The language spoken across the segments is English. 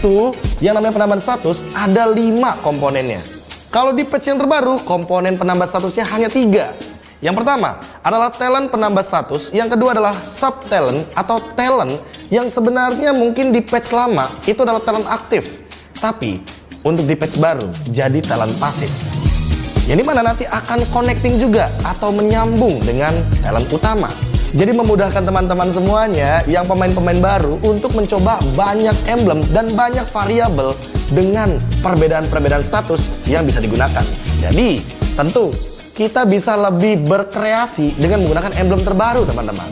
itu yang namanya penambahan status ada 5 komponennya. Kalau di patch yang terbaru, komponen penambah statusnya hanya 3. Yang pertama adalah talent penambah status, yang kedua adalah sub talent atau talent yang sebenarnya mungkin di patch lama itu adalah talent aktif, tapi untuk di patch baru jadi talent pasif. Yang dimana nanti akan connecting juga atau menyambung dengan talent utama. Jadi memudahkan teman-teman semuanya yang pemain-pemain baru untuk mencoba banyak emblem dan banyak variabel dengan perbedaan-perbedaan status yang bisa digunakan. Jadi tentu kita bisa lebih berkreasi dengan menggunakan emblem terbaru, teman-teman.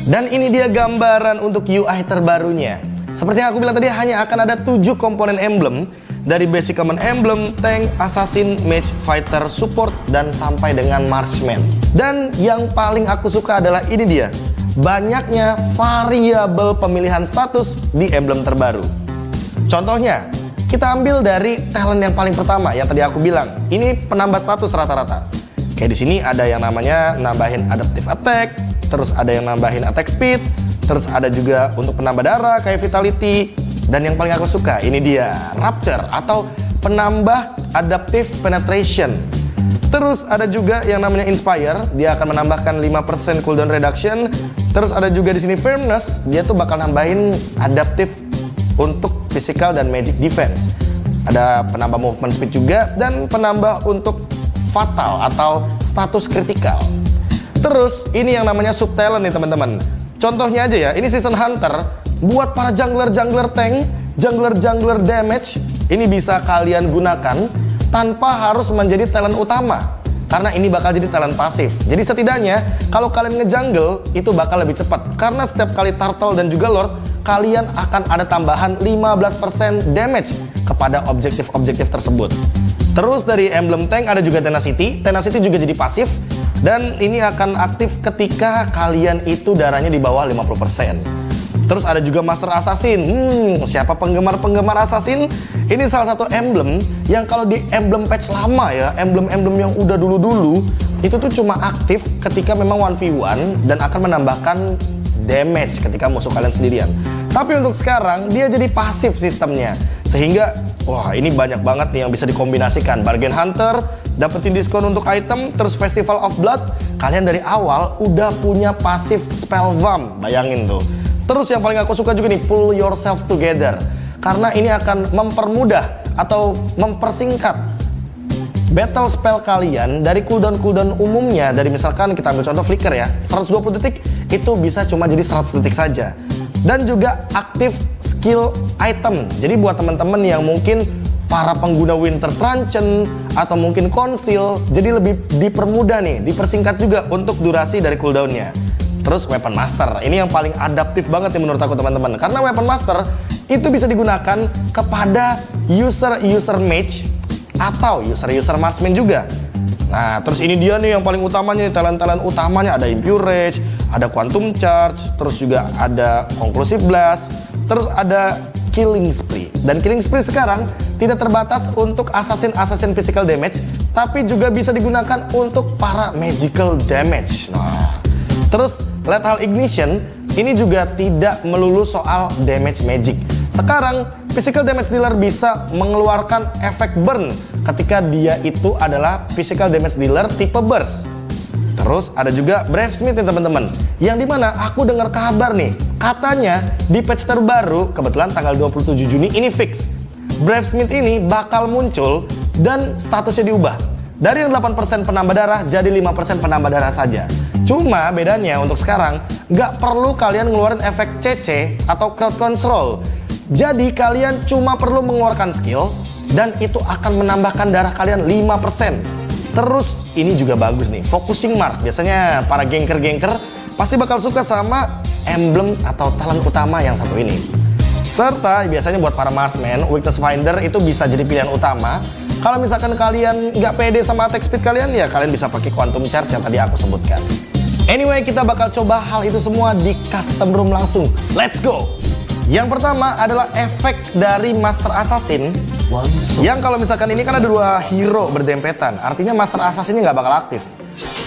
Dan ini dia gambaran untuk UI terbarunya. Seperti yang aku bilang tadi, hanya akan ada 7 komponen emblem. Dari basic common emblem, tank, assassin, mage, fighter, support, dan sampai dengan marksman. Dan yang paling aku suka adalah ini dia, banyaknya variabel pemilihan status di emblem terbaru. Contohnya, kita ambil dari talent yang paling pertama yang tadi aku bilang. Ini penambah status rata-rata. Kayak di sini ada yang namanya nambahin adaptive attack, terus ada yang nambahin attack speed, terus ada juga untuk penambah darah kayak vitality. Dan yang paling aku suka, ini dia, Rapture atau penambah adaptive penetration. Terus ada juga yang namanya Inspire, dia akan menambahkan 5% cooldown reduction. Terus ada juga di sini Firmness, dia tuh bakal nambahin adaptive untuk physical dan magic defense. Ada penambah movement speed juga dan penambah untuk fatal atau status kritikal. Terus ini yang namanya sub talent nih teman-teman. Contohnya aja ya, ini Season Hunter. Buat para jungler-jungler tank, jungler-jungler damage, ini bisa kalian gunakan tanpa harus menjadi talent utama. Karena ini bakal jadi talent pasif. Jadi setidaknya kalau kalian ngejungle itu bakal lebih cepat. Karena setiap kali turtle dan juga lord, kalian akan ada tambahan 15% damage kepada objektif-objektif tersebut. Terus dari emblem tank ada juga tenacity. Tenacity juga jadi pasif. Dan ini akan aktif ketika kalian itu darahnya di bawah 50%. Terus ada juga Master Assassin. Siapa penggemar-penggemar Assassin? Ini salah satu emblem yang kalau di emblem patch lama ya, emblem-emblem yang udah dulu-dulu, itu tuh cuma aktif ketika memang 1v1 dan akan menambahkan damage ketika musuh kalian sendirian. Tapi untuk sekarang dia jadi pasif sistemnya. Sehingga wah, ini banyak banget nih yang bisa dikombinasikan. Bargain Hunter, dapetin diskon untuk item, terus Festival of Blood, kalian dari awal udah punya pasif spell vamp. Bayangin tuh. Terus yang paling aku suka juga nih, pull yourself together. Karena ini akan mempermudah atau mempersingkat battle spell kalian dari cooldown umumnya. Dari misalkan kita ambil contoh flicker ya, 120 detik itu bisa cuma jadi 100 detik saja. Dan juga aktif skill item. Jadi buat teman-teman yang mungkin para pengguna Winter Truncheon atau mungkin Conceal, jadi lebih dipermudah nih, dipersingkat juga untuk durasi dari cooldownnya. Terus Weapon Master, ini yang paling adaptif banget nih menurut aku teman-teman. Karena Weapon Master itu bisa digunakan kepada user mage atau user marksman juga. Nah, terus ini dia nih yang paling utamanya nih, talent-talent utamanya ada Impure Rage, ada Quantum Charge, terus juga ada Conclusive Blast, terus ada Killing Spree. Dan Killing Spree sekarang tidak terbatas untuk assassin physical damage, tapi juga bisa digunakan untuk para magical damage. Nah, terus Lethal Ignition ini juga tidak melulu soal damage magic. Sekarang physical damage dealer bisa mengeluarkan efek burn ketika dia itu adalah physical damage dealer tipe burst. Terus ada juga Brave Smith nih teman-teman, yang dimana aku dengar kabar nih, katanya di patch terbaru, kebetulan tanggal 27 Juni ini fix, Brave Smith ini bakal muncul dan statusnya diubah. Dari yang 8% penambah darah jadi 5% penambah darah saja. Cuma bedanya untuk sekarang nggak perlu kalian ngeluarin efek CC atau crowd control. Jadi kalian cuma perlu mengeluarkan skill dan itu akan menambahkan darah kalian 5%. Terus ini juga bagus nih, focusing mark. Biasanya para gangker-gangker pasti bakal suka sama emblem atau talent utama yang satu ini. Serta biasanya buat para marksman, weakness finder itu bisa jadi pilihan utama. Kalau misalkan kalian nggak pede sama attack speed kalian, ya kalian bisa pakai quantum charge yang tadi aku sebutkan. Anyway, kita bakal coba hal itu semua di custom room langsung. Let's go! Yang pertama adalah efek dari Master Assassin. Yang kalau misalkan ini kan ada 2 hero berdempetan, artinya Master Assassin-nya nggak bakal aktif.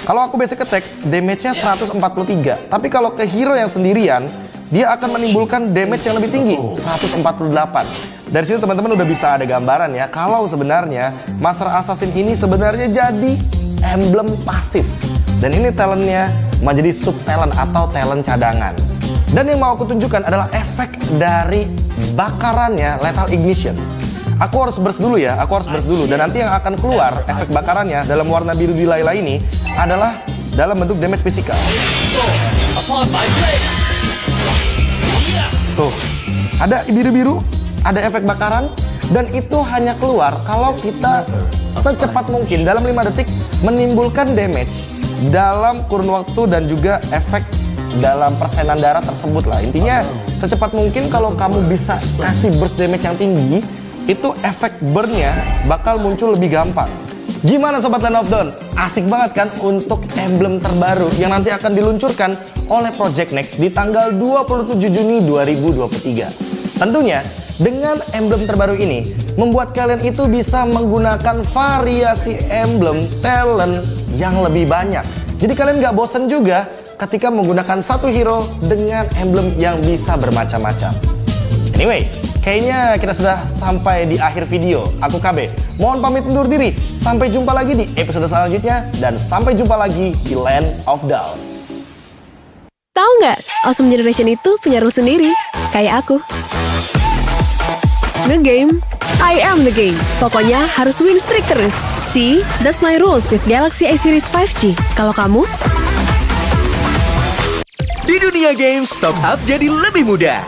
Kalau aku basic attack, damage-nya 143. Tapi kalau ke hero yang sendirian, dia akan menimbulkan damage yang lebih tinggi, 148. Dari sini teman-teman udah bisa ada gambaran ya, kalau sebenarnya Master Assassin ini sebenarnya jadi emblem pasif. Dan ini talentnya menjadi sub talent atau talent cadangan. Dan yang mau aku tunjukkan adalah efek dari bakarannya Lethal Ignition. Aku harus burst dulu ya, dan nanti yang akan keluar efek bakarannya dalam warna biru di Layla ini adalah dalam bentuk damage fisikal. Tuh, ada biru-biru, ada efek bakaran, dan itu hanya keluar kalau kita secepat mungkin dalam 5 detik menimbulkan damage dalam kurun waktu dan juga efek dalam persenan darah tersebut lah. Intinya secepat mungkin kalau kamu bisa kasih burst damage yang tinggi, itu efek burn-nya bakal muncul lebih gampang. Gimana Sobat Land of Dawn? Asik banget kan untuk emblem terbaru yang nanti akan diluncurkan oleh Project Next di tanggal 27 Juni 2023. Tentunya dengan emblem terbaru ini membuat kalian itu bisa menggunakan variasi emblem talent yang lebih banyak. Jadi kalian gak bosen juga ketika menggunakan satu hero dengan emblem yang bisa bermacam-macam. Anyway, kayaknya kita sudah sampai di akhir video. Aku KB, mohon pamit undur diri. Sampai jumpa lagi di episode selanjutnya. Dan sampai jumpa lagi di Land of Dawn. Tahu nggak? Awesome Generation itu punya rules sendiri. Kayak aku. Nge-game, I am the game. Pokoknya harus win streak terus. See, that's my rules with Galaxy A Series 5G. Kalau kamu? Di dunia game, top up jadi lebih mudah.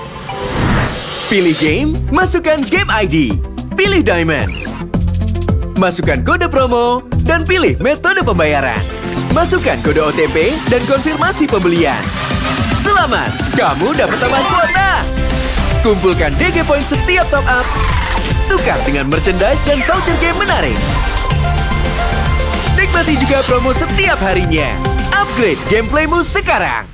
Pilih game, masukkan game ID. Pilih Diamond. Masukkan kode promo, dan pilih metode pembayaran. Masukkan kode OTP dan konfirmasi pembelian. Selamat, kamu dapat tambahan kuota. Kumpulkan DG Point setiap top up. Tukar dengan merchandise dan voucher game menarik. Nikmati juga promo setiap harinya. Upgrade gameplaymu sekarang.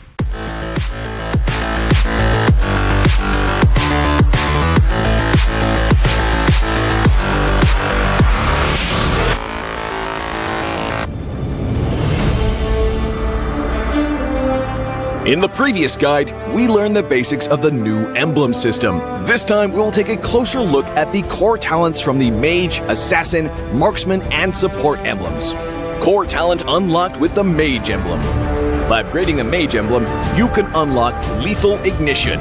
In the previous guide, we learned the basics of the new emblem system. This time, we will take a closer look at the core talents from the Mage, Assassin, Marksman, and Support emblems. Core talent unlocked with the Mage emblem. By upgrading the Mage emblem, you can unlock Lethal Ignition.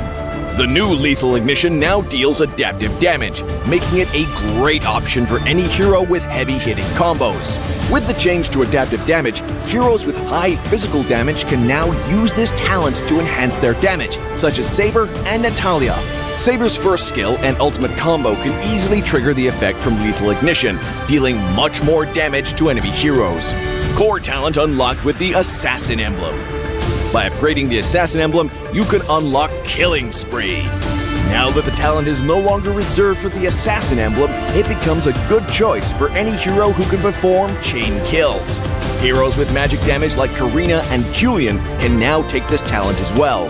The new Lethal Ignition now deals adaptive damage, making it a great option for any hero with heavy-hitting combos. With the change to adaptive damage, heroes with high physical damage can now use this talent to enhance their damage, such as Saber and Natalia. Saber's first skill and ultimate combo can easily trigger the effect from Lethal Ignition, dealing much more damage to enemy heroes. Core talent unlocked with the Assassin emblem. By upgrading the Assassin emblem, you can unlock Killing Spree. Now that the talent is no longer reserved for the Assassin emblem, it becomes a good choice for any hero who can perform chain kills. Heroes with magic damage like Karina and Julian can now take this talent as well.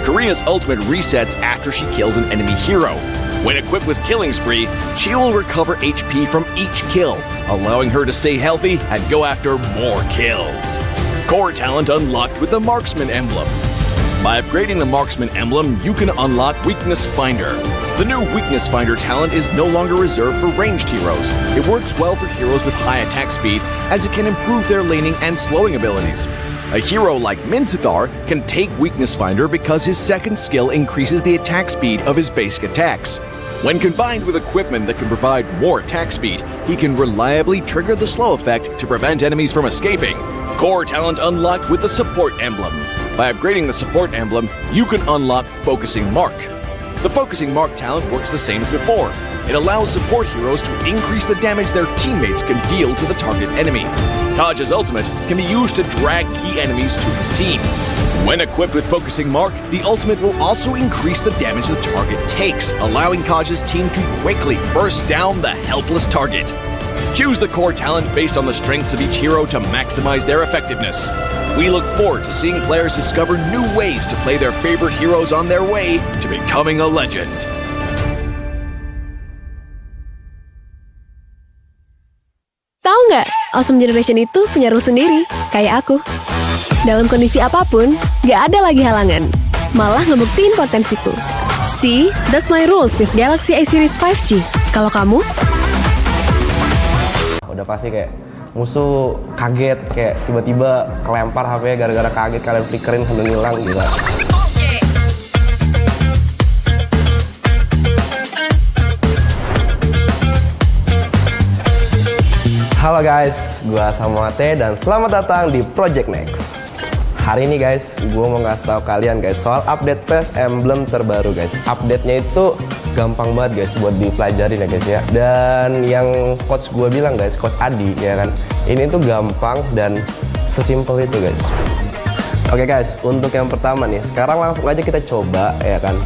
Karina's ultimate resets after she kills an enemy hero. When equipped with Killing Spree, she will recover HP from each kill, allowing her to stay healthy and go after more kills. Core talent unlocked with the Marksman emblem. By upgrading the Marksman emblem, you can unlock Weakness Finder. The new Weakness Finder talent is no longer reserved for ranged heroes. It works well for heroes with high attack speed, as it can improve their laning and slowing abilities. A hero like Minzathar can take Weakness Finder because his second skill increases the attack speed of his basic attacks. When combined with equipment that can provide more attack speed, he can reliably trigger the slow effect to prevent enemies from escaping. Core talent unlocked with the Support emblem. By upgrading the Support emblem, you can unlock Focusing Mark. The Focusing Mark talent works the same as before. It allows support heroes to increase the damage their teammates can deal to the target enemy. Taj's ultimate can be used to drag key enemies to his team. When equipped with Focusing Mark, the ultimate will also increase the damage the target takes, allowing Taj's team to quickly burst down the helpless target. Choose the core talent based on the strengths of each hero to maximize their effectiveness. We look forward to seeing players discover new ways to play their favorite heroes on their way to becoming a legend. Tahu nggak? Awesome Generation itu punya rules sendiri. Kayak aku. Dalam kondisi apapun, nggak ada lagi halangan. Malah ngebuktiin potensiku. See, that's my rules with Galaxy A series 5G. Kalau kamu? Udah pasti kayak musuh kaget, kayak tiba-tiba kelempar HP-nya gara-gara kaget, kalian flickerin sambil ngilang gitu. Halo guys, gua Samuate dan selamat datang di Project Next. Hari ini guys, gue mau ngasih tahu kalian guys soal update PES emblem terbaru guys. Update-nya itu gampang banget guys buat dipelajarin ya guys ya. Dan yang coach gue bilang guys, coach Adi ya kan, ini tuh gampang dan sesimpel itu guys. Oke guys, untuk yang pertama nih, sekarang langsung aja kita coba ya kan.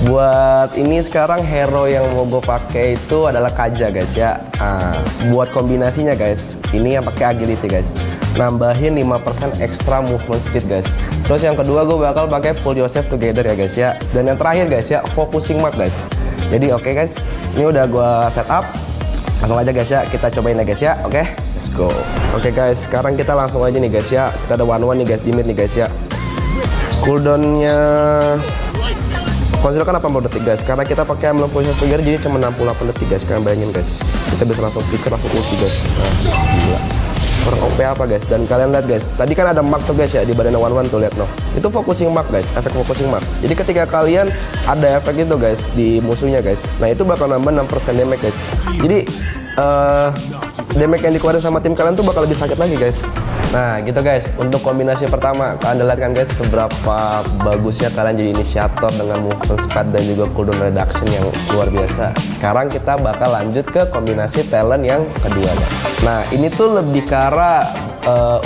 Buat ini sekarang hero yang mau gue pakai itu adalah Kaja guys ya. Buat kombinasinya guys, ini yang pakai agility guys, nambahin 5% extra movement speed guys. Terus yang kedua gue bakal pakai pull yourself together ya guys ya. Dan yang terakhir guys ya, focusing mark guys. Jadi oke guys, ini udah gue setup. Langsung aja guys ya, kita cobain ya guys ya. Oke, let's go. Oke guys, sekarang kita langsung aja nih guys ya. Kita ada one nih guys di mid nih guys ya. Cooldownnya konsil kan 80 detik guys, karena kita pakai emblem push together jadi cuma 68 detik guys. Kalian bayangin guys, kita bisa langsung flicker, langsung ulti guys. Nah, gila. Kurang OP apa guys. Dan kalian lihat guys, tadi kan ada mark tuh guys ya di badan one tuh, lihat no. Itu focusing mark guys, efek focusing mark. Jadi ketika kalian ada efek itu guys di musuhnya guys, nah itu bakal nambah 6% damage guys. Jadi damage yang dikeluarin sama tim kalian tuh bakal lebih sakit lagi guys. Nah gitu guys, untuk kombinasi pertama kalian lihat kan guys seberapa bagusnya kalian jadi inisiator dengan movement speed dan juga cooldown reduction yang luar biasa. Sekarang kita bakal lanjut ke kombinasi talent yang kedua. Nah ini tuh lebih ke arah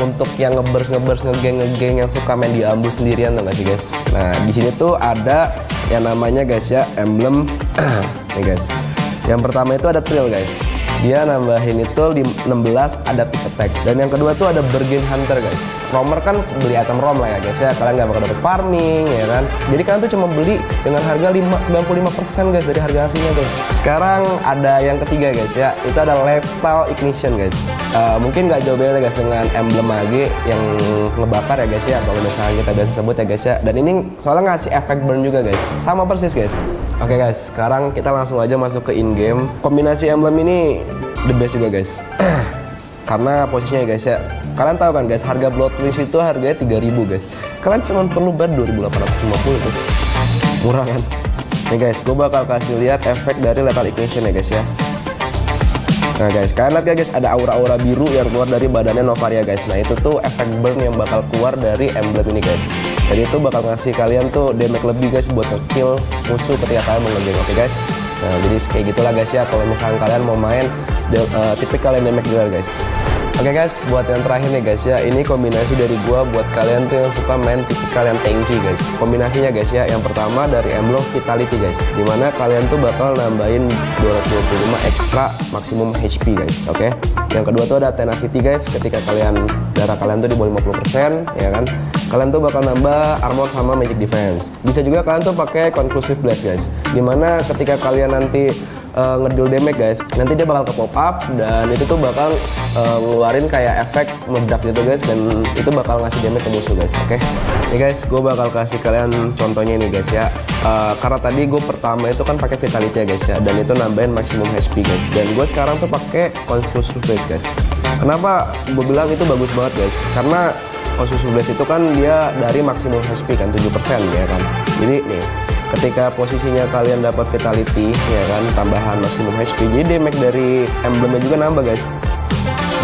untuk yang ngebers ngegeng yang suka main di ambush sendirian tuh gak sih guys. Nah di sini tuh ada yang namanya guys ya emblem nih guys. Yang pertama itu ada Trill guys, dia nambahin itu di 16 adaptive attack. Dan yang kedua tuh ada Bargain Hunter guys. Roamer kan beli item rom lah ya guys ya, kalian nggak bakal dapet farming ya kan. Jadi kalian tuh cuma beli dengan harga 95% guys dari harga aslinya guys. Sekarang ada yang ketiga guys ya, itu ada Lethal Ignition guys. Mungkin nggak jauh beda guys dengan emblem AG yang ngebakar ya guys ya, kalau misalnya kita biasa sebut ya guys ya. Dan ini soalnya ngasih efek burn juga guys, sama persis guys. Oke guys, sekarang kita langsung aja masuk ke in game. Kombinasi emblem ini the best juga guys. Karena posisinya guys ya, kalian tahu kan guys, harga Blood Wings itu harganya 3.000 guys. Kalian cuma perlu bayar 2.850 guys. Murah kan? Nih guys, gue bakal kasih lihat efek dari Lethal Ignition ya guys ya. Nah guys, kalian lihat ya guys, ada aura-aura biru yang keluar dari badannya Novaria guys. Nah itu tuh efek burn yang bakal keluar dari emblem ini guys. Jadi itu bakal ngasih kalian tuh damage lebih guys buat nge-kill musuh ketika kalian mengejar. Oke guys. Nah jadi kayak gitulah guys ya, kalau misalnya kalian mau main tipikal yang damage dealer guys. Oke guys, buat yang terakhir nih guys ya, ini kombinasi dari gua buat kalian tuh yang suka main tipikal yang tanky guys. Kombinasinya guys ya, yang pertama dari emblem Vitality guys, dimana kalian tuh bakal nambahin 225 ekstra maksimum HP guys. Oke. Yang kedua tuh ada Tenacity guys, ketika darah kalian tuh di bawah 50% ya kan, kalian tuh bakal nambah armor sama magic defense. Bisa juga kalian tuh pakai Conclusive Blast guys, dimana ketika kalian nanti ngedil damage guys, nanti dia bakal ke pop up dan itu tuh bakal ngeluarin kayak efek meledak gitu guys, dan itu bakal ngasih damage ke musuh guys. Oke. Nih guys, gue bakal kasih kalian contohnya nih guys ya. Karena tadi gue pertama itu kan pakai Vitality ya guys ya, dan itu nambahin maksimum HP guys. Dan gue sekarang tuh pakai Conclusive Blast guys. Kenapa gue bilang itu bagus banget guys? Karena Conclusive Blast itu kan dia dari maksimum HP kan 7% ya kan. Jadi nih, ketika posisinya kalian dapat Vitality ya kan, tambahan maksimum HP, jadi damage dari emblemnya juga nambah guys.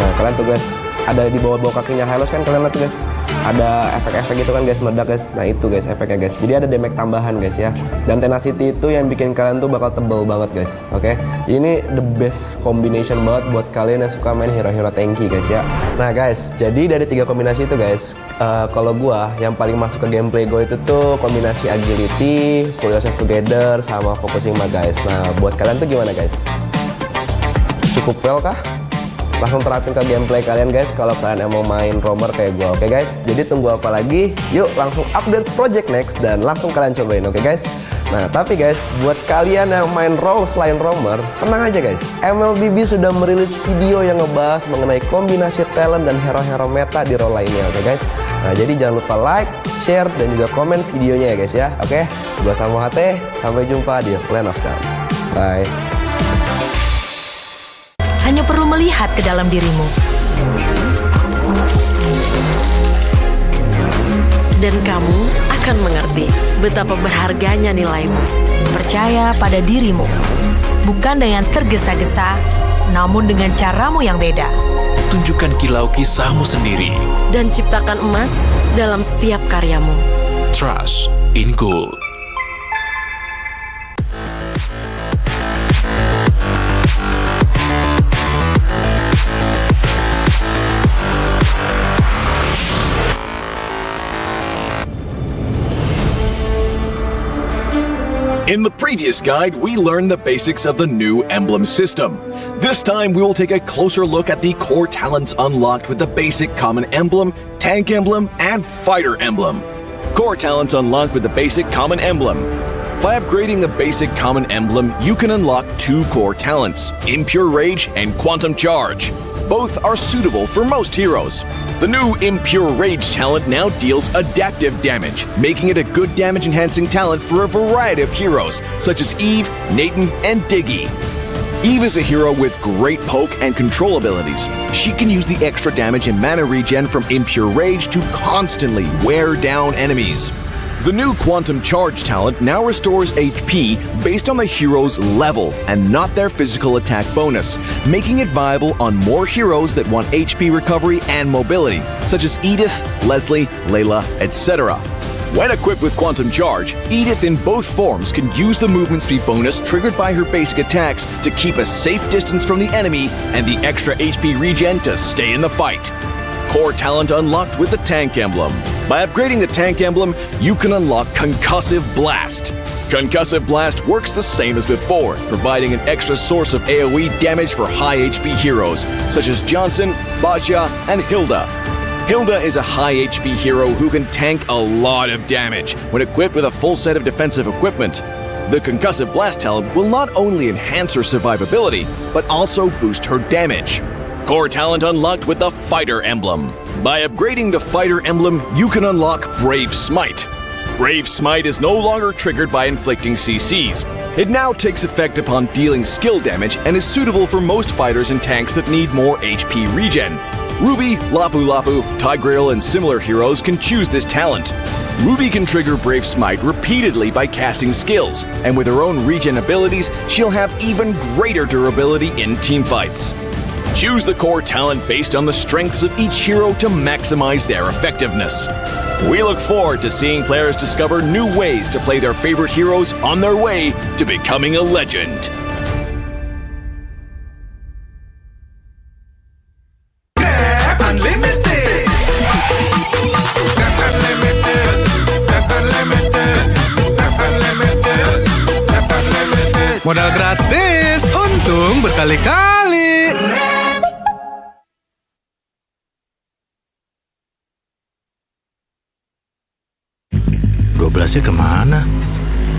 Nah kalian tuh guys, ada di bawah kakinya Hylos kan, kalian lihat tuh guys, ada efek-efek gitu kan guys, meledak guys. Nah itu guys efeknya guys, jadi ada damage tambahan guys ya. Dan Tenacity itu yang bikin kalian tuh bakal tebel banget guys. Oke. Jadi ini the best combination banget buat kalian yang suka main hero-hero tanky guys ya. Nah guys, jadi dari 3 kombinasi itu guys, kalau gua yang paling masuk ke gameplay gue itu tuh kombinasi agility, pull yourself together, sama focusing mark guys. Nah buat kalian tuh gimana guys? Cukup well kah? Langsung terapin ke gameplay kalian guys kalau kalian mau main roamer kayak gue. Oke guys, jadi tunggu apa lagi? Yuk langsung update Project Next dan langsung kalian cobain. Oke guys. Nah tapi guys, buat kalian yang main role selain roamer, tenang aja guys, MLBB sudah merilis video yang ngebahas mengenai kombinasi talent dan hero-hero meta di role lainnya. Oke guys. Nah, jadi jangan lupa like, share, dan juga komen videonya ya guys ya. Oke, gua sama HT, sampai jumpa di Land of Dawn. Bye. Hanya perlu melihat ke dalam dirimu. Dan kamu akan mengerti betapa berharganya nilaimu. Percaya pada dirimu. Bukan dengan tergesa-gesa, namun dengan caramu yang beda. Tunjukkan kilau kisahmu sendiri. Dan ciptakan emas dalam setiap karyamu. Trust in gold. In the previous guide, we learned the basics of the new emblem system. This time, we will take a closer look at the core talents unlocked with the basic common emblem, tank emblem, and fighter emblem. Core talents unlocked with the basic common emblem. By upgrading the basic common emblem, you can unlock 2 core talents, Impure Rage and Quantum Charge. Both are suitable for most heroes. The new Impure Rage talent now deals adaptive damage, making it a good damage-enhancing talent for a variety of heroes, such as Eve, Nathan, and Diggy. Eve is a hero with great poke and control abilities. She can use the extra damage and mana regen from Impure Rage to constantly wear down enemies. The new Quantum Charge talent now restores HP based on the hero's level and not their physical attack bonus, making it viable on more heroes that want HP recovery and mobility, such as Edith, Leslie, Layla, etc. When equipped with Quantum Charge, Edith in both forms can use the movement speed bonus triggered by her basic attacks to keep a safe distance from the enemy and the extra HP regen to stay in the fight. Core talent unlocked with the Tank Emblem. By upgrading the Tank Emblem, you can unlock Concussive Blast. Concussive Blast works the same as before, providing an extra source of AoE damage for high HP heroes, such as Johnson, Baja, and Hilda. Hilda is a high HP hero who can tank a lot of damage when equipped with a full set of defensive equipment. The Concussive Blast talent will not only enhance her survivability, but also boost her damage. Core talent unlocked with the Fighter Emblem. By upgrading the Fighter Emblem, you can unlock Brave Smite. Brave Smite is no longer triggered by inflicting CCs. It now takes effect upon dealing skill damage and is suitable for most fighters and tanks that need more HP regen. Ruby, Lapu Lapu, Tigreal, and similar heroes can choose this talent. Ruby can trigger Brave Smite repeatedly by casting skills, and with her own regen abilities, she'll have even greater durability in teamfights. Choose the core talent based on the strengths of each hero to maximize their effectiveness. We look forward to seeing players discover new ways to play their favorite heroes on their way to becoming a legend. Modal gratis, untung berkali-kali. 12-nya kemana?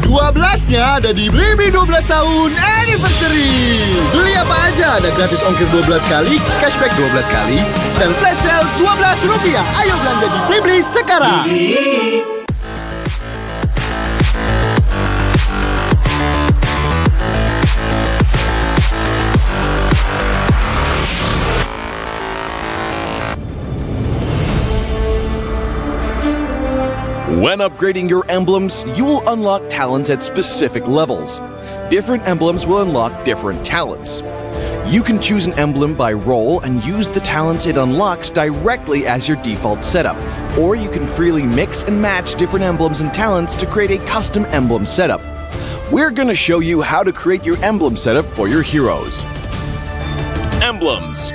12-nya ada di Blibli 12 tahun Anniversary. Beli apa aja ada gratis ongkir 12 kali, cashback 12 kali, dan flash sale Rp12. Ayo belanja di Blibli sekarang. When upgrading your emblems, you will unlock talents at specific levels. Different emblems will unlock different talents. You can choose an emblem by role and use the talents it unlocks directly as your default setup, or you can freely mix and match different emblems and talents to create a custom emblem setup. We're going to show you how to create your emblem setup for your heroes. Emblems.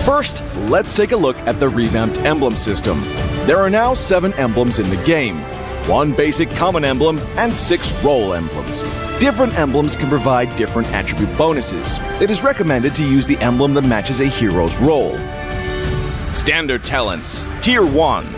First, let's take a look at the revamped emblem system. There are now 7 emblems in the game, 1 basic common emblem, and 6 role emblems. Different emblems can provide different attribute bonuses. It is recommended to use the emblem that matches a hero's role. Standard talents, Tier 1.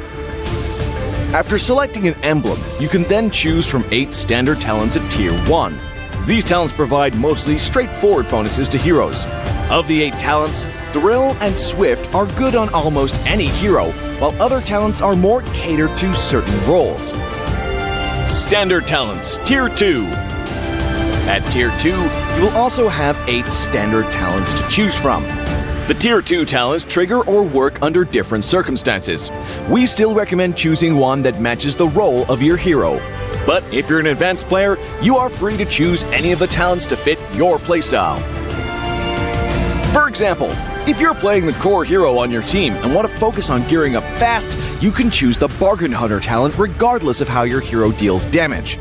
After selecting an emblem, you can then choose from 8 standard talents at Tier 1. These talents provide mostly straightforward bonuses to heroes. Of the 8 talents, Thrill and Swift are good on almost any hero, while other talents are more catered to certain roles. Standard talents, Tier 2. At Tier 2, you will also have 8 standard talents to choose from. The Tier 2 talents trigger or work under different circumstances. We still recommend choosing one that matches the role of your hero. But if you're an advanced player, you are free to choose any of the talents to fit your playstyle. For example, if you're playing the core hero on your team and want to focus on gearing up fast, you can choose the Bargain Hunter talent regardless of how your hero deals damage.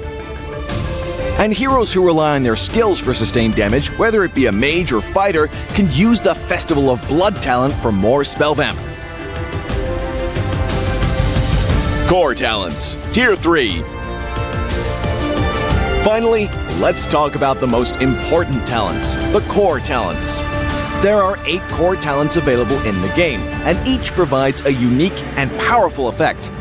And heroes who rely on their skills for sustained damage, whether it be a mage or fighter, can use the Festival of Blood talent for more spell vamp. Core talents, Tier 3. Finally, let's talk about the most important talents, the core talents. There are 8 core talents available in the game, and each provides a unique and powerful effect.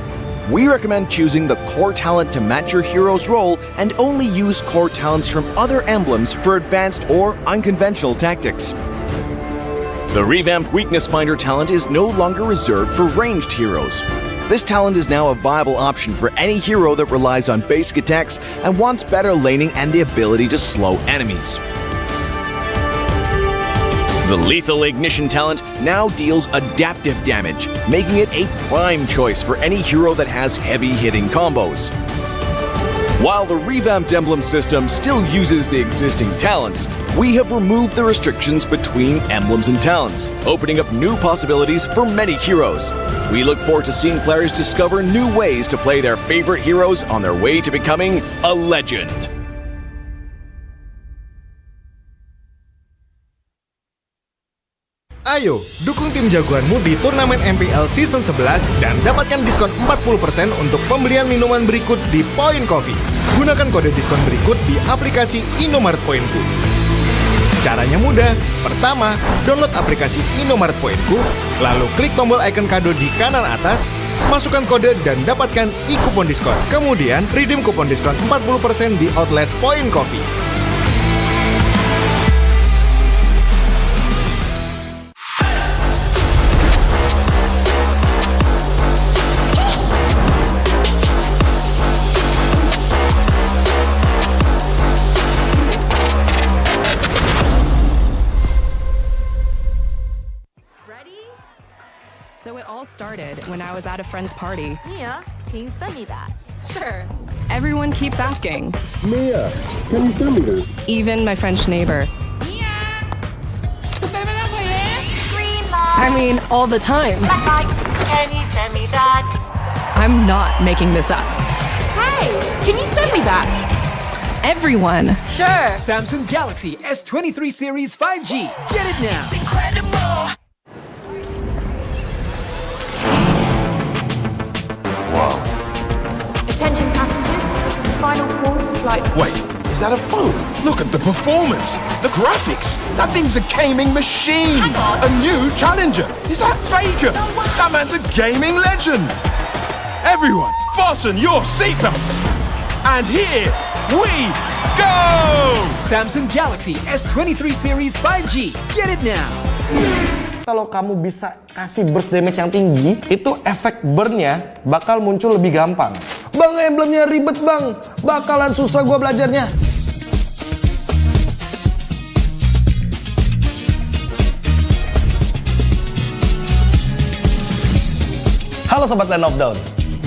We recommend choosing the core talent to match your hero's role and only use core talents from other emblems for advanced or unconventional tactics. The revamped Weakness Finder talent is no longer reserved for ranged heroes. This talent is now a viable option for any hero that relies on basic attacks and wants better laning and the ability to slow enemies. The Lethal Ignition talent now deals adaptive damage, making it a prime choice for any hero that has heavy-hitting combos. While the revamped emblem system still uses the existing talents, we have removed the restrictions between emblems and talents, opening up new possibilities for many heroes. We look forward to seeing players discover new ways to play their favorite heroes on their way to becoming a legend. Ayo, dukung tim jagoanmu di turnamen MPL Season 11 dan dapatkan diskon 40% untuk pembelian minuman berikut di Point Coffee. Gunakan kode diskon berikut di aplikasi Indomaret Poinku. Caranya mudah. Pertama, download aplikasi Indomaret Poinku, lalu klik tombol icon kado di kanan atas, masukkan kode dan dapatkan e-kupon diskon. Kemudian, redeem kupon diskon 40% di outlet Point Coffee. So it all started when I was at a friend's party. Mia, can you send me that? Sure. Everyone keeps asking. Mia, can you send me that? Even my French neighbor. I mean, all the time. Can you send me that? I'm not making this up. Hey, can you send me that? Everyone. Sure. Samsung Galaxy S23 Series 5G. Get it now. It's incredible. Wow. Attention passengers, final call for flight. Wait, is that a phone? Look at the performance, the graphics. That thing's a gaming machine. Hang on. A new challenger. Is that Faker? That man's a gaming legend. Everyone, fasten your seatbelts. And here we go! Samsung Galaxy S23 Series 5G. Get it now. Kalau kamu bisa kasih burst damage yang tinggi, itu efek burn-nya bakal muncul lebih gampang. Bang, emblemnya ribet bang, bakalan susah gua belajarnya. Halo sobat Land of Dawn,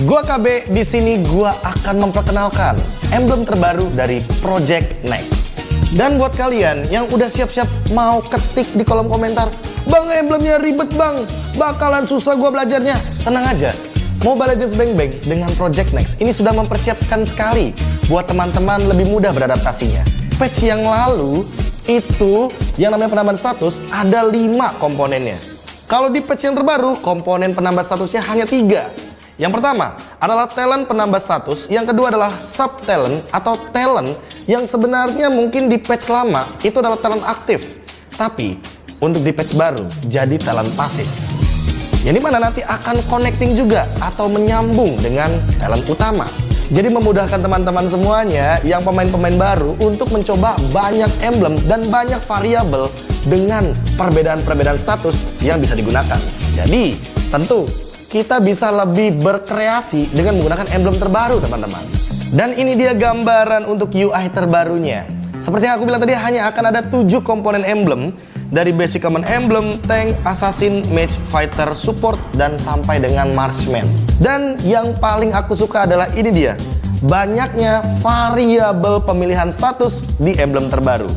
gua KB. Di sini gua akan memperkenalkan emblem terbaru dari Project Next. Dan buat kalian yang udah siap-siap mau ketik di kolom komentar, Bang, emblemnya ribet bang, bakalan susah gua belajarnya. Tenang aja, Mobile Legends Bang Bang dengan Project Next ini sudah mempersiapkan sekali buat teman-teman lebih mudah beradaptasinya. Patch yang lalu itu yang namanya penambahan status ada 5 komponennya. Kalau di patch yang terbaru, komponen penambah statusnya hanya 3. Yang pertama adalah talent penambah status, yang kedua adalah sub talent atau talent yang sebenarnya mungkin di patch lama itu adalah talent aktif, tapi untuk di patch baru jadi talent pasif. Yang dimana nanti akan connecting juga atau menyambung dengan talent utama. Jadi memudahkan teman-teman semuanya yang pemain-pemain baru untuk mencoba banyak emblem dan banyak variabel dengan perbedaan-perbedaan status yang bisa digunakan. Jadi tentu kita bisa lebih berkreasi dengan menggunakan emblem terbaru teman-teman. Dan ini dia gambaran untuk UI terbarunya. Seperti yang aku bilang tadi, hanya akan ada 7 komponen emblem. Dari basic common emblem, tank, assassin, mage, fighter, support, dan sampai dengan marksman. Dan yang paling aku suka adalah ini dia, banyaknya variabel pemilihan status di emblem terbaru.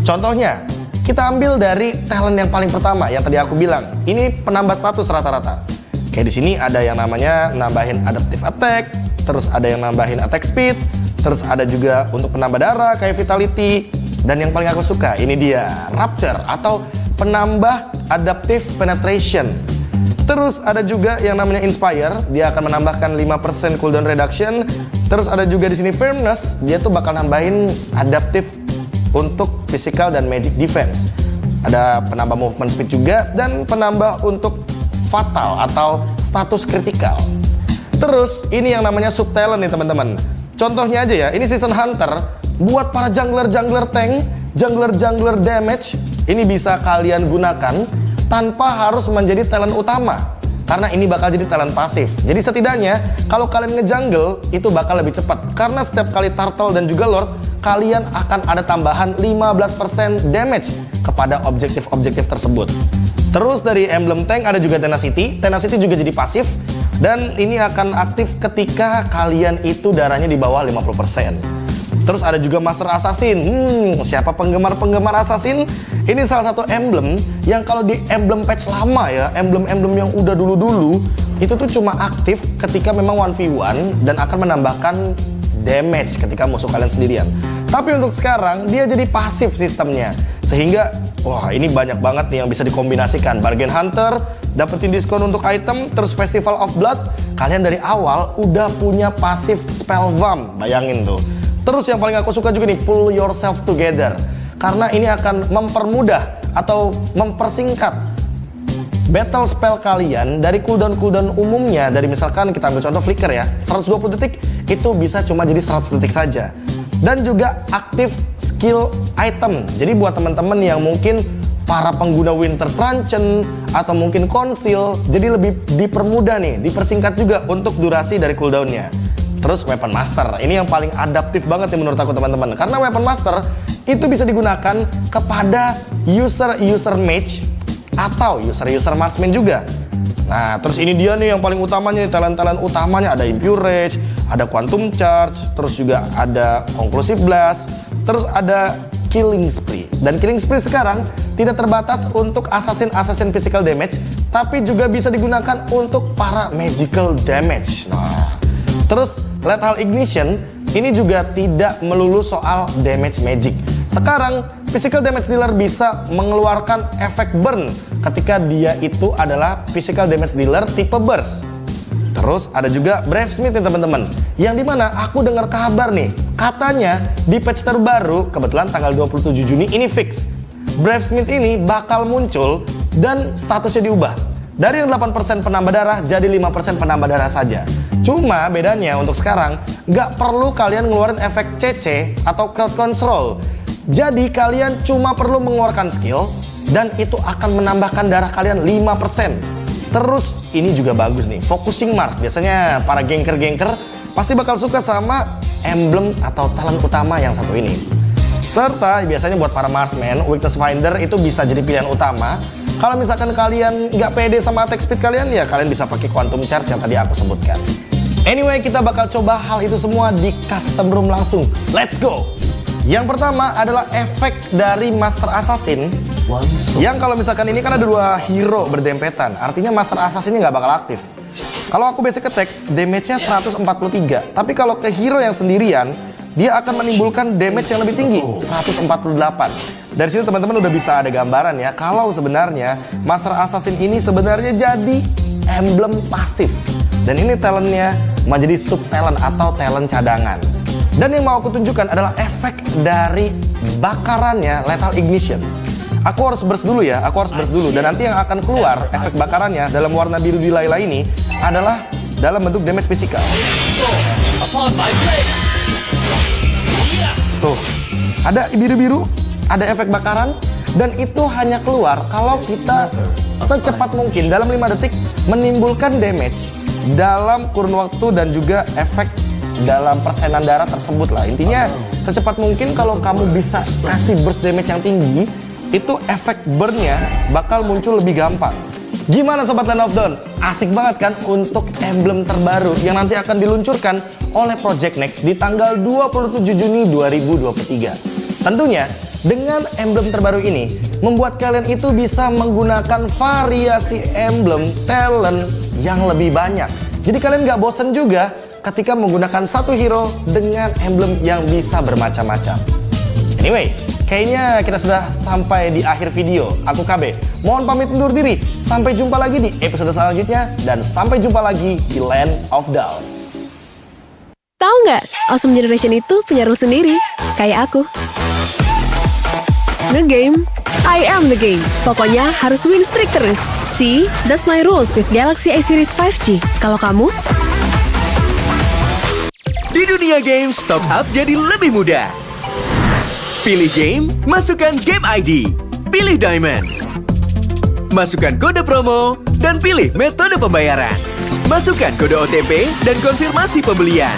Contohnya, kita ambil dari talent yang paling pertama yang tadi aku bilang. Ini penambah status rata-rata. Kayak di sini ada yang namanya nambahin adaptive attack, terus ada yang nambahin attack speed, terus ada juga untuk penambah darah kayak vitality. Dan yang paling aku suka, ini dia, Rapture atau penambah Adaptive Penetration. Terus ada juga yang namanya Inspire, dia akan menambahkan 5% cooldown reduction. Terus ada juga di sini Firmness, dia tuh bakal nambahin adaptive untuk physical dan magic defense. Ada penambah movement speed juga, dan penambah untuk fatal atau status kritikal. Terus ini yang namanya Subtalent nih teman-teman. Contohnya aja ya, ini Season Hunter. Buat para jungler-jungler tank, jungler-jungler damage, ini bisa kalian gunakan tanpa harus menjadi talent utama. Karena ini bakal jadi talent pasif. Jadi setidaknya kalau kalian ngejungle itu bakal lebih cepat. Karena setiap kali turtle dan juga lord, kalian akan ada tambahan 15% damage kepada objektif-objektif tersebut. Terus dari emblem tank ada juga Tenacity. Tenacity juga jadi pasif. Dan ini akan aktif ketika kalian itu darahnya di bawah 50%. Terus ada juga Master Assassin. Siapa penggemar-penggemar Assassin? Ini salah satu emblem yang kalau di emblem patch lama ya, emblem-emblem yang udah dulu-dulu, itu tuh cuma aktif ketika memang 1v1 dan akan menambahkan damage ketika musuh kalian sendirian. Tapi untuk sekarang dia jadi pasif sistemnya. Sehingga wah, ini banyak banget nih yang bisa dikombinasikan. Bargain Hunter, dapetin diskon untuk item, terus Festival of Blood, kalian dari awal udah punya pasif spell vamp. Bayangin tuh. Terus yang paling aku suka juga nih, pull yourself together. Karena ini akan mempermudah atau mempersingkat battle spell kalian dari cooldown umumnya. Dari misalkan kita ambil contoh flicker ya, 120 detik itu bisa cuma jadi 100 detik saja. Dan juga aktif skill item. Jadi buat teman-teman yang mungkin para pengguna Winter Truncheon atau mungkin Conceal, jadi lebih dipermudah nih, dipersingkat juga untuk durasi dari cooldownnya. Terus Weapon Master, ini yang paling adaptif banget nih menurut aku teman-teman. Karena Weapon Master itu bisa digunakan kepada user mage atau user marksman juga. Nah, terus ini dia nih yang paling utamanya nih, talent-talent utamanya ada Impure Rage, ada Quantum Charge, terus juga ada Conclusive Blast, terus ada Killing Spree. Dan Killing Spree sekarang tidak terbatas untuk assassin physical damage, tapi juga bisa digunakan untuk para magical damage. Nah, terus Lethal Ignition ini juga tidak melulu soal damage magic. Sekarang physical damage dealer bisa mengeluarkan efek burn ketika dia itu adalah physical damage dealer tipe burst. Terus ada juga Brave Smith nih teman-teman, yang dimana aku dengar kabar nih, katanya di patch terbaru, kebetulan tanggal 27 Juni ini fix, Brave Smith ini bakal muncul dan statusnya diubah. Dari yang 8% penambah darah jadi 5% penambah darah saja. Cuma bedanya untuk sekarang nggak perlu kalian ngeluarin efek CC atau crowd control. Jadi kalian cuma perlu mengeluarkan skill dan itu akan menambahkan darah kalian 5%. Terus ini juga bagus nih, focusing mark. Biasanya para gangker-gangker pasti bakal suka sama emblem atau talent utama yang satu ini. Serta biasanya buat para marksman, weakness finder itu bisa jadi pilihan utama. Kalau misalkan kalian nggak pede sama attack speed kalian, ya kalian bisa pakai quantum charge yang tadi aku sebutkan. Anyway, kita bakal coba hal itu semua di custom room langsung. Let's go! Yang pertama adalah efek dari Master Assassin. Yang kalau misalkan ini kan ada 2 hero berdempetan, artinya Master Assassin ini nggak bakal aktif. Kalau aku basic attack, damage-nya 143. Tapi kalau ke hero yang sendirian, dia akan menimbulkan damage yang lebih tinggi, 148. Dari sini teman-teman udah bisa ada gambaran ya, kalau sebenarnya Master Assassin ini sebenarnya jadi emblem pasif. Dan ini talentnya menjadi sub talent atau talent cadangan. Dan yang mau aku tunjukkan adalah efek dari bakarannya Lethal Ignition. Aku harus burst dulu ya, Dan nanti yang akan keluar efek bakarannya dalam warna biru di Layla ini adalah dalam bentuk damage fisikal. Tuh, ada biru-biru, ada efek bakaran, dan itu hanya keluar kalau kita secepat mungkin dalam 5 detik menimbulkan damage dalam kurun waktu dan juga efek dalam persenan darah tersebut lah. Intinya secepat mungkin kalau kamu bisa kasih burst damage yang tinggi, itu efek burn-nya bakal muncul lebih gampang. Gimana Sobat Land of Dawn? Asik banget kan untuk emblem terbaru yang nanti akan diluncurkan oleh Project Next di tanggal 27 Juni 2023. Tentunya dengan emblem terbaru ini membuat kalian itu bisa menggunakan variasi emblem talent yang lebih banyak. Jadi kalian gak bosen juga ketika menggunakan satu hero dengan emblem yang bisa bermacam-macam. Anyway, kayaknya kita sudah sampai di akhir video. Aku KB, mohon pamit undur diri. Sampai jumpa lagi di episode selanjutnya. Dan sampai jumpa lagi di Land of Dawn. Tahu nggak? Awesome Generation itu punya rule sendiri. Kayak aku. Nge-game, I am the game. Pokoknya harus win streak terus. See, that's my rules with Galaxy A Series 5G. Kalau kamu? Di dunia games, top up jadi lebih mudah. Pilih game, masukkan game ID. Pilih Diamond. Masukkan kode promo, dan pilih metode pembayaran. Masukkan kode OTP dan konfirmasi pembelian.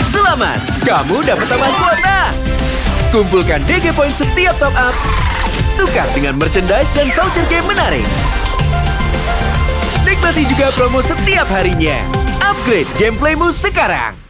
Selamat, kamu dapat tambahan kuota. Kumpulkan DG Point setiap top up. Tukar dengan merchandise dan voucher game menarik. Nikmati juga promo setiap harinya. Upgrade gameplaymu sekarang.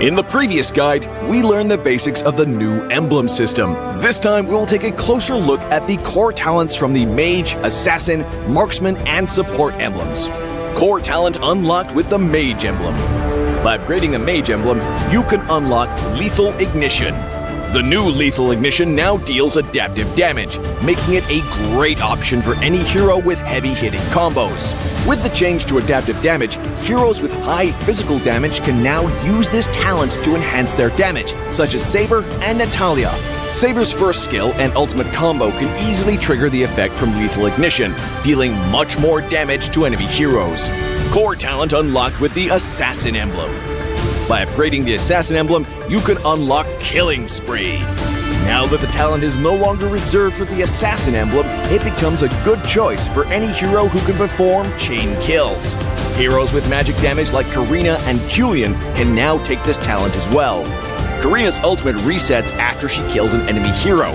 In the previous guide, we learned the basics of the new emblem system. This time, we'll take a closer look at the core talents from the Mage, Assassin, Marksman, and Support emblems. Core talent unlocked with the Mage emblem. By upgrading the Mage emblem, you can unlock Lethal Ignition. The new Lethal Ignition now deals adaptive damage, making it a great option for any hero with heavy-hitting combos. With the change to adaptive damage, heroes with high physical damage can now use this talent to enhance their damage, such as Saber and Natalia. Saber's first skill and ultimate combo can easily trigger the effect from Lethal Ignition, dealing much more damage to enemy heroes. Core talent unlocked with the Assassin emblem. By upgrading the Assassin emblem, you can unlock Killing Spree. Now that the talent is no longer reserved for the Assassin emblem, it becomes a good choice for any hero who can perform chain kills. Heroes with magic damage like Karina and Julian can now take this talent as well. Karina's ultimate resets after she kills an enemy hero.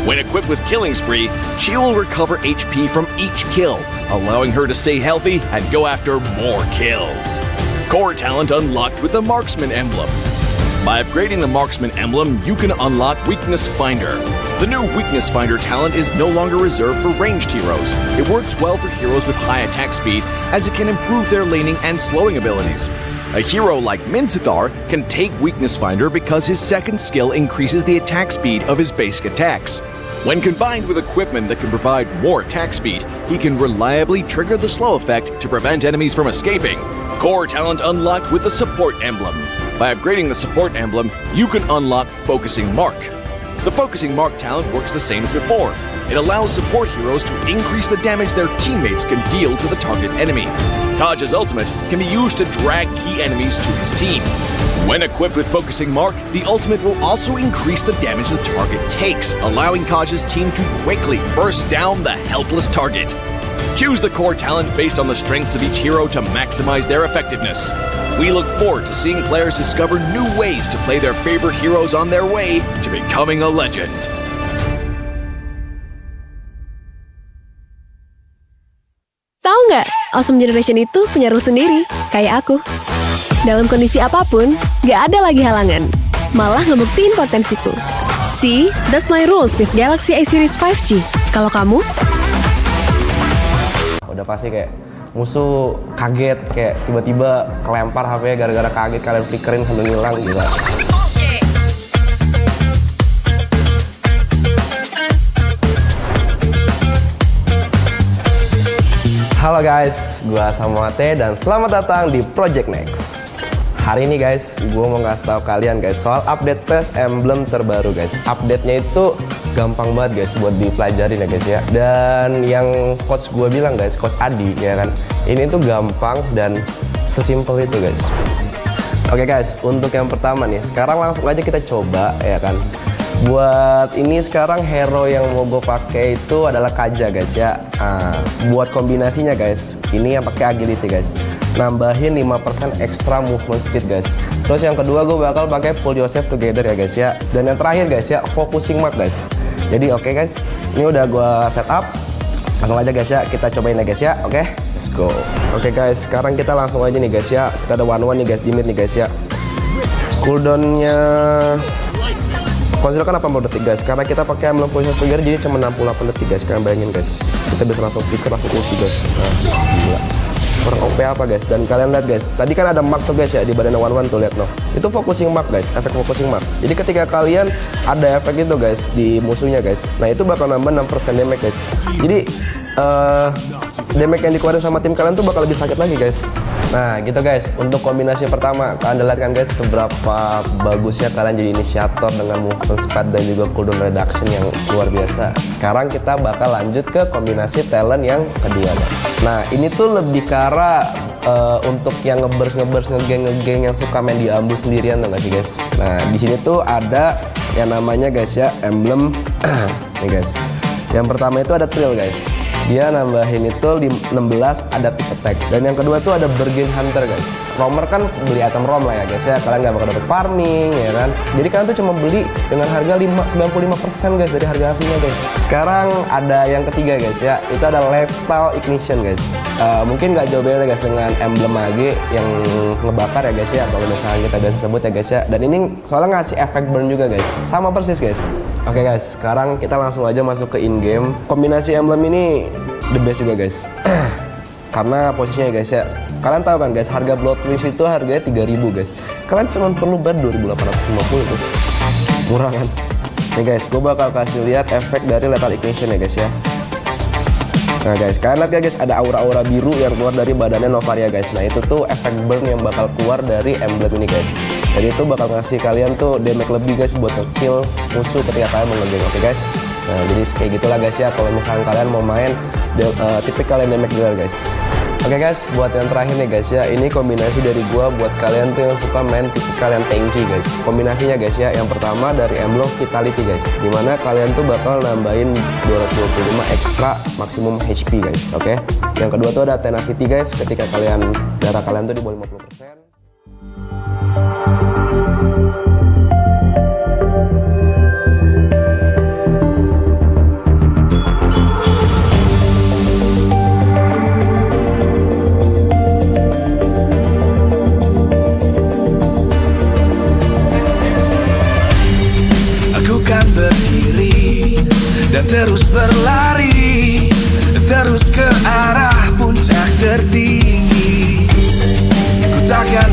When equipped with Killing Spree, she will recover HP from each kill, allowing her to stay healthy and go after more kills. Core talent unlocked with the Marksman emblem. By upgrading the Marksman emblem, you can unlock Weakness Finder. The new Weakness Finder talent is no longer reserved for ranged heroes. It works well for heroes with high attack speed, as it can improve their laning and slowing abilities. A hero like Minthithar can take Weakness Finder because his second skill increases the attack speed of his basic attacks. When combined with equipment that can provide more attack speed, he can reliably trigger the slow effect to prevent enemies from escaping. Core talent unlocked with the Support emblem. By upgrading the Support emblem, you can unlock Focusing Mark. The Focusing Mark talent works the same as before. It allows support heroes to increase the damage their teammates can deal to the target enemy. Kaj's ultimate can be used to drag key enemies to his team. When equipped with Focusing Mark, the ultimate will also increase the damage the target takes, allowing Kaj's team to quickly burst down the helpless target. Choose the core talent based on the strengths of each hero to maximize their effectiveness. We look forward to seeing players discover new ways to play their favorite heroes on their way to becoming a legend. Tahu nggak? Awesome Generation itu punya rule sendiri. Kayak aku. Dalam kondisi apapun, nggak ada lagi halangan. Malah ngebuktiin potensiku. See, that's my rules with Galaxy A Series 5G. Kalau kamu? Udah pasti kayak musuh kaget, kayak tiba-tiba kelempar HP gara-gara kaget, kalian flickerin sambil ngilang gitu. Halo guys, gua Samuate dan selamat datang di Project Next. Hari ini guys, gue mau ngasih tahu kalian guys soal update PES emblem terbaru guys. Update-nya itu gampang banget guys buat dipelajarin ya guys ya. Dan yang coach gue bilang guys, coach Adi ya kan, ini tuh gampang dan sesimpel itu guys. Oke guys, untuk yang pertama nih, sekarang langsung aja kita coba ya kan. Buat ini sekarang hero yang mau gue pakai itu adalah Kaja guys ya. Buat kombinasinya guys, ini yang pakai agility guys. Nambahin 5% extra movement speed guys. Terus yang kedua gue bakal pakai pull yourself together ya guys ya. Dan yang terakhir guys ya, focusing mark guys. Jadi oke guys, ini udah gue setup. Langsung aja guys ya, kita cobain ya guys ya. Oke, let's go. Oke guys, sekarang kita langsung aja nih guys ya. Kita ada one nih guys di mid nih guys ya. Cooldownnya konsil kan 80 detik guys, karena kita pakai emblem position figure jadi cuma 68 detik guys. Kalian bayangin guys, kita bisa langsung flicker, langsung ulti guys. Nah, gila. Orang OP apa guys? Dan kalian lihat guys, tadi kan ada mark tuh guys ya di badan one tuh, lihat noh. Itu focusing mark guys, efek focusing mark. Jadi ketika kalian ada efek itu guys di musuhnya guys, nah itu bakal nambah 6% damage guys. Jadi damage yang dikeluarin sama tim kalian tuh bakal lebih sakit lagi guys. Nah gitu guys, untuk kombinasi pertama kalian lihat kan guys seberapa bagusnya kalian jadi inisiator dengan movement speed dan juga cooldown reduction yang luar biasa. Sekarang kita bakal lanjut ke kombinasi talent yang kedua guys. Nah ini tuh lebih ke arah untuk yang nge-burst ngegeng yang suka main di ambush sendirian tuh gak sih guys. Nah di sini tuh ada yang namanya guys ya emblem nih guys. Yang pertama itu ada Trill guys. Dia nambahin itu 16 adaptive attack. Dan yang kedua tuh ada Bargain Hunter guys. Roamer kan beli item rom lah ya guys ya. Kalian nggak bakal dapet farming ya kan. Jadi kalian tuh cuma beli dengan harga 95% guys dari harga aslinya guys. Sekarang ada yang ketiga guys ya. Itu ada Lethal Ignition guys. Mungkin nggak jauh beda guys dengan emblem AG yang ngebakar ya guys ya. Kalau misalnya kita biasa sebut ya guys ya. Dan ini soalnya ngasih efek burn juga guys. Sama persis guys. Oke guys, sekarang kita langsung aja masuk ke in-game. Kombinasi emblem ini the best juga guys. Karena posisinya guys ya, kalian tahu kan guys, harga Blood Wings itu harganya 3.000 guys. Kalian cuma perlu bayar 2.850 guys. Murah kan? Nih guys, gue bakal kasih lihat efek dari Lethal Ignition ya guys ya. Nah guys, kalian lihat ya guys, ada aura-aura biru yang keluar dari badannya Novaria guys. Nah itu tuh efek burn yang bakal keluar dari emblem ini guys. Jadi itu bakal ngasih kalian tuh damage lebih guys buat nge-kill musuh ketika kalian mau nge-game, oke guys. Nah jadi kayak gitulah guys ya kalau misalnya kalian mau main tipikal yang damage dealer guys. Oke guys, buat yang terakhir nih guys ya, ini kombinasi dari gua buat kalian tuh yang suka main tipikal yang tanky guys. Kombinasinya guys ya, yang pertama dari emblem Vitality guys, dimana kalian tuh bakal nambahin 225 ekstra maksimum HP guys, oke. Yang kedua tuh ada Tenacity guys, ketika kalian darah kalian tuh di bawah 50%. Dan terus berlari, terus ke arah puncak tertinggi. Ku takkan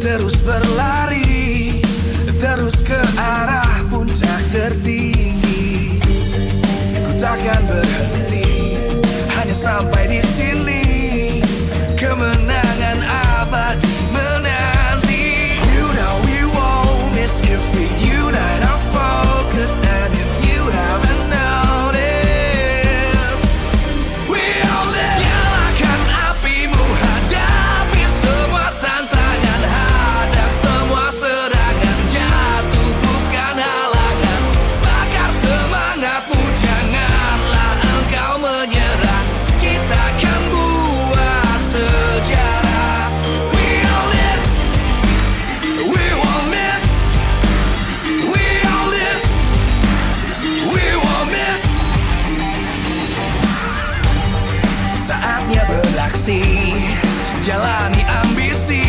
terus berlari, terus ke arah puncak tertinggi. Ku takkan berhenti, hanya sampai di sini. Kemenangan abadi menanti. You know we won't miss if we unite our focus. And if you haven't noticed, we all live. Nyalakan apimu, hadapi semua tantangan, hadang semua serangan, jatuh bukan halangan. Bakar semangatmu, janganlah engkau menyerah. Kita akan buat sejarah. We all this, we won't miss. We all this, we won't miss. Saatnya beraksi, jalani ambisi.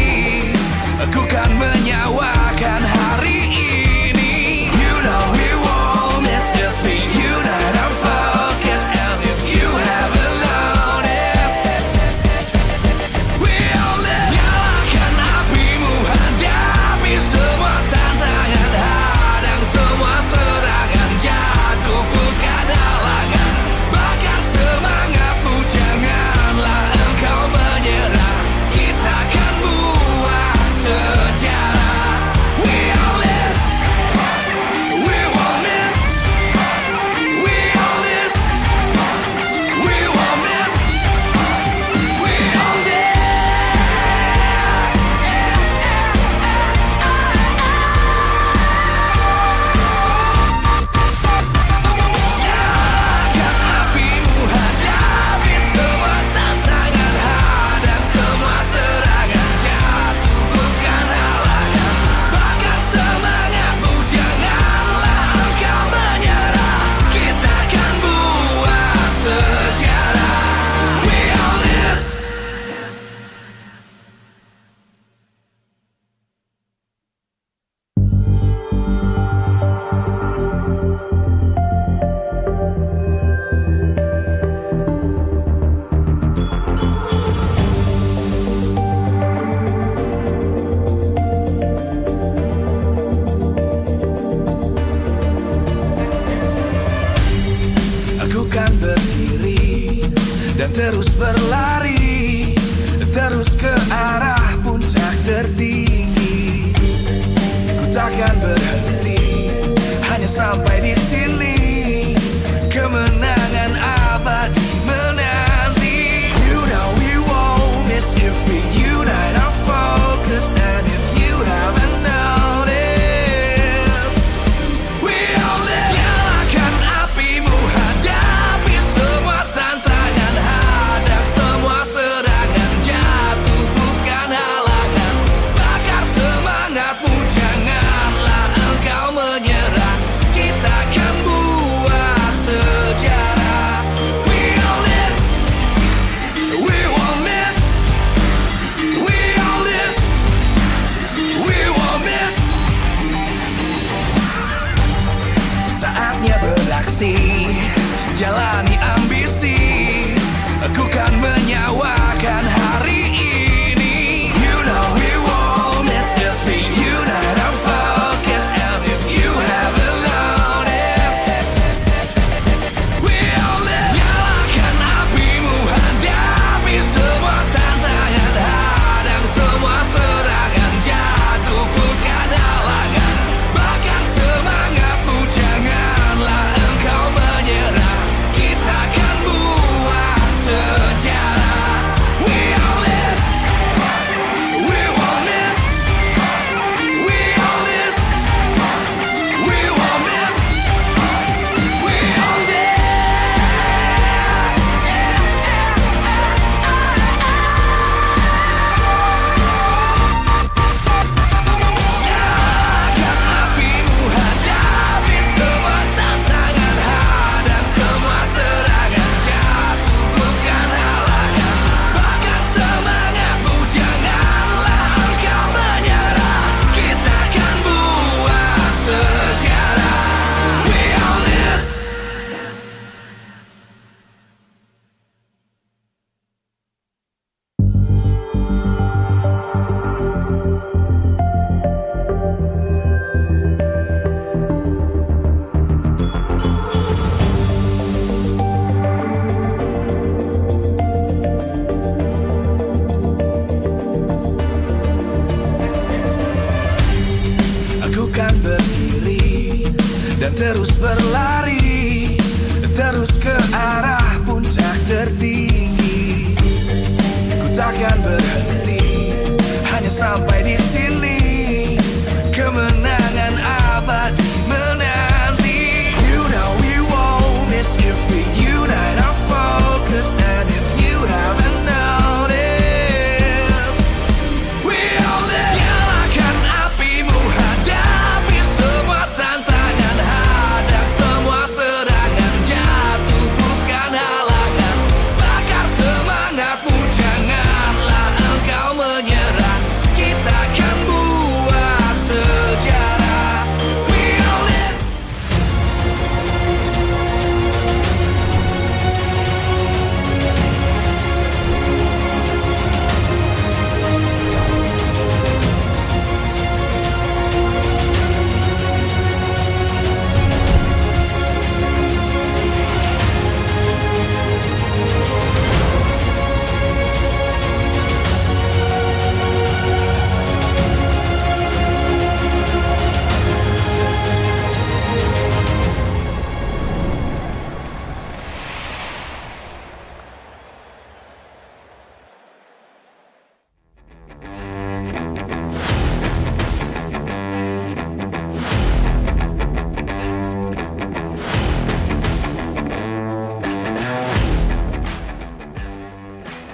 Aku kan menyawakan hari ini. You know we won't miss if we unite our focus. And if you haven't noticed, we all live. Nyalakan apimu, hadapi semua tantangan, hadang semua serangan, jatuh bukan halangan. Bakar semangatmu, janganlah engkau menyerah. Kita akan buat sejarah. We all this, we won't miss. We all this, we won't miss. We all this. Nyalakan apimu, hadapi semua tantangan, hadang semua serangan, jatuh bukan halangan. Bakar semangatmu, janganlah engkau menyerah. Kita akan buat sejarah. We all this. Aku kan berdiri dan terus berlari, terus ke arah puncak tertinggi. Ku takkan berhenti, hanya sampai di sini. Kemenangan abadi menanti. You know we won't miss if we unite our focus. And if you haven't noticed, we all live. Nyalakan apimu, hadapi semua tantangan, hadang semua serangan, jatuh bukan halangan. Bakar semangatmu, janganlah engkau menyerah. Kita akan buat sejarah. We all this, we won't miss. We all this, we won't miss. Saatnya beraksi, jalani ambisi. Aku kan menyawakan hari ini. You know we won't miss if we unite our focus. And if you haven't noticed, we all live. Nyalakan apimu, hadapi semua tantangan, hadang semua serangan, jatuh bukan halangan. Bakar semangatmu, janganlah engkau menyerah. Kita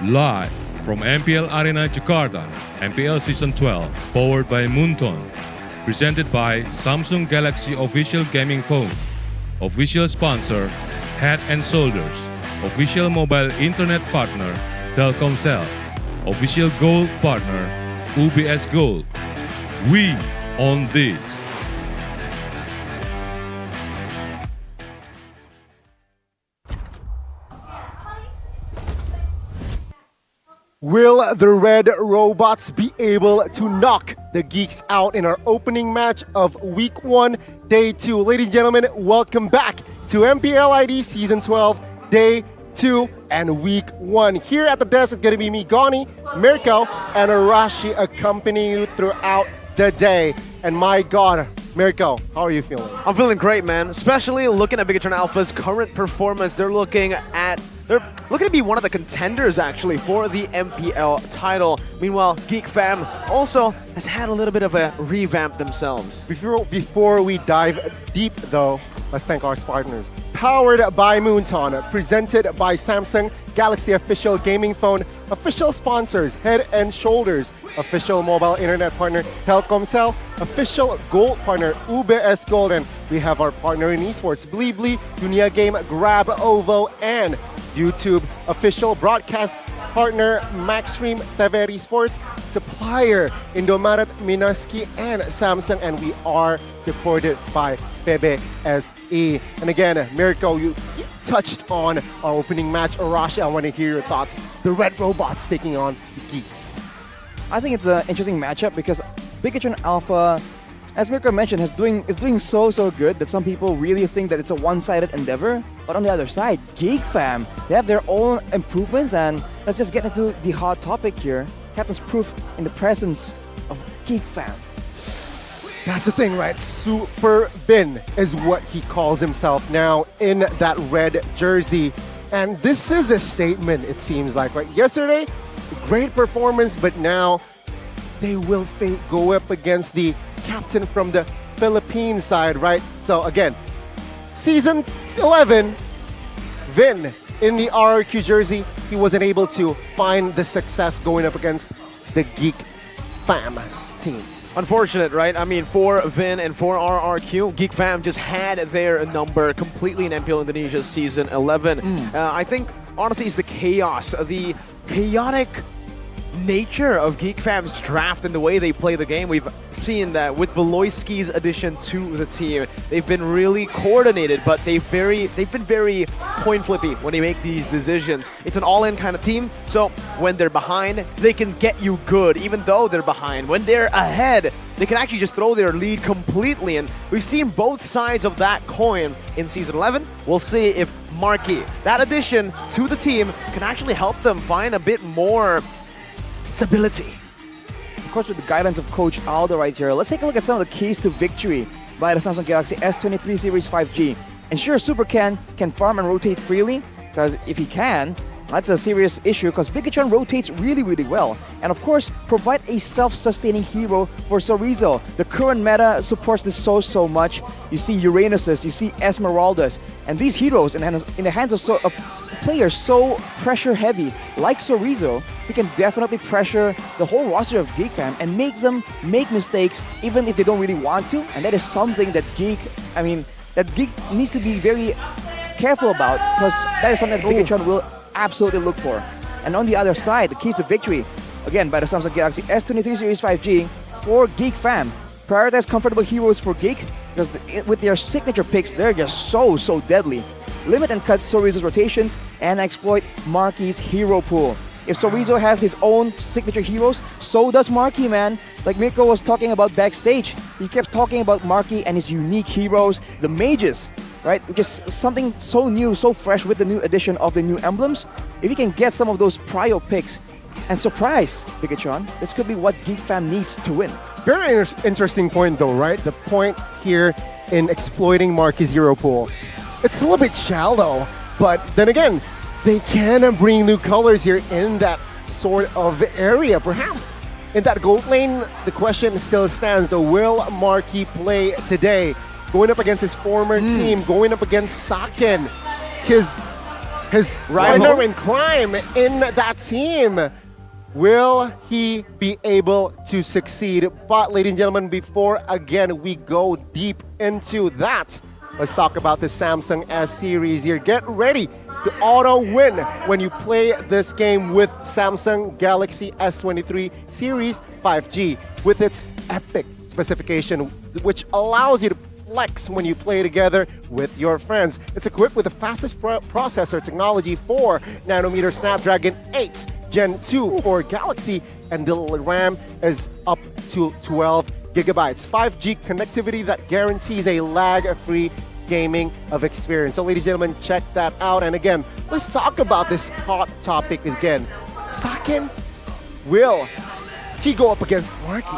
Live from MPL Arena Jakarta, MPL Season 12, powered by Moonton. Presented by Samsung Galaxy Official Gaming Phone. Official sponsor, Head and Shoulders. Official mobile internet partner, Telkomsel. Official gold partner, UBS Gold. We own this. Will the Red Robots be able to knock the Geeks out in our opening match of Week 1, Day 2? Ladies and gentlemen, welcome back to MPL ID Season 12, Day 2 and Week 1. Here at the desk, it's going to be me, Gani, Mirko, and Arashi accompanying you throughout the day. And my God, Mirko, how are you feeling? I'm feeling great, man. Especially looking at Bigatron Alpha's current performance. They're looking to be one of the contenders, actually, for the MPL title. Meanwhile, Geek Fam also has had a little bit of a revamp themselves. Before we dive deep, though, let's thank our partners. Powered by Moonton, presented by Samsung Galaxy Official Gaming Phone, official sponsors, Head and Shoulders, official mobile internet partner, Telkomsel, official gold partner, UBS Gold, and we have our partner in esports, Blibli, Dunia Game, Grab Ovo, and YouTube official broadcast partner Maxstream TVRI Sports, supplier Indomaret, Minaski, and Samsung, and we are supported by PBSE. And again, Mirko, you touched on our opening match. Arashi, I want to hear your thoughts. The Red Robots taking on the Geeks. I think it's an interesting matchup because Bigatron Alpha, as Mirko mentioned, is doing so good that some people really think that it's a one-sided endeavor. But on the other side, Geek Fam, they have their own improvements, and let's just get into the hot topic here. Captain's proof in the presence of Geek Fam. That's the thing, right? Super Vin is what he calls himself now in that red jersey. And this is a statement, it seems like, right? Yesterday, great performance, but now they will go up against the captain from the Philippine side, right? So again, Season 11, Vin in the RRQ jersey, he wasn't able to find the success going up against the Geek Fam's team. Unfortunate, right? I mean, for Vin and for RRQ, Geek Fam just had their number completely in MPL Indonesia Season 11. I think, honestly, it's the chaos, the chaotic nature of Geek Fam's draft and the way they play the game. We've seen that with Beloyski's addition to the team. They've been really coordinated, but they've been very point flippy when they make these decisions. It's an all-in kind of team, so when they're behind, they can get you good, even though they're behind. When they're ahead, they can actually just throw their lead completely, and we've seen both sides of that coin in Season 11. We'll see if Marky, that addition to the team, can actually help them find a bit more stability. Of course, with the guidance of Coach Aldo right here, let's take a look at some of the keys to victory by the Samsung Galaxy S23 Series 5G. Ensure Super can farm and rotate freely, because if he can, that's a serious issue, because Bigatron rotates really well. And of course, provide a self-sustaining hero for Sorizo. The current meta supports this so much. You see Uranuses, you see Esmeraldas, and these heroes in the hands of players so pressure heavy like Sorizo, he can definitely pressure the whole roster of Geek Fam and make them make mistakes even if they don't really want to. And that is something that Geek needs to be very careful about, because that is something that Bigatron will absolutely look for. And on the other side, the keys to victory, again, by the Samsung Galaxy S23 Series 5G for Geek Fam. Prioritize comfortable heroes for Geek, because with their signature picks, they're just so deadly. Limit and cut Sorizo's rotations and exploit Marky's hero pool. If Sorizo has his own signature heroes, so does Marky, man. Like Mirko was talking about backstage, he kept talking about Marky and his unique heroes, the mages, right? Which is something so new, so fresh with the new addition of the new emblems. If you can get some of those prio picks and surprise Bigatron, this could be what Geek Fam needs to win. Very interesting point though, right? The point here in exploiting Marky's hero pool. It's a little bit shallow, but then again, they can bring new colors here in that sort of area. Perhaps in that gold lane, the question still stands, though, will Marky play today? Going up against his former team, going up against Saken, his his partner in crime in that team. Will he be able to succeed? But ladies and gentlemen, before again we go deep into that, let's talk about the Samsung S series here. Get ready to auto win when you play this game with Samsung Galaxy S23 Series 5G with its epic specification, which allows you to flex when you play together with your friends. It's equipped with the fastest processor technology, 4nm Snapdragon 8 Gen 2 for Galaxy, and the RAM is up to 12 gigabytes. 5G connectivity that guarantees a lag-free gaming of experience. So ladies and gentlemen, check that out. And again, let's talk about this hot topic again. Saken, will he go up against Marky?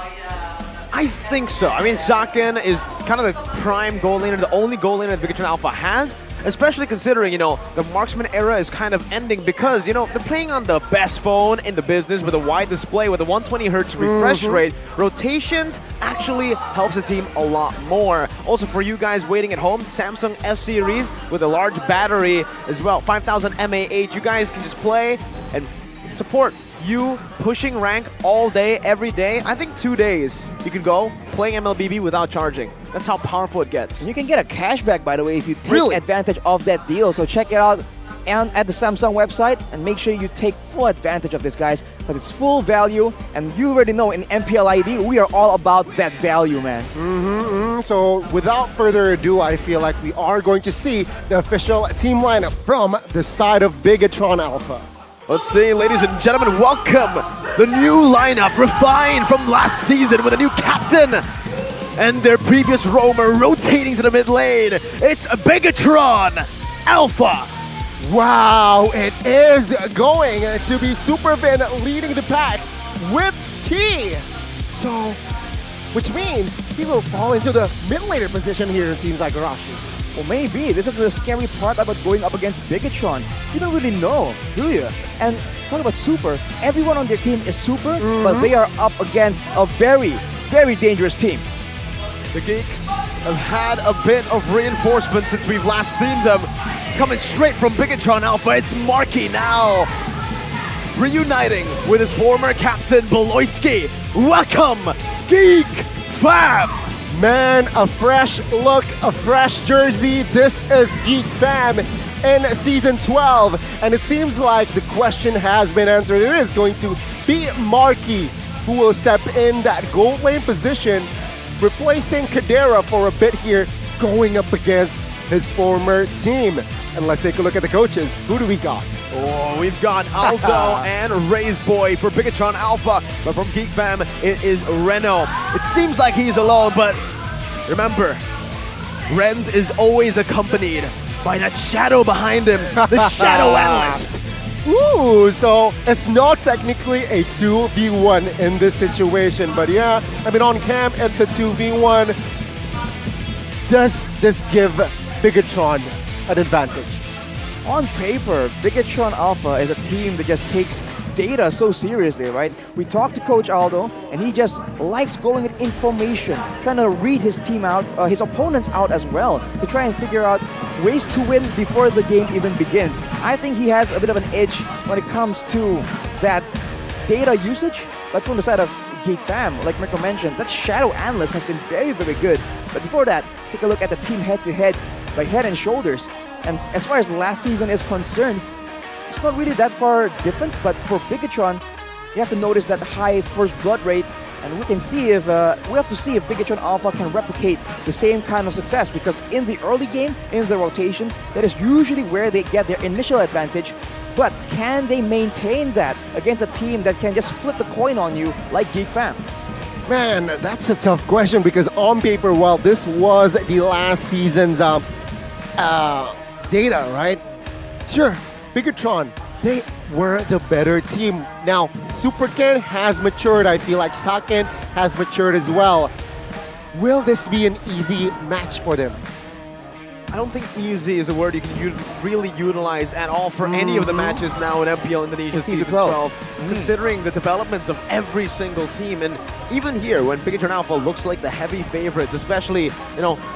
I think so. I mean, Saken is kind of the prime goal laner, the only goal laner that Bigatron Alpha has, especially considering, you know, the marksman era is kind of ending because, you know, they're playing on the best phone in the business with a wide display with a 120 Hz refresh rate. Rotations actually helps the team a lot more. Also, for you guys waiting at home, Samsung S series with a large battery as well, 5000 mAh. You guys can just play and support you pushing rank all day, every day. I think 2 days you can go playing MLBB without charging. That's how powerful it gets. And you can get a cashback, by the way, if you take advantage of that deal. So check it out and at the Samsung website and make sure you take full advantage of this, guys, because it's full value. And you already know in MPL ID, we are all about that value, man. So without further ado, I feel like we are going to see the official team lineup from the side of Bigatron Alpha. Let's see, ladies and gentlemen, welcome the new lineup, refined from last season with a new captain and their previous roamer rotating to the mid lane. It's Bigatron Alpha. Wow, it is going to be Supervin leading the pack with Key. So, which means he will fall into the mid laner position here, it seems like, Arashi. Well, maybe. This is the scary part about going up against Bigatron. You don't really know, do you? And talk about Super. Everyone on their team is Super, but they are up against a very, very dangerous team. The Geeks have had a bit of reinforcement since we've last seen them. Coming straight from Bigatron Alpha, it's Marky now. Reuniting with his former captain, Beloyski. Welcome, Geek Fam! Man, a fresh look, a fresh jersey. This is Geek Fam in Season 12. And it seems like the question has been answered. It is going to be Marky who will step in that gold lane position, replacing Kadera for a bit here, going up against his former team. And let's take a look at the coaches. Who do we got? Oh, we've got Alto and Raiseboy for Bigatron Alpha, but from Geek Fam, it is Reno. It seems like he's alone, but remember, Renz is always accompanied by that shadow behind him, the Shadow Analyst. Ooh, so it's not technically a 2v1 in this situation, but yeah, I mean, on cam, it's a 2v1. Does this give Bigatron an advantage? On paper, Bigatron Alpha is a team that just takes data so seriously, right? We talked to Coach Aldo, and he just likes going with information, trying to read his team out, his opponents out as well, to try and figure out ways to win before the game even begins. I think he has a bit of an edge when it comes to that data usage, but from the side of Geek Fam, like Mirko mentioned, that Shadow Analyst has been very, very good. But before that, let's take a look at the team head-to-head by Head and Shoulders. And as far as last season is concerned, it's not really that far different, but for Bigatron, you have to notice that high first blood rate, and we can see if we have to see if Bigatron Alpha can replicate the same kind of success, because in the early game, in the rotations, that is usually where they get their initial advantage. But can they maintain that against a team that can just flip the coin on you like Geek Fam? Man, that's a tough question, because on paper, while this was the last season's data, right? Sure, Bigatron, they were the better team. Now, Super Ken has matured. I feel like Saken has matured as well. Will this be an easy match for them? I don't think easy is a word you can really utilize at all for any of the matches now in MPL Indonesia Season 12. Considering the developments of every single team. And even here, when Pikachu and Alpha looks like the heavy favorites, especially,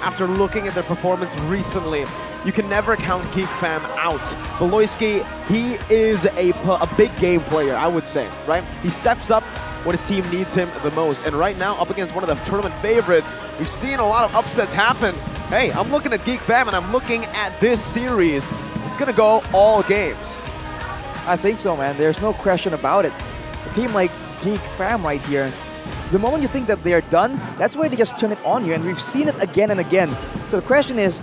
after looking at their performance recently, you can never count Geek Fam out. Beloyski, he is a big game player, I would say, right? He steps up when his team needs him the most. And right now, up against one of the tournament favorites, we've seen a lot of upsets happen. Hey, I'm looking at Geek Fam and I'm looking at this series. It's gonna go all games. I think so, man. There's no question about it. A team like Geek Fam right here, the moment you think that they're done, that's where they just turn it on you, and we've seen it again and again. So the question is,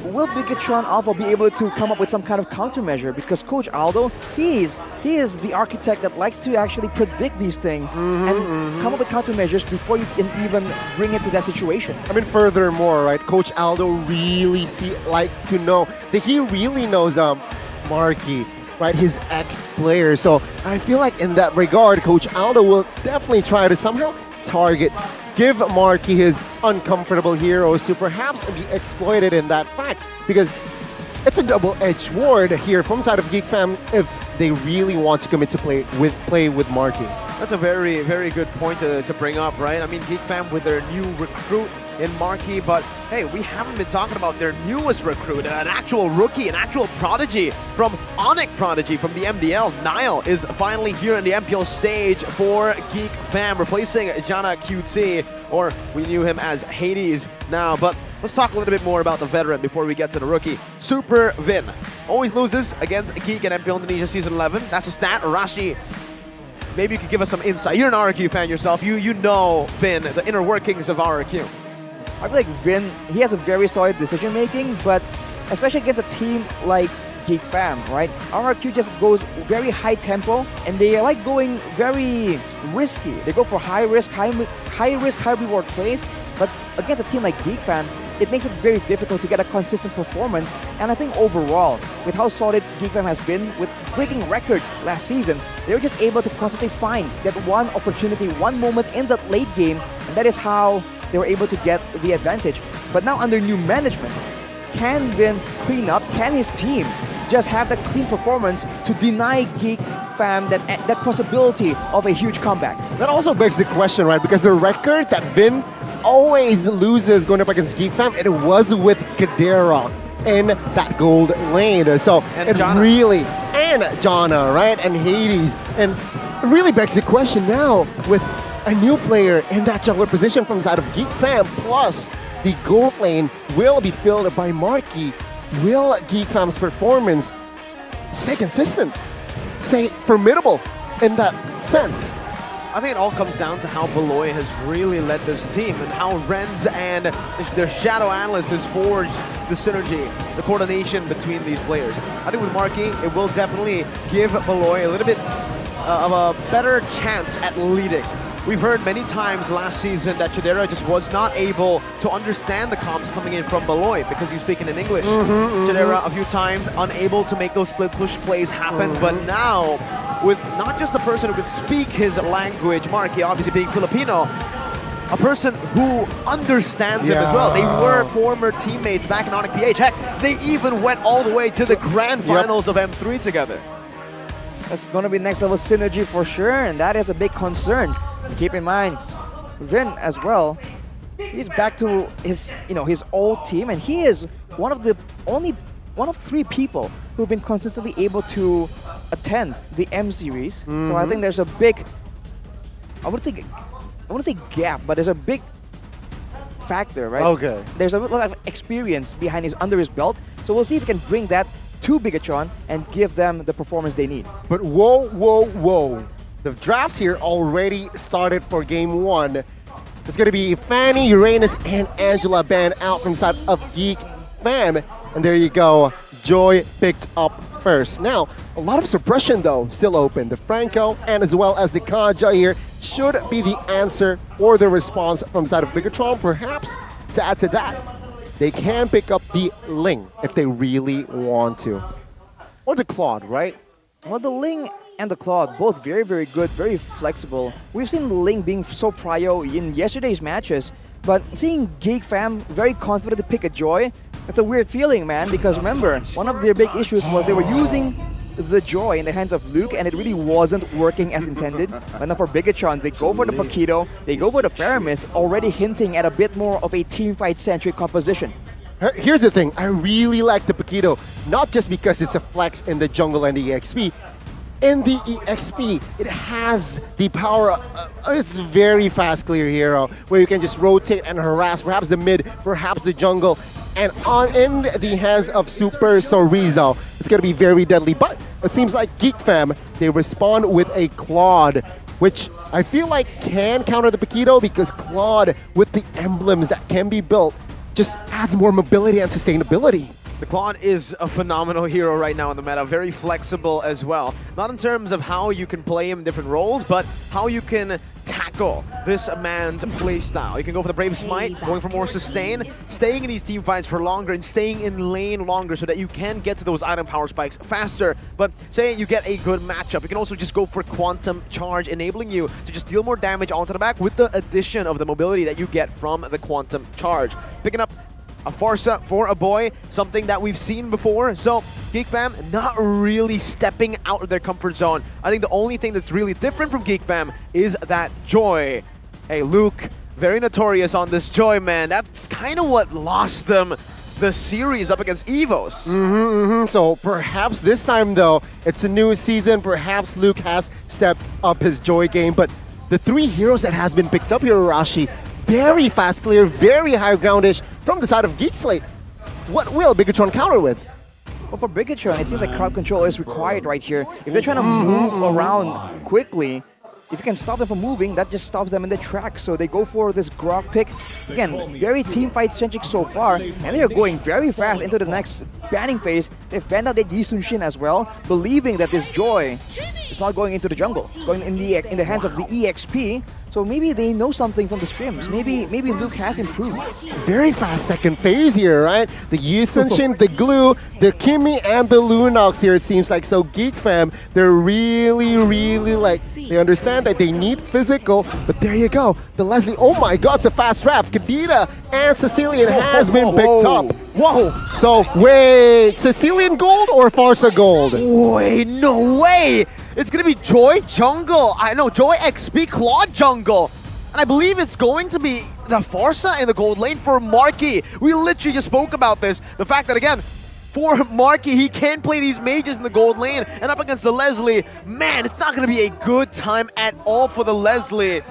will Bigatron Alpha be able to come up with some kind of countermeasure? Because Coach Aldo, he is the architect that likes to actually predict these things and come up with countermeasures before you can even bring it to that situation. I mean, furthermore, right, Coach Aldo really to know that he really knows Marky, right, his ex-player. So I feel like in that regard, Coach Aldo will definitely try to somehow give Marky his uncomfortable heroes to perhaps be exploited in that fact, because it's a double-edged sword here from side of Geek Fam if they really want to commit to play with Marky. That's a very, very good point to bring up, right? I mean, Geek Fam with their new recruit in Marky, but hey, we haven't been talking about their newest recruit, an actual rookie, an actual prodigy from Onyx Prodigy from the MDL. Niall is finally here in the MPL stage for Geek Fam, replacing Jana QT, or we knew him as Hades now. But let's talk a little bit more about the veteran before we get to the rookie. Super Vin always loses against Geek and MPL Indonesia Season 11. That's a stat. Rashi, maybe you could give us some insight. You're an RQ fan yourself. You know Vin, the inner workings of RQ. I feel like Vin, he has a very solid decision making, but especially against a team like Geek Fam, right? RRQ just goes very high tempo, and they like going very risky. They go for high risk, high reward plays, but against a team like Geek Fam, it makes it very difficult to get a consistent performance. And I think overall, with how solid Geek Fam has been, with breaking records last season, they were just able to constantly find that one opportunity, one moment in that late game, and that is how they were able to get the advantage. But now under new management, can Vin clean up? Can his team just have that clean performance to deny Geek Fam that possibility of a huge comeback? That also begs the question, right? Because the record that Vin always loses going up against Geek Fam, it was with Kadera in that gold lane. So it really, and Jana, right? And Hades. And it really begs the question now with a new player in that jungler position from the side of Geek Fam, plus the gold lane will be filled by Marky. Will Geek Fam's performance stay consistent, stay formidable in that sense? I think it all comes down to how Beloy has really led this team and how Renz and their Shadow Analyst has forged the synergy, the coordination between these players. I think with Marky, it will definitely give Beloy a little bit of a better chance at leading. We've heard many times last season that Chidera just was not able to understand the comms coming in from Beloy because he's speaking in English. Chidera a few times unable to make those split push plays happen, but now with not just the person who could speak his language, Marky obviously being Filipino, a person who understands him as well. They were former teammates back in Onyx PH. Heck, they even went all the way to the grand finals of M3 together. That's going to be next level synergy for sure, and that is a big concern. Keep in mind, Vin as well, he's back to his old team, and he is one of 3 people who've been consistently able to attend the M series. So I think there's a big, I wouldn't say gap, but there's a big factor, right? Okay. There's a lot of experience under his belt, so we'll see if he can bring that to Bigatron and give them the performance they need. But whoa. The drafts here already started for game 1. It's going to be Fanny, Uranus, and Angela banned out from side of Geek Fam. And there you go. Joy picked up first. Now, a lot of suppression though still open. The Franco and as well as the Kaja here should be the answer or the response from side of Bigatron. Perhaps to add to that, they can pick up the Ling if they really want to. Or the Claude, right? Well, the Ling and the Claude, both very, very good, very flexible. We've seen the Ling being so prio in yesterday's matches, but seeing Geek Fam very confident to pick a Joy, It's a weird feeling, man, because remember, one of their big issues was they were using the Joy in the hands of Luke, and it really wasn't working as intended. But now for Bigatron, they go for the Paquito, they go for the Faramis, already hinting at a bit more of a teamfight-centric composition. Here's the thing, I really like the Paquito, not just because it's a flex in the jungle and the EXP. In the EXP, it has the power, it's very fast clear hero, where you can just rotate and harass perhaps the mid, perhaps the jungle, and in the hands of Super Sorizo, it's going to be very deadly. But it seems like Geek Fam, they respond with a Claude, which I feel like can counter the Paquito, because Claude, with the emblems that can be built, just adds more mobility and sustainability. The Claude is a phenomenal hero right now in the meta, very flexible as well. Not in terms of how you can play him in different roles, but how you can tackle this man's playstyle. You can go for the Brave Smite, going for more sustain, staying in these team fights for longer and staying in lane longer so that you can get to those item power spikes faster. But say you get a good matchup, you can also just go for Quantum Charge, enabling you to just deal more damage onto the back with the addition of the mobility that you get from the Quantum Charge. Picking up a Forza for a boy, something that we've seen before. So Geek Fam not really stepping out of their comfort zone. I think the only thing that's really different from Geek Fam is that Joy. Hey, Luke, very notorious on this Joy, man. That's kind of what lost them the series up against EVOS. So perhaps this time though, it's a new season, perhaps Luke has stepped up his Joy game, but the three heroes that has been picked up here, Rashi, very fast clear, very high groundish from the side of Geek Slate. What will Bigatron counter with? Well, for Bigatron, it seems like crowd control is required right here. If they're trying to move around quickly, if you can stop them from moving, that just stops them in the track. So they go for this Grog pick. Again, very teamfight-centric so far, and they are going very fast into the next banning phase. They've banned out the Yi Sun-shin as well, believing that this Joy is not going into the jungle. It's going in the hands of the EXP. So maybe they know something from the scrims. Maybe Luke has improved. Very fast second phase here, right? The Yi Sun-shin, the Glue, the Kimmy, and the Lunox here, it seems like. So Geek Fam, they're really like, they understand that they need physical, but there you go. The Leslie, oh my god, it's a fast draft. Kadita and Sicilian has been picked up. Whoa! So wait, Sicilian gold or Farsa gold? Wait, no way! It's gonna be Joy Jungle. I know, Joy XP Claude Jungle. And I believe it's going to be the Farsa in the gold lane for Marky. We literally just spoke about this. The fact that, again, for Marky, he can play these mages in the gold lane, and up against the Leslie, man, it's not gonna be a good time at all for the Leslie.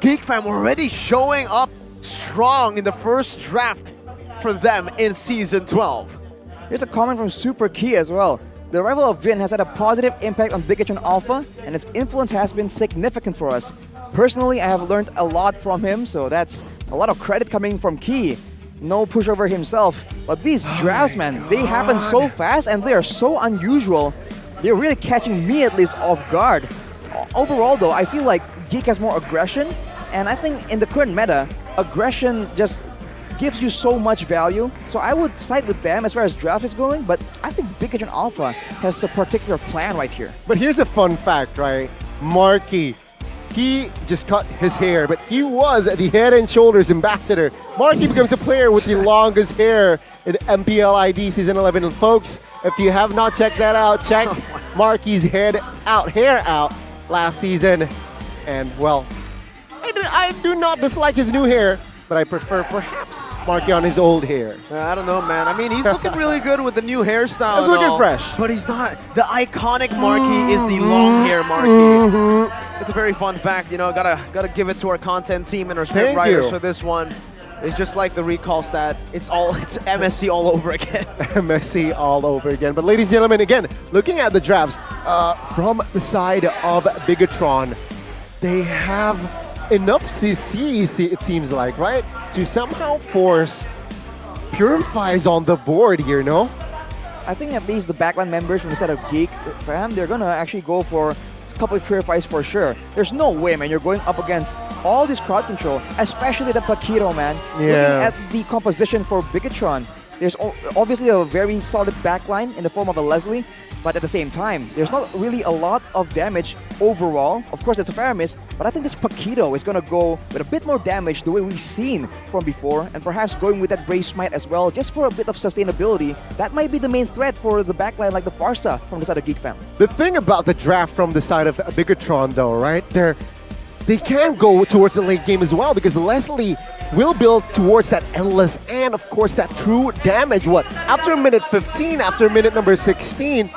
Geek Fam already showing up strong in the first draft for them in Season 12. Here's a comment from Super Key as well. The arrival of Vin has had a positive impact on Bigatron Alpha, and its influence has been significant for us. Personally, I have learned a lot from him, so that's a lot of credit coming from Key. No pushover himself, but these drafts, man, they happen so fast and they are so unusual. They're really catching me at least off guard. Overall though, I feel like Geek has more aggression, and I think in the current meta, aggression just gives you so much value. So I would side with them as far as draft is going, but I think Bigatron Alpha has a particular plan right here. But here's a fun fact, right? Marky, he just cut his hair, but he was the Head and Shoulders ambassador. Marky becomes the player with the longest hair in MPL ID Season 11. And folks, if you have not checked that out, check Marky's hair out last season. And well, I do not dislike his new hair, but I prefer perhaps Marky on his old hair. I don't know, man. I mean, he's looking really good with the new hairstyle. He's looking fresh. But he's not. The iconic Marky is the long hair Marky. It's a very fun fact, you know. Gotta give it to our content team and our script writers for this one. It's just like the recall stat. It's MSC all over again. MSC all over again. But ladies and gentlemen, again, looking at the drafts from the side of Bigatron, they have enough CCs, it seems like, right? To somehow force Purifies on the board here, no? I think at least the backline members from the side of Geek Fam, they're gonna actually go for a couple of Purifies for sure. There's no way, man, you're going up against all this crowd control, especially the Paquito, man. Looking at the composition for Bigatron, there's obviously a very solid backline in the form of a Leslie. But at the same time, there's not really a lot of damage overall. Of course, it's a Faramis, but I think this Paquito is going to go with a bit more damage the way we've seen from before, and perhaps going with that Brave Smite as well, just for a bit of sustainability. That might be the main threat for the backline like the Farsa from the side of Geek Fam. The thing about the draft from the side of Bigatron though, right? They can go towards the late game as well because Leslie will build towards that endless and of course that true damage. After minute 15, after minute number 16,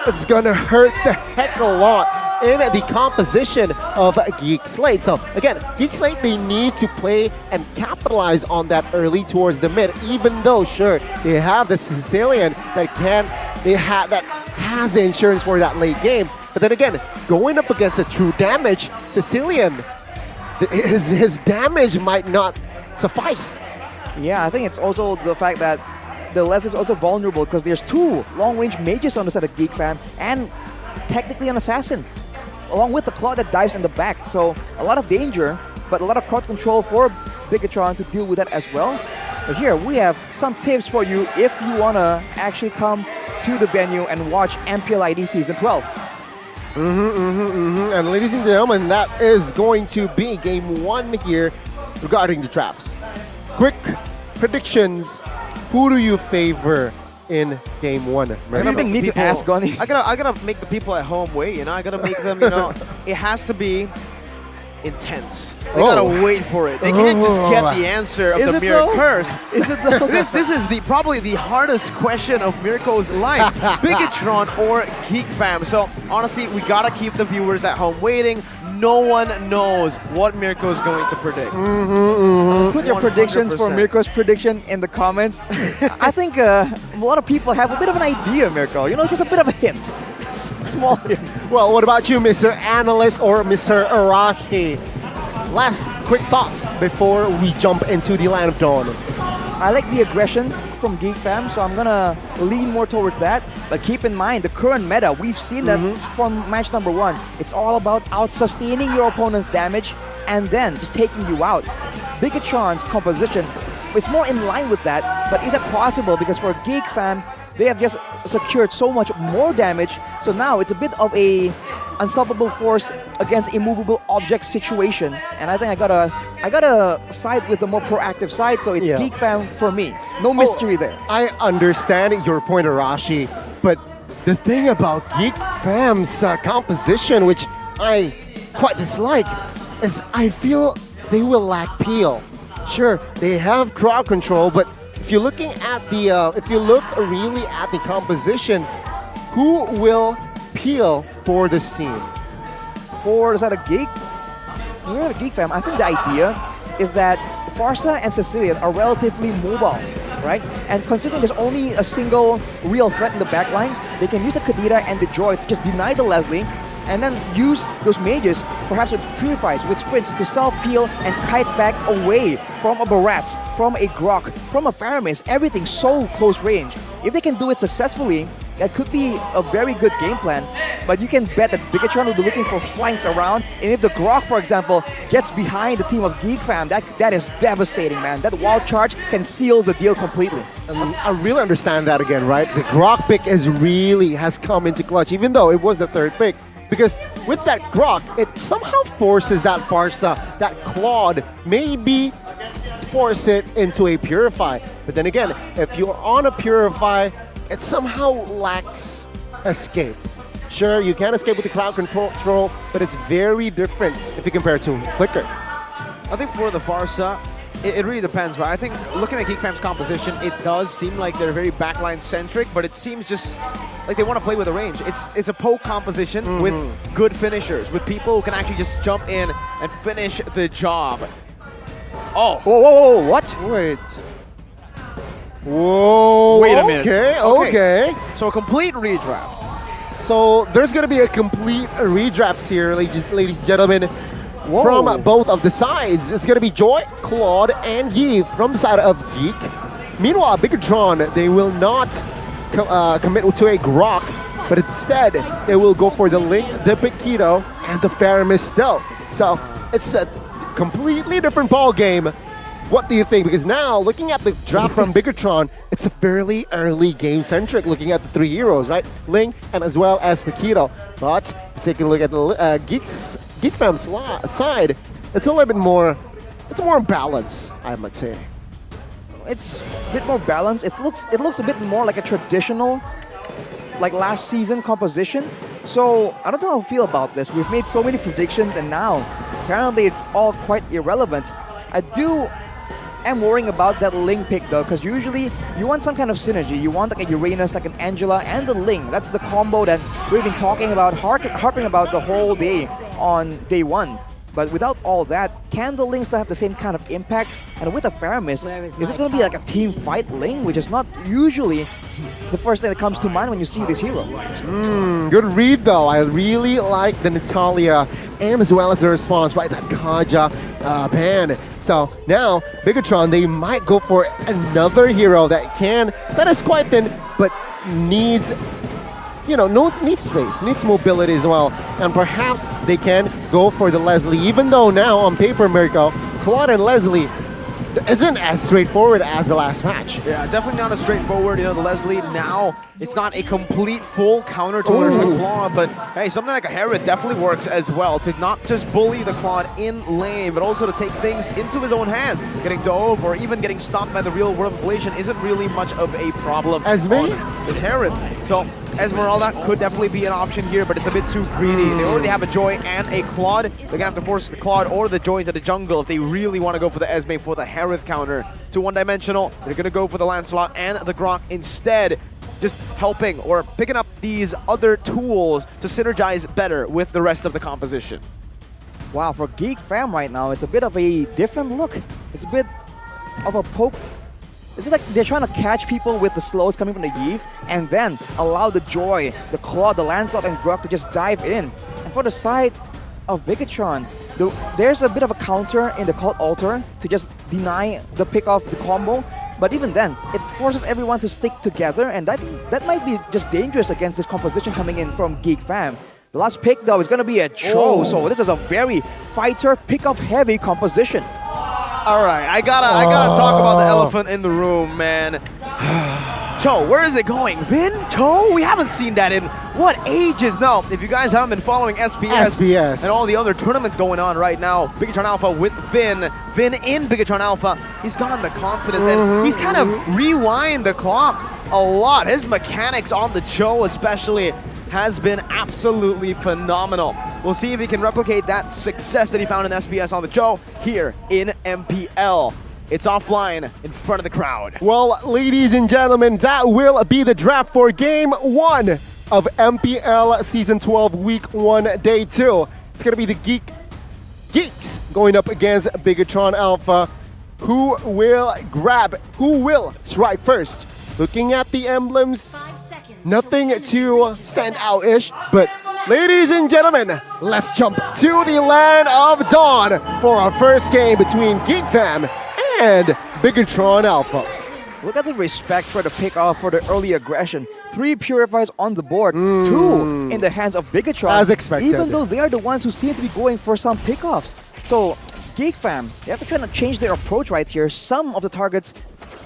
it's gonna hurt the heck a lot in the composition of Geek Slate. So again, Geek Slate, they need to play and capitalize on that early towards the mid, even though sure they have the Sicilian that has the insurance for that late game. But then again, going up against a true damage Sicilian, his damage might not suffice. Yeah, I think it's also the fact that the Les is also vulnerable because there's two long-range mages on the side of Geek Fam and technically an assassin, along with the Claw that dives in the back. So a lot of danger, but a lot of crowd control for Bigatron to deal with that as well. But here we have some tips for you if you want to actually come to the venue and watch MPL ID Season 12. And ladies and gentlemen, that is going to be game 1 here regarding the drafts. Quick predictions. Who do you favor in game 1? I don't even need to ask, Goni. I gotta make the people at home wait, I gotta make them, it has to be intense. They gotta wait for it. They can't just get the answer of the Mirror Curse. Is it though? This is probably the hardest question of Mirko's life. Bigatron or Geek Fam. So honestly, we gotta keep the viewers at home waiting. No one knows what Mirko is going to predict. Put your predictions for 100%. Mirko's prediction in the comments. I think a lot of people have a bit of an idea, Mirko. Just a bit of a hint. Small hint. Well, what about you, Mr. Analyst or Mr. Arashi? Last quick thoughts before we jump into the Land of Dawn. I like the aggression from Geek Fam, so I'm gonna lean more towards that. But keep in mind, the current meta, we've seen that from match number 1. It's all about out-sustaining your opponent's damage and then just taking you out. Bigatron's composition is more in line with that, but is that possible? Because for Geek Fam, they have just secured so much more damage, so now it's a bit of a unstoppable force against immovable object situation, and I think I gotta side with the more proactive side, so it's Geek Fam for me. No mystery there. I understand your point, Arashi, but the thing about Geek Fam's composition, which I quite dislike, is I feel they will lack peel. Sure, they have crowd control, but if you're looking at if you look really at the composition, who will peel for this team? For the side of Geek, we have a Geek Fam. I think the idea is that Farsa and Sicilian are relatively mobile, right? And considering there's only a single real threat in the backline, they can use the Kadira and the Joy to just deny the Leslie, and then use those mages, perhaps with Purifies, with Sprints, to self-peel and kite back away from a Barats, from a Grok, from a Faramis, everything so close range. If they can do it successfully, that could be a very good game plan, but you can bet that Bigatron will be looking for flanks around, and if the Grok, for example, gets behind the team of Geek Fam, that is devastating, man. That wild charge can seal the deal completely. I really understand that again, right? The Grok pick has come into clutch, even though it was the 3rd pick. Because with that Grok, it somehow forces that Farsa, that Claude, maybe force it into a Purify. But then again, if you're on a Purify, it somehow lacks escape. Sure, you can escape with the crowd control, but it's very different if you compare it to Flicker. I think for the Farsa, it really depends, right? I think looking at Geek Fam's composition, it does seem like they're very backline centric, but it seems just like they want to play with a range. It's a poke composition with good finishers, with people who can actually just jump in and finish the job. Oh. Whoa, what? Wait. Whoa. Wait a minute. Okay. So a complete redraft. So there's going to be a complete redraft here, ladies and gentlemen. Whoa. From both of the sides. It's going to be Joy, Claude, and Yves from the side of Geek. Meanwhile, Bigatron, they will not commit to a Grok, but instead, they will go for the Link, the Paquito, and the Faramis still. So it's a completely different ball game What do you think? Because now, looking at the draft from Bigatron, it's a fairly early game-centric, looking at the three heroes, right? Ling and as well as Paquito. But taking a look at the Geek Fam's side, it's a little bit more, it's more balanced, I might say. It's a bit more balanced. It looks a bit more like a traditional, like last season composition. So I don't know how I feel about this. We've made so many predictions and now apparently it's all quite irrelevant. I am worrying about that Ling pick though, because usually you want some kind of synergy. You want like a Uranus, like an Angela, and the Ling. That's the combo that we've been talking about, harping about the whole day on day one. But without all that, can the Ling still have the same kind of impact? And with the Faramis, is this going to be like a team fight Ling, which is not usually the first thing that comes to mind when you see this hero? Good read though. I really like the Natalia and as well as the response, right? That Kaja ban. So now, Bigatron, they might go for another hero that is quite thin, but needs needs space, needs mobility as well. And perhaps they can go for the Leslie, even though now on paper, Mirko, Claude and Leslie isn't as straightforward as the last match. Yeah, definitely not as straightforward. The Leslie now, it's not a complete full counter towards the Claude, but hey, something like a Herod definitely works as well to not just bully the Claude in lane, but also to take things into his own hands. Getting dove or even getting stopped by the real world inflation isn't really much of a problem. As me? As Herod. So Esmeralda could definitely be an option here, but it's a bit too greedy. They already have a Joy and a Claude. They're going to have to force the Claude or the Joy into the jungle if they really want to go for the Esme for the Herod counter. To one-dimensional, they're going to go for the Lancelot and the Grok instead, just helping or picking up these other tools to synergize better with the rest of the composition. Wow, for Geek Fam right now, it's a bit of a different look. It's a bit of a poke. Is it like they're trying to catch people with the slows coming from the Yve and then allow the Joy, the Claude, the Lancelot, and Grok to just dive in? And for the side of Bigatron, there's a bit of a counter in the Cult Altar to just deny the pick of the combo. But even then, it forces everyone to stick together, and that might be just dangerous against this composition coming in from Geek Fam. The last pick, though, is going to be a Cho, so this is a very fighter pick-off heavy composition. All right, I gotta talk about the elephant in the room, man. Cho, where is it going? Vin? Cho? We haven't seen that in, what, ages? No, if you guys haven't been following SBS and all the other tournaments going on right now, Bigatron Alpha with Vin in Bigatron Alpha, he's gotten the confidence and he's kind of rewind the clock a lot. His mechanics on the Cho especially has been absolutely phenomenal. We'll see if he can replicate that success that he found in SBS on the Cho here in MPL. It's offline in front of the crowd. Well, ladies and gentlemen, that will be the draft for Game 1 of MPL Season 12 Week 1 Day 2. It's going to be the Geeks going up against Bigatron Alpha. Who will strike first? Looking at the emblems, nothing to stand out-ish, but ladies and gentlemen, let's jump to the land of Dawn for our first game between Geek Fam and Bigatron Alpha. Look at the respect for the pick-off, for the early aggression. 3 Purifiers on the board, 2 in the hands of Bigatron. As expected. Even though they are the ones who seem to be going for some pickoffs. So, Geek Fam, they have to try to change their approach right here. Some of the targets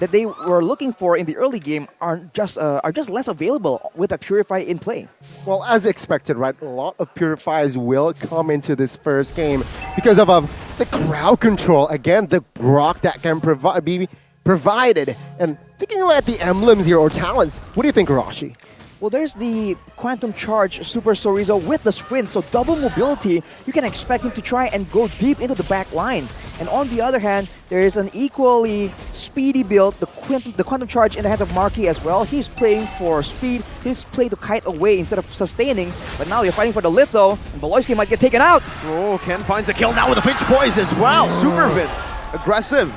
that they were looking for in the early game are just less available with a Purifier in play. Well, as expected, right? A lot of Purifiers will come into this first game because of the crowd control. Again, the Grok that can be provided. And taking a look at the emblems here or talents, what do you think, Rashi? Well, there's the Quantum Charge Super Sorizo with the sprint, so double mobility. You can expect him to try and go deep into the back line. And on the other hand, there is an equally speedy build, the Quantum Charge in the hands of Marky as well. He's playing for speed, he's playing to kite away instead of sustaining. But now you're fighting for the Litho, and Beloyski might get taken out. Oh, Ken finds a kill now with a Finch Poise as well. Super Vin, aggressive.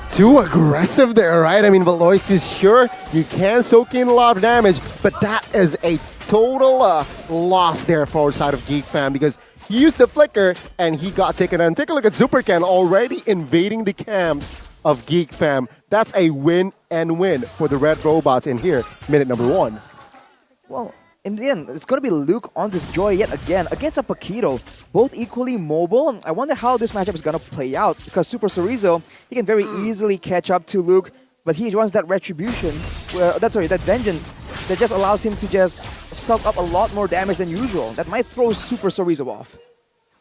Too aggressive there, right? I mean, Veloist is sure you can soak in a lot of damage, but that is a total loss there for side of Geek Fam because he used the flicker and he got taken out. Take a look at Supercan already invading the camps of Geek Fam. That's a win and win for the Red Robots in here, minute number 1. Well, in the end, it's going to be Luke on this Joy yet again against a Paquito. Both equally mobile. I wonder how this matchup is going to play out because Super Chorizo, he can very easily catch up to Luke, but he wants that retribution, that vengeance that just allows him to just suck up a lot more damage than usual. That might throw Super Chorizo off.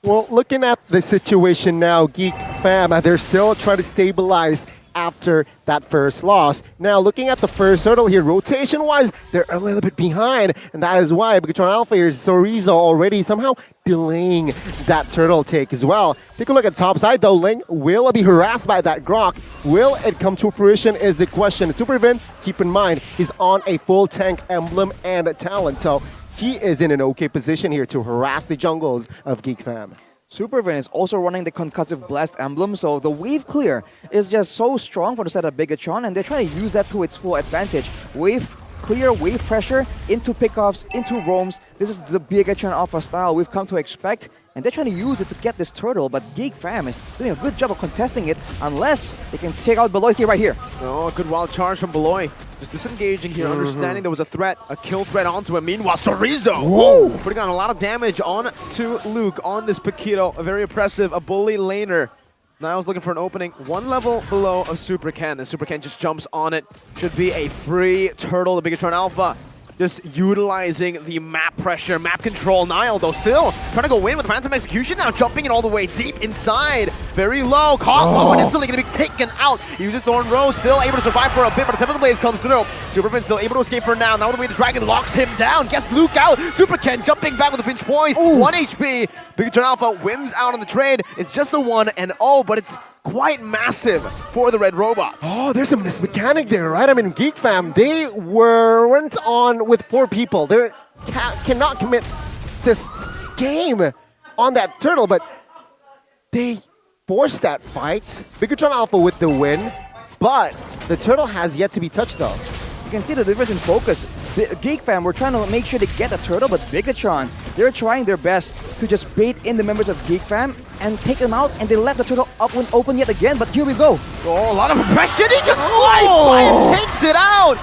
Well, looking at the situation now, Geek Fam, they're still trying to stabilize after that first loss. Now, looking at the first hurdle here, rotation-wise, they're a little bit behind, and that is why Bigatron Alpha here, Chorizo already somehow delaying that turtle take as well. Take a look at top side though, Ling will be harassed by that Grok. Will it come to fruition is the question. Supervin, keep in mind, he's on a full tank emblem and talent, so he is in an okay position here to harass the jungles of Geek Fam. Supervin is also running the Concussive Blast emblem, so the wave clear is just so strong for the side of Bigatron, and they're trying to use that to its full advantage. Wave clear, wave pressure into pickoffs, into roams. This is the Bigatron Alpha style we've come to expect, and they're trying to use it to get this turtle, but Geek Fam is doing a good job of contesting it, unless they can take out Beloy right here. Oh, good wild charge from Beloy. Just disengaging here, understanding there was a threat, a kill threat onto him. Meanwhile, Chorizo putting on a lot of damage on to Luke on this Paquito. A very impressive, a bully laner. Niall's looking for an opening one level below of Super Ken, and Super Ken just jumps on it. Should be a free turtle, the Bigatron Alpha. Just utilizing the map pressure, map control. Niall, though, still trying to go in with Phantom Execution now, jumping in all the way deep inside. Very low, caught low, and instantly going to be taken out. He uses Thorn Rose, still able to survive for a bit, but the Temple Blaze comes through. Superman still able to escape for now. Now the way the Dragon locks him down, gets Luke out. Super Ken jumping back with a pinch poise. 1 HP. Bigatron Alpha wins out on the trade. It's just a 1-0, but it's quite massive for the Red Robots. Oh, there's a mismechanic there, right? I mean, Geek Fam, they weren't on with 4 people. They cannot commit this game on that turtle, but they forced that fight. Bigatron Alpha with the win, but the turtle has yet to be touched though. You can see the difference in focus. Geek Fam were trying to make sure they get the turtle, but Bigatron, they're trying their best to just bait in the members of Geek Fam and take them out, and they left the turtle up and open yet again, but here we go. Oh, a lot of aggression. He just sliced by and takes it out.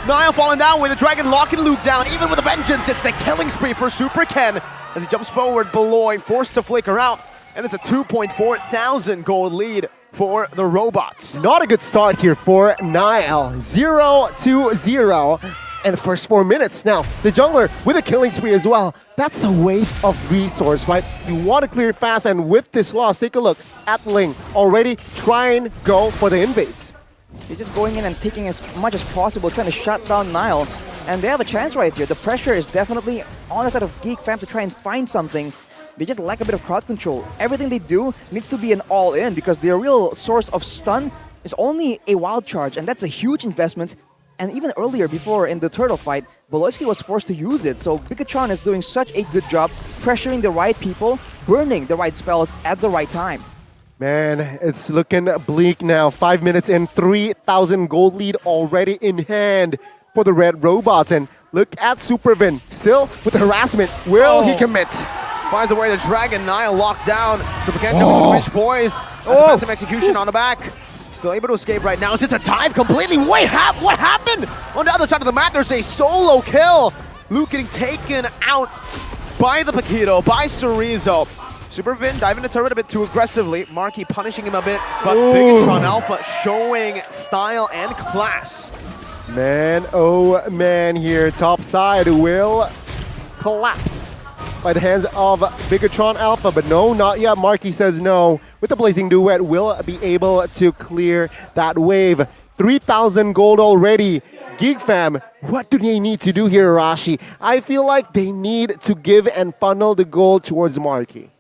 Niall falling down with the Dragon locking Luke down. Even with a vengeance, it's a killing spree for Super Ken as he jumps forward. Beloy forced to flicker out, and it's a 2.4 thousand gold lead for the Robots. Not a good start here for Niall. 0-0 in the first 4 minutes. Now, the jungler with a killing spree as well. That's a waste of resource, right? You want to clear it fast, and with this loss, take a look at Ling. Already try and go for the invades. They're just going in and taking as much as possible, trying to shut down Niall. And they have a chance right here. The pressure is definitely on the side of Geek Fam to try and find something. They just lack a bit of crowd control. Everything they do needs to be an all-in because their real source of stun is only a wild charge, and that's a huge investment. And even earlier, before in the turtle fight, Beloyski was forced to use it. So Bigatron is doing such a good job pressuring the right people, burning the right spells at the right time. Man, it's looking bleak now. 5 minutes in, 3,000 gold lead already in hand for the Red Robots. And look at Supervin, still with the harassment. Will he commit? Finds the way the Dragon. Niall locked down. Super Ken jumping with the pinch poise. Phantom Execution on the back. Still able to escape right now. Is this a dive completely? Wait, what happened? On the other side of the map, there's a solo kill. Luke getting taken out by the Paquito, by Chorizo. Supervin diving the turret a bit too aggressively. Marky punishing him a bit, but Bigatron Alpha showing style and class. Man, oh man here. Top side will collapse by the hands of Bigatron Alpha, but no, not yet. Marky says no. With the Blazing Duet, will be able to clear that wave. 3,000 gold already. Geek Fam, what do they need to do here, Rashi? I feel like they need to give and funnel the gold towards Marky.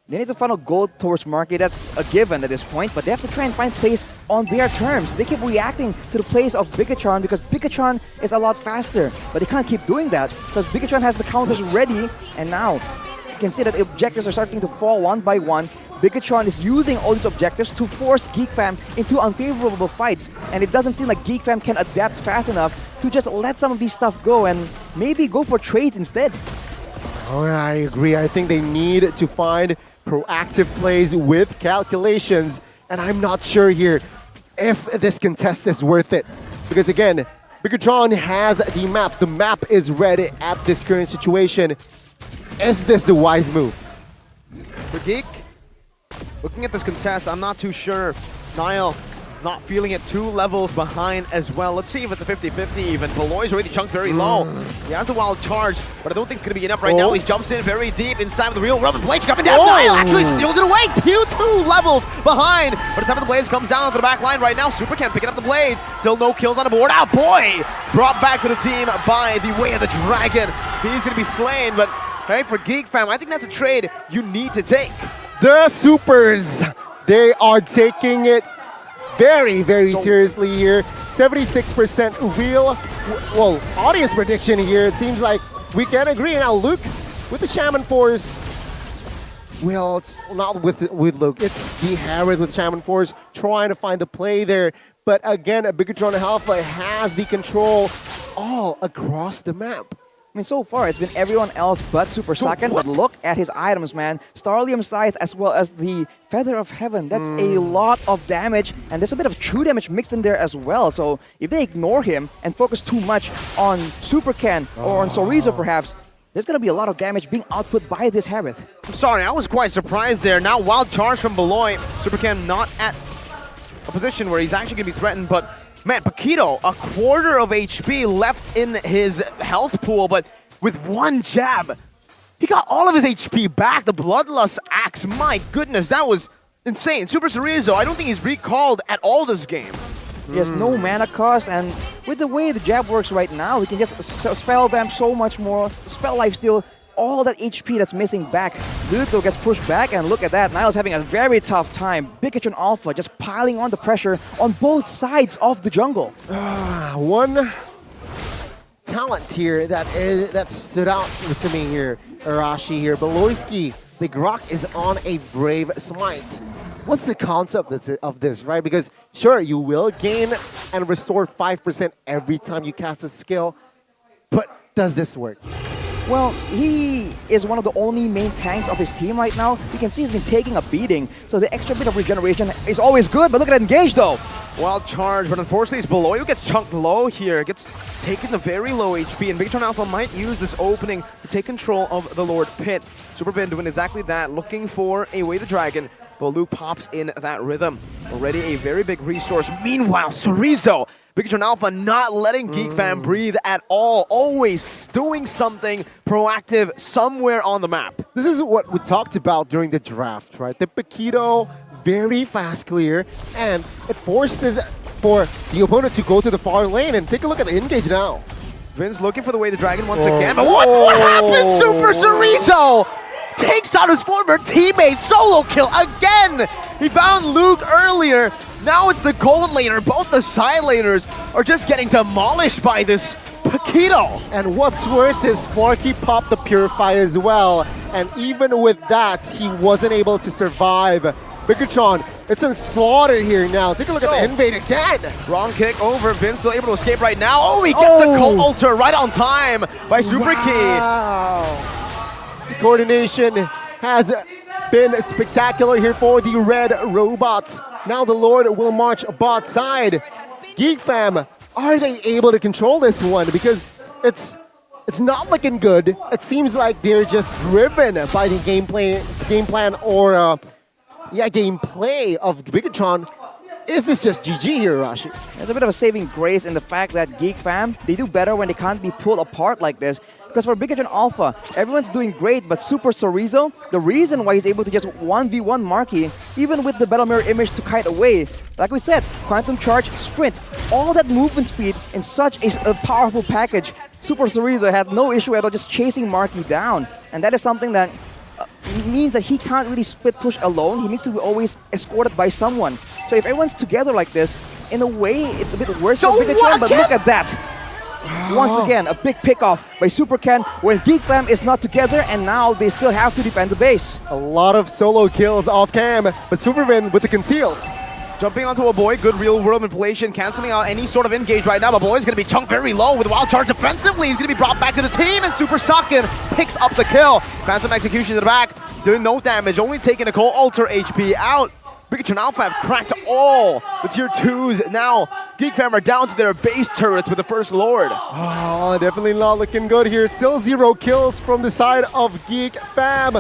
They need to funnel gold towards Marky. That's a given at this point, but they have to try and find plays on their terms. They keep reacting to the plays of Bigatron because Bigatron is a lot faster, but they can't keep doing that because Bigatron has the counters ready, and now you can see that the objectives are starting to fall one by one. Bigatron is using all these objectives to force Geek Fam into unfavorable fights, and it doesn't seem like Geek Fam can adapt fast enough to just let some of these stuff go and maybe go for trades instead. Oh, I agree. I think they need to find proactive plays with calculations, and I'm not sure here if this contest is worth it. Because again, Bigatron has the map. The map is ready at this current situation. Is this a wise move? For Geek, looking at this contest, I'm not too sure. Niall not feeling it, 2 levels behind as well. Let's see if it's a 50-50 even. Beloy's already chunked very low. He has the wild charge, but I don't think it's going to be enough right now. He jumps in very deep inside of the real Robin Blade coming down. Niall actually steals it away. Pew 2 levels behind. By the time the Blades comes down to the back line right now, Supercan picking up the Blades. Still no kills on the board. Oh boy! Brought back to the team by the Way of the Dragon. He's going to be slain, but hey, for Geek Fam, I think that's a trade you need to take. The Supers, they are taking it very, very seriously here. 76% real, well, audience prediction here. It seems like we can agree. Now, Luke with the Shaman Force. Well, it's not with Luke. It's the Harrod with Shaman Force trying to find the play there. But again, Bigatron Alpha has the control all across the map. I mean, so far, it's been everyone else but Super Saiyan, but look at his items, man. Starlium Scythe as well as the Feather of Heaven. That's a lot of damage, and there's a bit of true damage mixed in there as well. So if they ignore him and focus too much on Supercan or on Sorizo perhaps, there's going to be a lot of damage being output by this Harith. I'm sorry, I was quite surprised there. Now wild charge from Beloy. Supercan not at a position where he's actually going to be threatened, but man, Paquito, a quarter of HP left in his health pool, but with one jab, he got all of his HP back. The Bloodlust Axe, my goodness, that was insane. Super Sorizo, I don't think he's recalled at all this game. He has no mana cost, and with the way the jab works right now, he can just spell vamp so much more, spell lifesteal, all that HP that's missing back. Ludo gets pushed back, and look at that. Niall's having a very tough time. Bigatron Alpha just piling on the pressure on both sides of the jungle. One talent here that stood out to me here, Arashi here. Beloyski, the Grok is on a Brave Smite. What's the concept of this, right? Because sure, you will gain and restore 5% every time you cast a skill, but does this work? Well, he is one of the only main tanks of his team right now. You can see he's been taking a beating, so the extra bit of regeneration is always good, but look at Engage though. Wild charge, but unfortunately it's Beloy who gets chunked low here, gets taken to very low HP, and Bigatron Alpha might use this opening to take control of the Lord Pit. Superbin doing exactly that, looking for a Way the Dragon, but Luke pops in that rhythm. Already a very big resource. Meanwhile, Sorizo, Bigatron Alpha not letting Geek Fam breathe at all, always doing something proactive somewhere on the map. This is what we talked about during the draft, right? The Paquito, very fast clear, and it forces for the opponent to go to the far lane, and take a look at the engage now. Vince looking for the Way the Dragon once again, but what happened? Super Sorizo takes out his former teammate, solo kill again! He found Luke earlier. Now it's the gold laner. Both the side laners are just getting demolished by this Paquito. And what's worse is Sparky popped the Purify as well. And even with that, he wasn't able to survive. Bigatron, it's slaughtered here now. Take a look at the invade again. Wrong kick over. Vince still able to escape right now. Oh, he gets the Cold Altar right on time by Super Key. The coordination has been spectacular here for the red robots. Now the Lord will march bot side. Geek Fam, are they able to control this one? Because it's not looking good. It seems like they're just driven by the gameplay of Bigatron. Is this just GG here, Rashi? There's a bit of a saving grace in the fact that Geek Fam, they do better when they can't be pulled apart like this. Because for Bigatron Alpha, everyone's doing great, but Super Sorizo, the reason why he's able to just 1v1 Marky, even with the Battle Mirror image to kite away, like we said, Quantum Charge, Sprint, all that movement speed in such a powerful package. Super Sorizo had no issue at all just chasing Marky down. And that is something that means that he can't really split push alone. He needs to be always escorted by someone. So if everyone's together like this, in a way, it's a bit worse for Bigatron, but look at that. Once again, a big pick-off by Supercan when Geek Fam is not together, and now they still have to defend the base. A lot of solo kills off cam, but Supervin with the conceal. Jumping onto a boy, good real-world manipulation, canceling out any sort of engage right now, but Boy's going to be chunked very low with wild charge defensively. He's going to be brought back to the team, and Super Saiyan picks up the kill. Phantom execution to the back, doing no damage, only taking a Cold Altar HP out. Bigatron Alpha have cracked all the tier 2s now. Geek Fam are down to their base turrets with the first Lord. Oh, definitely not looking good here. Still 0 kills from the side of Geek Fam.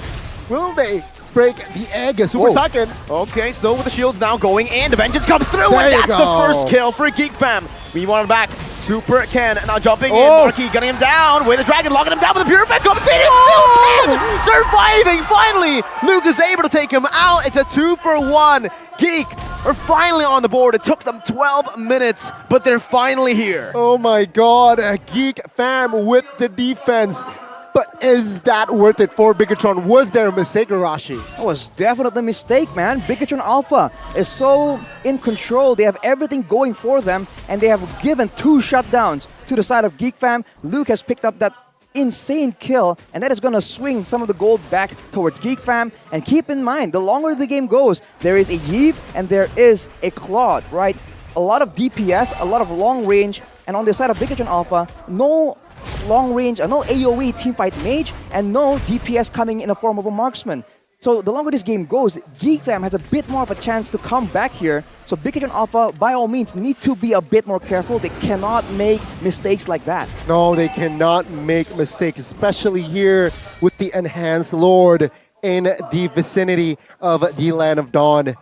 Will they break the egg? Super second. Okay, Snow with the shields now going in. The vengeance comes through, There and you that's go. the first kill for Geek Fam. We want him back. Super Ken now jumping in. Marky gunning him down with the dragon, locking him down with the purified compensating. Still Ken surviving. Finally, Luke is able to take him out. It's a 2-for-1. Geek are finally on the board. It took them 12 minutes, but they're finally here. Oh my god, Geek Fam with the defense. But is that worth it for Bigatron? Was there a mistake, Arashi? That was definitely a mistake, man. Bigatron Alpha is so in control. They have everything going for them, and they have given 2 shutdowns to the side of Geek Fam. Luke has picked up that insane kill, and that is going to swing some of the gold back towards Geek Fam. And keep in mind, the longer the game goes, there is a Yves and there is a Claude, right? A lot of DPS, a lot of long range, and on the side of Bigatron Alpha, no long range, no AoE teamfight mage, and no DPS coming in the form of a marksman. So the longer this game goes, Geek Fam has a bit more of a chance to come back here. So Bigatron Alpha, by all means, need to be a bit more careful. They cannot make mistakes like that. No, they cannot make mistakes, especially here with the Enhanced Lord in the vicinity of the Land of Dawn.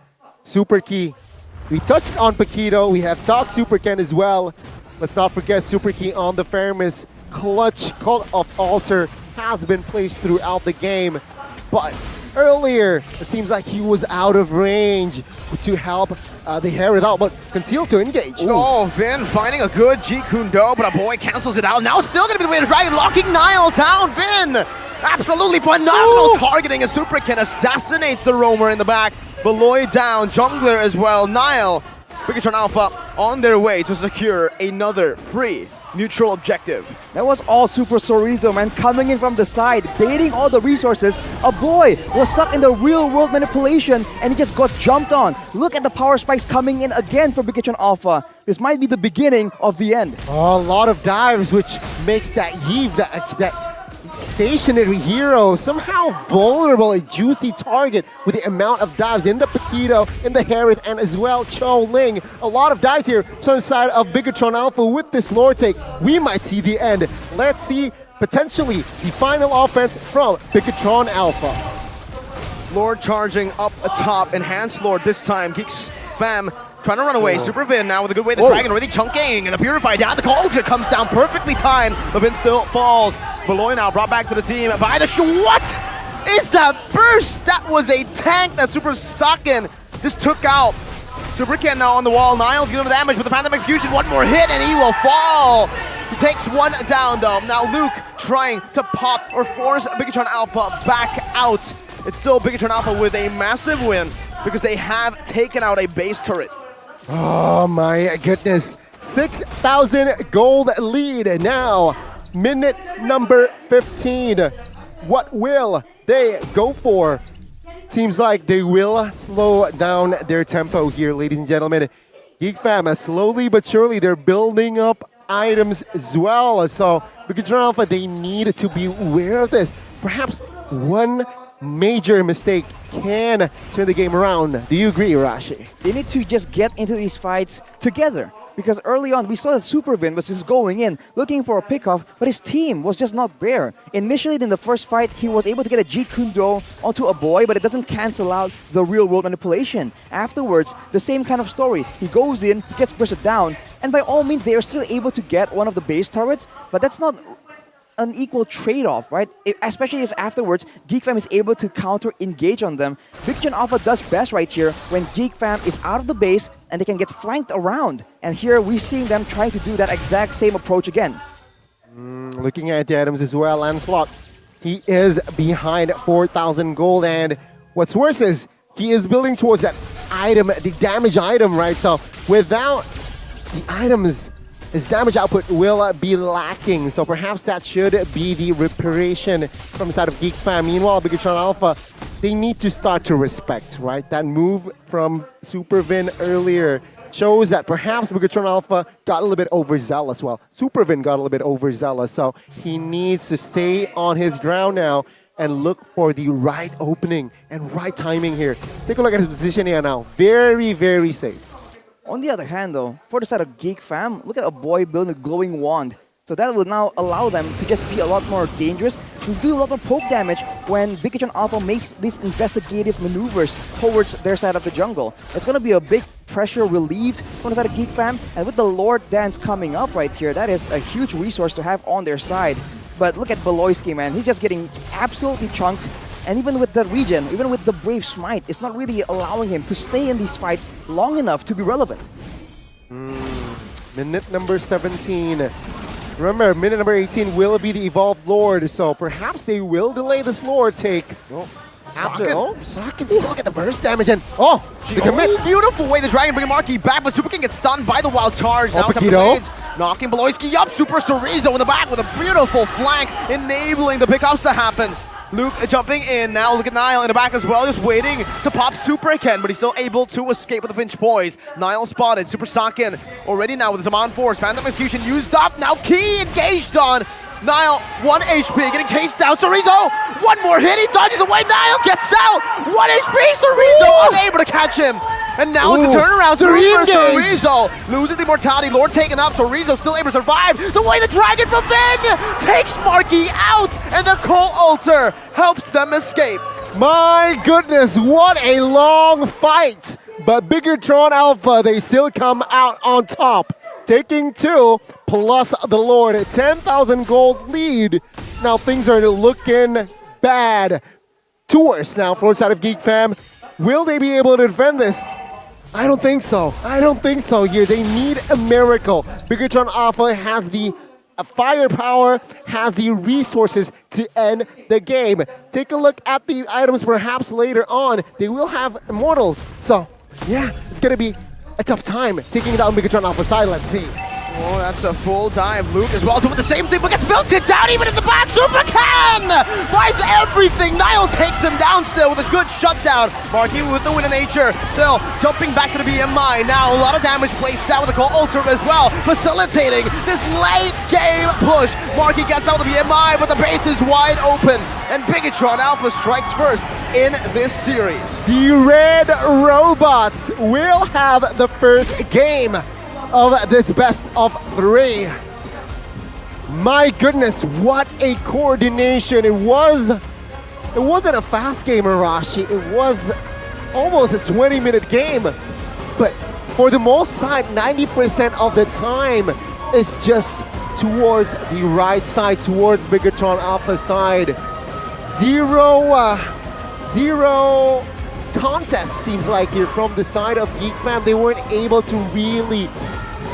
Super Key. We touched on Paquito. We have talked Super Ken as well. Let's not forget Super Key on the Fairness. Clutch Cult of Altar has been placed throughout the game, but earlier it seems like he was out of range to help the Herod out, but concealed to engage. Oh, Vin finding a good Jeet Kune Do, but a boy cancels it out. Now still going to be the way to Dragon, locking Nile down. Vin, absolutely phenomenal targeting as Super Ken assassinates the roamer in the back. Beloy down, jungler as well. Nile, Bigatron Alpha on their way to secure another free neutral objective. That was all Super Sorizo, man, coming in from the side, baiting all the resources. A boy was stuck in the real world manipulation and he just got jumped on. Look at the power spikes coming in again for Bigatron Alpha. This might be the beginning of the end. Oh, a lot of dives, which makes that Yves, that stationary hero, somehow vulnerable, a juicy target with the amount of dives in the Paquito, in the Herod, and as well Cho Ling. A lot of dives here from the side of Bigatron Alpha. With this Lord take, we might see the end. Let's see potentially the final offense from Bigatron Alpha. Lord charging up atop, Enhanced Lord this time. Geeks Fam trying to run away. Super Vin now with a good way. The Dragon already chunking, and the Purify down. The Culture comes down perfectly timed, but Vin still falls. Beloy now brought back to the team by the What is that burst? That was a tank that Super Saken just took out. Super Ken now on the wall. Niles giving him damage with the Phantom Execution. One more hit and he will fall. He takes one down though. Now Luke trying to pop or force Bigatron Alpha back out. It's still Bigatron Alpha with a massive win because they have taken out a base turret. Oh my goodness. 6,000 gold lead now. Minute number 15. What will they go for? Seems like they will slow down their tempo here, ladies and gentlemen. Geek Fam, slowly but surely, they're building up items as well. So, Bigatron Alpha, they need to be aware of this. Perhaps one major mistake can turn the game around. Do you agree, Rashi? They need to just get into these fights together. Because early on, we saw that Super Vin was just going in, looking for a pickoff, but his team was just not there. Initially, in the first fight, he was able to get a Jeet Kune Do onto a boy, but it doesn't cancel out the real-world manipulation. Afterwards, the same kind of story. He goes in, he gets bursted down, and by all means, they are still able to get one of the base turrets, but that's not an equal trade-off, right? Especially if afterwards, Geek Fam is able to counter-engage on them. Bigatron Alpha does best right here when Geek Fam is out of the base and they can get flanked around. And here we're seeing them trying to do that exact same approach again. Looking at the items as well, Lancelot, he is behind 4,000 gold, and what's worse is he is building towards that item, the damage item, right? So without the items, his damage output will be lacking, so perhaps that should be the reparation from the side of Geek Fam. Meanwhile, Bigatron Alpha, they need to start to respect, right? That move from Super Vin earlier shows that perhaps Bigatron Alpha got a little bit overzealous. Well, Super Vin got a little bit overzealous, so he needs to stay on his ground now and look for the right opening and right timing here. Take a look at his position here now. Very, very safe. On the other hand, though, for the side of Geek Fam, look at a boy building a glowing wand. So that will now allow them to just be a lot more dangerous, to do a lot more poke damage when Bigatron Alpha makes these investigative maneuvers towards their side of the jungle. It's going to be a big pressure relieved from the side of Geek Fam, and with the Lord Dance coming up right here, that is a huge resource to have on their side. But look at Beloyski, man. He's just getting absolutely chunked. And even with the regen, even with the Brave Smite, it's not really allowing him to stay in these fights long enough to be relevant. Minute number 17. Remember, minute number 18 will be the Evolved Lord, so perhaps they will delay this Lord take. Socket, look at the burst damage and the commit. Beautiful way the Dragon bringing Marky back, but Super King gets stunned by the wild charge. Now it's up to Blades, knocking Beloyski up. Super Chorizo in the back with a beautiful flank, enabling the pickups to happen. Luke jumping in now. Look at Niall in the back as well, just waiting to pop Super Ken, but he's still able to escape with the Finch Poise. Niall spotted. Super Sakin already now with his Amon Force. Phantom Execution used up. Now Key engaged on Niall. 1 HP, getting chased down. Chorizo, one more hit. He dodges away. Niall gets out. 1 HP. Chorizo unable to catch him. And now it's the turnaround. Chorizo loses the immortality. Lord taken up. Chorizo still able to survive. The way the Dragon from Vin takes Marky out, and their Coal Altar helps them escape. My goodness, what a long fight! But Bigatron Alpha, they still come out on top, taking 2 plus the Lord. 10,000 gold lead. Now things are looking bad. 2 worse now for the side of Geek Fam. Will they be able to defend this? I don't think so. I don't think so here. They need a miracle. Bigatron Alpha has the firepower, has the resources to end the game. Take a look at the items perhaps later on. They will have Immortals. So, yeah, it's going to be a tough time taking down Bigatron Alpha side. Let's see. Oh, that's a full dive. Luke as well doing the same thing, but gets melted down even in the back. Super Ken finds everything. Niall takes him down still with a good shutdown. Marky with the win of nature. Still jumping back to the BMI. Now a lot of damage placed out with the Coal Altar as well, facilitating this late game push. Marky gets out of the BMI, but the base is wide open. And Bigatron Alpha strikes first in this series. The Red Robots will have the first game of this best of 3. My goodness, what a coordination. It wasn't a fast game, Arashi. It was almost a 20-minute game. But for the most side, 90% of the time is just towards the right side, towards Bigatron Alpha side. Zero contest seems like here from the side of Geek Fam. They weren't able to really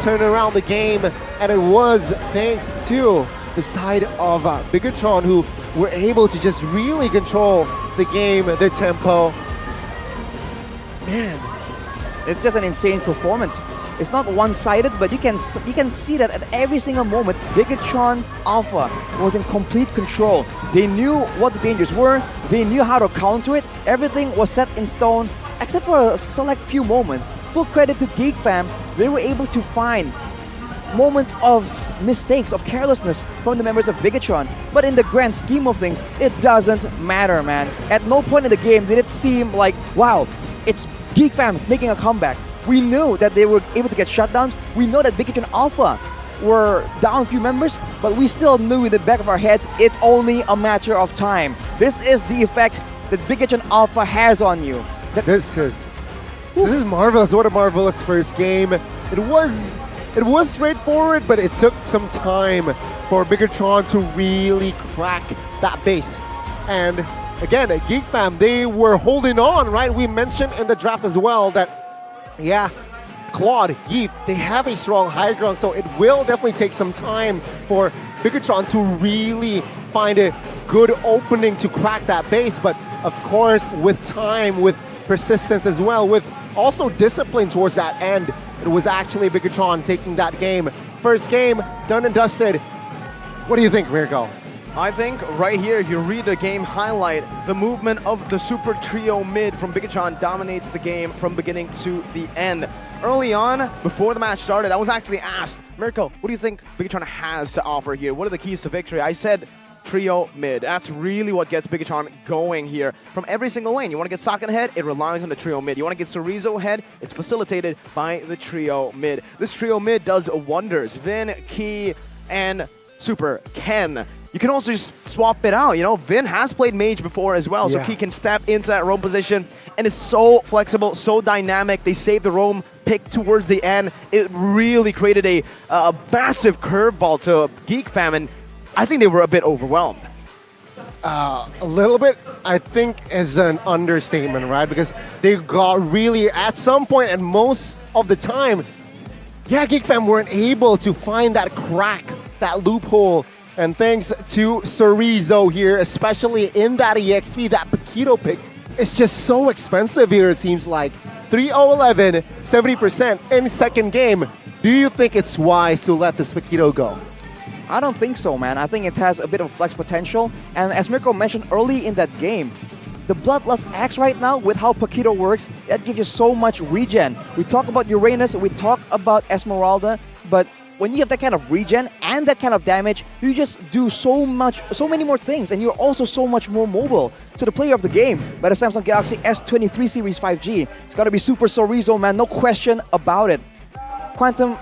turn around the game, and it was thanks to the side of Bigatron, who were able to just really control the game, the tempo. Man, it's just an insane performance. It's not one-sided, but you can see that at every single moment, Bigatron Alpha was in complete control. They knew what the dangers were, they knew how to counter it, everything was set in stone, except for a select few moments. Full credit to Geek Fam, they were able to find moments of mistakes, of carelessness from the members of Bigatron. But in the grand scheme of things, it doesn't matter, man. At no point in the game did it seem like, wow, it's Geek Fam making a comeback. We knew that they were able to get shutdowns. We know that Bigatron Alpha were down a few members, but we still knew in the back of our heads, it's only a matter of time. This is the effect that Bigatron Alpha has on you. This is marvelous. What a marvelous first game. It was straightforward, but it took some time for Bigatron to really crack that base. And again, Geek Fam, they were holding on, right? We mentioned in the draft as well that, yeah, Claude, Yeef, they have a strong high ground, so it will definitely take some time for Bigatron to really find a good opening to crack that base. But of course, with time, with persistence as well, with also discipline towards that end, it was actually Bigatron taking that game. First game, done and dusted. What do you think, Mirko? I think right here, if you read the game highlight, the movement of the Super Trio mid from Bigatron dominates the game from beginning to the end. Early on, before the match started, I was actually asked, Mirko, what do you think Bigatron has to offer here? What are the keys to victory? I said, trio mid. That's really what gets Bigatron going here. From every single lane, you want to get Saken ahead, it relies on the trio mid. You want to get Sorizo ahead, it's facilitated by the trio mid. This trio mid does wonders. Vin, Key, and Super Ken. You can also just swap it out, you know. Vin has played mage before as well, so Key can step into that roam position, and it's so flexible, so dynamic. They saved the roam pick towards the end. It really created a massive curveball to Geek Fam, and I think they were a bit overwhelmed. A little bit, I think, is an understatement, right? Because they got really, at some point and most of the time, Geek Fam weren't able to find that crack, that loophole. And thanks to Sorizo here, especially in that EXP, that Paquito pick is just so expensive here, it seems like. 3-0-11, 70% in second game. Do you think it's wise to let this Paquito go? I don't think so, man. I think it has a bit of flex potential. And as Mirko mentioned early in that game, the Bloodlust Axe right now, with how Paquito works, that gives you so much regen. We talk about Uranus, we talk about Esmeralda, but when you have that kind of regen and that kind of damage, you just do so many more things, and you're also so much more mobile. So the player of the game by the Samsung Galaxy S23 Series 5G, it's got to be Super Sorizo, man, no question about it. Quantum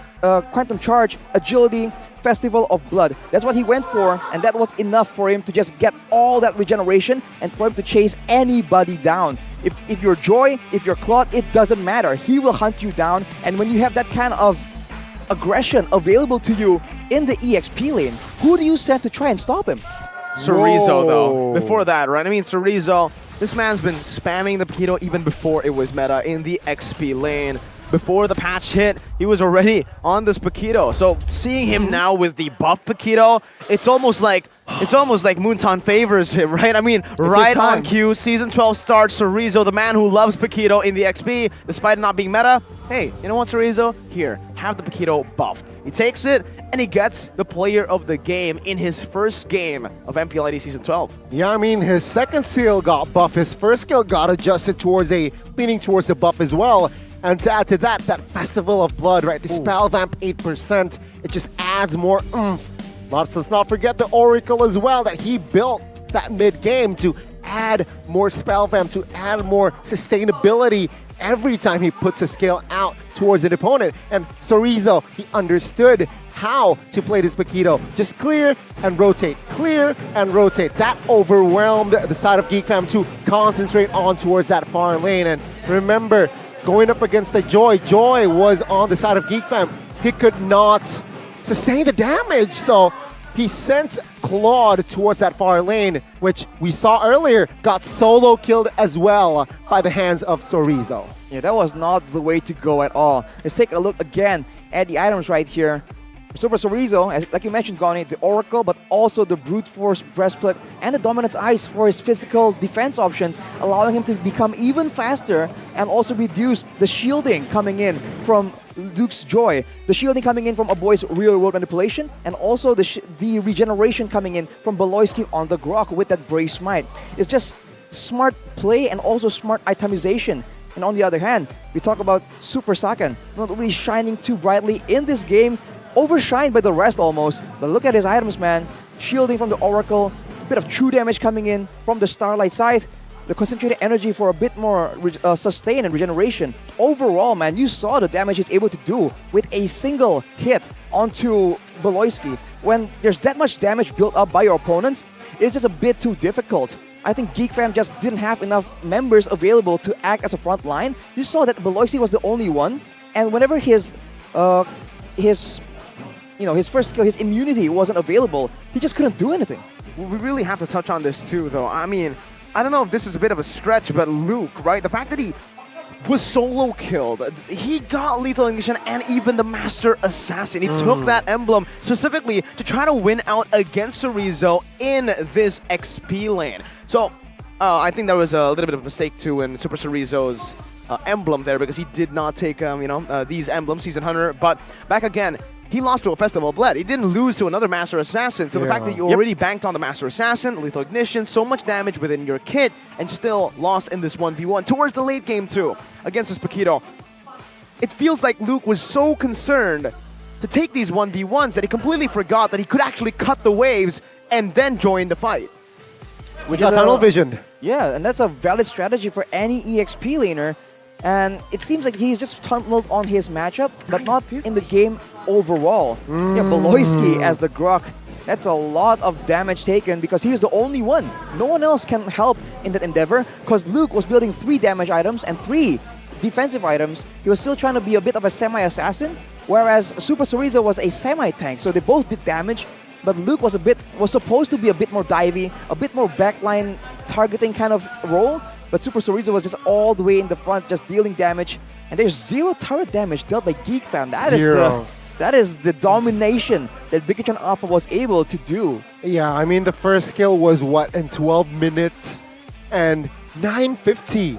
Charge, Agility, Festival of Blood. That's what he went for, and that was enough for him to just get all that regeneration and for him to chase anybody down. If you're Joy, if you're Claude, it doesn't matter. He will hunt you down, and when you have that kind of aggression available to you in the EXP lane, who do you send to try and stop him? Sorizo, though. Before that, right? I mean, Sorizo, this man's been spamming the Paquito even before it was meta in the XP lane. Before the patch hit, he was already on this Paquito. So seeing him now with the buff Paquito, it's almost like Moonton favors him, right? I mean, right on cue, Season 12 starts, Sorizo, the man who loves Paquito in the XP, despite it not being meta. Hey, you know what, Sorizo? Here, have the Paquito buff. He takes it, and he gets the player of the game in his first game of MPL ID Season 12. Yeah, I mean, his second skill got buff, his first skill got adjusted towards leaning towards the buff as well. And to add to that Festival of Blood, right? The spell vamp 8%, it just adds more oomph. Let's not forget the Oracle as well, that he built that mid-game to add more spell vamp, to add more sustainability every time he puts a skill out towards an opponent. And Sorizo, he understood how to play this Paquito. Just clear and rotate, clear and rotate. That overwhelmed the side of Geek Fam to concentrate on towards that far lane. And remember, going up against the Joy was on the side of Geek Fam. He could not sustain the damage, so he sent Claude towards that far lane, which we saw earlier got solo killed as well by the hands of Sorizo. Yeah, that was not the way to go at all. Let's take a look again at the items right here. Super Sorizo, like you mentioned, Goni, the Oracle, but also the Brute Force Breastplate and the Dominance Ice for his physical defense options, allowing him to become even faster and also reduce the shielding coming in from Luke's Joy, the shielding coming in from a boy's real-world manipulation, and also the regeneration coming in from Beloyski on the Grok with that Brave Smite. It's just smart play and also smart itemization. And on the other hand, we talk about Super Saken, not really shining too brightly in this game, overshined by the rest almost. But look at his items, man. Shielding from the Oracle, a bit of true damage coming in from the Starlight Scythe, the concentrated energy for a bit more sustain and regeneration. Overall, man, you saw the damage he's able to do with a single hit onto Beloyski. When there's that much damage built up by your opponents, it's just a bit too difficult. I think Geek Fam just didn't have enough members available to act as a front line. You saw that Beloyski was the only one, and whenever his first skill, his immunity wasn't available, he just couldn't do anything. We really have to touch on this too, though. I mean, I don't know if this is a bit of a stretch, but Luke, right? The fact that he was solo killed, he got Lethal Ignition and even the Master Assassin. He took that emblem specifically to try to win out against Sorizo in this XP lane. So I think that was a little bit of a mistake too in Super Sorizo's emblem there, because he did not take these emblems, Season Hunter. But back again, he lost to a Festival of Blood. He didn't lose to another Master Assassin. So the fact that you already banked on the Master Assassin, Lethal Ignition, so much damage within your kit, and still lost in this 1v1 towards the late game too against this Paquito. It feels like Luke was so concerned to take these 1v1s that he completely forgot that he could actually cut the waves and then join the fight. Which got tunnel vision. Yeah, and that's a valid strategy for any EXP laner. And it seems like he's just tunneled on his matchup, but not in the game overall. Yeah, Beloyski as the Grok. That's a lot of damage taken because he is the only one. No one else can help in that endeavor because Luke was building 3 damage items and 3 defensive items. He was still trying to be a bit of a semi-assassin, whereas Super Sorizo was a semi-tank. So they both did damage, but Luke was supposed to be a bit more divey, a bit more backline targeting kind of role. But Super Sorizo was just all the way in the front, just dealing damage. And there's 0 turret damage dealt by Geek Fam. That is the domination that Bigatron Alpha was able to do. Yeah, I mean, the first skill was what, in 12 minutes? And 950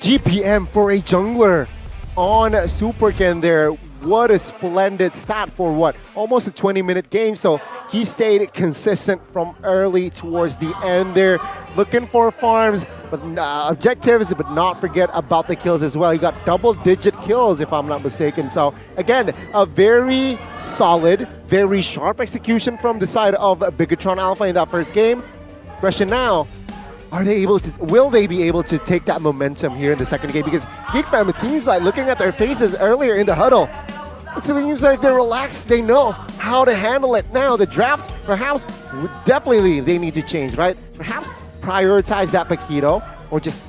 GPM for a jungler on Superken there. What a splendid stat for what? Almost a 20-minute game. So he stayed consistent from early towards the end there. Looking for farms, but objectives, but not forget about the kills as well. He got double-digit kills, if I'm not mistaken. So again, a very solid, very sharp execution from the side of Bigatron Alpha in that first game. Question now, will they be able to take that momentum here in the second game? Because Geek Fam, it seems like, looking at their faces earlier in the huddle, it seems like they're relaxed. They know how to handle it. Now, the draft, perhaps, definitely they need to change, right? Perhaps prioritize that Paquito or just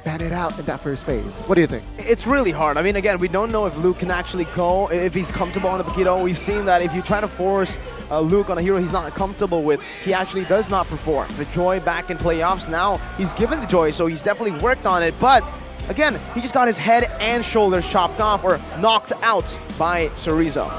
ban it out in that first phase. What do you think? It's really hard. I mean, again, we don't know if Luke can actually go, if he's comfortable on the Paquito. We've seen that if you try to force Luke on a hero he's not comfortable with, he actually does not perform. The Joy back in playoffs, now he's given the Joy, so he's definitely worked on it. But again, he just got his head and shoulders chopped off or knocked out by Sorizo.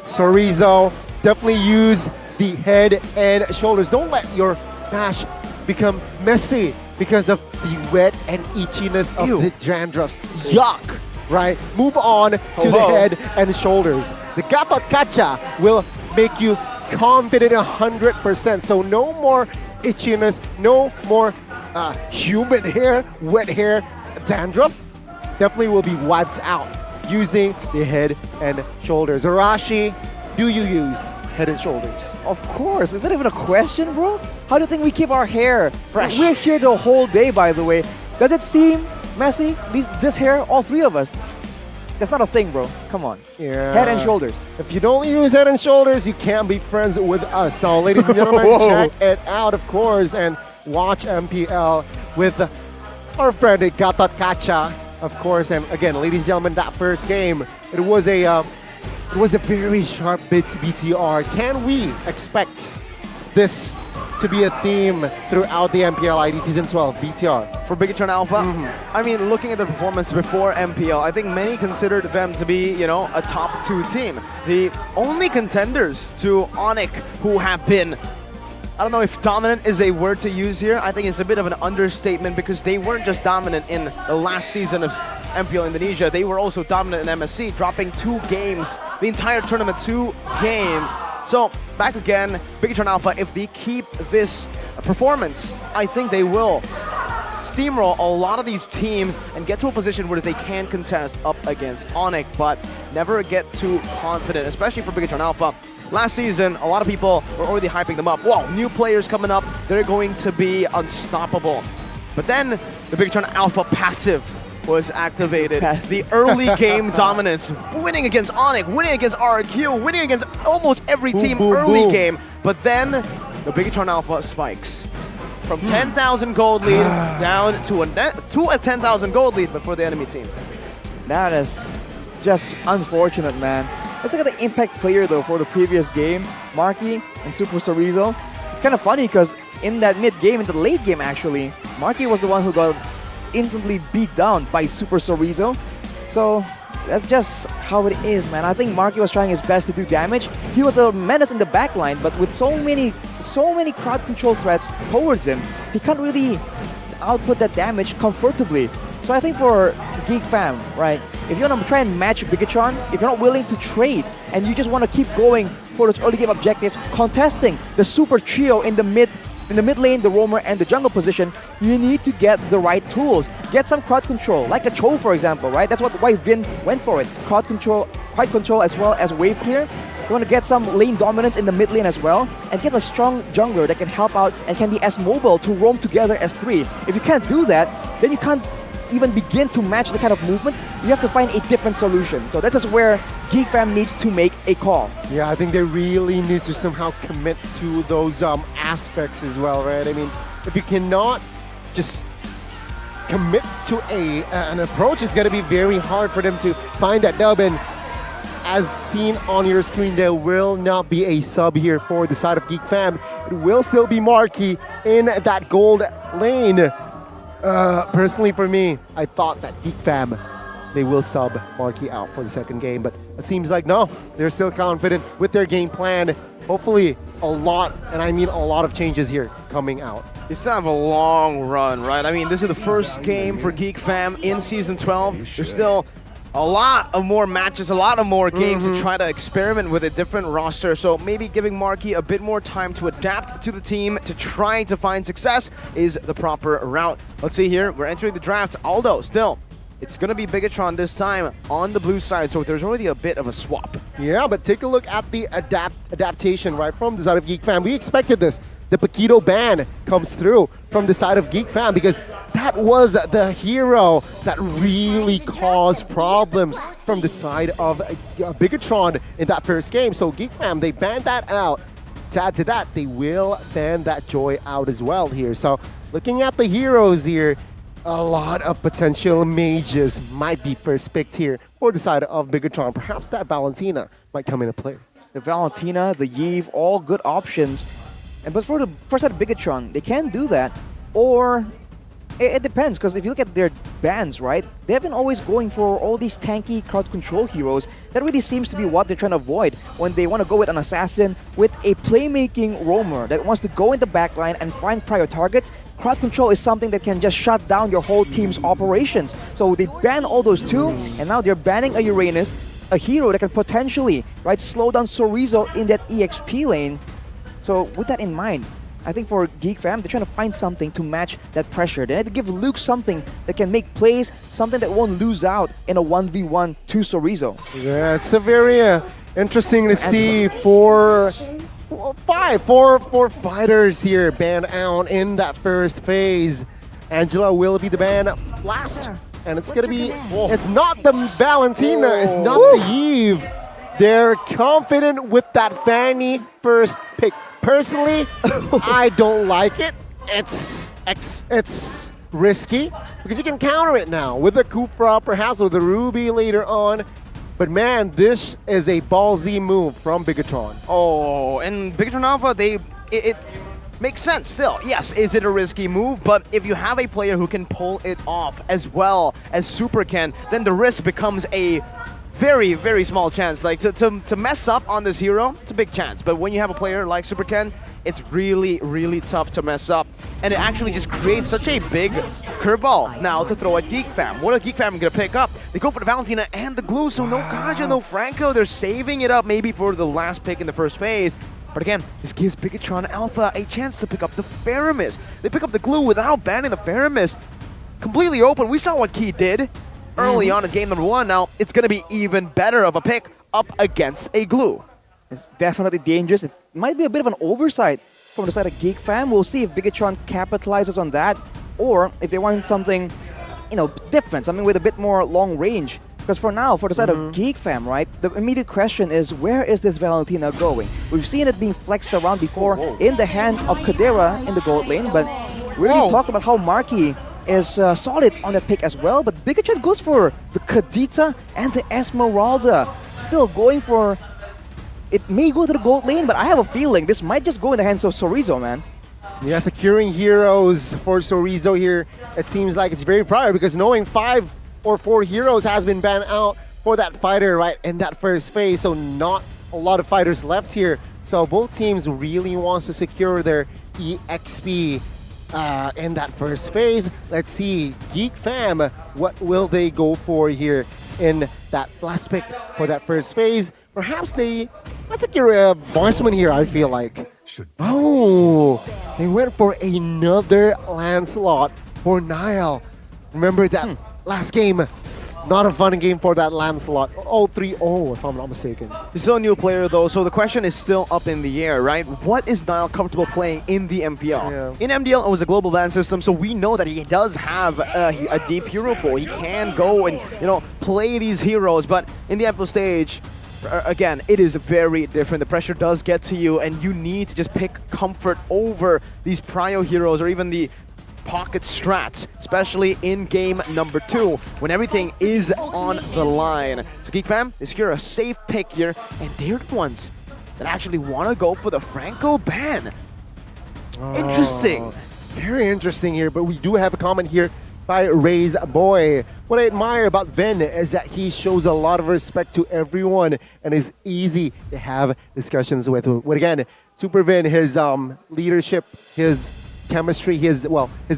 Sorizo, definitely use the head and shoulders. Don't let your dash become messy because of the wet and itchiness of the dandruffs. Yuck! Right? Move on to the head and shoulders. The Gatot Kacha will make you confident 100%. So no more itchiness, no more human hair, wet hair, dandruff. Definitely will be wiped out using the head and shoulders. Arashi, do you use head and shoulders? Of course. Is that even a question, bro? How do you think we keep our hair fresh? We're here the whole day, by the way. Does it seem messy? This hair, all 3 of us. That's not a thing, bro. Come on. Yeah. Head and shoulders. If you don't use head and shoulders, you can't be friends with us. So, ladies and gentlemen, check it out, of course, and watch MPL with our friend Gatot Kacha, of course. And again, ladies and gentlemen, that first game, it was a very sharp BTR. Can we expect this to be a theme throughout the MPL ID Season 12 BTR? For Bigatron Alpha, I mean, looking at the performance before MPL, I think many considered them to be, you know, a top 2 team. The only contenders to Onyx who have been, I don't know if dominant is a word to use here. I think it's a bit of an understatement because they weren't just dominant in the last season of MPL Indonesia. They were also dominant in MSC, dropping 2 games, the entire tournament, 2 games. So, back again, Bigatron Alpha, if they keep this performance, I think they will steamroll a lot of these teams and get to a position where they can contest up against Onyx, but never get too confident, especially for Bigatron Alpha. Last season, a lot of people were already hyping them up. Whoa, new players coming up, they're going to be unstoppable. But then, the Bigatron Alpha passive was activated. The early game dominance, winning against Onyx, winning against RQ, winning against almost every team early game. But then the Bigatron Alpha spikes from 10,000 gold lead down to a 10,000 gold lead before the enemy team. That is just unfortunate, man. Let's look at the impact player though for the previous game, Marky and Super Sorizo. It's kind of funny because in that mid game, in the late game actually, Marky was the one who got instantly beat down by Super Sorizo. So that's just how it is, man. I think Marky was trying his best to do damage. He was a menace in the backline, but with so many crowd control threats towards him, he can't really output that damage comfortably. So I think for Geek Fam, right, if you want to try and match Bigatron, if you're not willing to trade and you just want to keep going for those early game objectives, contesting the super trio in the mid lane, the roamer, and the jungle position, you need to get the right tools. Get some crowd control, like a Cho, for example, right? That's why Vin went for it. Crowd control as well as wave clear. You want to get some lane dominance in the mid lane as well, and get a strong jungler that can help out and can be as mobile to roam together as 3. If you can't do that, then you can't even begin to match the kind of movement. You have to find a different solution. So that's just where Geek Fam needs to make a call. Yeah, I think they really need to somehow commit to those aspects as well, right? I mean, if you cannot just commit to an approach, it's going to be very hard for them to find that dub. And as seen on your screen, there will not be a sub here for the side of Geek Fam. It will still be Marky in that gold lane. Personally for me, I thought that Geek Fam, they will sub Marky out for the second game, but it seems like no, they're still confident with their game plan. Hopefully a lot, and I mean a lot of changes here coming out. You still have a long run, right? I mean, this is the first game for Geek Fam in Season 12. There's still a lot of more matches, a lot of more games to try to experiment with a different roster. So maybe giving Marky a bit more time to adapt to the team, to try to find success is the proper route. Let's see here, we're entering the draft. Aldo still, it's going to be Bigatron this time on the blue side, so there's already a bit of a swap. Yeah, but take a look at the adaptation, right, from the side of Geek Fam. We expected this. The Paquito ban comes through from the side of Geek Fam because that was the hero that really caused problems from the side of Bigatron in that first game. So Geek Fam, they banned that out. To add to that, they will ban that Joy out as well here. So looking at the heroes here, a lot of potential mages might be first picked here for the side of Bigatron. Perhaps that Valentina might come into play. The Valentina, the Yve, all good options. But for the first side of Bigatron, they can do that, or it depends, because if you look at their bans, right, they've been always going for all these tanky crowd control heroes. That really seems to be what they're trying to avoid when they want to go with an assassin, with a playmaking roamer that wants to go in the backline and find prior targets. Crowd control is something that can just shut down your whole team's operations. So they ban all those two, and now they're banning a Uranus, a hero that can potentially, right, slow down Sorizo in that EXP lane. So with that in mind, I think for Geek Fam, they're trying to find something to match that pressure. They need to give Luke something that can make plays, something that won't lose out in a 1v1 to Sorizo. Yeah, it's a very interesting to see four fighters here banned out in that first phase. Angela will be the ban last. And it's going to be, it's not the Valentina, it's not the Yve. They're confident with that Fanny first pick. Personally, I don't like it. It's risky because you can counter it now with the Kufra, perhaps with the Ruby later on. But man, this is a ballsy move from Bigatron. Oh, and Bigatron Alpha, it makes sense still. Yes, is it a risky move? But if you have a player who can pull it off as well as Super can, then the risk becomes a very, very small chance. Like to mess up on this hero, it's a big chance. But when you have a player like Super Ken, it's really, really tough to mess up. And it actually just creates such a big curveball now to throw at Geek Fam. What are Geek Fam gonna pick up? They go for the Valentina and the glue, so no Kaja, no Franco. They're saving it up maybe for the last pick in the first phase. But again, this gives Bigatron Alpha a chance to pick up the Faramis. They pick up the glue without banning the Faramis. Completely open. We saw what Key did early on in game number 1. Now it's going to be even better of a pick up against a glue. It's definitely dangerous. It might be a bit of an oversight from the side of Geek Fam. We'll see if Bigatron capitalizes on that, or if they want something, different, something with a bit more long range. Because for now, for the side of Geek Fam, right, the immediate question is, where is this Valentina going? We've seen it being flexed around before in the hands of Kadera in the gold lane, but we already talked about how Marky is solid on that pick as well, but Bigatron goes for the Kadita and the Esmeralda. Still going for, it may go to the gold lane, but I have a feeling this might just go in the hands of Sorizo, man. Yeah, securing heroes for Sorizo here, it seems like it's very prior because knowing 5 or 4 heroes has been banned out for that fighter, right, in that first phase, so not a lot of fighters left here. So both teams really wants to secure their EXP in that first phase. Let's see, Geek Fam, what will they go for here in that last pick for that first phase? Perhaps they might secure a marksman here, I feel like. Oh, they went for another Lancelot for Nile. Remember that last game? not a fun game for that Lancelot. 0-3-0 if I'm not mistaken. He's still a new player though, so the question is still up in the air, right? What is Niall comfortable playing in the MPL? In MDL, it was a global ban system, so we know that he does have a deep hero pool. He can go and, play these heroes, but in the MPL stage, again, it is very different. The pressure does get to you, and you need to just pick comfort over these prio heroes or even the pocket strats, especially in game number 2, when everything is on the line. So Geek Fam, they secure a safe pick here, and they're the ones that actually want to go for the Franco ban. Interesting. Very interesting here, but we do have a comment here by Ray's Boy. What I admire about Vin is that he shows a lot of respect to everyone and is easy to have discussions with. What again, Super Vin, his leadership, his chemistry, his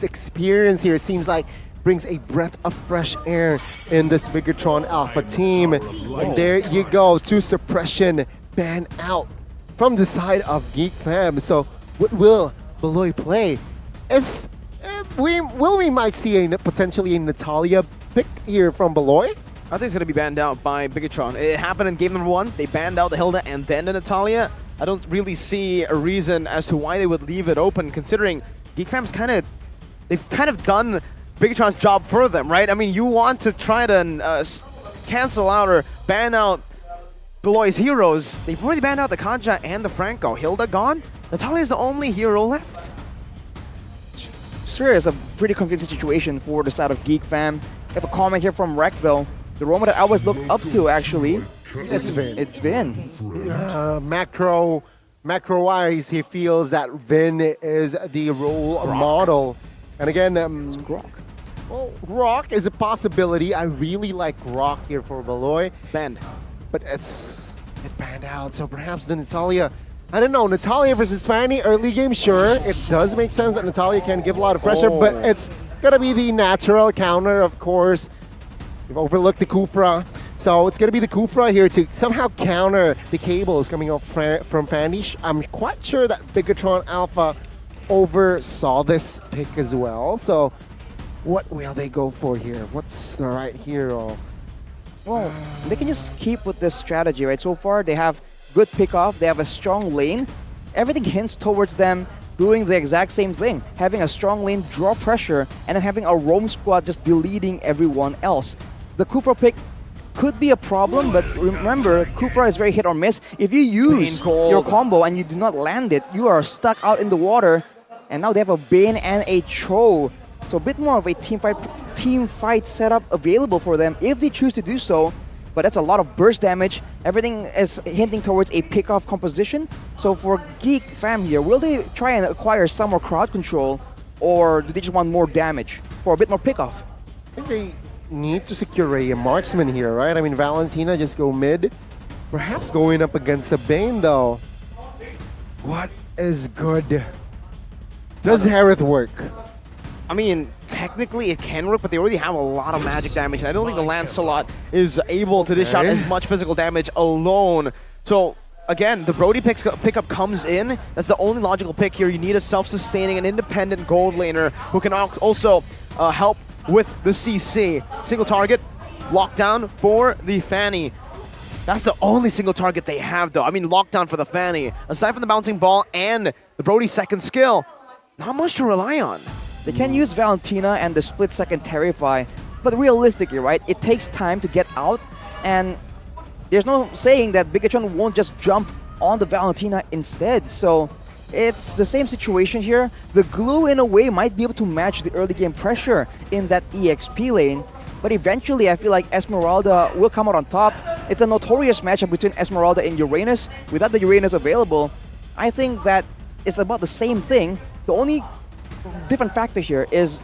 experience here, it seems like brings a breath of fresh air in this Bigatron Alpha team. And there you go, 2 suppression ban out from the side of Geek Fam. So what will Beloy play? We might see potentially a Natalia pick here from Beloy. I think it's going to be banned out by Bigatron. It happened in game number 1. They banned out the Hilda and then the Natalia. I don't really see a reason as to why they would leave it open, considering Geek Fam's they've kind of done Bigatron's job for them, right? I mean, you want to try to cancel out or ban out Beloy's heroes. They've already banned out the Kanja and the Franco. Hilda gone? Natalia is the only hero left. Sure, it's a pretty confusing situation for the side of Geek Fam. I have a comment here from Rek though. The Roma that I always look up to actually. It's Vin. It's Vin. Macro-wise, he feels that Vin is the role model. And again, Grok. Well, Grok is a possibility. I really like Grok here for Beloy. Banned. But it banned out, so perhaps the Natalia, I don't know, Natalia versus Fanny, early game, sure. It does make sense that Natalia can give a lot of pressure, but it's gonna be the natural counter, of course. You've overlooked the Kufra. So it's gonna be the Kufra here to somehow counter the cables coming up from Fanny. I'm quite sure that Bigatron Alpha oversaw this pick as well. So what will they go for here? What's the right hero? Well, they can just keep with this strategy, right? So far, they have good pick-off, they have a strong lane. Everything hints towards them doing the exact same thing. Having a strong lane, draw pressure, and then having a roam squad just deleting everyone else. The Kufra pick could be a problem, but remember, Kufra is very hit or miss. If you use your combo and you do not land it, you are stuck out in the water. And now they have a Bane and a Cho. So a bit more of a team fight setup available for them if they choose to do so. But that's a lot of burst damage. Everything is hinting towards a pick-off composition. So for Geek Fam here, will they try and acquire some more crowd control, or do they just want more damage for a bit more pick-off? I think they need to secure a marksman here, right? I mean, Valentina just go mid. Perhaps going up against a Bane, though. What is good? Does Harith work? I mean, technically it can work, but they already have a lot of magic damage. And I don't think the Lancelot is able to dish out as much physical damage alone. So, again, the Brody pickup comes in. That's the only logical pick here. You need a self-sustaining and independent gold laner who can also help with the CC. Single target, lockdown for the Fanny. That's the only single target they have, though. I mean, lockdown for the Fanny. Aside from the bouncing ball and the Brody's second skill, not much to rely on. They can use Valentina and the split-second Terrify, but realistically, right, it takes time to get out, and there's no saying that Bigatron won't just jump on the Valentina instead, so it's the same situation here. The glue, in a way, might be able to match the early game pressure in that EXP lane, but eventually I feel like Esmeralda will come out on top. It's a notorious matchup between Esmeralda and Uranus. Without the Uranus available, I think that it's about the same thing. The only different factor here is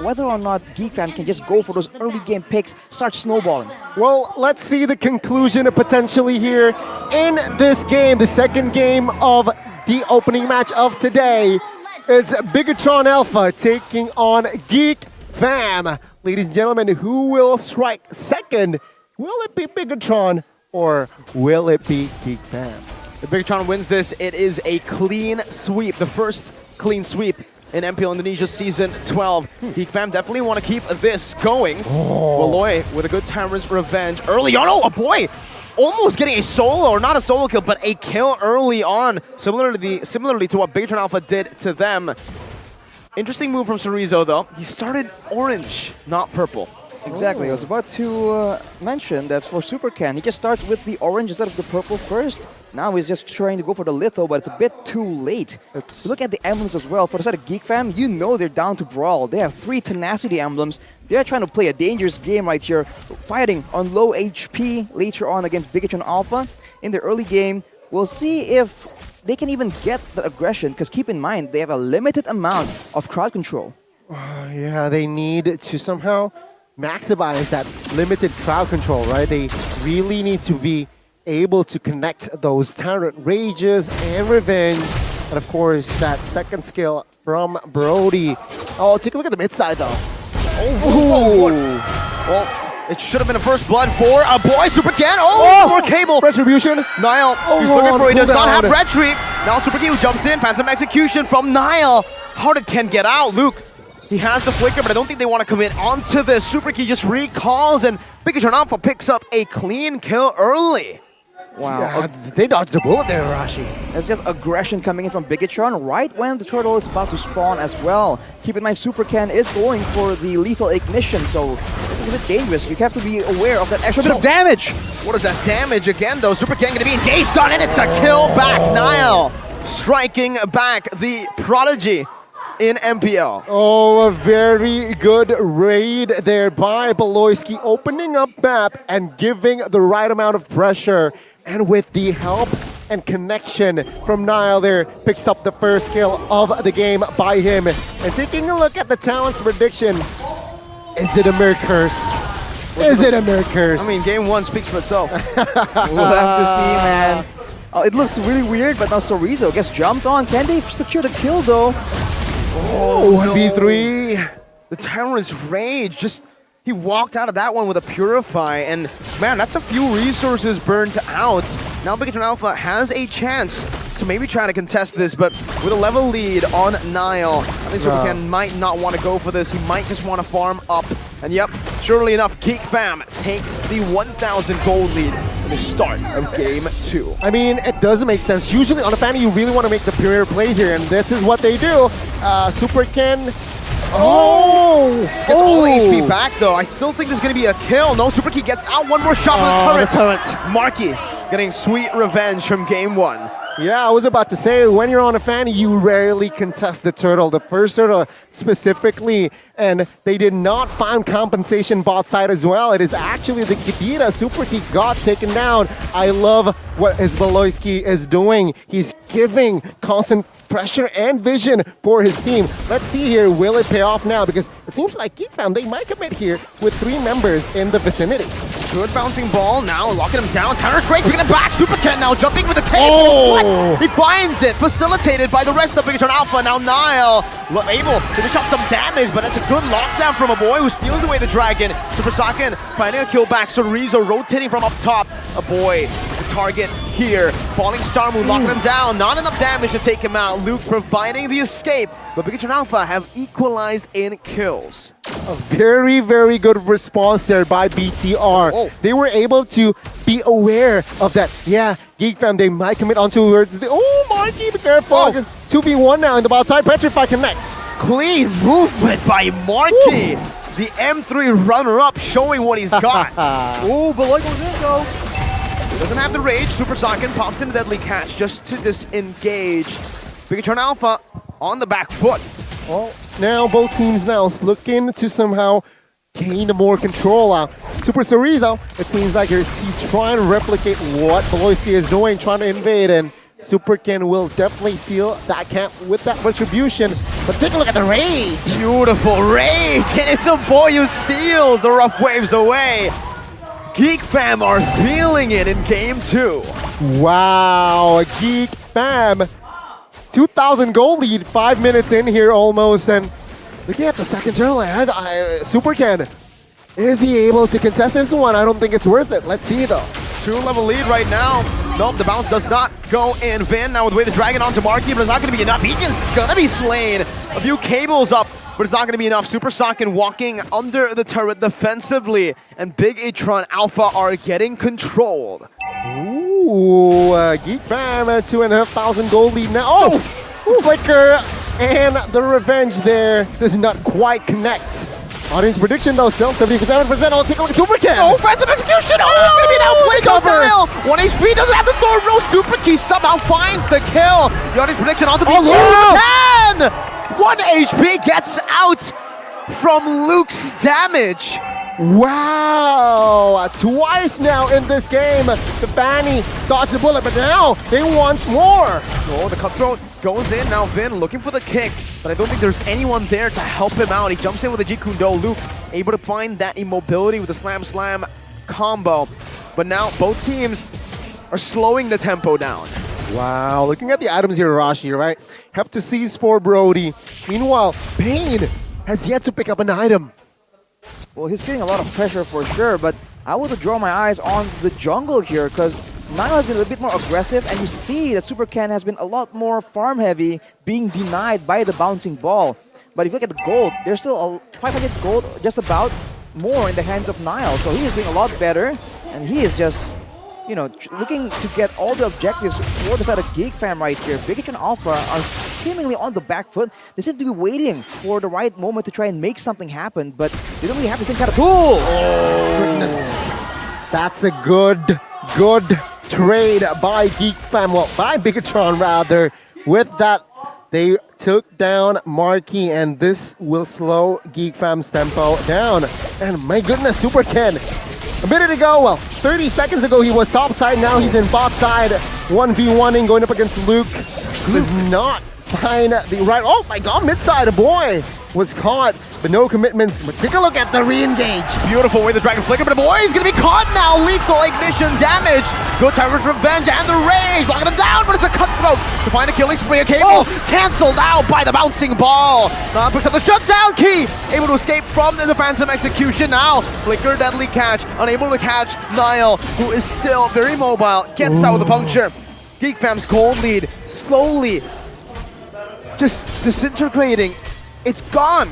whether or not Geek Fam can just go for those early game picks, start snowballing. Well, let's see the conclusion potentially here in this game, the second game of the opening match of today. It's Bigatron Alpha taking on Geek Fam. Ladies and gentlemen, who will strike second? Will it be Bigatron or will it be Geek Fam? If Bigatron wins this, it is a clean sweep, the first clean sweep in MPL Indonesia Season 12. Geek Fam definitely want to keep this going. Valoy with a good Tyrant's Revenge early on. Oh, a boy! Almost getting a solo, or not a solo kill, but a kill early on, similarly to what Big Turn Alpha did to them. Interesting move from Cerezo, though. He started orange, not purple. Exactly. I was about to mention that for Super Ken, he just starts with the orange instead of the purple first. Now he's just trying to go for the litho, but it's a bit too late. Look at the emblems as well. For the side of Geek Fam, you know they're down to brawl. They have 3 tenacity emblems. They're trying to play a dangerous game right here, fighting on low HP later on against Bigatron Alpha. In the early game, we'll see if they can even get the aggression, because keep in mind, they have a limited amount of crowd control. Yeah, they need to somehow maximize that limited crowd control, right? They really need to be able to connect those Tyrant Rages and Revenge. And of course, that second skill from Brody. Oh, take a look at the mid side though. Well, it should have been a first blood for a boy, Super Ken. Oh, more cable. Retribution. Niall, he's looking for, he does not have Retrieve. Now Super Ken jumps in, Phantom Execution from Niall. How did Ken get out? Luke, he has the flicker, but I don't think they want to commit onto this. Super Key just recalls, and Bigatron Alpha picks up a clean kill early. Wow. Yeah, they dodged a bullet there, Rashi. It's just aggression coming in from Bigatron right when the turtle is about to spawn as well. Keep in mind, Super Ken is going for the lethal ignition, so this is a bit dangerous. You have to be aware of that extra bit of damage. What is that damage again, though? Super Ken going to be engaged on, and it's a kill back. Niall striking back the Prodigy in MPL. Oh, a very good raid there by Beloyski, opening up map and giving the right amount of pressure. And with the help and connection from Niall there, picks up the first kill of the game by him. And taking a look at the talent's prediction, is it a mirror curse? Is it a mirror curse? I mean, game 1 speaks for itself. We'll have to see, man. Oh, it looks really weird, but now Cerezo gets jumped on. Can they secure the kill, though? Oh, 1v3. The Tyrant's Rage, just, he walked out of that one with a Purify, and man, that's a few resources burned out. Now Bigatron Alpha has a chance to maybe try to contest this, but with a level lead on Niall, I think Super Ken might not want to go for this. He might just want to farm up. And yep, surely enough, Geek Fam takes the 1,000 gold lead at the start of game 2. I mean, it does make sense. Usually on a fan, you really want to make the pure plays here, and this is what they do. Super Ken. Gets all the HP back, though. I still think there's going to be a kill. No, Super Key gets out. One more shot from the turret. Marky getting sweet revenge from game 1. Yeah, I was about to say, when you're on a fan, you rarely contest the turtle. The first turtle specifically, and they did not find compensation bot side as well. It is actually the Kedira. Super Key got taken down. I love what Beloyski is doing. He's giving constant pressure and vision for his team. Let's see here, will it pay off now? Because it seems like Geek Fam, they might commit here with 3 members in the vicinity. Good bouncing ball now, locking him down. Tanner's break, picking it back. Super Ken now jumping with the cable. He finds it, facilitated by the rest of Bigatron Alpha. Now Niall able to dish out some damage, but that's a good lockdown from a boy who steals away the dragon. Super Saken finding a kill back. Cerezo rotating from up top. A boy, the target here. Falling Star Moon locking him down. Not enough damage to take him out. Luke providing the escape, but Bigatron Alpha have equalized in kills. A very, very good response there by BTR. They were able to be aware of that. Yeah, Geek Fam, they might commit on towards the... Oh, Marky, be careful. 2v1 now in the bot side. Petrify connects. Clean movement by Marky. The M3 runner-up showing what he's got. Oh, Beloy goes in, though. Doesn't have the rage. Super Saiyan pops in a deadly catch just to disengage. Bigatron Alpha on the back foot. Well, now both teams now looking to somehow gain more control. Super Cerezo, it seems like he's trying to replicate what Beloyski is doing, trying to invade, and Super Ken will definitely steal that camp with that retribution. But take a look at the rage. Beautiful rage, and it's a boy who steals the rough waves away. Geek Fam are feeling it in game 2. Wow, Geek Fam. 2,000 goal lead, 5 minutes in here almost, and looking at the second turtle ahead, Super Ken, is he able to contest this one? I don't think it's worth it. Let's see though. 2-level lead right now. Nope, the bounce does not go in. Vin now with the way the dragon onto Marky, but it's not going to be enough. He's going to be slain. A few cables up, but it's not going to be enough. Super Saiyan walking under the turret defensively, and Big Itron Alpha are getting controlled. Ooh, Geek Fam at 2,500 gold lead now. Oh, Flicker and the revenge there does not quite connect. Audience prediction though still 77%. Oh, take a look at Super Ken. Oh, Phantom Execution! Oh, it's gonna be that wake up Nile! 1 HP doesn't have the throw roll. Super Key somehow finds the kill. The audience prediction onto Super Ken! 1 HP gets out from Luke's damage. Wow! Twice now in this game. The Fanny dodged the bullet, but now they want more. Oh, the cutthroat goes in. Now Vin looking for the kick, but I don't think there's anyone there to help him out. He jumps in with the Jeet Kune Do. Luke able to find that immobility with the slam combo. But now both teams are slowing the tempo down. Wow, looking at the items here, Rashi, right? Have to seize for Brody. Meanwhile, Pain has yet to pick up an item. Well, he's feeling a lot of pressure for sure, but I would draw my eyes on the jungle here because Nile has been a bit more aggressive, and you see that Super Ken has been a lot more farm heavy, being denied by the bouncing ball. But if you look at the gold, there's still 500 gold, just about more in the hands of Nile. So he is doing a lot better, and he is just, you know, looking to get all the objectives for the side of Geek Fam right here. Big Itron Alpha are seemingly on the back foot. They seem to be waiting for the right moment to try and make something happen, but they don't really have the same kind of tool. Oh, goodness. That's a good trade by Geek Fam. Well, by Big Itron rather. With that, they took down Marky, and this will slow Geek Fam's tempo down. And my goodness, Super Ken. A minute ago, well, 30 seconds ago, he was top side. Now he's in bot side. 1v1ing, going up against Luke. Does not find the right. Oh my god, mid side, a boy was caught, but no commitments. But take a look at the re-engage. Beautiful way the Dragon Flicker, but the boy is going to be caught now. Lethal ignition damage. Good Tiger's Revenge and the Rage. Locking him down, but it's a cutthroat to find a killing spree. A cable cancelled out by the bouncing ball. Now picks up the shutdown key. Able to escape from the Phantom Execution now. Flicker, deadly catch. Unable to catch Nile, who is still very mobile. Gets out with the puncture. Geek Fam's gold lead slowly just disintegrating. It's gone.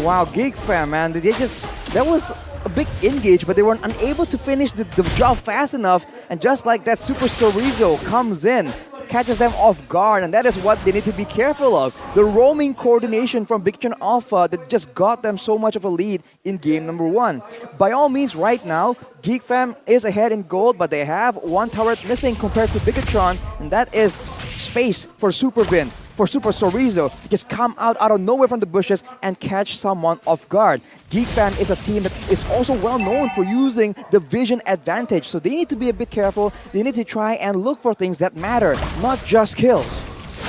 Wow, Geek Fam, man. That was a big engage, but they were unable to finish the job fast enough. And just like that, Super Chorizo comes in, catches them off guard, and that is what they need to be careful of. The roaming coordination from Big Itron Alpha that just got them so much of a lead in game number 1. By all means, right now, Geek Fam is ahead in gold, but they have one turret missing compared to Big Itron, and that is space for Super Vin, for Super Chorizo to just come out of nowhere from the bushes and catch someone off guard. Geek Fam is a team that is also well known for using the vision advantage, so they need to be a bit careful. They need to try and look for things that matter, not just kills.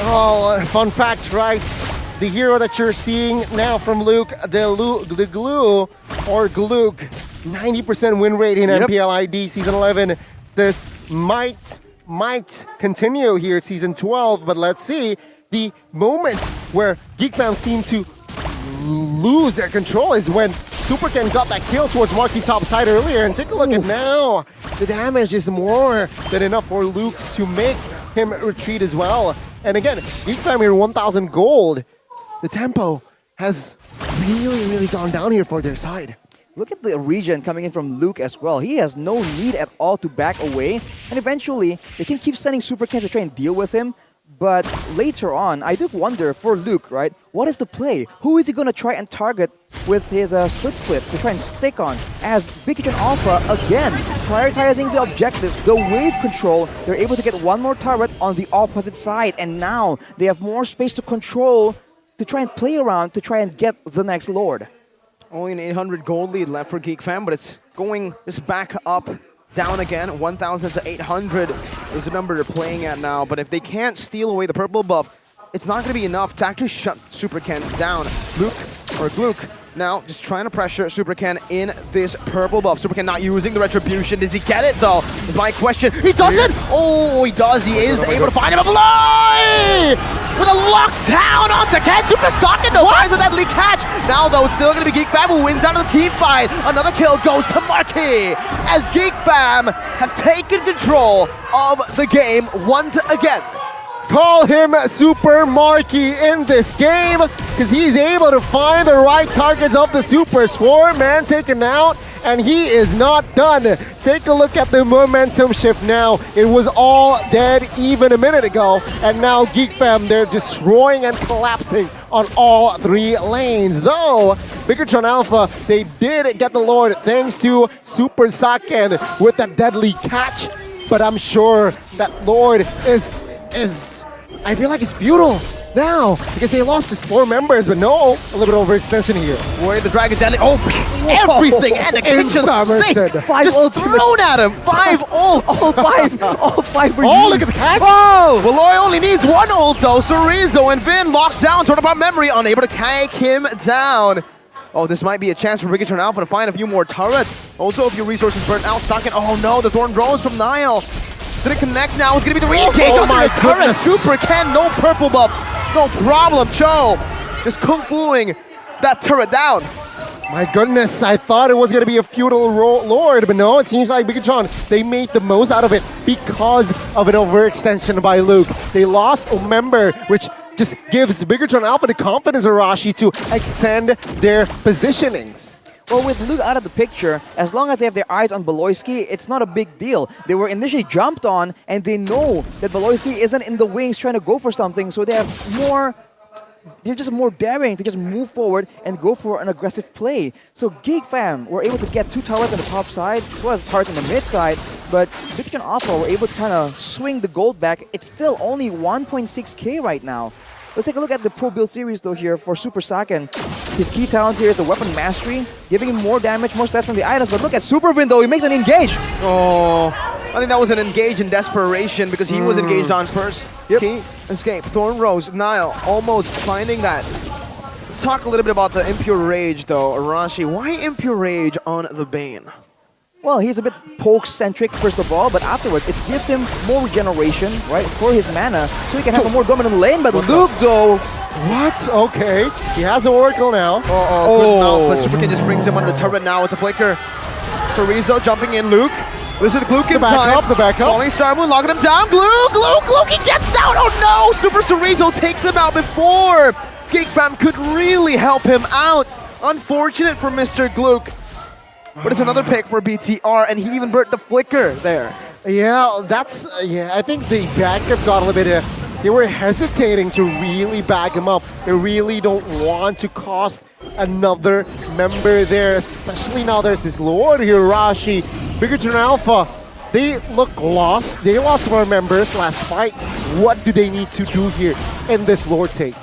Oh, fun fact, right? The hero that you're seeing now from Luke, the Glue, or Gluke, 90% win rate in MPL ID Season 11. This might continue here at Season 12, but let's see. The moment where Geek Fam seemed to lose their control is when Super Ken got that kill towards Marky top side earlier, and take a look at now. The damage is more than enough for Luke to make him retreat as well. And again, Geek Fam here 1,000 gold. The tempo has really gone down here for their side. Look at the regen coming in from Luke as well. He has no need at all to back away, and eventually they can keep sending Super Ken to try and deal with him. But later on, I do wonder for Luke, right? What is the play? Who is he going to try and target with his split to try and stick on? As Big Itron Alpha, again, prioritizing the objectives, the wave control, they're able to get one more turret on the opposite side. And now they have more space to control, to try and play around, to try and get the next Lord. Only an 800 gold lead left for Geek Fam, but it's going just back up. Down again, 1,000 to 800 is the number they're playing at now. But if they can't steal away the purple buff, it's not going to be enough to actually shut Super Ken down. Luke, or Gluke, now just trying to pressure Super Ken in this purple buff. Super Ken not using the retribution. Does he get it though? Is my question. He doesn't! Oh, he does. He is able to find him a fly! with a lockdown onto Ken. Super Socket no finds a deadly catch. Now though, still gonna be Geek Fam who wins out of the team fight. Another kill goes to Marky as Geek Fam have taken control of the game once again. Call him Super Marky in this game because he's able to find the right targets of the Super Swarm. Man taken out, and he is not done. Take a look at the momentum shift now. It was all dead even a minute ago, and now Geek Fam, they're destroying and collapsing on all 3 lanes. Though, Bigatron Alpha, they did get the Lord thanks to Super Saken with that deadly catch, but I'm sure that Lord is I feel like it's futile now because they lost just 4 members, but no, a little bit of overextension here. Boy, the Dragon Deadly, everything and the kitchen sink just thrown at him. 5 ults. All 5 were Oh, used. look at the catch. Oh, Valoy only needs 1 ult though. Sorizo and Vin locked down, torn apart memory, unable to take him down. Oh, this might be a chance for Bigatron Alpha to find a few more turrets. Also, a few resources burnt out. Saken, oh no, the Thorn Rose from Nile. Didn't connect now. It's going to be the re-engage onto the turret. Super Ken, no purple buff. No problem, Cho. Just kung fuing that turret down. My goodness, I thought it was going to be a feudal lord, but no, it seems like Bigatron, they made the most out of it because of an overextension by Luke. They lost a member, which just gives Bigatron Alpha the confidence, Arashi, to extend their positionings. Well, with Luke out of the picture, as long as they have their eyes on Beloyski, it's not a big deal. They were initially jumped on, and they know that Beloyski isn't in the wings trying to go for something, so they have more... They're just more daring to just move forward and go for an aggressive play. So Geek Fam were able to get 2 towers on the top side, as well as towers on the mid side, but Bigatron Alpha were able to kind of swing the gold back. It's still only 1.6k right now. Let's take a look at the Pro Build series though here for Super Saken. His key talent here is the Weapon Mastery, giving him more damage, more stats from the items, but look at Super Vin though, he makes an engage! Oh, I think that was an engage in desperation because he was engaged on first. Key escape, Thorn Rose, Nile, almost finding that. Let's talk a little bit about the Impure Rage though, Arashi. Why Impure Rage on the Bane? Well, he's a bit poke-centric first of all, but afterwards it gives him more regeneration, right, for his mana, so he can have a more dominant lane, but Luke though... What? Okay, he has an Oracle now. But Super King just brings him under the turret now, it's a flicker. Chorizo jumping in, Luke. This is the Gluck in time. The backup. Calling Star Moon, locking him down. Gluck, he gets out! Oh no! Super Chorizo takes him out before Geek Fam could really help him out. Unfortunate for Mr. Gluck. But it's another pick for BTR, and he even burnt the flicker there. Yeah, that's... Yeah, I think the backup got a little bit... They were hesitating to really back him up. They really don't want to cost another member there, especially now there's this Lord here, Rashi. Bigatron Alpha, they look lost. They lost more members last fight. What do they need to do here in this Lord take?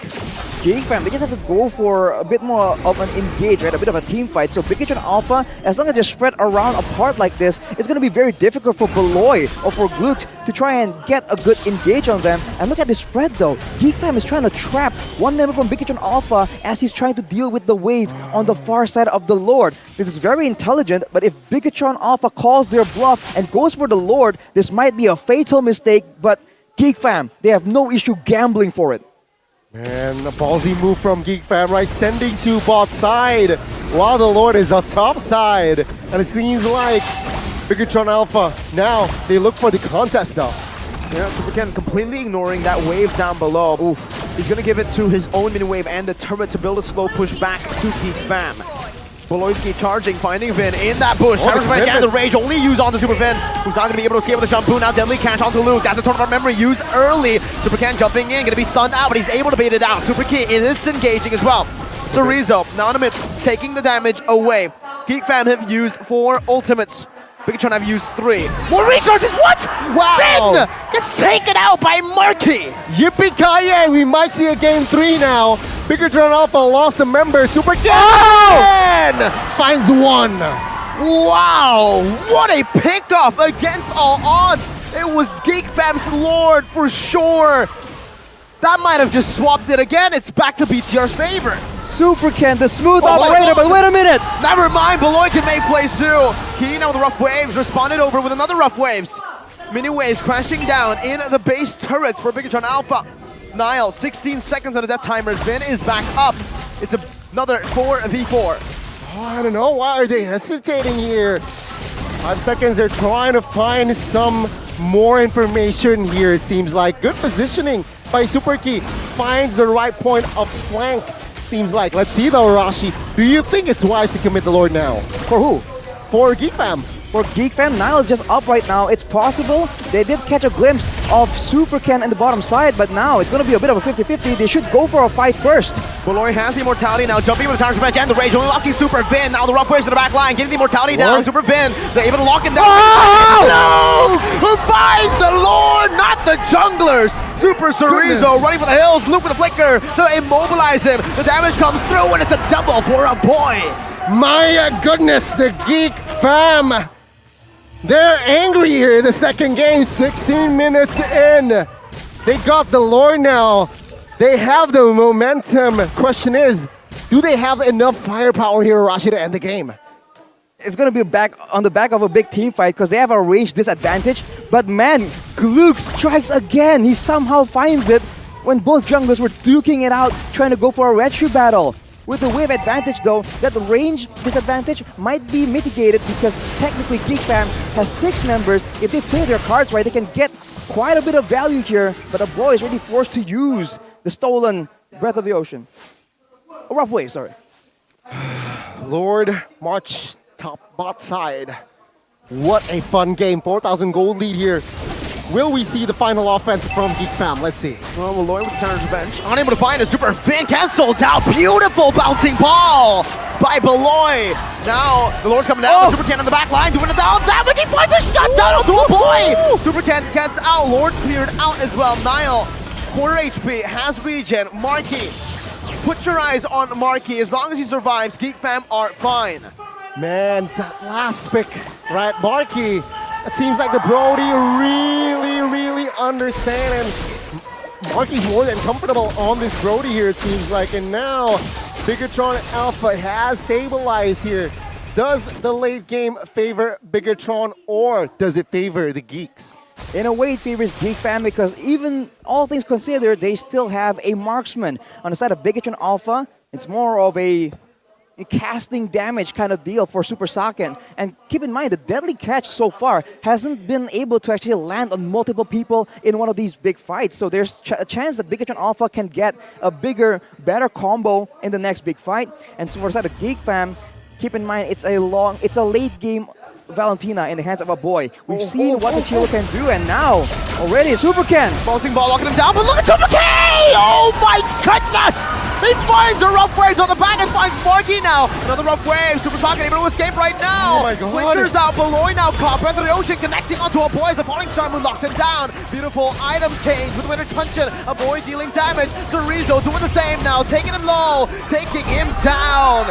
Geek Fam, they just have to go for a bit more of an engage, right? A bit of a team fight. So Bigatron Alpha, as long as they're spread around apart like this, it's going to be very difficult for Beloy or for Gluck to try and get a good engage on them. And look at this spread though. Geek Fam is trying to trap one member from Bigatron Alpha as he's trying to deal with the wave on the far side of the Lord. This is very intelligent, but if Bigatron Alpha calls their bluff and goes for the Lord, this might be a fatal mistake, but Geek Fam, they have no issue gambling for it. And a ballsy move from Geek Fam, right? Sending to bot side while the Lord is on top side. And it seems like Bigatron Alpha, now they look for the contest though. Yeah, Super Ken completely ignoring that wave down below. Oof. He's going to give it to his own mini wave and the turret to build a slow push back to Geek Fam. Beloyski charging, finding Vin in that bush. Tyrant's Rage and the Rage only used onto Super Vin, who's not going to be able to escape with the jump. Now deadly catch onto Luke. That's a turn of memory used early. Super Ken jumping in, going to be stunned out, but he's able to bait it out. Super Key is engaging as well. So Rizzo, now in the midst, taking the damage away. Geek Fam have used 4 ultimates. Bigatron have used 3. More resources, what? Wow! Vin gets taken out by Marky. Yippee-ki-yay, we might see a game 3 now. Bigatron Alpha lost a member. Super Ken finds 1. Wow, what a pickoff against all odds. It was Geek Fam's Lord for sure. That might have just swapped it again. It's back to BTR's favor. Super Ken, the smooth operator, but wait a minute. Never mind, Beloy can make plays too. Key now with the rough waves, responded over with another rough waves. Mini waves crashing down in the base turrets for Bigatron Alpha. Niall, 16 seconds on the death timer. Vin is back up. It's another 4v4. Oh, I don't know. Why are they hesitating here? 5 seconds. They're trying to find some more information here. It seems like good positioning by Superkey. Finds the right point of flank. Seems like. Let's see though, Rashi. Do you think it's wise to commit the Lord now? For who? For Geek Fam. For Geek Fam, Niall is just up right now. It's possible. They did catch a glimpse of Super Ken in the bottom side, but now it's going to be a bit of a 50-50. They should go for a fight first. Beloy has the immortality now, jumping with the Times Revenge and the Rage, only locking Super Vin. Now the rough waves to the back line, getting the immortality down. Super Vin is able to lock him down. Oh! No! Who finds the Lord, not the junglers? Super Chorizo running for the hills, loop with a flicker to immobilize him. The damage comes through and it's a double for a boy. My goodness, the Geek Fam. They're angry here in the second game, 16 minutes in. They got the lore now. They have the momentum. Question is, do they have enough firepower here, Rashi, to end the game? It's going to be on the back of a big team fight because they have a range disadvantage. But man, Gluk strikes again. He somehow finds it when both junglers were duking it out, trying to go for a retry battle. With the wave advantage though, that range disadvantage might be mitigated because technically Geek Fam has 6 members. If they play their cards right, they can get quite a bit of value here, but a boy is really forced to use the stolen Breath of the Ocean. A rough wave, sorry. Lord, March top bot side. What a fun game, 4,000 gold lead here. Will we see the final offense from Geek Fam? Let's see. Well, Beloy with the Times Revenge. Unable to find a Super Fin cancelled out. Beautiful bouncing ball by Beloy. Now, the Lord's coming down. Super Ken on the back line doing a down damage. He finds a shutdown onto a boy. Super Ken gets out. Lord cleared out as well. Niall, quarter HP, has regen. Marky, put your eyes on Marky. As long as he survives, Geek Fam are fine. Man, that last pick, right? Marky. It seems like the Brody really understand, and Marky's more than comfortable on this Brody here, it seems like. And now, Bigatron Alpha has stabilized here. Does the late game favor Bigatron, or does it favor the Geeks? In a way, it favors Geek Fam because even all things considered, they still have a marksman. On the side of Bigatron Alpha, it's more of a casting damage kind of deal for Super Saken. And keep in mind, the deadly catch so far hasn't been able to actually land on multiple people in one of these big fights. So there's a chance that Bigatron Alpha can get a bigger, better combo in the next big fight. And so for the side of Geek Fam, keep in mind, it's a late game Valentina in the hands of a boy. We've seen what this hero can do, and now already Super Ken. Bouncing ball locking him down, but look at Super K! Oh my goodness! He finds a rough wave on the back and finds Marky now. Another rough wave. Super Sonic able to escape right now. Oh my god. Flickers out. Beloy now caught. Breath of the Ocean connecting onto a boy as a falling star moon locks him down. Beautiful item change with Winter Truncheon. A boy dealing damage. Zorizo doing the same now. Taking him low. Taking him down.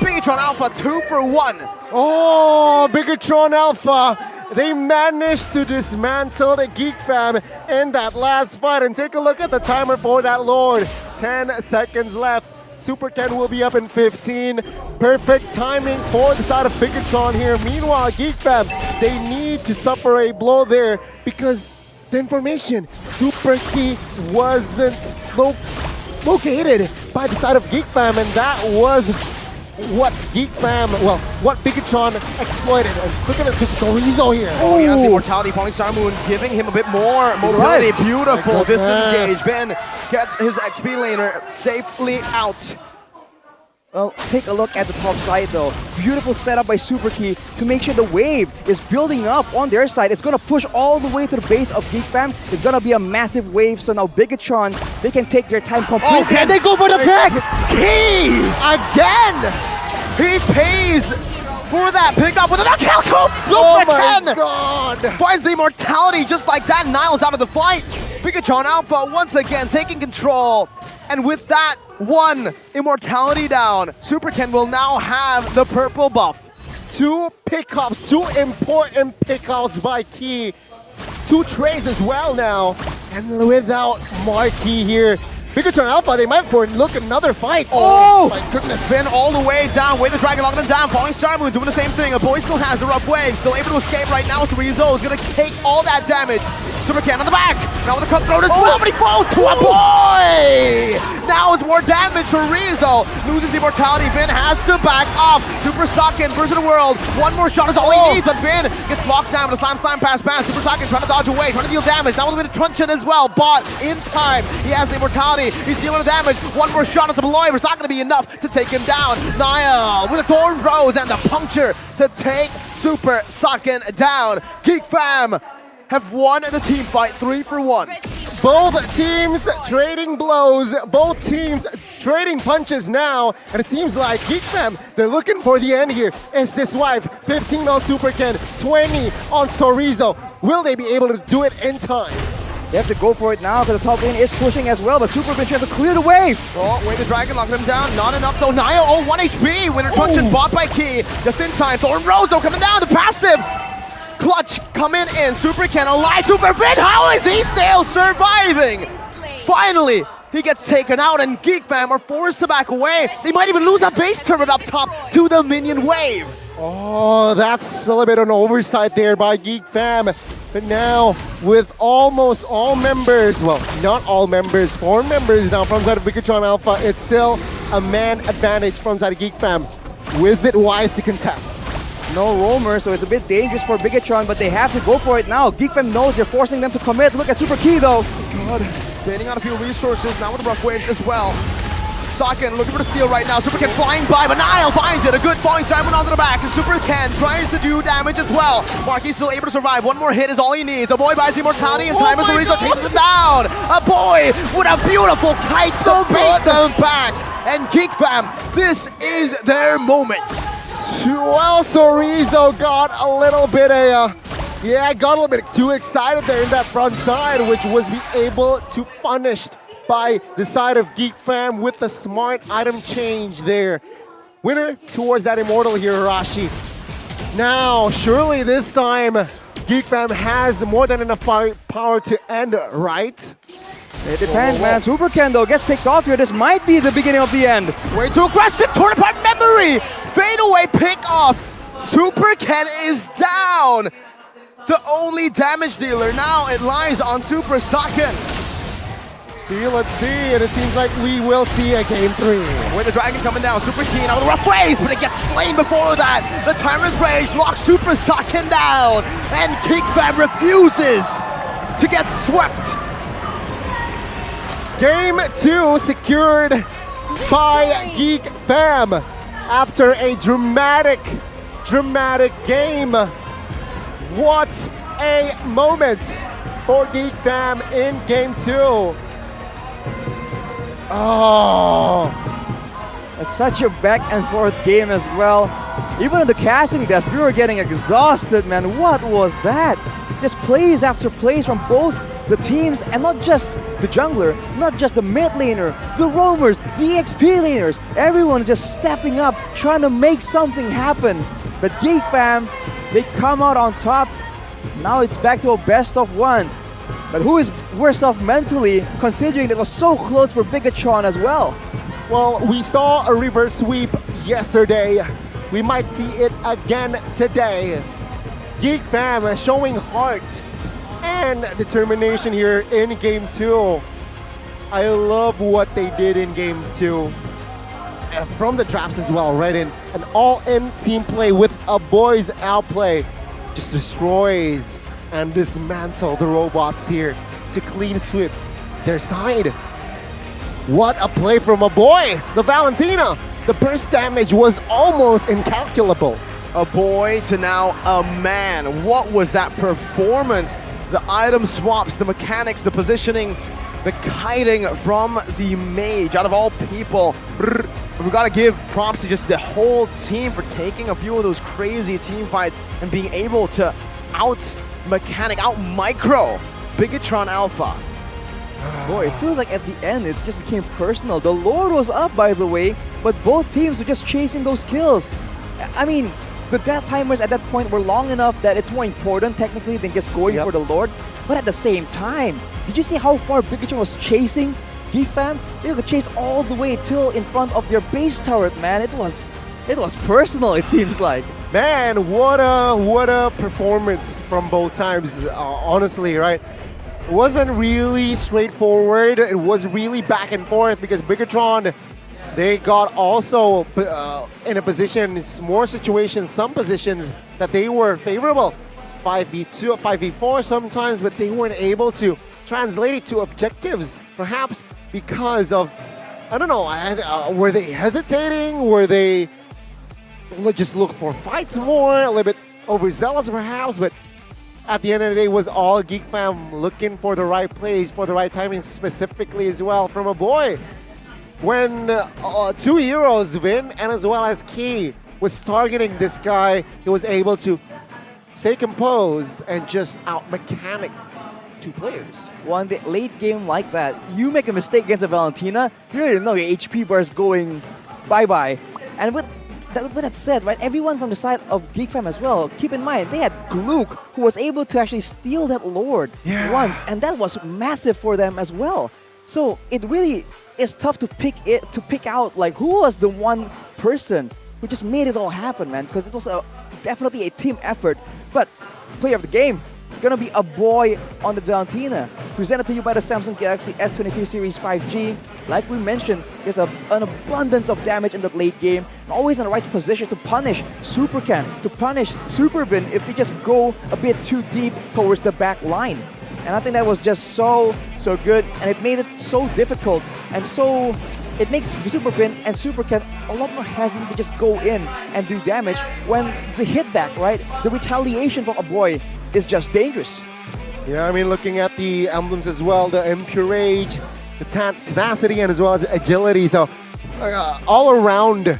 Bigatron Alpha 2 for 1. Oh, Bigatron Alpha. They managed to dismantle the Geek Fam in that last fight. And take a look at the timer for that Lord. 10 seconds left. Super Ken will be up in 15. Perfect timing for the side of Bigatron here. Meanwhile, Geek Fam, they need to suffer a blow there because the information, Super Key wasn't located by the side of Geek Fam, and that was what Geek Fam, well, what Bigatron exploited. And look at the Zorizo here. Oh, he has the Immortality, Falling Star Moon, giving him a bit more mobility. Right. Beautiful disengage. Ben gets his XP laner safely out. Well, take a look at the top side though. Beautiful setup by Super Key to make sure the wave is building up on their side. It's gonna push all the way to the base of Geek Fam. It's gonna be a massive wave, so now Bigatron, they can take their time completely. Oh, and they go for the pick! Key! Again! He pays for that pickup with another kill coup! Oh my god! Finds the immortality just like that. Niall's out of the fight. Bigatron Alpha once again taking control. And with that one immortality down, Super Ken will now have the purple buff. 2 pickups, 2 important pickups by Key. 2 trades as well now. And without Marky here, Bigatron Alpha, they might look another fight. Oh my goodness. Finn all the way down, way the dragon locking him down. Falling Star Moon doing the same thing. A boy still has a rough wave, still able to escape right now. So Rizzo is going to take all that damage. Supercan on the back. Now with the cutthroat as well, but he falls to a boy. Now it's more damage for Rizzo. Loses the immortality. Vin has to back off. Super Saiyan versus the world. One more shot is all he needs, but Vin gets locked down with a slam pass. Super Saiyan trying to dodge away, trying to deal damage. Now with a bit of truncheon as well, but in time. He has the immortality. He's dealing the damage. One more shot is the Beloy, but it's not going to be enough to take him down. Niall with a Thorn Rose and the puncture to take Super Saiyan down. Geek Fam have won the team fight 3-1. Both teams trading blows, both teams trading punches now, and it seems like Geek Fam, they're looking for the end here. Is this wife 15 on Supercan, 20 on Sorizo? Will they be able to do it in time? They have to go for it now because the top lane is pushing as well, but Super Vinci has to clear the wave. Oh, Wave the Dragon, lock him down. Not enough though. Niall, 1 HP. Winter Truncheon bought by Key. Just in time. Thorn Rose though coming down. The passive. Clutch coming in. Super Ken alive. Super Vin, how is he still surviving? Finally, he gets taken out and Geek Fam are forced to back away. They might even lose a base turret up top to the minion wave. Oh, that's a little bit of an oversight there by Geek Fam. But now, with almost all members, well, not all members, 4 members now from side of Bigatron Alpha, it's still a man advantage from side of Geek Fam. Is it wise to contest? No roamer, so it's a bit dangerous for Bigatron, but they have to go for it now. Geek Fam knows they're forcing them to commit. Look at Super Key though. God, baiting on a few resources now with the rough waves as well. Saken looking for the steal right now. Super Ken flying by, but Niall finds it. A good falling Simon onto the back. And Super Ken tries to do damage as well. Marky's still able to survive. One more hit is all he needs. A boy buys the immortality in time as Rizzo chases him down. A boy with a beautiful kite so beat them back. And Geek Fam, this is their moment. Well, Sorizo got a little bit got a little bit too excited there in that front side, which was able to punish by the side of Geek Fam with the smart item change there. Winner towards that immortal here, Hirashi. Now, surely this time, Geek Fam has more than enough power to end, right? It depends, man. Super Ken, though, gets picked off here. This might be the beginning of the end. Way too aggressive. Torn apart memory. Fade away pick off. Super Ken is down. The only damage dealer now, it lies on Super Saiyan. Let's see, and it seems like we will see a game 3. With the Dragon coming down, Super Keen out of the rough waves, but it gets slain before that. The Tyrant's Rage locks Super Saiyan down, and Geek Fam refuses to get swept. Game 2 secured by Geek Fam after a dramatic game. What a moment for Geek Fam in Game 2. Oh, it's such a back and forth game as well. Even on the casting desk, we were getting exhausted, man. What was that? Just plays after plays from both the teams, and not just the jungler, not just the mid laner, the roamers, the XP laners. Everyone's just stepping up, trying to make something happen. But Geek Fam, they come out on top. Now it's back to a best of 1. But who is worse off mentally, considering it was so close for Bigatron as well? Well, we saw a reverse sweep yesterday. We might see it again today. Geek Fam showing heart and determination here in Game 2. I love what they did in Game 2. From the drafts as well, right? An all-in team play with a boys outplay. Just destroys and dismantle the robots here to clean sweep their side. What a play from a boy, the Valentina. The burst damage was almost incalculable. A boy to now a man. What was that performance? The item swaps, the mechanics, the positioning, the kiting from the mage. Out of all people, we gotta give props to just the whole team for taking a few of those crazy team fights and being able to out-mechanic, out-micro Bigatron Alpha. Boy, it feels like at the end it just became personal. The Lord was up, by the way, but both teams were just chasing those kills. I mean, the death timers at that point were long enough that it's more important technically than just going for the Lord. But at the same time, did you see how far Bigatron was chasing Geek Fam? They could chase all the way till in front of their base turret, man. It was personal, it seems like. Man, what a performance from both times, honestly, right? wasn't really straightforward. It was really back and forth because Bigatron, they got also in a position, more situations, some positions that they were favorable. 5v2 or 5v4 sometimes, but they weren't able to translate it to objectives. Perhaps because of, I don't know, were they hesitating? Were they just look for fights more? A little bit overzealous perhaps, but at the end of the day, it was all Geek Fam looking for the right plays, for the right timing specifically as well from a boy. When two heroes, Vin and as well as Key, was targeting this guy, he was able to stay composed and just out-mechanic two players. Well, in the late game like that, you make a mistake against a Valentina, you already know your HP bar is going bye-bye. And with that said, right, everyone from the side of Geek Fam as well, keep in mind, they had Gluck, who was able to actually steal that Lord once, and that was massive for them as well. So it really is tough to pick out like who was the one person who just made it all happen, man, because it was definitely a team effort. But player of the game, it's gonna be a boy on the Valentina. Presented to you by the Samsung Galaxy S23 Series 5G. Like we mentioned, there's an abundance of damage in that late game. Always in the right position to punish Supercan, to punish Supervin if they just go a bit too deep towards the back line. And I think that was just so good, and it made it so difficult, and so it makes Supervin and Supercan a lot more hesitant to just go in and do damage when the hitback, right, the retaliation from a boy is just dangerous. Yeah, I mean, looking at the emblems as well, the Impure Rage, the tenacity, and as well as agility. So all around,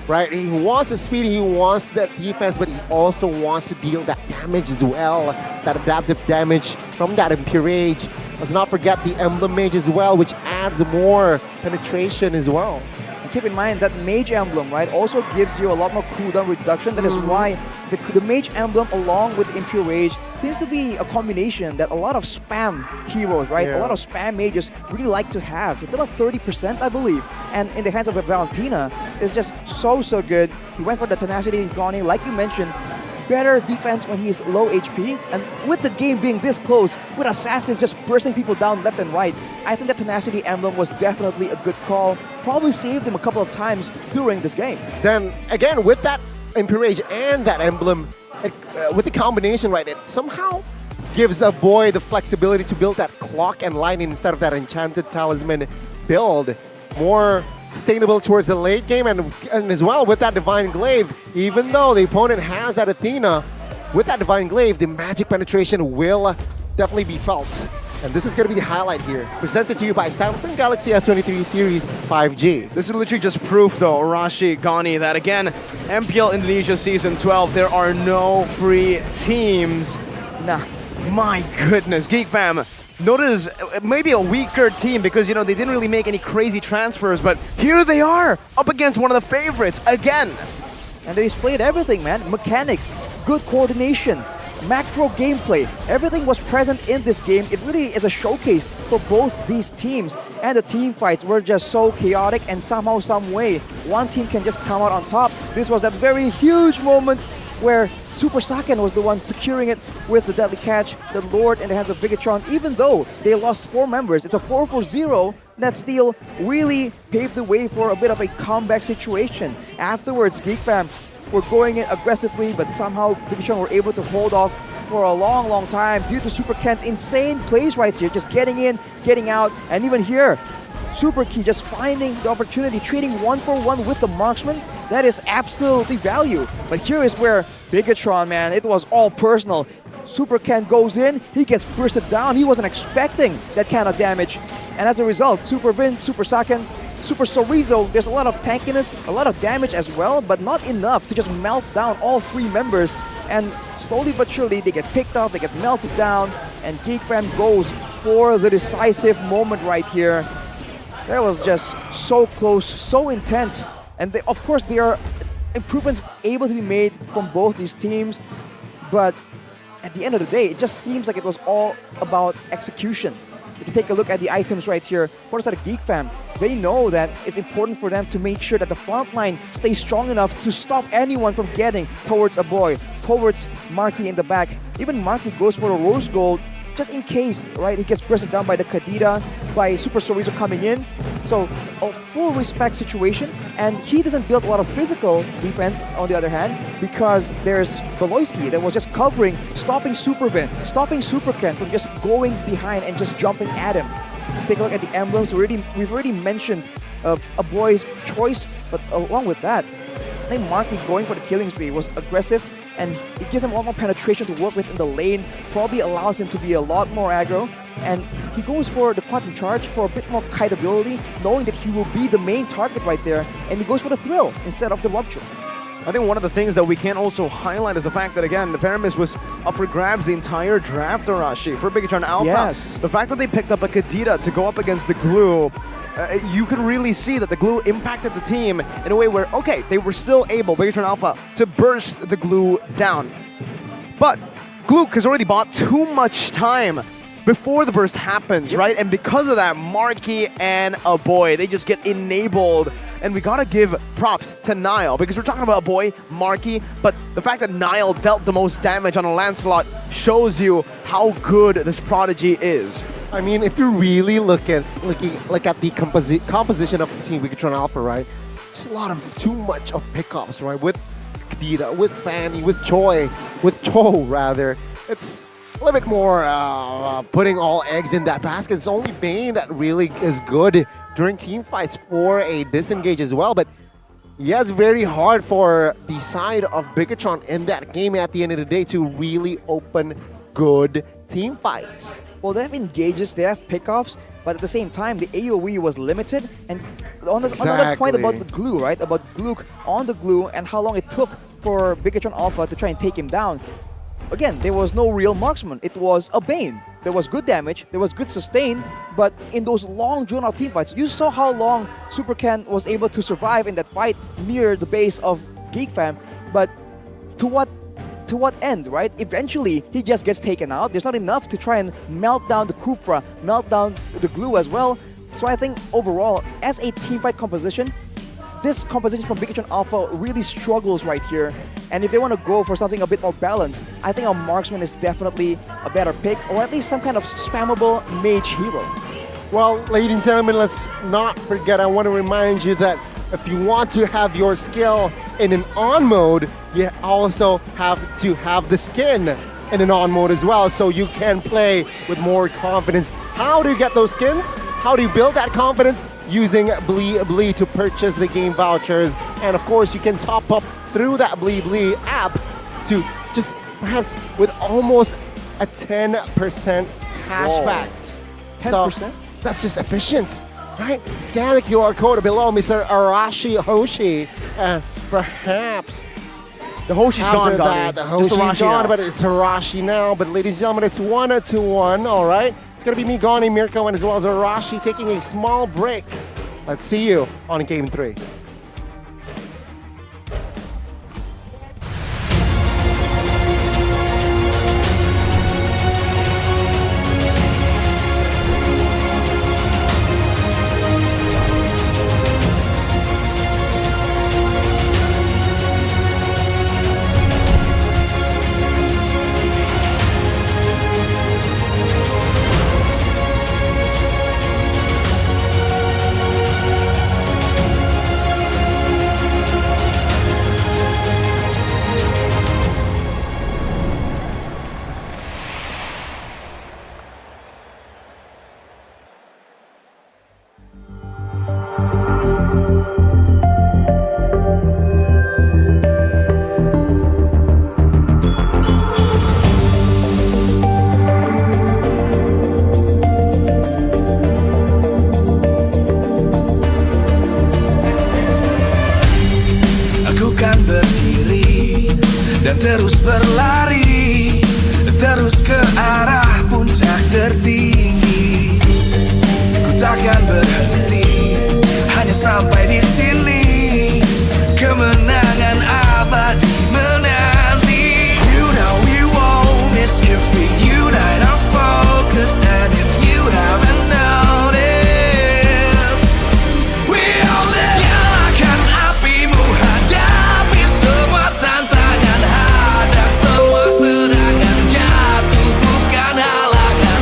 right? He wants the speed, he wants that defense, but he also wants to deal that damage as well, that adaptive damage from that Impure Rage. Let's not forget the Emblem Mage as well, which adds more penetration as well. And keep in mind that Mage Emblem, right, also gives you a lot more cooldown reduction. That is why the Mage Emblem along with Impure Rage seems to be a combination that a lot of spam heroes, right, a lot of spam mages really like to have. It's about 30%, I believe. And in the hands of a Valentina, it's just so good. He went for the Tenacity Goni, like you mentioned. Better defense when he is low HP, and with the game being this close, with Assassins just bursting people down left and right, I think that Tenacity Emblem was definitely a good call. Probably saved him a couple of times during this game. Then again, with that Impure Rage and that Emblem, with the combination, right, it somehow gives a boy the flexibility to build that clock and line instead of that Enchanted Talisman build. More sustainable towards the late game, and as well with that Divine Glaive, even though the opponent has that Athena, with that Divine Glaive, the magic penetration will definitely be felt. And this is going to be the highlight here. Presented to you by Samsung Galaxy S23 Series 5G. This is literally just proof, though, Arashi, Gani, that again, MPL Indonesia Season 12, there are no free teams. Nah, my goodness, Geek Fam. Notice maybe a weaker team because, you know, they didn't really make any crazy transfers, but here they are up against one of the favorites again. And they displayed everything, man. Mechanics, good coordination, macro gameplay. Everything was present in this game. It really is a showcase for both these teams. And the team fights were just so chaotic, and somehow, some way, one team can just come out on top. This was that very huge moment where Super Saiyan was the one securing it with the deadly catch, the Lord in the hands of Bigatron. Even though they lost 4 members, it's a 4-4-0 that still really paved the way for a bit of a comeback situation. Afterwards, Geek Fam were going in aggressively, but somehow Bigatron were able to hold off for a long time due to Super Ken's insane plays right here, just getting in, getting out, and even here, Super Key just finding the opportunity, trading 1-for-1 with the marksman. That is absolutely value. But here is where Bigatron, man, it was all personal. Super Ken goes in, he gets bursted down. He wasn't expecting that kind of damage. And as a result, Super Vin, Super Saiyan, Super Sorizo, there's a lot of tankiness, a lot of damage as well, but not enough to just melt down all 3 members. And slowly but surely, they get picked up, they get melted down, and Geek Fam goes for the decisive moment right here. That was just so close, so intense. And of course, there are improvements able to be made from both these teams. But at the end of the day, it just seems like it was all about execution. If you take a look at the items right here, for the side of Geek Fam, they know that it's important for them to make sure that the front line stays strong enough to stop anyone from getting towards a boy, towards Marky in the back. Even Marky goes for a Rose Gold just in case, right, he gets bursted down by the Kadira, by Super Sorizo coming in. So a full respect situation, and he doesn't build a lot of physical defense on the other hand, because there's Beloyski that was just covering, stopping Super Vin, stopping Super Ken from just going behind and just jumping at him. Take a look at the emblems. We've already mentioned a boy's choice, but along with that, I think Marky going for the killing spree was aggressive, and it gives him a lot more penetration to work with in the lane, probably allows him to be a lot more aggro, and he goes for the quantum charge for a bit more kite ability, knowing that he will be the main target right there, and he goes for the thrill instead of the rupture. I think one of the things that we can also highlight is the fact that, again, the Faramis was up for grabs the entire draft, Arashi, for Bigatron Alpha. Yes. The fact that they picked up a Kadira to go up against the Glue, you can really see that the Glue impacted the team in a way where, okay, they were still able, Bigatron Alpha, to burst the Glue down. But Gluke has already bought too much time before the burst happens, right? And because of that, Marky and a boy, they just get enabled. And we gotta give props to Nile, because we're talking about a boy, Marky, but the fact that Nile dealt the most damage on a Lancelot shows you how good this prodigy is. I mean, if you really look at the composition of Team Bigatron Alpha, right? Just a lot of too much of pickups, right? With Kadira, with Fanny, with Cho rather. It's a little bit more putting all eggs in that basket. It's only Bane that really is good during team fights for a disengage as well. But yeah, it's very hard for the side of Bigatron in that game at the end of the day to really open good team fights. Well, they have engages, they have pickoffs, but at the same time, the AoE was limited. And another point about the glue, right? About Gluke on the glue and how long it took for Bigatron Alpha to try and take him down. Again, there was no real marksman. It was a Bane. There was good damage, there was good sustain, but in those long drawn-out team fights, you saw how long Super Ken was able to survive in that fight near the base of GeekFam, but to what end, right? Eventually, he just gets taken out. There's not enough to try and melt down the Kufra, melt down the glue as well. So I think overall, as a team fight composition, this composition from Bigatron Alpha really struggles right here. And if they want to go for something a bit more balanced, I think a marksman is definitely a better pick, or at least some kind of spammable mage hero. Well, ladies and gentlemen, let's not forget, I want to remind you that if you want to have your skill in an on mode, you also have to have the skin in an on mode as well, so you can play with more confidence. How do you get those skins? How do you build that confidence? Using Blee to purchase the game vouchers. And of course, you can top up through that Blee app to just perhaps with almost a 10% cashbacks. 10%? So that's just efficient, right? Scan the QR code below, Mr. Arashi Hoshi, and perhaps the Hoshi's gone, the Hoshi's gone, but it's Arashi now. But ladies and gentlemen, it's 1-1, all right? It's going to be me, Gani, Mirko, and as well as Arashi taking a small break. Let's see you on Game 3. dan terus berlari, terus ke arah puncak tertinggi. Ku takkan berhenti, hanya sampai di sini. Kemenangan abadi menanti. You know we won't miss if we unite our focus. And if you haven't noticed, we all live. Nyalakan apimu, hadapi semua tantangan, hadang semua serangan, jatuh bukan halangan.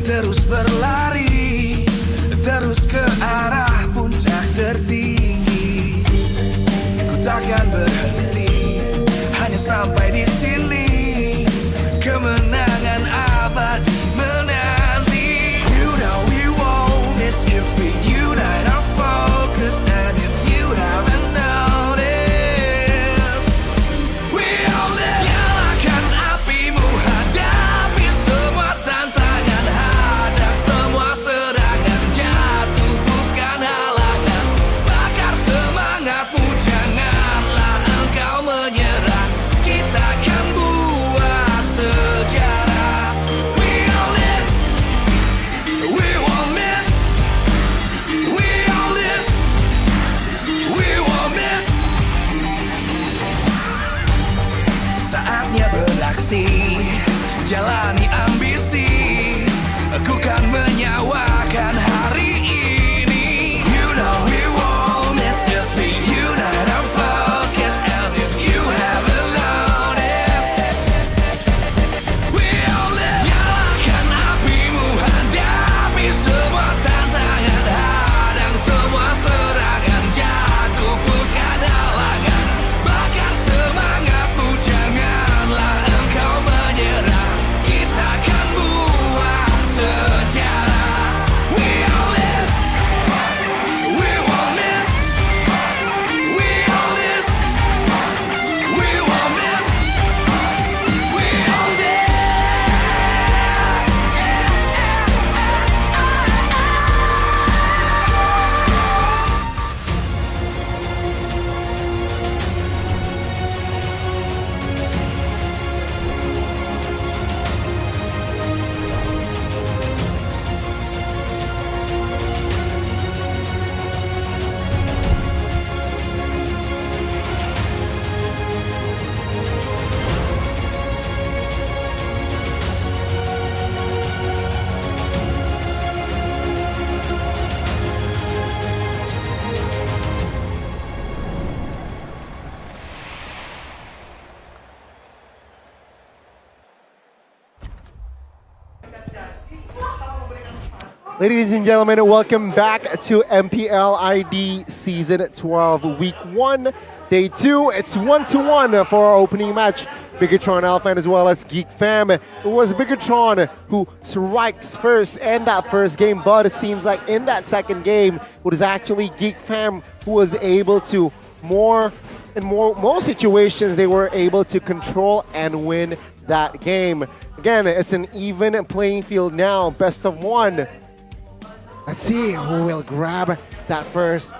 terus berlari, terus ke arah puncak tertinggi. Ku takkan berhenti, hanya sampai di sini. Kemenangan abadi menanti. You know we won't miss if we unite our focus. And if you haven't noticed, we all live. Nyalakan apimu, hadapi semua tantangan, hadang semua serangan, jatuh bukan halangan. Bakar semangatmu, janganlah engkau menyerah. Kita akan buat sejarah. We all this, we won't miss. We all this, we won't miss. Saatnya beraksi, jalani ambisi. Aku kan menyawakan hari ini. You know we won't miss if we unite our focus. And if you haven't noticed, we all live. Nyalakan apimu, hadapi semua tantangan, hadang semua serangan, jatuh bukan halangan. Bakar semangatmu, janganlah engkau menyerah. Kita akan buat sejarah. We all this, we won't miss. We all this, we won't miss. We all this. Ladies and gentlemen, welcome back to MPL ID Season 12, Week 1, Day 2. It's 1-1 for our opening match. Bigatron Alpha as well as Geek Fam. It was Bigatron who strikes first in that first game, but it seems like in that second game, it was actually Geek Fam who was able to in most situations, they were able to control and win that game. Again, it's an even playing field now, best of one. Let's see who will grab that first,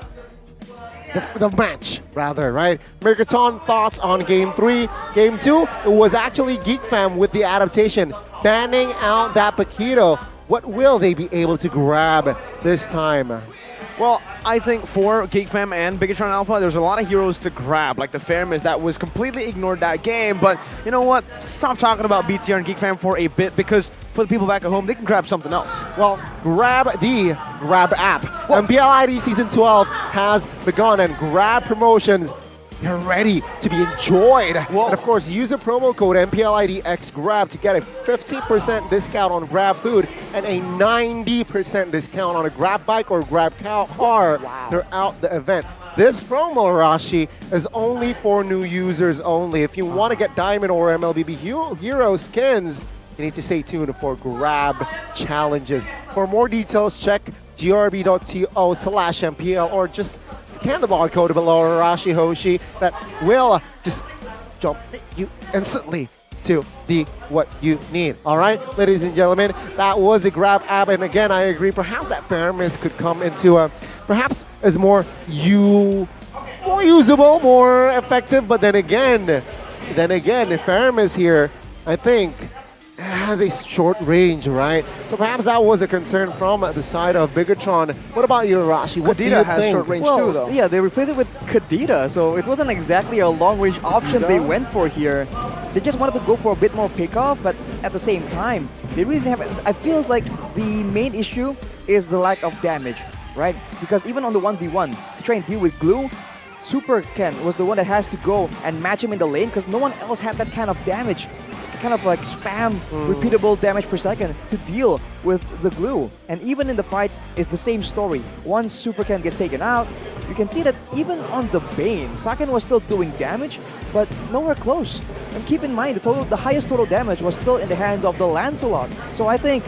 the match, rather, right? Mercaton, thoughts on Game 3. Game 2, it was actually Geek Fam with the adaptation, banning out that Paquito. What will they be able to grab this time? Well, I think for Geek Fam and Bigatron Alpha, there's a lot of heroes to grab, like the Fairness that was completely ignored that game. But you know what? Stop talking about BTR and Geek Fam for a bit, because for the people back at home, they can grab something else. Well, grab the Grab app. MPL ID Season 12 has begun, and Grab promotions, they're ready to be enjoyed. And of course, use the promo code MPL ID XGRAB to get a 50% discount on Grab food and a 90% discount on a Grab bike or Grab car throughout the event. This promo, Rashi, is only for new users only. If you want to get Diamond or MLBB Hero skins, you need to stay tuned for Grab challenges. For more details, check grb.to/MPL or just scan the barcode below, Rashi Hoshi, that will just jump you instantly to the what you need. All right, ladies and gentlemen, that was the Grab app, and again, I agree. Perhaps that Fairness could come into a as more usable, more effective. But then again, the Fairness here, I think, has a short range, right? So perhaps that was a concern from the side of Bigatron. What about you, Rashi? What do you has think? short range too, though. Yeah, they replaced it with Kadita, so it wasn't exactly a long-range option they went for here. They just wanted to go for a bit more pickoff, but at the same time, they really have. I feel like the main issue is the lack of damage, right? Because even on the 1v1, to try and deal with Glue, Super Ken was the one that has to go and match him in the lane because no one else had that kind of damage. to kind of like spam repeatable damage per second to deal with the glue. And even in the fights, it's the same story. Once Super Ken gets taken out, you can see that even on the Bane, Saken was still doing damage, but nowhere close. And keep in mind, the highest total damage was still in the hands of the Lancelot. So I think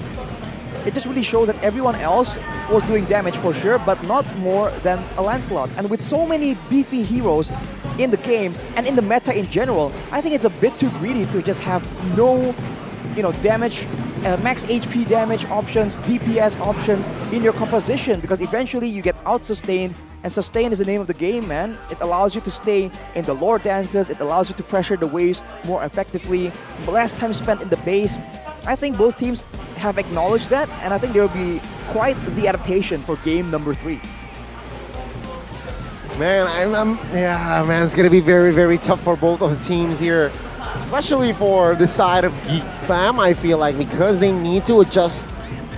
it just really shows that everyone else was doing damage for sure, but not more than a Lancelot. And with so many beefy heroes in the game and in the meta in general, I think it's a bit too greedy to just have no, damage, max HP damage options, DPS options in your composition, because eventually you get out-sustained, and sustain is the name of the game, man. It allows you to stay in the lore dances, it allows you to pressure the waves more effectively, less time spent in the base. I think both teams have acknowledged that, and I think there will be quite the adaptation for game number 3. Man, man, it's gonna be very, very tough for both of the teams here, especially for the side of Geek Fam. I feel like because they need to adjust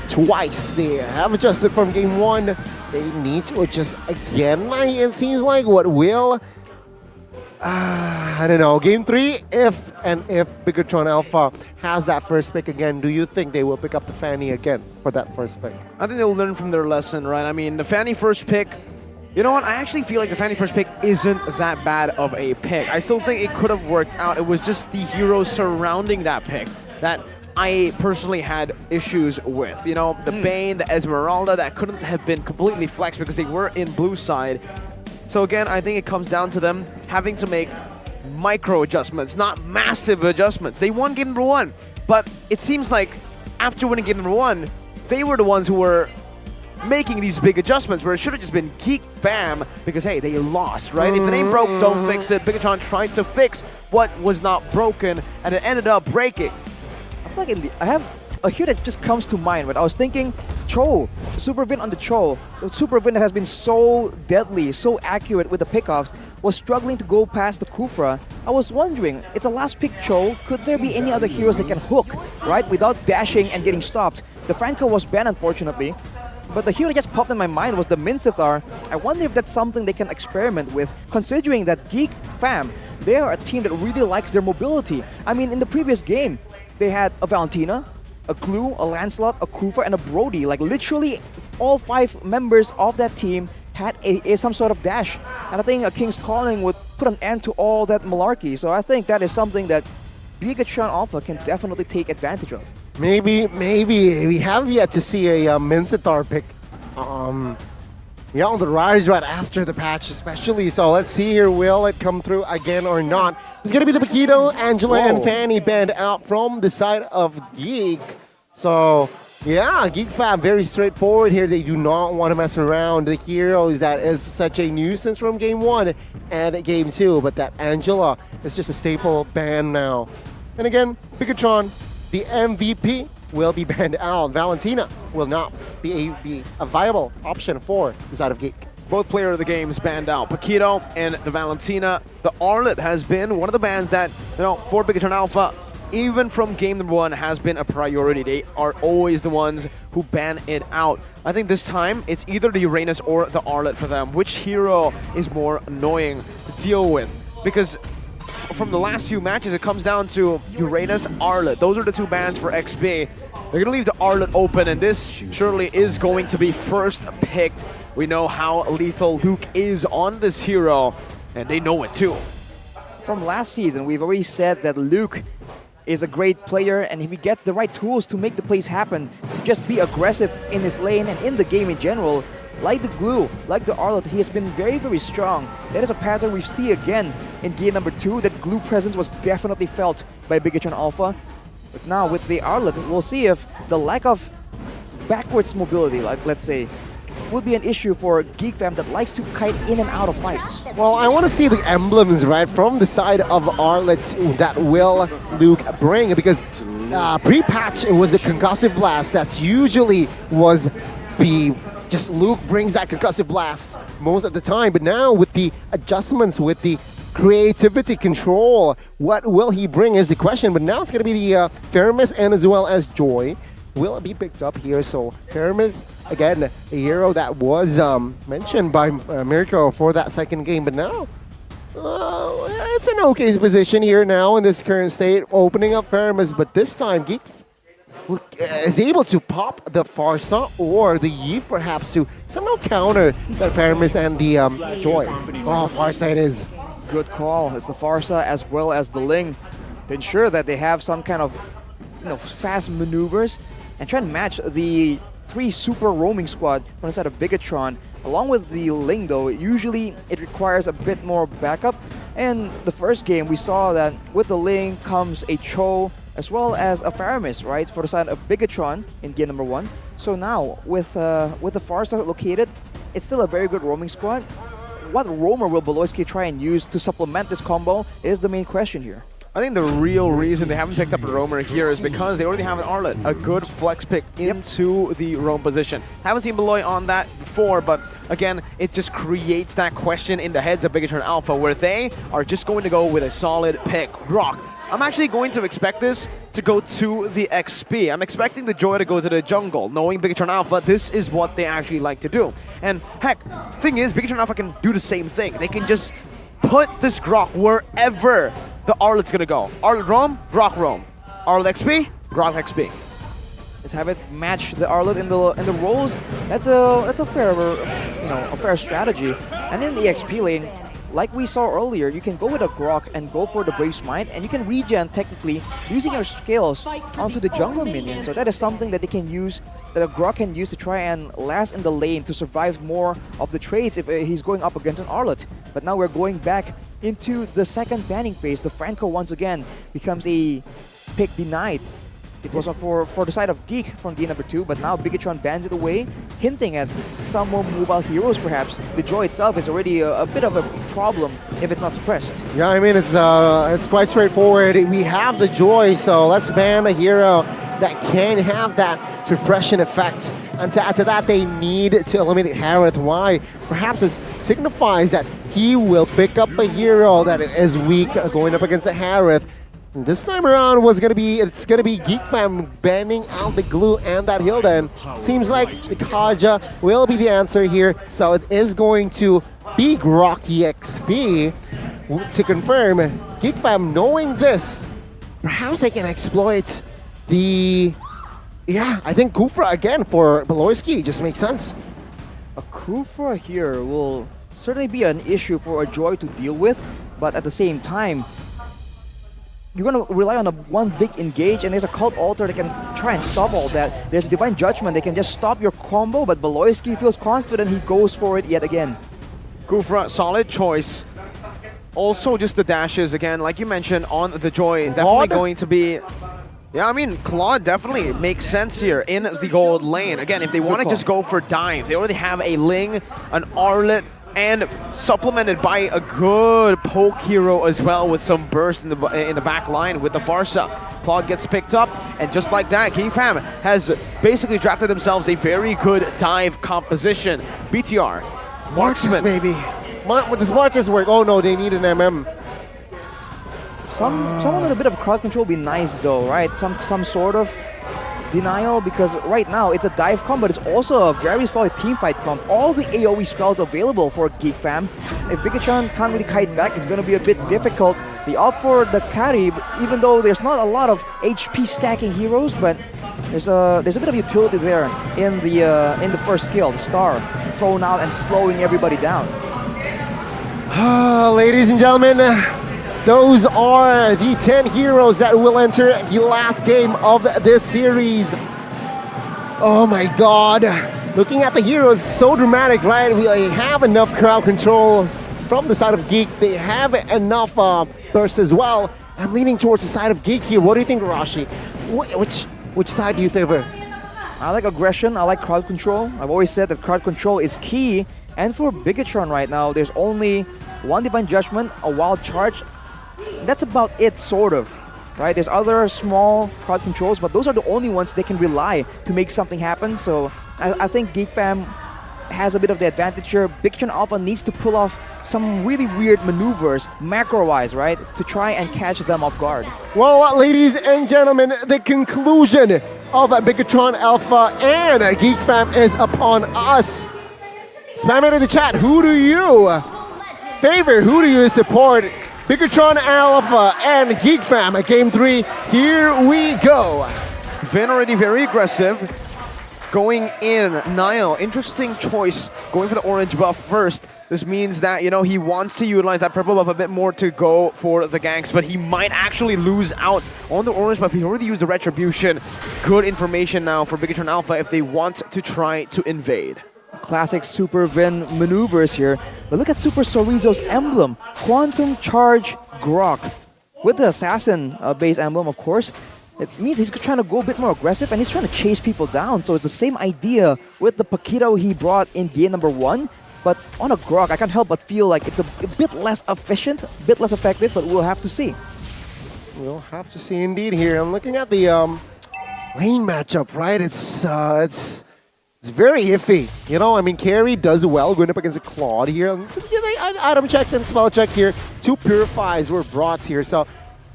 twice. They have adjusted from game 1. They need to adjust again. It seems like what will. I don't know. Game 3, if Bigatron Alpha has that first pick again, do you think they will pick up the Fanny again for that first pick? I think they'll learn from their lesson, right? I mean, the Fanny first pick, you know what? I actually feel like the Fanny first pick isn't that bad of a pick. I still think it could have worked out. It was just the heroes surrounding that pick that I personally had issues with. The Bane, the Esmeralda, that couldn't have been completely flexed because they were in blue side. So again, I think it comes down to them having to make micro adjustments, not massive adjustments. They won game number 1, but it seems like after winning game number 1, they were the ones who were making these big adjustments where it should have just been Geek Fam because, hey, they lost, right? If it ain't broke, don't fix it. Bigatron tried to fix what was not broken, and it ended up breaking. I feel like I have a hero that just comes to mind, but I was thinking Cho, Super Vin on the Cho. The Super Vin that has been so deadly, so accurate with the pickoffs, was struggling to go past the Kufra. I was wondering, it's a last pick Cho, could there be any other heroes that can hook, right, without dashing and getting stopped? The Franco was banned, unfortunately, but the hero that just popped in my mind was the Mincithar. I wonder if that's something they can experiment with, considering that Geek Fam, they are a team that really likes their mobility. I mean, in the previous game, they had a Valentina, a Glue, a Lancelot, a Kufa, and a Brody. Like literally all 5 members of that team had some sort of dash. And I think a King's Calling would put an end to all that malarkey. So I think that is something that Bigatron Alpha can definitely take advantage of. Maybe we have yet to see a Mincithar pick. On the rise right after the patch especially. So let's see here, will it come through again or not? It's going to be the Paquito, Angela, and Fanny banned out from the side of Geek. So, yeah, Geek Fam, very straightforward here. They do not want to mess around the heroes that is such a nuisance from game 1 and game 2. But that Angela is just a staple ban now. And again, Bigatron, the MVP, will be banned out. Valentina will not be a viable option for the side of Geek. Both player of the games banned out. Paquito and the Valentina. The Arlet has been one of the bans that, for Bigatron Alpha, even from game number 1, has been a priority. They are always the ones who ban it out. I think this time, it's either the Uranus or the Arlet for them. Which hero is more annoying to deal with? Because from the last few matches, it comes down to Uranus, Arlet. Those are the 2 bans for XP. They're going to leave the Arlet open, and this surely is going to be first picked. We know how lethal Luke is on this hero, and they know it too. From last season, we've already said that Luke is a great player, and if he gets the right tools to make the plays happen, to just be aggressive in his lane and in the game in general, like the Glue, like the Arlet, he has been very, very strong. That is a pattern we see again in game number 2, that Glue presence was definitely felt by Bigatron Alpha. But now with the Arlet, we'll see if the lack of backwards mobility, like let's say, would be an issue for Geek Fam that likes to kite in and out of fights. Well, I want to see the emblems, right, from the side of Arlet that will Luke bring, because pre-patch it was a concussive blast. That's usually was the just Luke brings that concussive blast most of the time, but now with the adjustments, with the creativity control, what will he bring is the question. But now it's going to be the Feramis and as well as Joy. Will it be picked up here? So Feramis, again, a hero that was mentioned by Mirko for that second game, but now It's an okay position here now in this current state, opening up Faramis, but this time Geek is able to pop the Farsa or the Yves perhaps to somehow counter that Faramis and the Joy. Oh, Farsa it is. Good call. It's the Farsa as well as the Ling to ensure that they have some kind of fast maneuvers and try and match the 3 super roaming squad from the side of Bigatron. Along with the Ling though, usually it requires a bit more backup. And the first game we saw that with the Ling comes a Cho as well as a Faramis, right, for the side of Bigatron in game number 1. So now with the Farsa located, it's still a very good roaming squad. What roamer will Beloyski try and use to supplement this combo is the main question here. I think the real reason they haven't picked up a roamer here is because they already have an Arlet, a good flex pick into the roam position. Haven't seen Beloy on that before, but again, it just creates that question in the heads of Bigatron Alpha where they are just going to go with a solid pick. Rock. I'm actually going to expect this to go to the XP. I'm expecting the Joy to go to the jungle. Knowing Bigatron Alpha, this is what they actually like to do. And heck, thing is, Bigatron Alpha can do the same thing. They can just put this Grok wherever the Arlet's gonna go. Arlet roam, Grok roam. Arlet XP, Grok XP. Just have it match the Arlet in the roles. That's a fair strategy. And in the XP lane, like we saw earlier, you can go with a Grok and go for the Brave Smite, and you can regen technically using your skills onto the jungle minion. So that is something that they can use, that a Grok can use to try and last in the lane to survive more of the trades if he's going up against an Arlet. But now we're going back into the second banning phase. The Franco once again becomes a pick denied. It was for the side of Geek from game number 2, but now Bigatron bans it away, hinting at some more mobile heroes perhaps. The Joy itself is already a bit of a problem if it's not suppressed. Yeah, I mean, it's quite straightforward. We have the Joy, so let's ban a hero that can have that suppression effect. And to add to that, they need to eliminate Harith. Why? Perhaps it signifies that he will pick up a hero that is weak going up against the Harith. This time around it's gonna be Geek Fam banning out the glue and that Hilda, and seems like the Kaja will be the answer here. So it is going to be Grok EXP to confirm. Geek Fam knowing this, perhaps they can exploit the I think Kufra again for Beloyski just makes sense. A Kufra here will certainly be an issue for a Joy to deal with, but at the same time, you're going to rely on one big engage, and there's a Cult Altar that can try and stop all that. There's Divine Judgment, they can just stop your combo, but Beloyski feels confident, he goes for it yet again. Kufra, solid choice. Also just the dashes again, like you mentioned, on the Joy, definitely going to be... Yeah, I mean, Claude definitely makes sense here in the gold lane. Again, if they want to just go for dive, they already have a Ling, an Arlet, and supplemented by a good poke hero as well with some burst in the back line with the Farsa. Claude gets picked up, and just like that, Geek Fam has basically drafted themselves a very good dive composition. BTR, Marksman, maybe. Does Marches work? Oh no, they need an MM. Someone with a bit of crowd control would be nice though, right? Some sort of denial, because right now it's a dive comp, but it's also a very solid team fight comp. All the AoE spells available for Geek Fam. If Bigatron can't really kite back, it's going to be a bit difficult. They opt for the carry, even though there's not a lot of HP stacking heroes, but there's a bit of utility there in the first skill, the star, thrown out and slowing everybody down. Ladies and gentlemen, those are the 10 heroes that will enter the last game of this series. Oh my god. Looking at the heroes, so dramatic, right? We have enough crowd controls from the side of Geek. They have enough thirst as well. I'm leaning towards the side of Geek here. What do you think, Rashi? Which side do you favor? I like aggression. I like crowd control. I've always said that crowd control is key. And for Bigatron right now, there's only one Divine Judgment, a Wild Charge. That's about it, sort of, right? There's other small crowd controls, but those are the only ones they can rely to make something happen. So I think Geek Fam has a bit of the advantage here. Bigatron Alpha needs to pull off some really weird maneuvers, macro-wise, right? To try and catch them off guard. Well, ladies and gentlemen, the conclusion of Bigatron Alpha and Geek Fam is upon us. Spam it in the chat. Who do you favor? Who do you support? Bigatron Alpha and Geek Fam at Game 3. Here we go. Vin already very aggressive. Going in, Niall, interesting choice, going for the orange buff first. This means that, he wants to utilize that purple buff a bit more to go for the ganks, but he might actually lose out on the orange buff. He already used the Retribution. Good information now for Bigatron Alpha if they want to try to invade. Classic Super Vin maneuvers here. But look at Super Sorizo's emblem. Quantum Charge Grok. With the Assassin base emblem, of course, it means he's trying to go a bit more aggressive and he's trying to chase people down. So it's the same idea with the Paquito he brought in DA number 1. But on a Grok, I can't help but feel like it's a bit less efficient, a bit less effective, but we'll have to see. We'll have to see indeed here. I'm looking at the lane matchup, right? It's very iffy. Carry does well going up against a Claude here. Item checks and spell check here. 2 Purifies were brought here. So,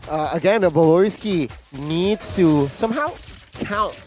again, Boloyski needs to somehow count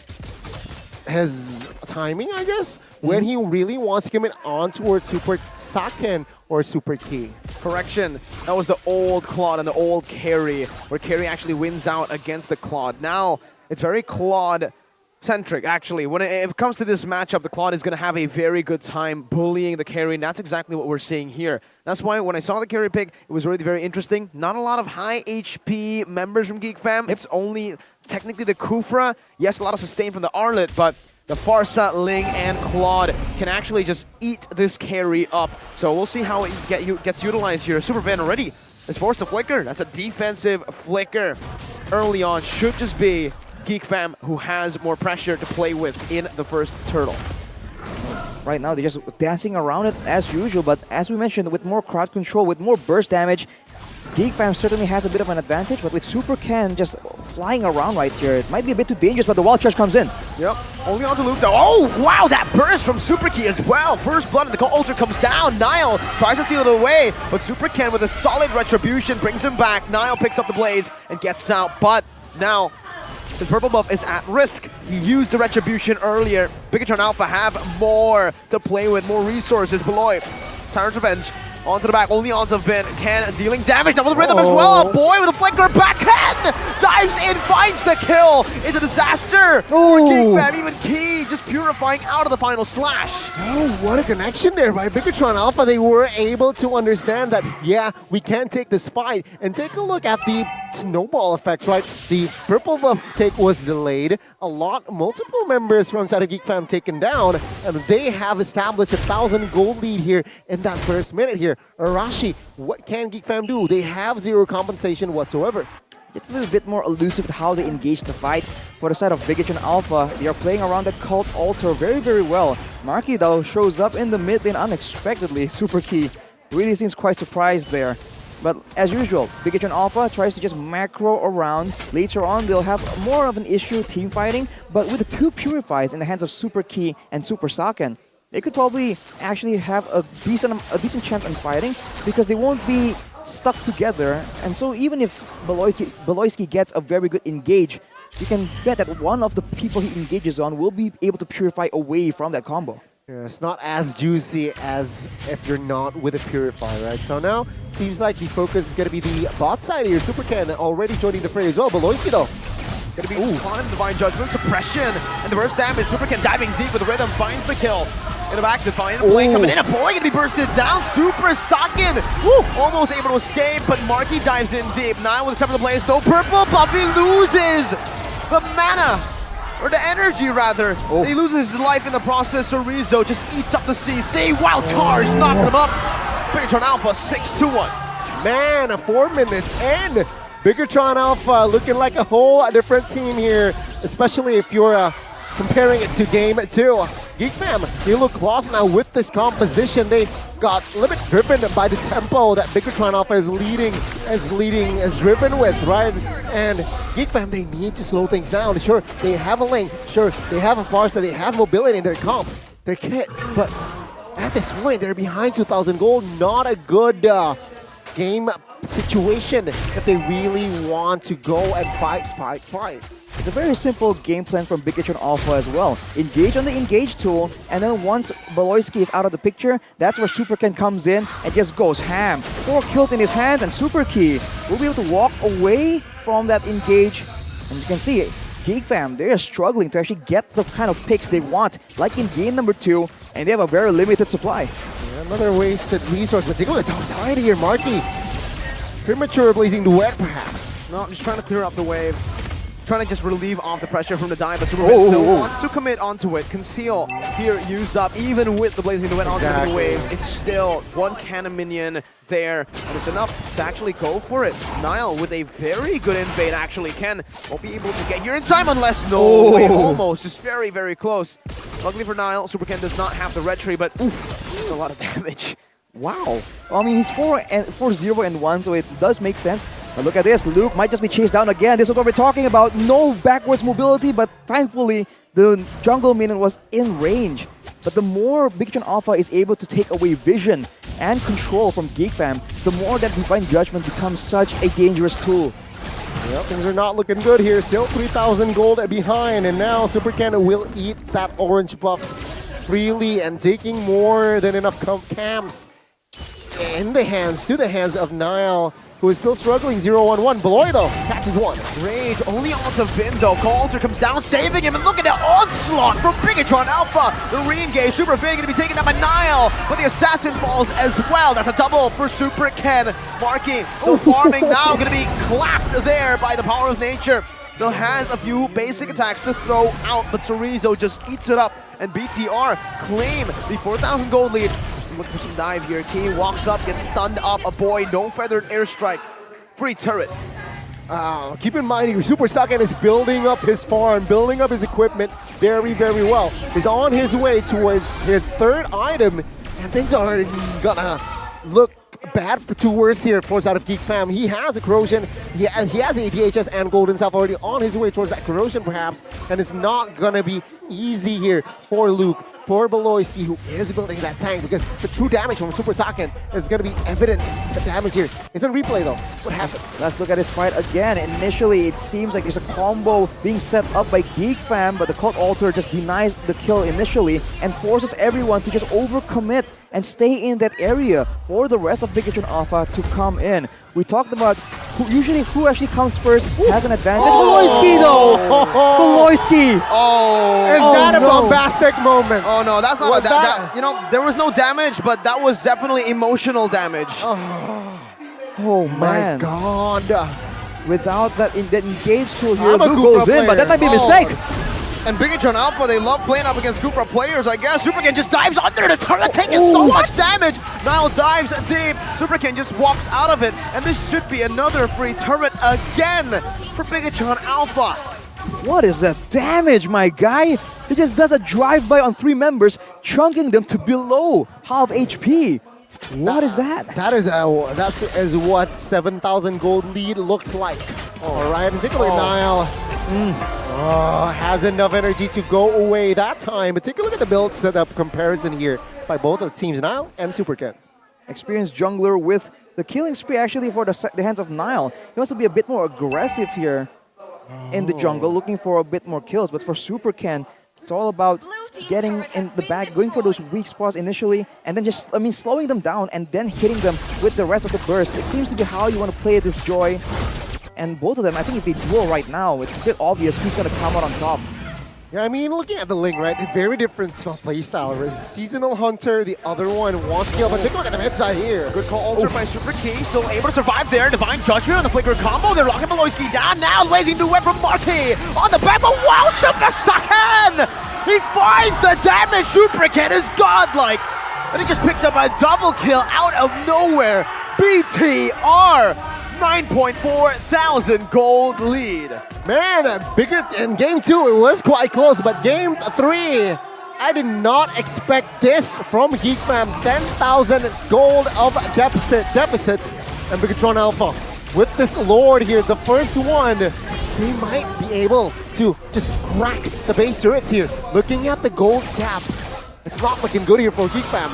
his timing, I guess, when he really wants to commit on towards Super Saken or Super Key. Correction, that was the old Claude and the old Carry, where Carry actually wins out against the Claude. Now, it's very Claude-centric, actually. When it comes to this matchup, the Claude is going to have a very good time bullying the Carry, and that's exactly what we're seeing here. That's why when I saw the Carry pick, it was really very interesting. Not a lot of high HP members from Geek Fam. It's only technically the Kufra. Yes, a lot of sustain from the Arlet, but the Farsa, Ling, and Claude can actually just eat this Carry up. So we'll see how it gets utilized here. Super Van already is forced to flicker. That's a defensive flicker early on. Should just be Geek Fam who has more pressure to play with in the first turtle. Right now, they're just dancing around it as usual, but as we mentioned, with more crowd control, with more burst damage, Geek Fam certainly has a bit of an advantage, but with Super Ken just flying around right here, it might be a bit too dangerous, but the wild charge comes in. Yep, only on to Luke though. Oh, wow, that burst from Super Key as well. First blood and the Cold Ultra comes down. Niall tries to steal it away, but Super Ken with a solid retribution brings him back. Niall picks up the blades and gets out, but now the purple buff is at risk. He used the retribution earlier. Bigatron Alpha have more to play with, more resources. Beloy, Tyrant's Revenge. Onto the back, only onto Vin. Ken dealing damage now with the rhythm as well. A boy with a flicker back. Ken dives in, finds the kill. It's a disaster for Geek Fam. Even Key just purifying out of the final slash. Oh, what a connection there by Bigatron Alpha. They were able to understand that, yeah, we can take this fight. And take a look at the snowball effect, right? The purple buff take was delayed. Multiple members from inside of Geek Fam taken down. And they have established 1,000 gold lead here in that first minute here. Arashi, what can Geek Fam do? They have zero compensation whatsoever. It's a little bit more elusive to how they engage the fights. For the side of Bigatron Alpha, they are playing around that Cult Altar very, very well. Marky, though, shows up in the mid lane unexpectedly. Super Key really seems quite surprised there. But as usual, Bigatron Alpha tries to just macro around. Later on, they'll have more of an issue team fighting, but with the 2 Purifies in the hands of Super Key and Super Saken, they could probably actually have a decent chance in fighting because they won't be stuck together. And so even if Beloyski gets a very good engage, you can bet that one of the people he engages on will be able to purify away from that combo. Yeah, it's not as juicy as if you're not with a Purify, right? So now, seems like the focus is going to be the bot side here. Super Ken already joining the fray as well. Beloyski though. Gonna be on Divine Judgment, Suppression, and the burst damage. Super Ken diving deep with the rhythm, finds the kill. In the back, Defiant Blade coming in, a boy gonna be bursted down. Super Saken, almost able to escape, but Marky dives in deep. Nine with the top of the blaze, though purple Buffy loses the mana, or the energy rather. He loses his life in the process, so Rizzo just eats up the CC. Wow, Charge knocking him up. Bigatron Alpha 6-1. Man, 4 minutes in. Bigatron Alpha looking like a whole different team here, especially if you're comparing it to Game 2. Geek Fam, they look lost now with this composition. They got a little bit driven by the tempo that Bigatron Alpha is driven with, right? And Geek Fam, they need to slow things down. Sure, they have a lane. Sure, they have a Farsa. They have mobility in their comp, their kit. But at this point, they're behind 2,000 gold. Not a good game situation if they really want to go and fight. It's a very simple game plan from Bigatron Alpha as well. Engage on the engage tool, and then once Baloyski is out of the picture, that's where Super Ken comes in and just goes ham. 4 kills in his hands, and Super Key will be able to walk away from that engage. And you can see Geek Fam, they are struggling to actually get the kind of picks they want, like in game number 2, and they have a very limited supply. Yeah, another wasted resource, but take a look at the top side here, Marky. Premature Blazing Duet, perhaps. No, just trying to clear up the wave. Trying to just relieve off the pressure from the dive, but Superman still wants to commit onto it. Conceal here used up, even with the Blazing Duet onto the waves. It's still one cannon minion there, and it's enough to actually go for it. Nile with a very good invade, actually. Ken won't be able to get here in time unless, wait, almost, just very, very close. Luckily for Nile, Super Ken does not have the red tree, but it's a lot of damage. Wow. Well, I mean, he's 4-0 and 1, so it does make sense. But look at this, Luke might just be chased down again. This is what we're talking about. No backwards mobility, but thankfully, the jungle minion was in range. But the more Bigatron Alpha is able to take away vision and control from Geek Fam, the more that Divine Judgment becomes such a dangerous tool. Yep, things are not looking good here. Still 3,000 gold behind, and now Super Ken will eat that orange buff freely and taking more than enough camps in the hands, to the hands of Nile, who is still struggling. 0-1-1. Beloy, though, catches one. Rage only onto Vin, though. Coulter comes down, saving him, and look at the onslaught from Bigatron Alpha. The re-engage, Super Vin going to be taken down by Nile, but the assassin falls as well. That's a double for Super Ken. Marky, so farming now going to be clapped there by the power of nature. Still has a few basic attacks to throw out, but Chorizo just eats it up, and BTR claim the 4,000 gold lead. Looking for some dive here. Key walks up, gets stunned up. A boy, no feathered airstrike. Free turret. Keep in mind, Super Saiyan is building up his farm, building up his equipment very, very well. He's on his way towards his 3rd item, and things are gonna look bad to worse here for side of Geek Fam. He has a corrosion, he has APHS and Golden Self already on his way towards that corrosion perhaps, and it's not gonna be easy here for Luke, for Beloyski, who is building that tank, because the true damage from Super Saiyan is gonna be evident. The damage here is in replay though. What happened? Let's look at this fight again. Initially, it seems like there's a combo being set up by Geek Fam, but the Cult Altar just denies the kill initially and forces everyone to just overcommit and stay in that area for the rest of Bigatron Alpha to come in. We talked about who actually comes first has an advantage. Beloyski though! Beloyski! Is that a bombastic moment? Oh no, that's not that, you know, there was no damage, but that was definitely emotional damage. Oh man. My God. Without that engage tool here, Luke goes in, but that might be a mistake. And Bigatron Alpha, they love playing up against Gupra players, I guess. Superkin just dives under the turret, taking so much damage. Nile dives deep. Superkin just walks out of it. And this should be another free turret again for Bigatron Alpha. What is that damage, my guy? He just does a drive-by on 3 members, chunking them to below half HP. What is that? That's what 7,000 gold lead looks like. All right, particularly Nile. Has enough energy to go away that time. But take a look at the build setup comparison here by both of the teams, Nile and Super Ken. Experienced jungler with the killing spree actually for the hands of Nile. He wants to be a bit more aggressive here in the jungle, looking for a bit more kills. But for Super Ken, it's all about getting in the back, going for those weak spots initially, and then just, slowing them down and then hitting them with the rest of the burst. It seems to be how you want to play this Joy. And both of them, I think if they duel right now, it's a bit obvious who's going to come out on top. Yeah, looking at the Ling, right? Very different playstyle. Seasonal Hunter, the other one wants skill, but take a look at the mid side here. Good call alter by Super Key, still able to survive there. Divine Judgment on the Flicker combo. They're locking Beloyski down now. Blazing Duet from Marty on the back, but wow, Super Saiyan! He finds the damage. Super Ken is godlike. And he just picked up a double kill out of nowhere. BTR! 9.4 thousand gold lead. Man, bigger in game 2, it was quite close, but game 3, I did not expect this from Geek Fam. 10,000 gold of deficit, and Bigatron Alpha. With this Lord here, the first one, they might be able to just crack the base turrets here. Looking at the gold gap, it's not looking good here for Geek Fam.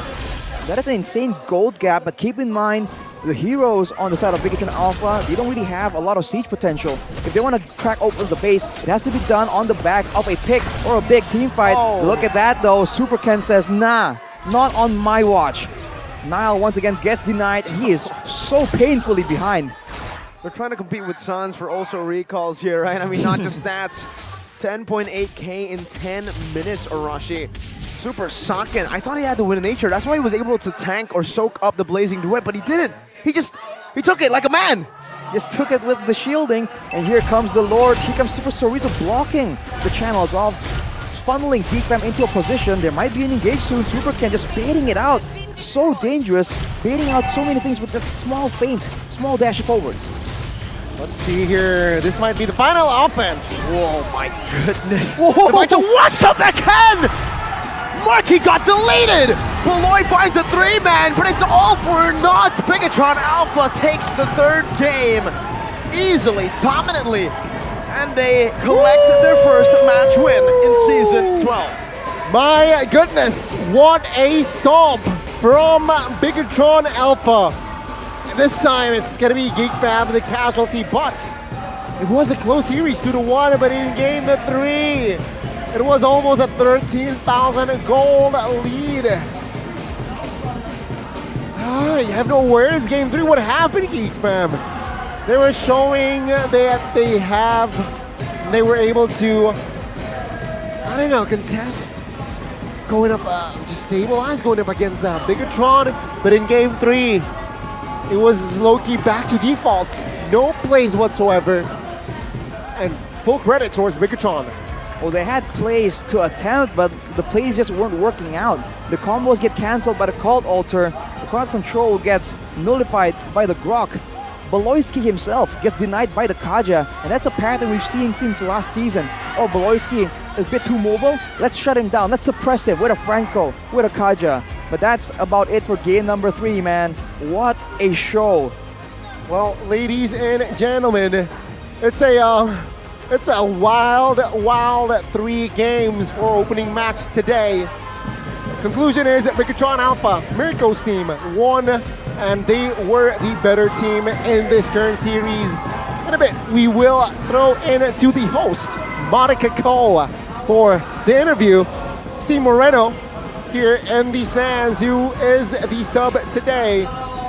That is an insane gold gap, but keep in mind, the heroes on the side of Bigatron Alpha, they don't really have a lot of siege potential. If they want to crack open the base, it has to be done on the back of a pick or a big team fight. Oh. Look at that though, Super Ken says, nah, not on my watch. Nile once again gets denied, and he is so painfully behind. They're trying to compete with Suns for also recalls here, right? I mean, not just stats. 10.8k in 10 minutes, Arashi. Super Saken. I thought he had the win in nature. That's why he was able to tank or soak up the Blazing Duet, but he didn't. He took it like a man. Just took it with the shielding, and here comes the Lord. Here comes Super Sorizo blocking the channels off, funneling Geek Fam into a position. There might be an engage soon. Super Ken just baiting it out. So dangerous, baiting out so many things with that small feint, small dash forwards. Let's see here. This might be the final offense. Whoa, my goodness. Whoa. Like to watch up again! Marky got deleted! Beloy finds a 3-man, but it's all for naught. Bigatron Alpha takes the third game easily, dominantly, and they collect their first match win in Season 12. My goodness, what a stomp from Bigatron Alpha. This time it's gonna be Geek Fam the casualty, but it was a close series 2-1, but in game 3, it was almost a 13,000 gold lead. You have no words, game 3, what happened, Geek Fam? They were showing that they were able to, I don't know, contest, going up, just stabilize, going up against Bigatron, but in game 3, it was low-key back to default. No plays whatsoever. And full credit towards Bigatron. Well, they had plays to attempt, but the plays just weren't working out. The combos get cancelled by the Cult Altar. The crowd control gets nullified by the Grok. Beloyski himself gets denied by the Kaja, and that's a pattern we've seen since last season. Oh, Beloyski a bit too mobile. Let's shut him down. Let's suppress him with a Franco, with a Kaja. But that's about it for game number 3, man. What a show. Well, ladies and gentlemen, it's a wild 3 games for opening match today. Conclusion is that Bigatron Alpha, Mirko's team, won, and they were the better team in this current series. In a bit, we will throw in to the host, Monica Cole, for the interview. C. Moreno here in the stands, who is the sub today.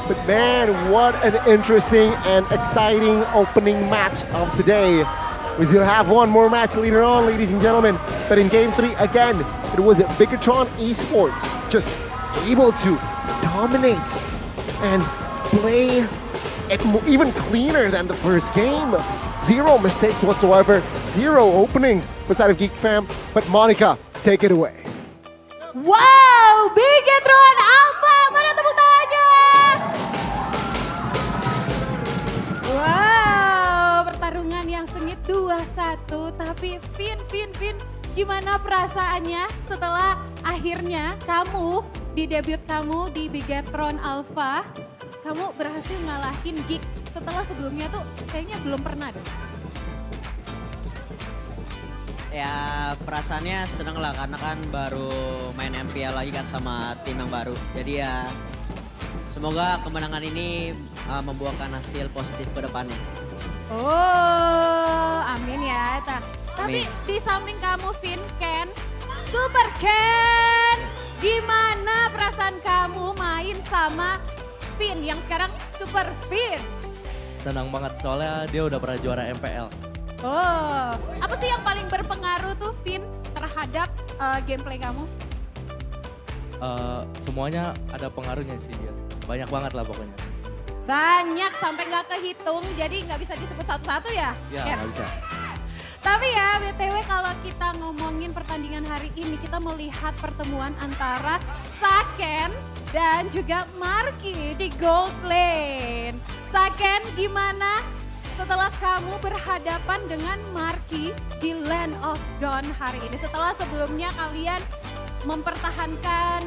But man, what an interesting and exciting opening match of today. We still have one more match later on, ladies and gentlemen. But in game 3, again, it was Bigatron Esports just able to dominate and play it even cleaner than the first game. 0 mistakes whatsoever, 0 openings beside of Geek Fam. But Monica, take it away. Wow, Bigatron Alpha, mana tepuk tangannya? Wow, pertarungan yang sengit 2-1, tapi Vin, gimana perasaannya setelah akhirnya kamu di debut kamu di Bigatron Alpha, kamu berhasil ngalahin Geek setelah sebelumnya tuh kayaknya belum pernah deh. Ya perasaannya seneng lah karena kan baru main MPL lagi kan sama tim yang baru. Jadi ya semoga kemenangan ini membuahkan hasil positif ke depannya. Oh, amin ya. Tapi di samping kamu Vin, Ken, Super Ken, gimana perasaan kamu main sama Vin yang sekarang Super Vin? Senang banget soalnya dia udah pernah juara MPL. Oh, apa sih yang paling berpengaruh tuh Vin terhadap gameplay kamu? Semuanya ada pengaruhnya sih dia. Banyak banget lah pokoknya. Banyak sampai nggak kehitung, jadi nggak bisa disebut satu-satu ya? Ya nggak bisa. Tapi ya BTW kalau kita ngomongin pertandingan hari ini, kita melihat pertemuan antara Saken dan juga Marky di gold lane. Saken gimana setelah kamu berhadapan dengan Marky di Land of Dawn hari ini? Setelah sebelumnya kalian mempertahankan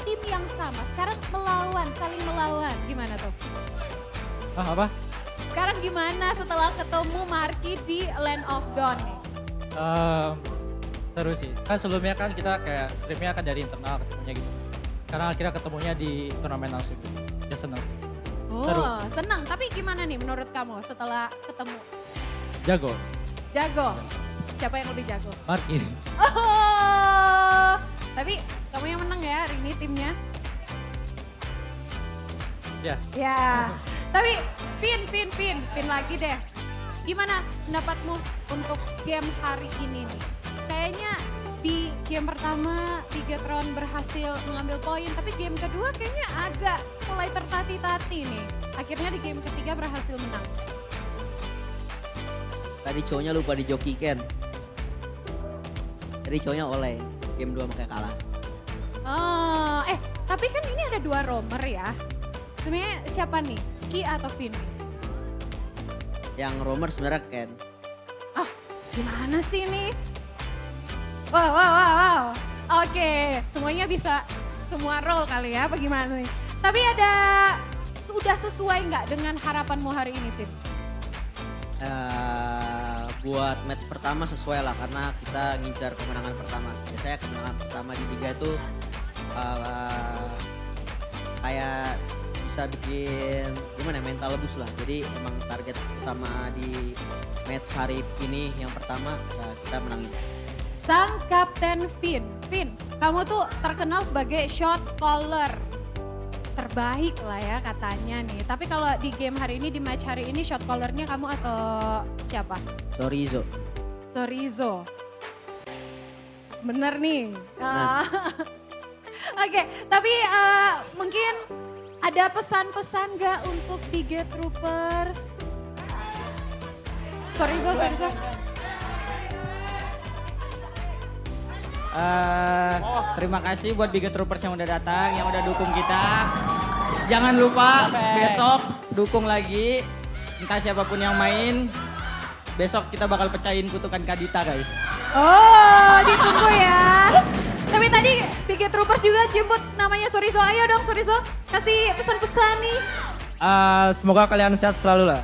tim yang sama, sekarang saling melawan, gimana tuh? Apa? Sekarang gimana setelah ketemu Marky di Land of Dawn nih? Seru sih, kan sebelumnya kan kita kayak streamnya kan dari internal ketemunya gitu. Karena akhirnya ketemunya di turnamen langsung gitu, ya senang sih. Oh, senang. Tapi gimana nih menurut kamu setelah ketemu? Jago. Jago. Siapa yang lebih jago? Marki. Oh, tapi kamu yang menang ya hari ini timnya. Ya. Ya. Tapi Pin lagi deh. Gimana pendapatmu untuk game hari ini nih? Kayaknya di game pertama Bigetron berhasil mengambil poin, tapi game kedua kayaknya agak mulai tertati-tati nih. Akhirnya di game ketiga berhasil menang. Tadi cowoknya lupa dijokikan. Tadi cowoknya oleh. Game 2 makanya kalah. Oh, tapi kan ini ada 2 roamer ya. Sebenarnya siapa nih? Ki atau Vin? Yang roamer sebenarnya Ken. Ah, gimana sih ini? Wow. Oke, semuanya bisa semua role kali ya, bagaimana nih? Tapi sudah sesuai nggak dengan harapanmu hari ini, Vin? Buat match pertama sesuai lah karena kita ngincar kemenangan pertama. Biasanya kemenangan pertama di liga itu kayak bisa bikin gimana mental lebus lah. Jadi emang target utama di match hari ini yang pertama ya kita menangin. Sang Kapten Vin, kamu tuh terkenal sebagai shot caller terbaik lah ya katanya nih. Tapi kalau di game hari ini, di match hari ini shot callernya kamu atau siapa? Sorizo. Bener nih. Oke, tapi mungkin ada pesan-pesan gak untuk Biget Troopers? Sorizo. Terima kasih buat Biget Troopers yang udah datang, yang udah dukung kita. Jangan lupa besok dukung lagi, entah siapapun yang main. Besok kita bakal pecahin kutukan Kadita guys. Oh, ditunggu ya. Tapi tadi Biget Troopers juga jemput namanya Sorizo. Ayo dong Sorizo, kasih pesan-pesan nih. Semoga kalian sehat selalu lah.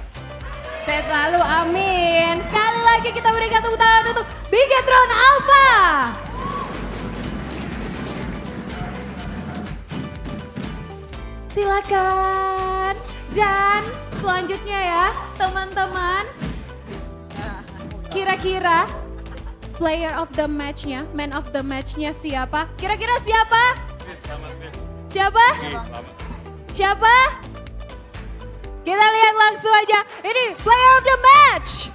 Sehat selalu, amin. Sekali lagi kita berikan tepuk tangan untuk Bigetron Alpha. Silakan. Dan selanjutnya ya teman-teman. Kira-kira player of the match-nya, man of the match-nya siapa? Kira-kira siapa? Siapa? Kita lihat langsung aja. Ini player of the match.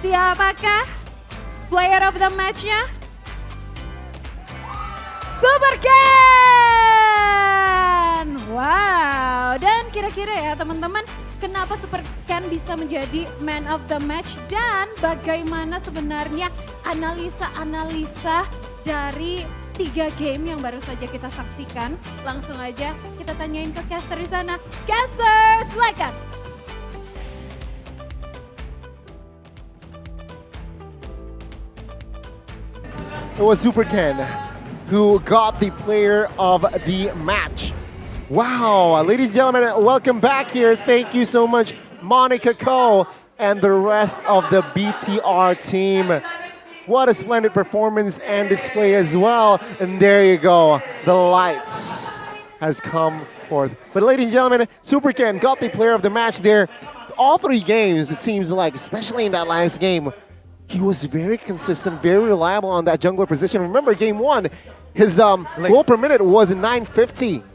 Siapakah player of the match-nya? Super Ken! Wow, dan kira-kira ya teman-teman, kenapa Super Ken bisa menjadi man of the match dan bagaimana sebenarnya analisa-analisa dari 3 game yang baru saja kita saksikan. Langsung aja kita tanyain ke caster di sana. Caster, silakan. It was Super Ken who got the player of the match. Wow, ladies and gentlemen, welcome back here. Thank you so much, Monica Ko and the rest of the BTR team. What a splendid performance and display as well. And there you go, the lights has come forth. But ladies and gentlemen, Super Ken got the player of the match there. All 3 games, it seems like, especially in that last game, he was very consistent, very reliable on that jungler position. Remember, game 1, his goal per minute was 950.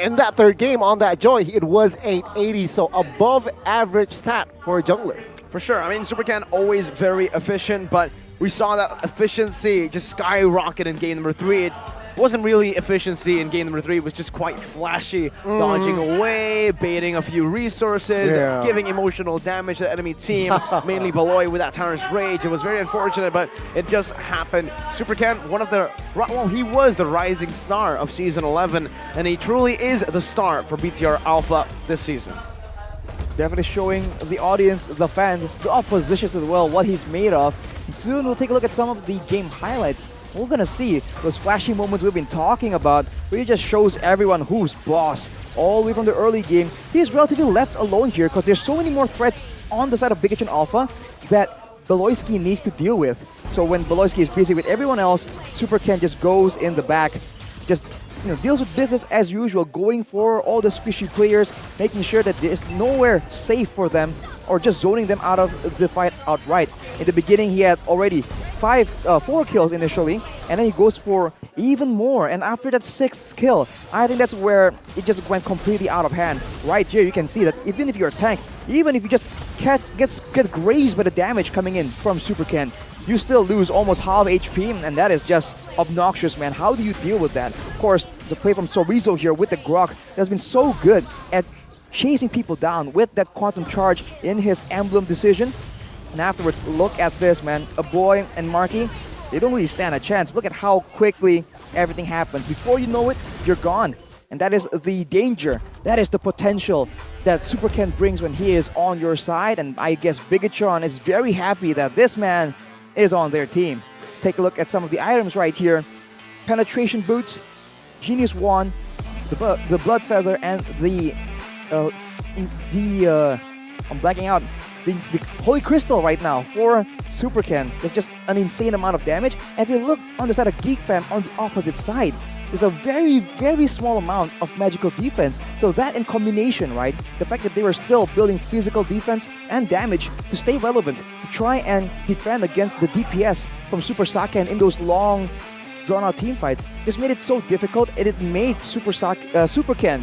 In that 3rd game on that Joy, it was 880, so above average stat for a jungler. For sure. I mean, Super Ken always very efficient, but we saw that efficiency just skyrocket in game number 3. It wasn't really efficiency in game number 3. It was just quite flashy, dodging away, baiting a few resources, giving emotional damage to the enemy team, mainly Beloy with that Tyrant's Rage. It was very unfortunate, but it just happened. Super Ken, he was the rising star of Season 11, and he truly is the star for BTR Alpha this season. Definitely showing the audience, the fans, the oppositions as well, what he's made of. And soon we'll take a look at some of the game highlights. We're gonna see those flashy moments we've been talking about, where he just shows everyone who's boss. All the way from the early game, he's relatively left alone here because there's so many more threats on the side of Bigetron Alpha that Beloyski needs to deal with. So when Beloyski is busy with everyone else, Super Ken just goes in the back, just deals with business as usual, going for all the squishy players, making sure that there's nowhere safe for them, or just zoning them out of the fight outright. In the beginning, he had already 4 kills initially, and then he goes for even more. And after that 6th kill, I think that's where it just went completely out of hand. Right here, you can see that even if you're a tank, even if you just get grazed by the damage coming in from Super Ken, you still lose almost half HP, and that is just obnoxious, man. How do you deal with that? Of course, it's a play from Sorizo here with the Grok that's been so good at chasing people down with that Quantum Charge in his emblem decision. And afterwards, look at this, man. A boy and Marky, they don't really stand a chance. Look at how quickly everything happens. Before you know it, you're gone. And that is the danger. That is the potential that Super Ken brings when he is on your side. And I guess Bigatron is very happy that this man is on their team. Let's take a look at some of the items right here. Penetration Boots, Genius Wand, the Blood Feather, and the I'm blanking out. The Holy Crystal right now for Super Ken. There's just an insane amount of damage. And if you look on the side of Geek Fam on the opposite side, there's a very, very small amount of magical defense. So that in combination, right, the fact that they were still building physical defense and damage to stay relevant, to try and defend against the DPS from Super Saiyan in those long, drawn-out team fights, just made it so difficult, and it made Super Ken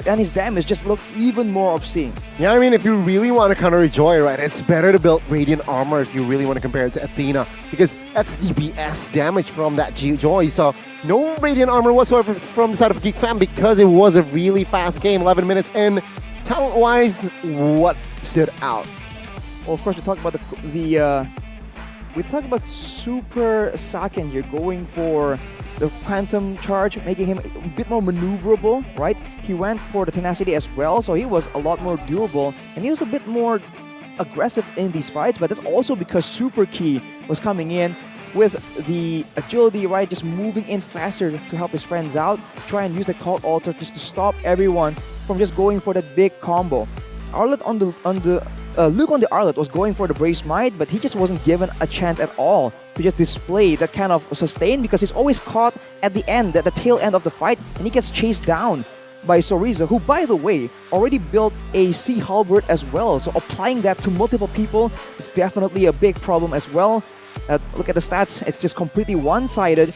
and his damage just look even more obscene. Yeah, I mean, if you really want to counter Joy, right, it's better to build Radiant Armor if you really want to compare it to Athena, because that's DPS damage from that Joy. So no Radiant Armor whatsoever from the side of Geek Fam because it was a really fast game, 11 minutes in. Talent-wise, what stood out? Well, of course, we talked about we talked about Super Saiyan here going for the Quantum Charge, making him a bit more maneuverable, right? He went for the Tenacity as well, so he was a lot more durable, and he was a bit more aggressive in these fights, but that's also because Super Key was coming in with the agility, right? Just moving in faster to help his friends out, try and use that Cult Altar just to stop everyone from just going for that big combo. Luke on the Arlet was going for the Brave Smite, but he just wasn't given a chance at all to just display that kind of sustain because he's always caught at the end, at the tail end of the fight, and he gets chased down by Sorizo, who, by the way, already built a Sea Halberd as well. So applying that to multiple people is definitely a big problem as well. Look at the stats, it's just completely one-sided,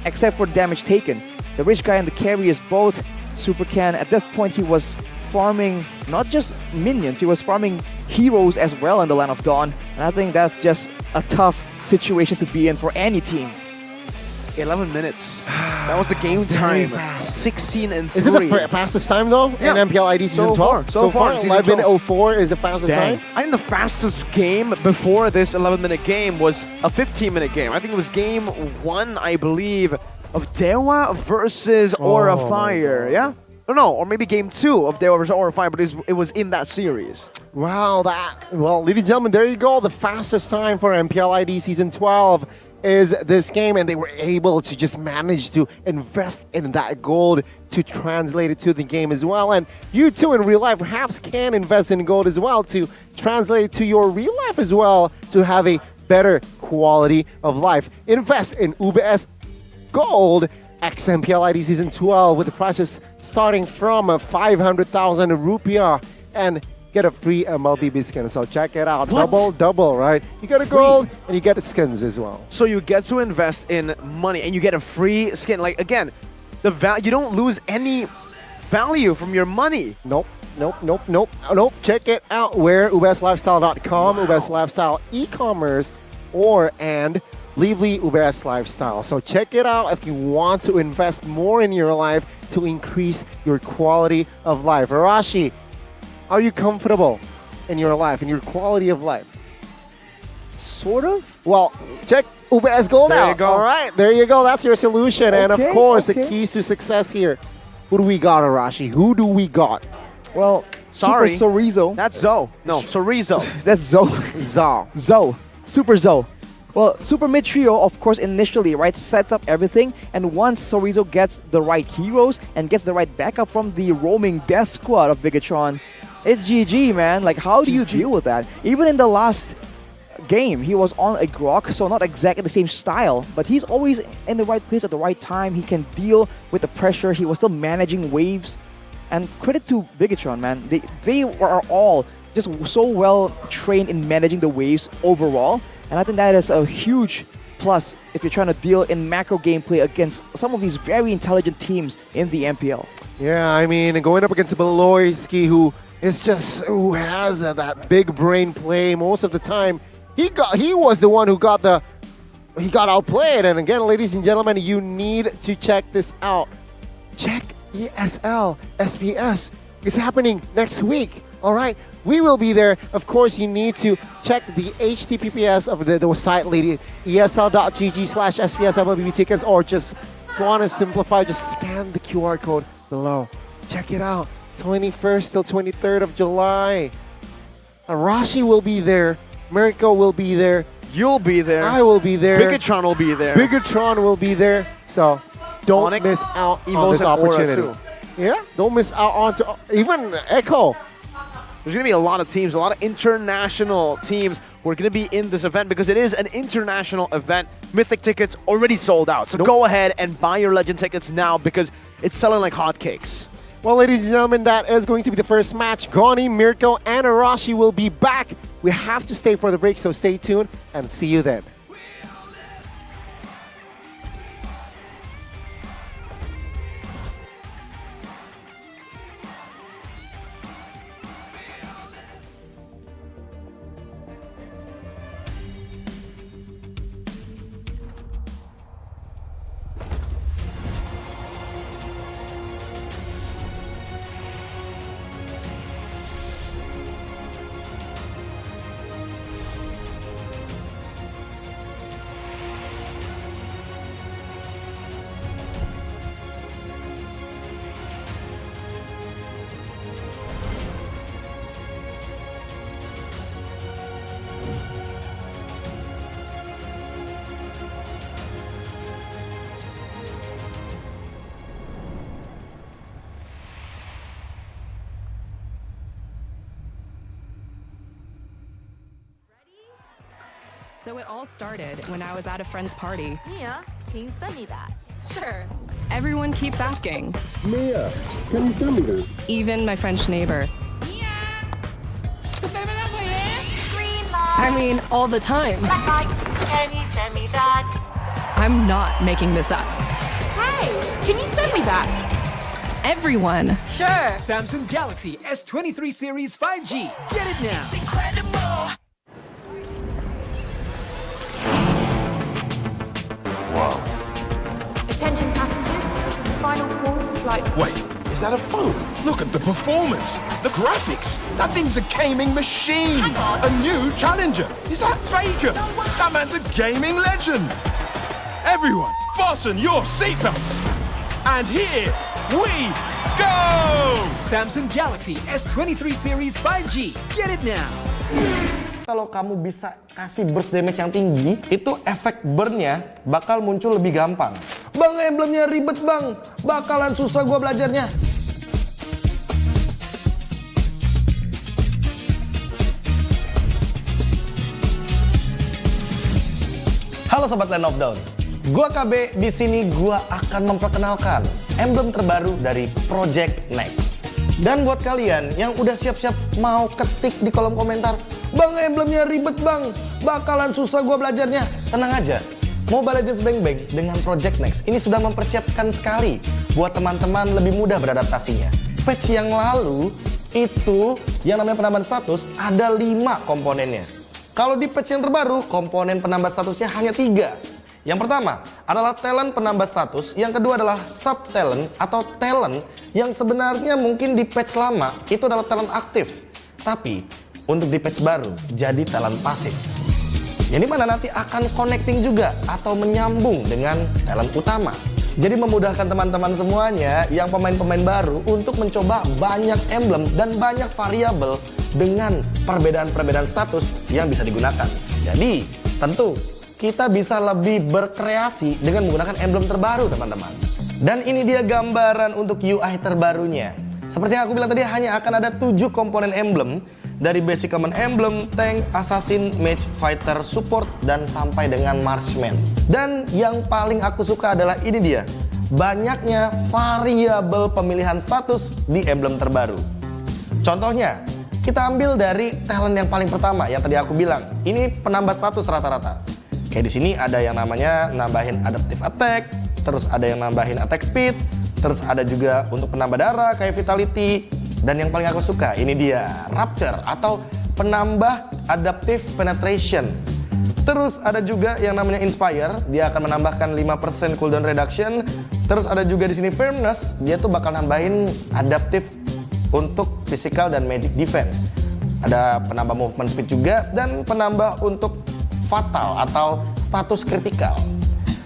except for the damage taken. The rich guy and the carry is both Super Ken. At this point, he was farming not just minions, he was farming heroes as well in the Land of Dawn. And I think that's just a tough situation to be in for any team. 11 minutes. That was the game time. 16 and 3. Is it the fastest time though in MPL ID Season 12? So far, 11:04 is the fastest time? I think the fastest game before this 11-minute game was a 15-minute game. I think it was game 1, I believe, of Dewa versus Aura Fire. Yeah? No, or maybe game 2 of Dewa versus Aura Fire, but it was in that series. Wow, well, ladies and gentlemen, there you go. The fastest time for MPL ID Season 12 is this game, and they were able to just manage to invest in that gold to translate it to the game as well. And you too in real life perhaps can invest in gold as well to translate it to your real life as well to have a better quality of life. Invest in UBS Gold X MPL ID Season 12 with the prices starting from 500,000 rupiah and get a free MLB skin. So check it out. What? Double, right? You get a gold and you get the skins as well. So you get to invest in money and you get a free skin. Like, again, you don't lose any value from your money. Nope. Check it out. Where ubslifestyle.com, Ubes Lifestyle e-commerce, and Lively UBS Lifestyle. So check it out if you want to invest more in your life to increase your quality of life. Arashi, are you comfortable in your life, in your quality of life? Sort of. Well, check UBS Gold out. There you go. All right, there you go. That's your solution. And of Okay, course, the okay. keys to success here. Who do we got, Arashi? Who do we got? Well, Sorry. Super Sorizo. That's Zoe. No, Sorizo. That's Zoe. Zoe. Super Zoe. Well, Super Mid Trio, of course, initially, right, sets up everything, and once Sorizo gets the right heroes and gets the right backup from the roaming death squad of Bigatron, it's GG, man. Like, how do you deal with that? Even in the last game. He was on a grok, so not exactly the same style, but he's always in the right place at the right time. He can deal with the pressure. He was still managing waves. And credit to Bigatron, man. They are all just so well trained in managing the waves overall. And I think that is a huge plus if you're trying to deal in macro gameplay against some of these very intelligent teams in the MPL. Yeah, I mean, going up against Beloyski, who has that big brain play most of the time. He was the one who got outplayed. And again, ladies and gentlemen, you need to check this out. Check ESL SPS. It's happening next week. All right, we will be there. Of course, you need to check the HTTPS of the site, lady, esl.gg/SPS MLBB tickets, or just, if you want to simplify, just scan the QR code below. Check it out. 21st till 23rd of July. Arashi will be there. Mirko will be there. You'll be there. I will be there. Bigatron will be there. Bigatron will be there. So don't miss out on this opportunity. Yeah, don't miss out on even Echo. There's going to be a lot of teams, a lot of international teams who are going to be in this event because it is an international event. Mythic tickets already sold out. So go ahead and buy your Legend tickets now because it's selling like hotcakes. Well, ladies and gentlemen, that is going to be the first match. Goni, Mirko, and Arashi will be back. We have to stay for the break, so stay tuned and see you then. So it all started when I was at a friend's party. Mia, can you send me that? Sure. Everyone keeps asking. Mia, can you send me that? Even my French neighbor. I mean, all the time. Can you send me that? I'm not making this up. Hey, can you send me that? Everyone. Sure. Samsung Galaxy S23 Series 5G. Get it now. Wow. Attention passengers, final call for flight. Wait, is that a phone? Look at the performance, the graphics. That thing's a gaming machine. A new challenger. Is that Faker? That man's a gaming legend. Everyone, fasten your seatbelts. And here we go! Samsung Galaxy S23 Series 5G. Get it now. Kalau kamu bisa kasih burst damage yang tinggi, itu efek burn-nya bakal muncul lebih gampang. Bang, emblemnya ribet bang, bakalan susah gua belajarnya. Halo sobat Land of Dawn, gua KB. Di sini gua akan memperkenalkan emblem terbaru dari Project Next. Dan buat kalian yang udah siap-siap mau ketik di kolom komentar, Bang, emblemnya ribet bang, bakalan susah gua belajarnya. Tenang aja, Mobile Legends Bang Bang dengan Project Next ini sudah mempersiapkan sekali buat teman-teman lebih mudah beradaptasinya. Patch yang lalu itu yang namanya penambahan status ada 5 komponennya. Kalau di patch yang terbaru, komponen penambah statusnya hanya 3. Yang pertama adalah talent penambah status, yang kedua adalah sub talent atau talent yang sebenarnya mungkin di patch lama itu adalah talent aktif. Tapi untuk di patch baru jadi talent pasif. Yang dimana nanti akan connecting juga atau menyambung dengan talent utama. Jadi memudahkan teman-teman semuanya yang pemain-pemain baru untuk mencoba banyak emblem dan banyak variabel dengan perbedaan-perbedaan status yang bisa digunakan. Jadi tentu kita bisa lebih berkreasi dengan menggunakan emblem terbaru teman-teman. Dan ini dia gambaran untuk UI terbarunya. Seperti yang aku bilang tadi, hanya akan ada 7 komponen emblem dari basic common emblem, tank, assassin, mage, fighter, support, dan sampai dengan marksman. Dan yang paling aku suka adalah ini dia, banyaknya variabel pemilihan status di emblem terbaru. Contohnya, kita ambil dari talent yang paling pertama yang tadi aku bilang. Ini penambah status rata-rata. Kayak di sini ada yang namanya nambahin adaptive attack, terus ada yang nambahin attack speed, terus ada juga untuk penambah darah kayak vitality. Dan yang paling aku suka, ini dia, Rapture atau penambah adaptive penetration. Terus ada juga yang namanya Inspire, dia akan menambahkan 5% cooldown reduction. Terus ada juga di sini Firmness, dia tuh bakal nambahin adaptive untuk physical dan magic defense. Ada penambah movement speed juga dan penambah untuk fatal atau status kritikal.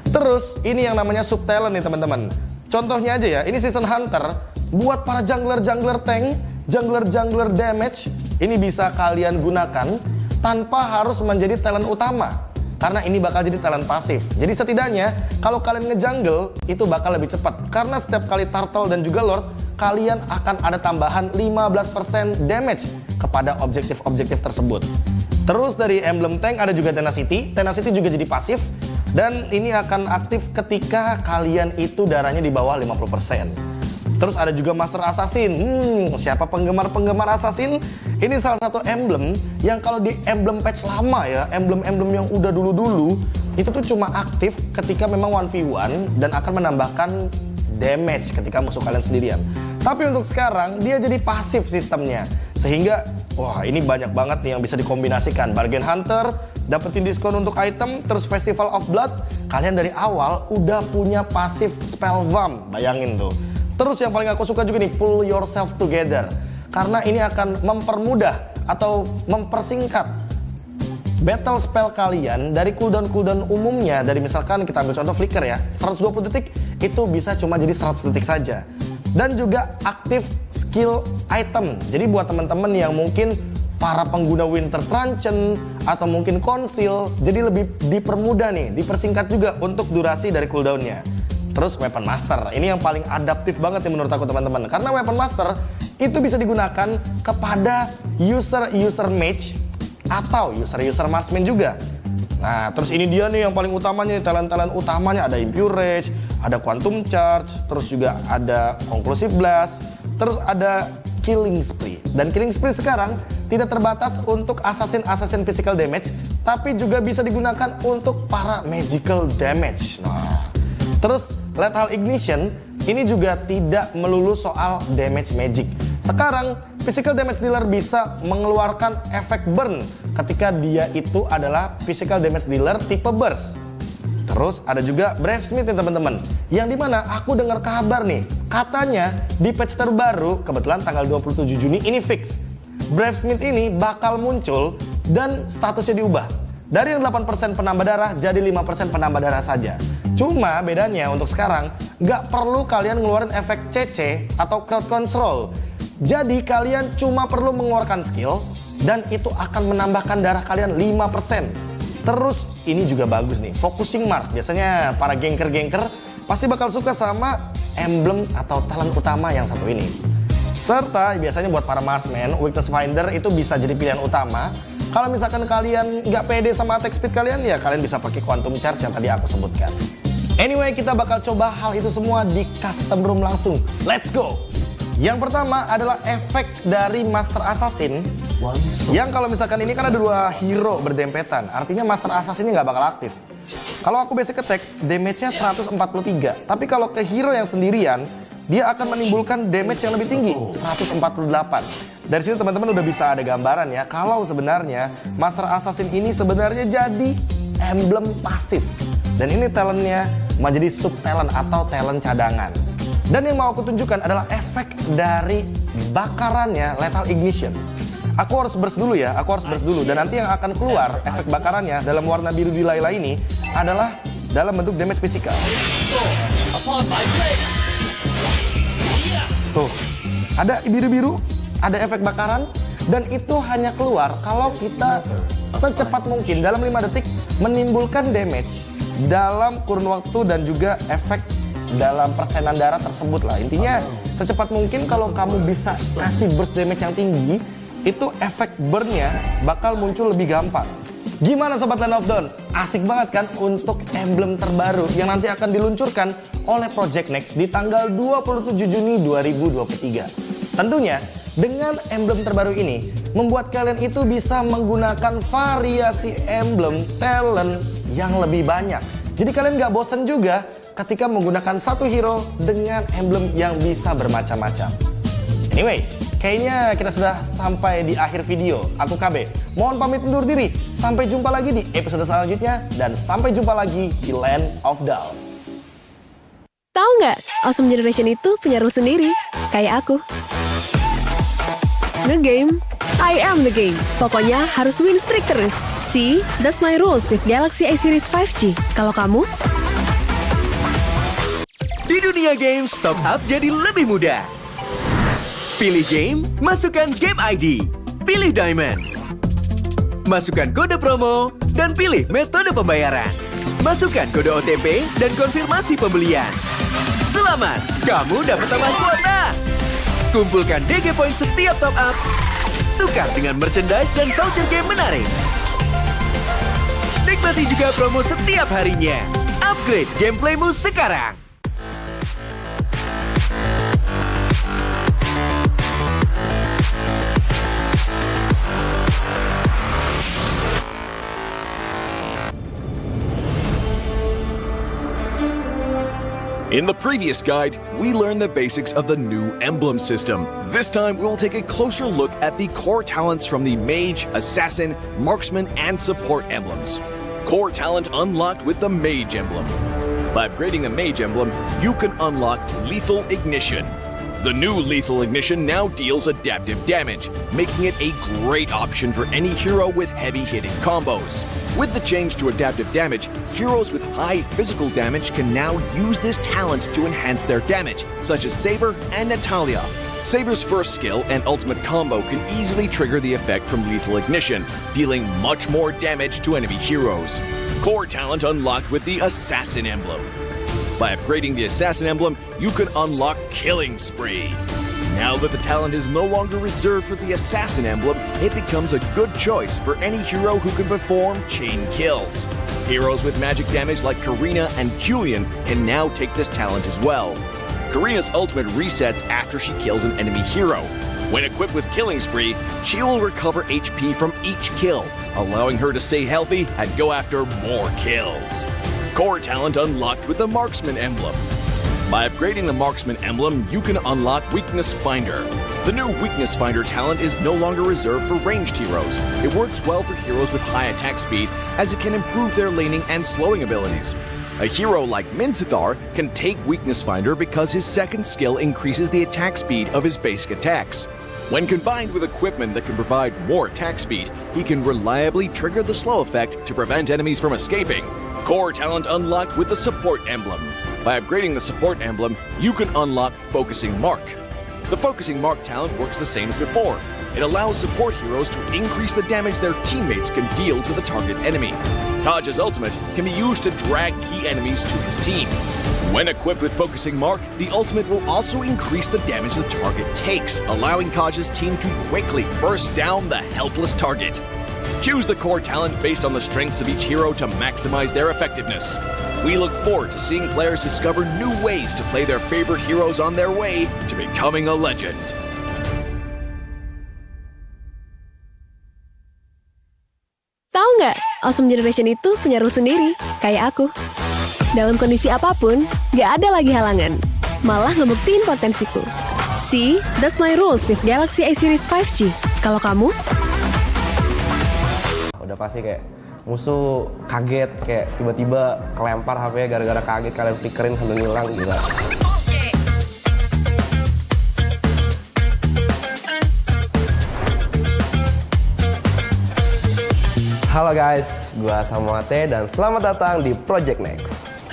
Terus ini yang namanya sub talent nih teman-teman. Contohnya aja ya, ini Season Hunter buat para jungler tank, jungler damage, ini bisa kalian gunakan tanpa harus menjadi talent utama. Karena ini bakal jadi talent pasif. Jadi setidaknya kalau kalian ngejungle itu bakal lebih cepat. Karena setiap kali turtle dan juga lord, kalian akan ada tambahan 15% damage kepada objektif-objektif tersebut. Terus dari emblem tank ada juga Tenacity. Tenacity juga jadi pasif. Dan ini akan aktif ketika kalian itu darahnya di bawah 50%. Terus ada juga Master Assassin. Siapa penggemar Assassin? Ini salah satu emblem yang kalau di emblem patch lama ya, emblem-emblem yang udah dulu-dulu, itu tuh cuma aktif ketika memang 1v1 dan akan menambahkan damage ketika musuh kalian sendirian. Tapi untuk sekarang dia jadi pasif sistemnya. Sehingga wah, ini banyak banget nih yang bisa dikombinasikan. Bargain Hunter, dapetin diskon untuk item, terus Festival of Blood, kalian dari awal udah punya pasif spell vamp. Bayangin tuh. Terus yang paling aku suka juga nih, Pull Yourself Together. Karena ini akan mempermudah atau mempersingkat battle spell kalian dari cooldown umumnya. Dari misalkan kita ambil contoh Flicker ya, 120 detik itu bisa cuma jadi 100 detik saja. Dan juga aktif skill item. Jadi buat teman-teman yang mungkin para pengguna Winter Truncheon atau mungkin Conceal, jadi lebih dipermudah nih, dipersingkat juga untuk durasi dari cooldownnya. Terus Weapon Master, ini yang paling adaptif banget nih menurut aku teman-teman. Karena Weapon Master itu bisa digunakan kepada user mage atau user marksman juga. Nah, terus ini dia nih yang paling utamanya, talent-talent utamanya ada Impure Rage, ada Quantum Charge, terus juga ada Conclusive Blast, terus ada Killing Spree. Dan Killing Spree sekarang tidak terbatas untuk assassin physical damage, tapi juga bisa digunakan untuk para magical damage. Nah, terus Lethal Ignition ini juga tidak melulu soal damage magic. Sekarang physical damage dealer bisa mengeluarkan efek burn ketika dia itu adalah physical damage dealer tipe burst. Terus ada juga Brave Smith nih teman-teman, yang dimana aku dengar kabar nih, katanya di patch terbaru kebetulan tanggal 27 Juni ini fix, Brave Smith ini bakal muncul dan statusnya diubah. Dari yang 8% penambah darah jadi 5% penambah darah saja. Cuma bedanya untuk sekarang nggak perlu kalian ngeluarin efek CC atau crowd control. Jadi kalian cuma perlu mengeluarkan skill dan itu akan menambahkan darah kalian 5%. Terus ini juga bagus nih, focusing mark. Biasanya para gangker pasti bakal suka sama emblem atau talent utama yang satu ini. Serta biasanya buat para marksman, weakness finder itu bisa jadi pilihan utama. Kalau misalkan kalian nggak pede sama attack speed kalian, ya kalian bisa pakai quantum charge yang tadi aku sebutkan. Anyway, kita bakal coba hal itu semua di custom room langsung. Let's go! Yang pertama adalah efek dari Master Assassin. Yang kalau misalkan ini kan ada dua hero berdempetan, artinya Master Assassin ini nggak bakal aktif. Kalau aku basic attack, damage-nya 143. Tapi kalau ke hero yang sendirian, dia akan menimbulkan damage yang lebih tinggi, 148. Dari sini teman-teman udah bisa ada gambaran ya, kalau sebenarnya Master Assassin ini sebenarnya jadi emblem pasif. Dan ini talentnya menjadi sub talent atau talent cadangan. Dan yang mau aku tunjukkan adalah efek dari bakarannya Lethal Ignition. Aku harus burst dulu ya, Dan nanti yang akan keluar efek bakarannya dalam warna biru di Layla ini adalah dalam bentuk damage fisikal. Tuh, ada biru-biru, ada efek bakaran, dan itu hanya keluar kalau kita secepat mungkin dalam 5 detik menimbulkan damage dalam kurun waktu dan juga efek dalam persenan darah tersebut lah. Intinya secepat mungkin kalau kamu bisa kasih burst damage yang tinggi, itu efek burn-nya bakal muncul lebih gampang. Gimana Sobat Land of Dawn? Asik banget kan untuk emblem terbaru yang nanti akan diluncurkan oleh Project Next di tanggal 27 Juni 2023. Tentunya dengan emblem terbaru ini membuat kalian itu bisa menggunakan variasi emblem talent yang lebih banyak. Jadi kalian gak bosen juga ketika menggunakan satu hero dengan emblem yang bisa bermacam-macam. Anyway, kayaknya kita sudah sampai di akhir video. Aku KB, mohon pamit undur diri. Sampai jumpa lagi di episode selanjutnya. Dan sampai jumpa lagi di Land of Dawn. Tahu nggak, Awesome Generation itu punya rules sendiri. Kayak aku. Nge-game, I am the game. Pokoknya harus win streak terus. See, that's my rules with Galaxy A Series 5G. Kalau kamu? Di dunia games, top up jadi lebih mudah. Pilih game, masukkan game ID. Pilih Diamond. Masukkan kode promo, dan pilih metode pembayaran. Masukkan kode OTP dan konfirmasi pembelian. Selamat, kamu dapat tambahan kuota. Kumpulkan DG Point setiap top up. Tukar dengan merchandise dan voucher game menarik. Nikmati juga promo setiap harinya. Upgrade gameplaymu sekarang. In the previous guide, we learned the basics of the new emblem system. This time, we'll take a closer look at the core talents from the Mage, Assassin, Marksman, and Support emblems. Core talent unlocked with the Mage emblem. By upgrading the Mage emblem, you can unlock Lethal Ignition. The new Lethal Ignition now deals adaptive damage, making it a great option for any hero with heavy-hitting combos. With the change to adaptive damage, heroes with high physical damage can now use this talent to enhance their damage, such as Saber and Natalia. Saber's first skill and ultimate combo can easily trigger the effect from Lethal Ignition, dealing much more damage to enemy heroes. Core talent unlocked with the Assassin emblem. By upgrading the Assassin emblem, you can unlock Killing Spree. Now that the talent is no longer reserved for the Assassin emblem, it becomes a good choice for any hero who can perform chain kills. Heroes with magic damage like Karina and Julian can now take this talent as well. Karina's ultimate resets after she kills an enemy hero. When equipped with Killing Spree, she will recover HP from each kill, allowing her to stay healthy and go after more kills. Core talent unlocked with the Marksman emblem. By upgrading the Marksman emblem, you can unlock Weakness Finder. The new Weakness Finder talent is no longer reserved for ranged heroes. It works well for heroes with high attack speed, as it can improve their laning and slowing abilities. A hero like Minzathar can take Weakness Finder because his second skill increases the attack speed of his basic attacks. When combined with equipment that can provide more attack speed, he can reliably trigger the slow effect to prevent enemies from escaping. Core talent unlocked with the Support emblem. By upgrading the Support emblem, you can unlock Focusing Mark. The Focusing Mark talent works the same as before. It allows support heroes to increase the damage their teammates can deal to the target enemy. Taj's ultimate can be used to drag key enemies to his team. When equipped with Focusing Mark, the ultimate will also increase the damage the target takes, allowing Taj's team to quickly burst down the helpless target. Choose the core talent based on the strengths of each hero to maximize their effectiveness. We look forward to seeing players discover new ways to play their favorite heroes on their way to becoming a legend. Tahu nggak, Awesome Generation itu punya rules sendiri. Kayak aku. Dalam kondisi apapun, nggak ada lagi halangan. Malah ngebuktiin potensiku. See, that's my rules with Galaxy A Series 5G. Kalau kamu? Udah pasti kayak musuh kaget, kayak tiba-tiba kelempar HP-nya gara-gara kaget, kalian flickerin sambil ngilang gitu. Halo guys, gua Samuate dan selamat datang di Project Next.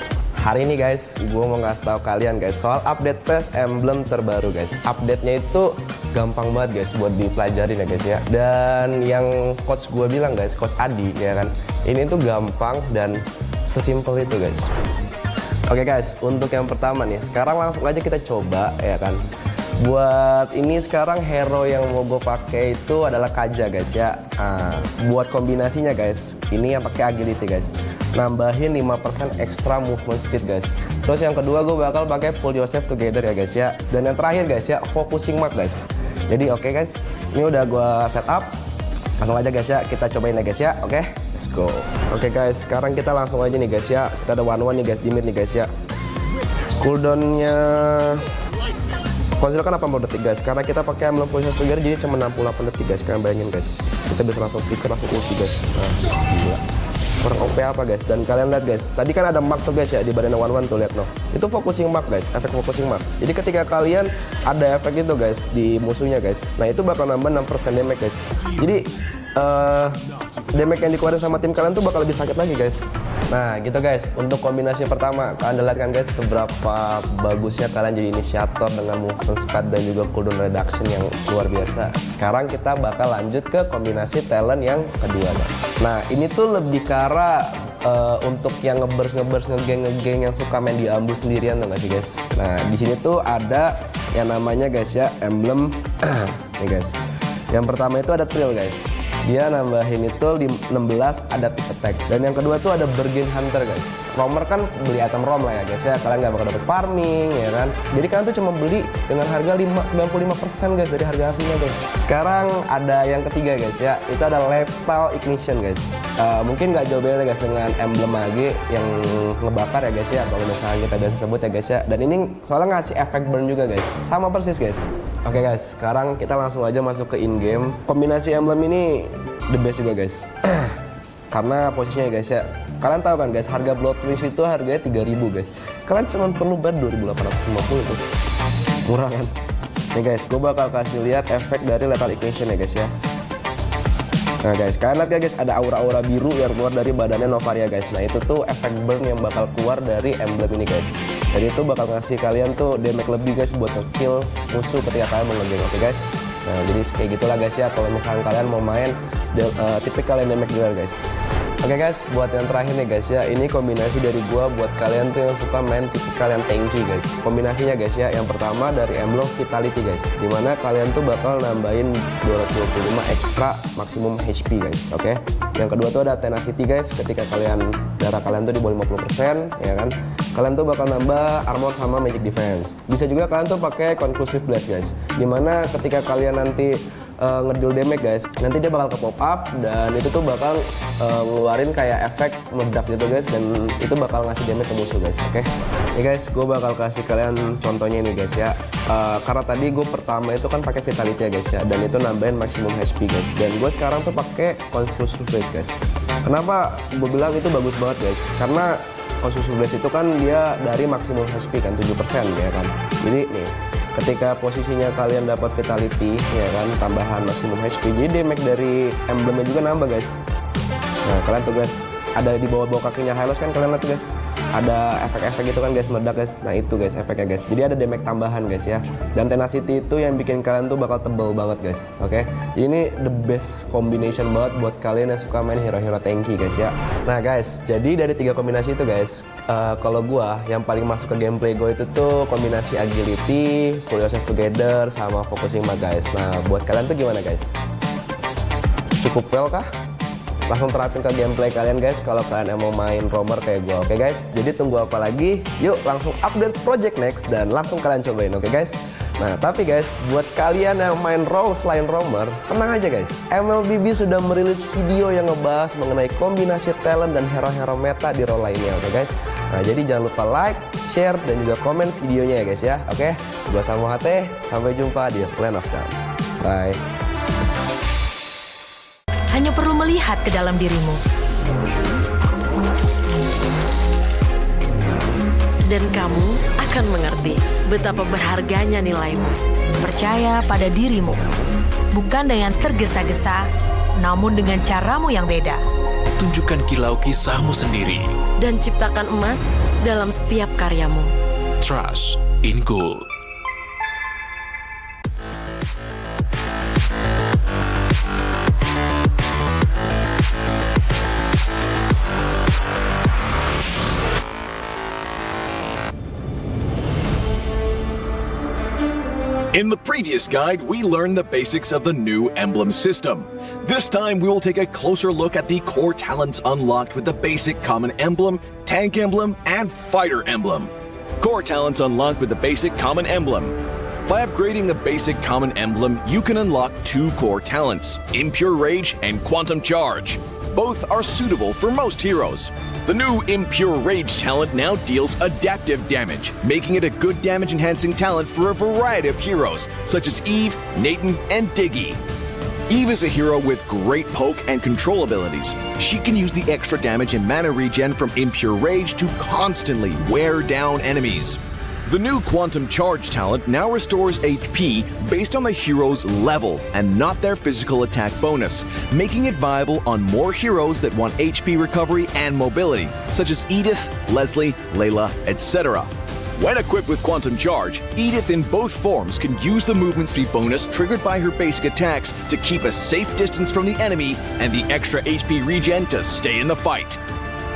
Hari ini guys, gue mau ngasih tahu kalian guys soal update PES emblem terbaru guys. Update-nya itu gampang banget guys buat dipelajarin ya guys ya. Dan yang coach gue bilang guys, coach Adi ya kan, ini tuh gampang dan sesimpel itu guys. Oke guys, untuk yang pertama nih, sekarang langsung aja kita coba ya kan. Buat ini sekarang hero yang mau gue pakai itu adalah Kaja guys ya. Buat kombinasinya guys, ini yang pakai agility guys. Nambahin 5% extra movement speed guys. Terus yang kedua gue bakal pakai pull yourself together ya guys ya. Dan yang terakhir guys ya, focusing mark guys. Jadi oke guys, ini udah gue setup. Langsung aja guys ya, kita cobain ya guys ya. Oke, let's go. Oke guys, sekarang kita langsung aja nih guys ya. Kita ada 1-1 nih guys di mid nih guys ya. Cooldownnya konsil kan 80 detik guys, karena kita pakai emblem position together jadi cuma 68 detik guys. Kalian bayangin guys, kita bisa langsung flicker, langsung ulti guys. Nah, gila. Kurang OP apa guys? Dan kalian lihat guys, tadi kan ada mark tuh guys ya di badan 1-1 tuh, lihat no. Itu focusing mark guys, efek focusing mark. Jadi ketika kalian ada efek itu guys di musuhnya guys, nah itu bakal nambah 6% damage guys. Jadi damage yang dikeluarin sama tim kalian tuh bakal lebih sakit lagi guys. Nah gitu guys, untuk kombinasi pertama kalian lihat kan guys seberapa bagusnya kalian jadi inisiator dengan movement speed dan juga cooldown reduction yang luar biasa. Sekarang kita bakal lanjut ke kombinasi talent yang kedua guys. Nah ini tuh lebih ke arah untuk yang ngebers ngegeng yang suka main di ambu sendirian tuh nggak sih guys. Nah di sini tuh ada yang namanya guys ya emblem nih guys. Yang pertama itu ada Trill guys. Dia nambahin itu 16 adaptive attack. Dan yang kedua tuh ada Bargain Hunter guys. Roamer kan beli item rom lah ya guys ya. Kalian nggak bakal dapet farming ya kan. Jadi kalian tuh cuma beli dengan harga 95% guys dari harga aslinya guys. Sekarang ada yang ketiga guys ya. Itu ada Lethal Ignition guys. Mungkin nggak jauh beda guys dengan emblem AG yang ngebakar ya guys ya. Kalau misalnya kita biasa sebut ya guys ya. Dan ini soalnya ngasih efek burn juga guys. Sama persis guys. Oke guys, sekarang kita langsung aja masuk ke in-game. Kombinasi emblem ini the best juga guys. Karena posisinya guys ya, kalian tahu kan guys, harga Blood Wings itu harganya 3.000 guys. Kalian cuma perlu bayar 2.850 guys. Murah kan? Nih guys, gue bakal kasih lihat efek dari Lethal Ignition ya guys ya. Nah guys, kalian lihat ya guys, ada aura-aura biru yang keluar dari badannya Novaria guys. Nah itu tuh efek burn yang bakal keluar dari emblem ini guys. Jadi itu bakal ngasih kalian tuh damage lebih guys buat nge-kill musuh ketika kalian mau nge-game, oke guys. Nah jadi kayak gitulah guys ya kalau misalnya kalian mau main tipikal damage dealer guys. Oke guys, buat yang terakhir nih guys ya, ini kombinasi dari gua buat kalian tuh yang suka main tipikal yang tanky guys. Kombinasinya guys ya, yang pertama dari emblem Vitality guys, dimana kalian tuh bakal nambahin 225 ekstra maksimum HP guys, oke. Yang kedua tuh ada Tenacity guys, ketika darah kalian tuh di bawah 50% ya kan, kalian tuh bakal nambah armor sama magic defense. Bisa juga kalian tuh pakai Conclusive Blast guys, dimana ketika kalian nanti ngedeal damage guys, nanti dia bakal ke pop up dan itu tuh bakal ngeluarin kayak efek meledak gitu guys, dan itu bakal ngasih damage ke musuh guys, oke. Nih guys, gue bakal kasih kalian contohnya nih guys ya. Karena tadi gue pertama itu kan pakai Vitality ya guys ya, dan itu nambahin maksimum HP guys, dan gue sekarang tuh pakai Conclusive Blast guys. Kenapa gue bilang itu bagus banget guys? Karena Conclusive Blast itu kan dia dari maksimum HP kan 7% ya kan. Jadi nih, ketika posisinya kalian dapat Vitality ya kan, tambahan maksimum HP, jadi damage dari emblemnya juga nambah guys. Nah kalian tuh guys, ada di bawah kakinya Hylos kan, kalian lihat guys, ada efek-efek gitu kan guys, meledak guys. Nah itu guys efeknya guys, jadi ada damage tambahan guys ya. Dan Tenacity itu yang bikin kalian tuh bakal tebel banget guys, oke. Jadi ini the best combination banget buat kalian yang suka main hero-hero tanky guys ya. Nah guys, jadi dari 3 kombinasi itu guys, kalau gua yang paling masuk ke gameplay gue itu tuh kombinasi agility, pull yourself together, sama focusing mark guys. Nah buat kalian tuh gimana guys? Cukup well kah? Langsung terapin ke gameplay kalian guys kalau kalian mau main roamer kayak gue, oke guys. Jadi tunggu apa lagi? Yuk langsung update project next dan langsung kalian cobain, oke guys. Nah tapi guys, buat kalian yang main role selain roamer, tenang aja guys, MLBB sudah merilis video yang ngebahas mengenai kombinasi talent dan hero-hero meta di role lainnya, oke guys. Nah jadi jangan lupa like, share, dan juga komen videonya ya guys ya, oke. Gua Samu HT, sampai jumpa di Land of Dawn. Bye. Hanya perlu melihat ke dalam dirimu. Dan kamu akan mengerti betapa berharganya nilaimu. Percaya pada dirimu. Bukan dengan tergesa-gesa, namun dengan caramu yang beda. Tunjukkan kilau kisahmu sendiri. Dan ciptakan emas dalam setiap karyamu. Trust in gold. In the previous guide, we learned the basics of the new emblem system. This time, we will take a closer look at the core talents unlocked with the basic common emblem, tank emblem, and fighter emblem. Core talents unlocked with the basic common emblem. By upgrading the basic common emblem, you can unlock 2 core talents, Impure Rage and Quantum Charge. Both are suitable for most heroes. The new Impure Rage talent now deals adaptive damage, making it a good damage-enhancing talent for a variety of heroes, such as Eve, Nathan, and Diggy. Eve is a hero with great poke and control abilities. She can use the extra damage and mana regen from Impure Rage to constantly wear down enemies. The new Quantum Charge talent now restores HP based on the hero's level and not their physical attack bonus, making it viable on more heroes that want HP recovery and mobility, such as Edith, Leslie, Layla, etc. When equipped with Quantum Charge, Edith in both forms can use the movement speed bonus triggered by her basic attacks to keep a safe distance from the enemy and the extra HP regen to stay in the fight.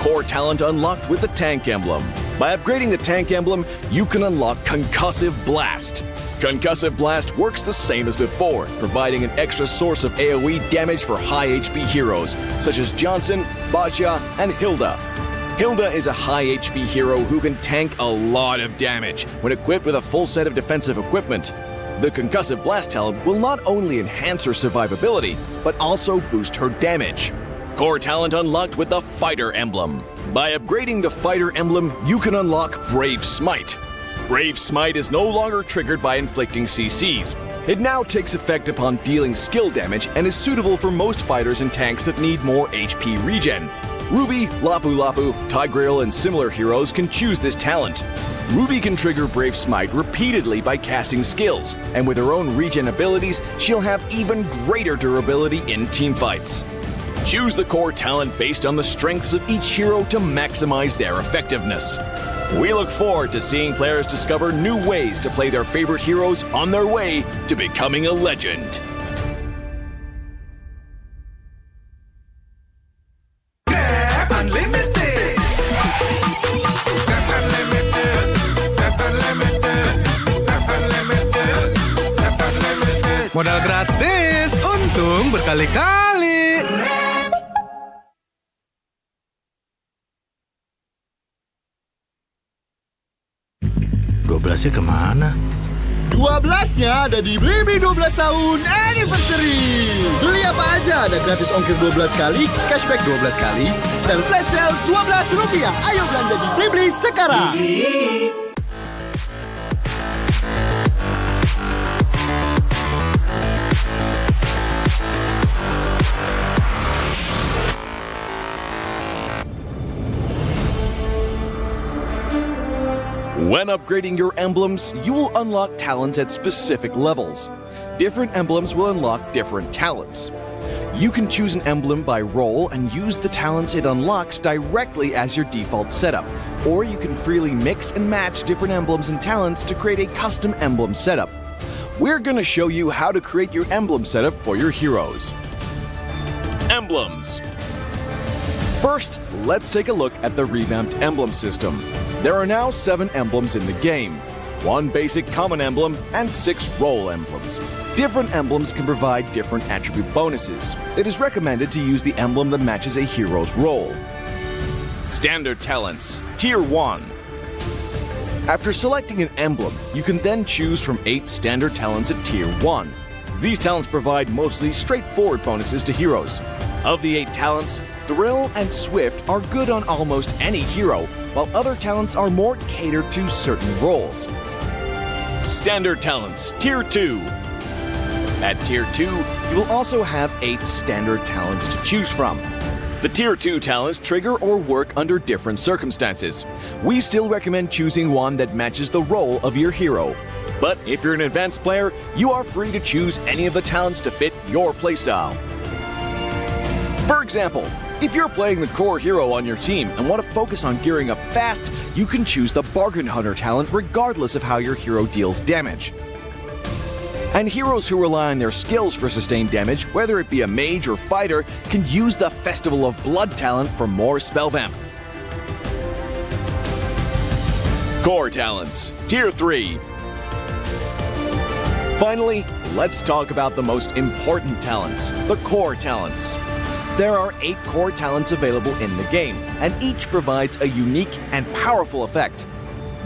Core talent unlocked with the tank emblem. By upgrading the tank emblem, you can unlock Concussive Blast. Concussive Blast works the same as before, providing an extra source of AoE damage for high HP heroes, such as Johnson, Baja, and Hilda. Hilda is a high HP hero who can tank a lot of damage when equipped with a full set of defensive equipment. The Concussive Blast talent will not only enhance her survivability, but also boost her damage. Core talent unlocked with the Fighter Emblem. By upgrading the Fighter Emblem, you can unlock Brave Smite. Brave Smite is no longer triggered by inflicting CCs. It now takes effect upon dealing skill damage and is suitable for most fighters and tanks that need more HP regen. Ruby, Lapu Lapu, Tigreal, and similar heroes can choose this talent. Ruby can trigger Brave Smite repeatedly by casting skills, and with her own regen abilities, she'll have even greater durability in teamfights. Choose the core talent based on the strengths of each hero to maximize their effectiveness. We look forward to seeing players discover new ways to play their favorite heroes on their way to becoming a legend. Modal gratis, untung berkali-kali. nya kemana? 12-nya ada di Blibli 12 tahun Anniversary. Beli apa aja ada gratis ongkir 12 kali, cashback 12 kali, dan flash sale Rp12. Ayo belanja di Blibli sekarang. When upgrading your emblems, you will unlock talents at specific levels. Different emblems will unlock different talents. You can choose an emblem by role and use the talents it unlocks directly as your default setup, or you can freely mix and match different emblems and talents to create a custom emblem setup. We're going to show you how to create your emblem setup for your heroes. Emblems. First, let's take a look at the revamped emblem system. There are now 7 emblems in the game, 1 basic common emblem, and 6 role emblems. Different emblems can provide different attribute bonuses. It is recommended to use the emblem that matches a hero's role. Standard talents, Tier 1. After selecting an emblem, you can then choose from 8 standard talents at Tier 1. These talents provide mostly straightforward bonuses to heroes. Of the 8 talents, Thrill and Swift are good on almost any hero, while other talents are more catered to certain roles. Standard talents, Tier 2. At Tier 2, you will also have 8 standard talents to choose from. The Tier 2 talents trigger or work under different circumstances. We still recommend choosing one that matches the role of your hero. But if you're an advanced player, you are free to choose any of the talents to fit your playstyle. For example, if you're playing the core hero on your team and want to focus on gearing up fast, you can choose the Bargain Hunter talent regardless of how your hero deals damage. And heroes who rely on their skills for sustained damage, whether it be a mage or fighter, can use the Festival of Blood talent for more spell vamp. Core talents, Tier 3. Finally, let's talk about the most important talents, the core talents. There are 8 core talents available in the game, and each provides a unique and powerful effect.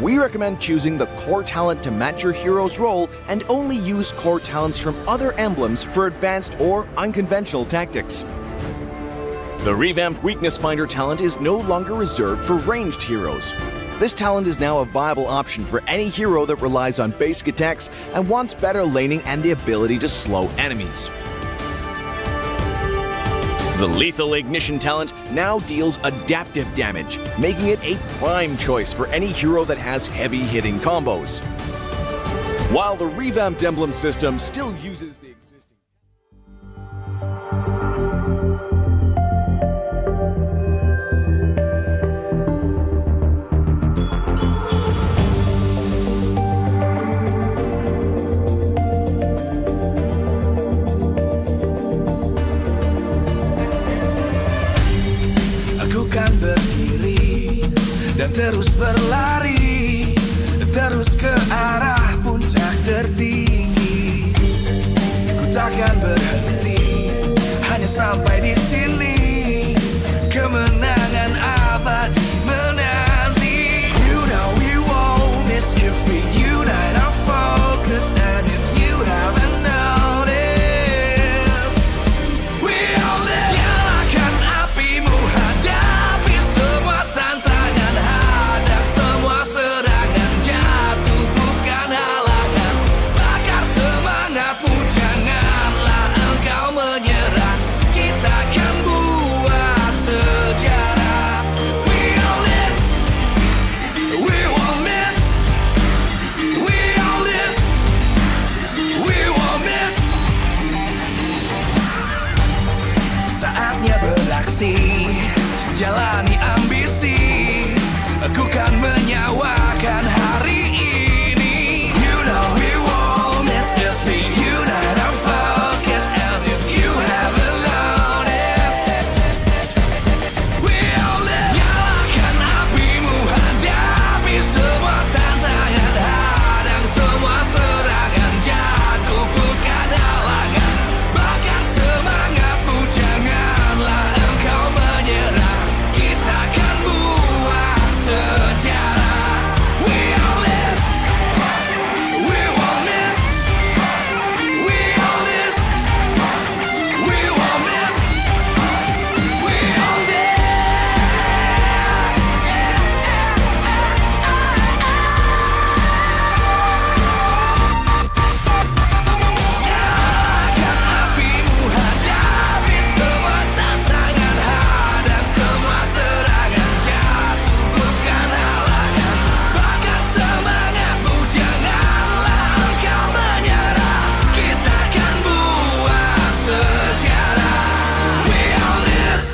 We recommend choosing the core talent to match your hero's role and only use core talents from other emblems for advanced or unconventional tactics. The revamped Weakness Finder talent is no longer reserved for ranged heroes. This talent is now a viable option for any hero that relies on basic attacks and wants better laning and the ability to slow enemies. The Lethal Ignition talent now deals adaptive damage, making it a prime choice for any hero that has heavy hitting combos. While the revamped emblem system still uses the dan terus berlari, terus ke arah puncak tertinggi. Ku takkan berhenti, hanya sampai di sini. Kemenangan abadi menanti. You know we won't miss if we unite our focus. And if you haven't noticed, we all live. Nyalakan apimu, hadapi semua tantangan, hadang semua serangan, jatuh bukan halangan. Bakar semangatmu, janganlah engkau menyerah. Kita akan buat sejarah. We all this, we won't miss. We all this, we won't miss. Saatnya beraksi, jalani ambisi. Aku kan menyawakan hari ini. You know we won't miss if we unite our focus. And if you haven't noticed, we all live. Nyalakan apimu, hadapi semua tantangan, hadang semua serangan, jatuh bukan halangan. Bakar semangatmu, janganlah engkau menyerah. Kita akan buat sejarah. We all this, we won't miss. We all this, we won't miss. We all Nyalakan apimu, hadapi semua tantangan, hadang semua serangan, jatuh bukan halangan. Bakar semangatmu, janganlah engkau menyerah. Kita akan buat sejarah. We all this.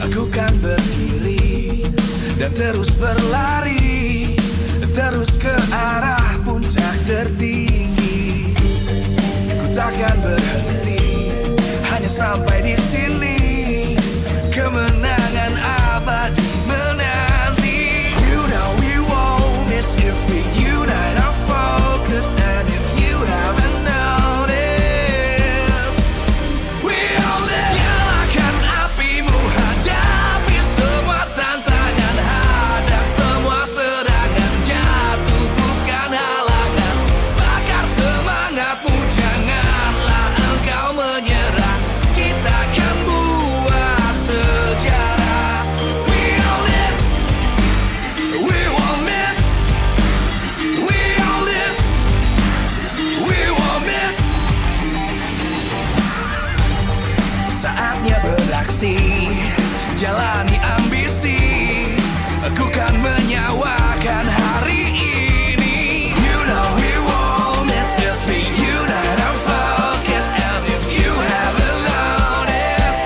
Aku kan berdiri dan terus berlari, terus ke arah puncak tertinggi. Ku takkan berhenti, hanya sampai di sini. Kemenangan abadi menanti. You know we won't miss if we unite our focus. And if you haven't noticed, we all live. Nyalakan apimu, hadapi semua tantangan, hadang semua serangan, jatuh bukan halangan. Bakar semangatmu, janganlah engkau menyerah. Kita akan buat sejarah. We all this, we won't miss. We all this, we won't miss. Saatnya beraksi, jalani ambisi. Aku kan menyawakan hari ini. You know we won't miss if we unite our focus. And if you haven't noticed,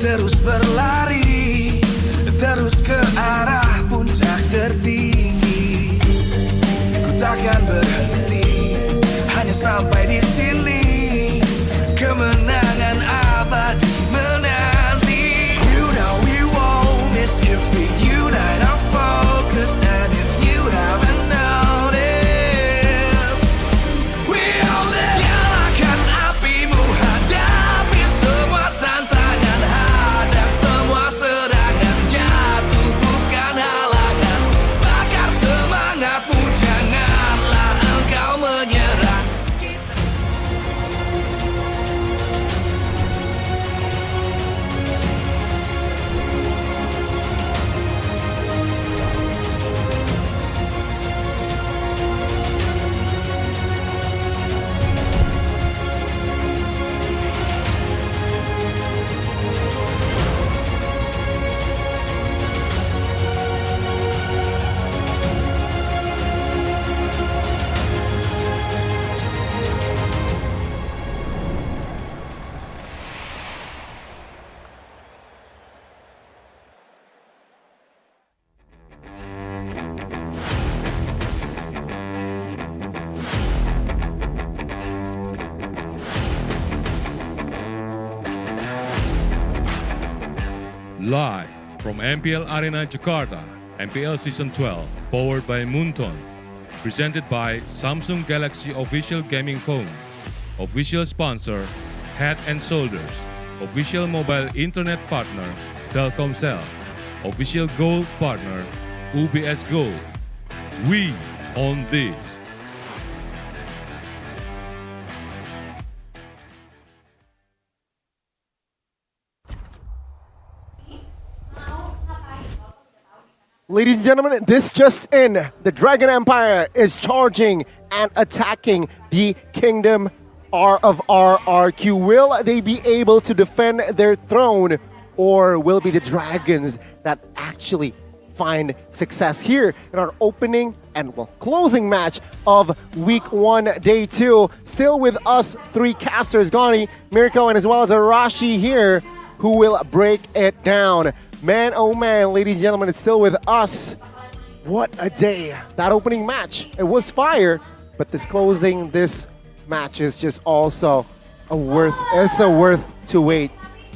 terus berlari, terus ke arah puncak tertinggi. Ku takkan berhenti, hanya sampai di sini. Kemenangan abadi menanti. You know we won't miss if we unite our focus. And if you haven't noticed, we all live. Nyalakan apimu, hadapi semua tantangan, hadang semua serangan, jatuh bukan halangan. Bakar semangatmu, janganlah engkau menyerah. Live from MPL Arena Jakarta, MPL Season 12, powered by Moonton. Presented by Samsung Galaxy Official Gaming Phone. Official sponsor, Head and Shoulders. Official mobile internet partner, Telkomsel. Official gold partner, UBS Gold. We own this. Ladies and gentlemen, this just in. The Dragon Empire is charging and attacking the Kingdom of RRQ. Will they be able to defend their throne, or will be the dragons that actually find success here in our opening and closing match of week 1, day 2? Still with us, 3 casters, Gani, Mirko, and as well as Arashi here, who will break it down. Man, oh man, ladies and gentlemen, it's still with us. What a day. That opening match, it was fire, but this closing this match is just also a worth to wait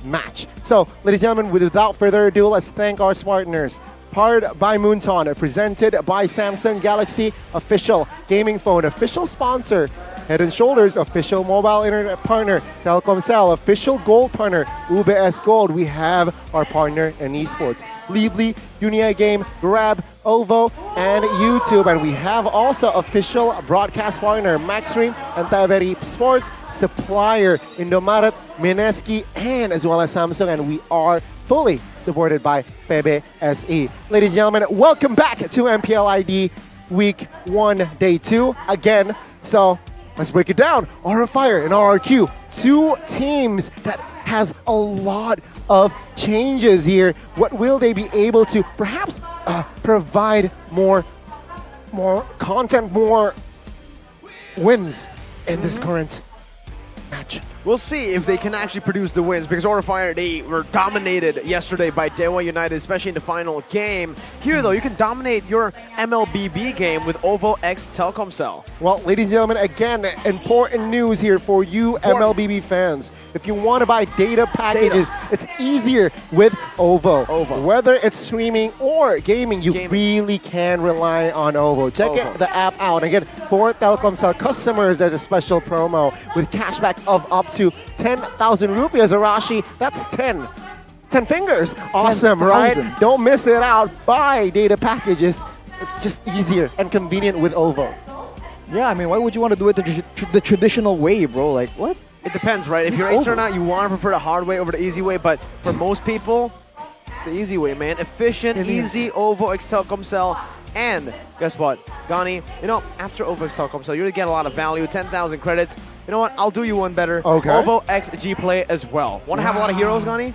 match. So, ladies and gentlemen, without further ado, let's thank our partners. Powered by Moonton, presented by Samsung Galaxy Official Gaming Phone, official sponsor, Head and Shoulders, official mobile internet partner, Telkomsel, official gold partner, UBS Gold. We have our partner in esports, Leebly, Dunia Game, Grab, OVO, and YouTube. And we have also official broadcast partner, Maxstream and Taveri Sports, supplier, Indomaret, Mineski, and as well as Samsung. And we are fully supported by PBSE. Ladies and gentlemen, welcome back to MPL ID Week 1, Day 2 again. So let's break it down. RFire and RRQ, 2 teams that has a lot of changes here. What will they be able to perhaps provide more content, more wins in this current match? We'll see if they can actually produce the wins, because RFire, they were dominated yesterday by Dewa United, especially in the final game. Here, though, you can dominate your MLBB game with OVO X Telkomsel. Well, ladies and gentlemen, again, important news here for you MLBB fans. If you want to buy data packages, it's easier with OVO. Whether it's streaming or gaming, you really can rely on OVO. Check the app out. Again, for Telkomsel customers, there's a special promo with cashback of up to 10,000 rupiahs, Arashi. That's 10 fingers. Awesome, 10,000. right? Don't miss it out. Buy data packages. It's just easier and convenient with OVO. Yeah, I mean, why would you want to do it the traditional way, bro? Like, what? It depends, right? If you're internet, you want to prefer the hard way over the easy way, but for most people, it's the easy way, man. Efficient, easy, OVO X Telkomsel. And guess what, Gani, you know, after OVO X Telkomsel, you're going to get a lot of value, 10,000 credits. You know what? I'll do you one better. Okay. OVO X G Play as well. Want to have a lot of heroes, Gani?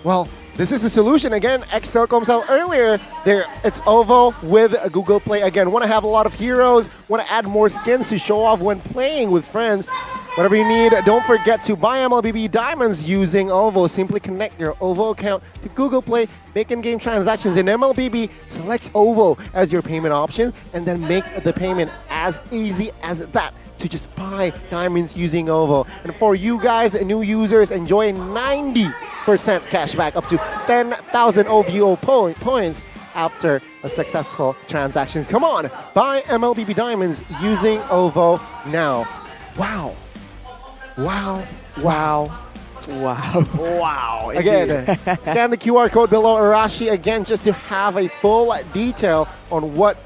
Well, this is the solution. Again, X Telkomsel earlier, it's OVO with Google Play. Again, want to have a lot of heroes, want to add more skins to show off when playing with friends. Whatever you need, don't forget to buy MLBB Diamonds using OVO. Simply connect your OVO account to Google Play, make in-game transactions in MLBB, select OVO as your payment option, and then make the payment as easy as that to just buy diamonds using OVO. And for you guys, new users, enjoy 90% cashback up to 10,000 OVO points after a successful transactions. Come on, buy MLBB Diamonds using OVO now. Wow. Wow. Wow. Wow. Wow. Again, scan the QR code below Arashi again just to have a full detail on what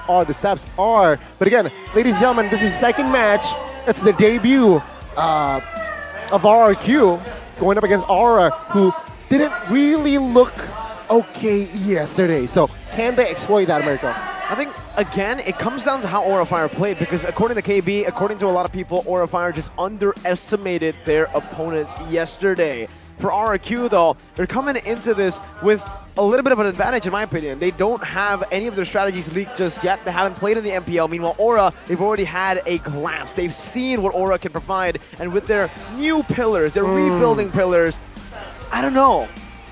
all the steps are. But again, ladies and gentlemen, this is the second match. It's the debut of RRQ going up against Aura, who didn't really look okay yesterday. So can they exploit that, Americo? I think, again, it comes down to how Aura Fire played, because according to KB, according to a lot of people, Aura Fire just underestimated their opponents yesterday. For RRQ, though, they're coming into this with a little bit of an advantage, in my opinion. They don't have any of their strategies leaked just yet. They haven't played in the MPL. Meanwhile, Aura, they've already had a glance. They've seen what Aura can provide, and with their new pillars, their rebuilding pillars, I don't know.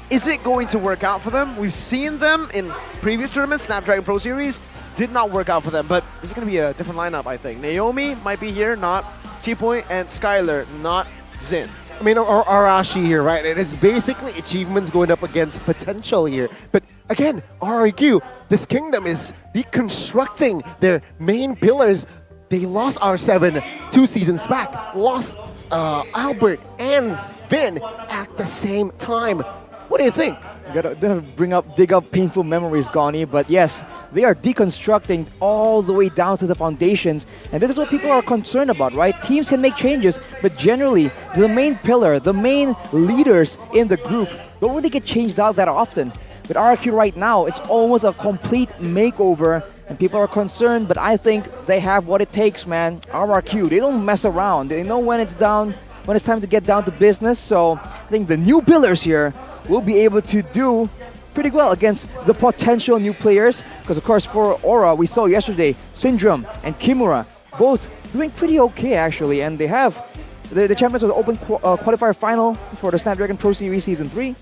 Is it going to work out for them? We've seen them in previous tournaments. Snapdragon Pro Series did not work out for them, but this is going to be a different lineup, I think. Naomi might be here, not Chipoy, and Skylar, not Zin. I mean, or Arashi here, right? It is basically achievements going up against potential here. But again, RRQ, this kingdom is deconstructing their main pillars. They lost R7 2 seasons back, lost Albert and Vin at the same time. What do you think? Gotta dig up painful memories, Goni. But yes, they are deconstructing all the way down to the foundations. And this is what people are concerned about, right? Teams can make changes, but generally, the main pillar, the main leaders in the group don't really get changed out that often. With RRQ right now, it's almost a complete makeover, and people are concerned, but I think they have what it takes, man. RRQ, they don't mess around. They know when it's time to get down to business. So I think the new pillars here will be able to do pretty well against the potential new players. Because of course for Aura, we saw yesterday Syndrome and Kimura both doing pretty okay actually, and they have the champions of the Open Qualifier Final for the Snapdragon Pro Series Season 3.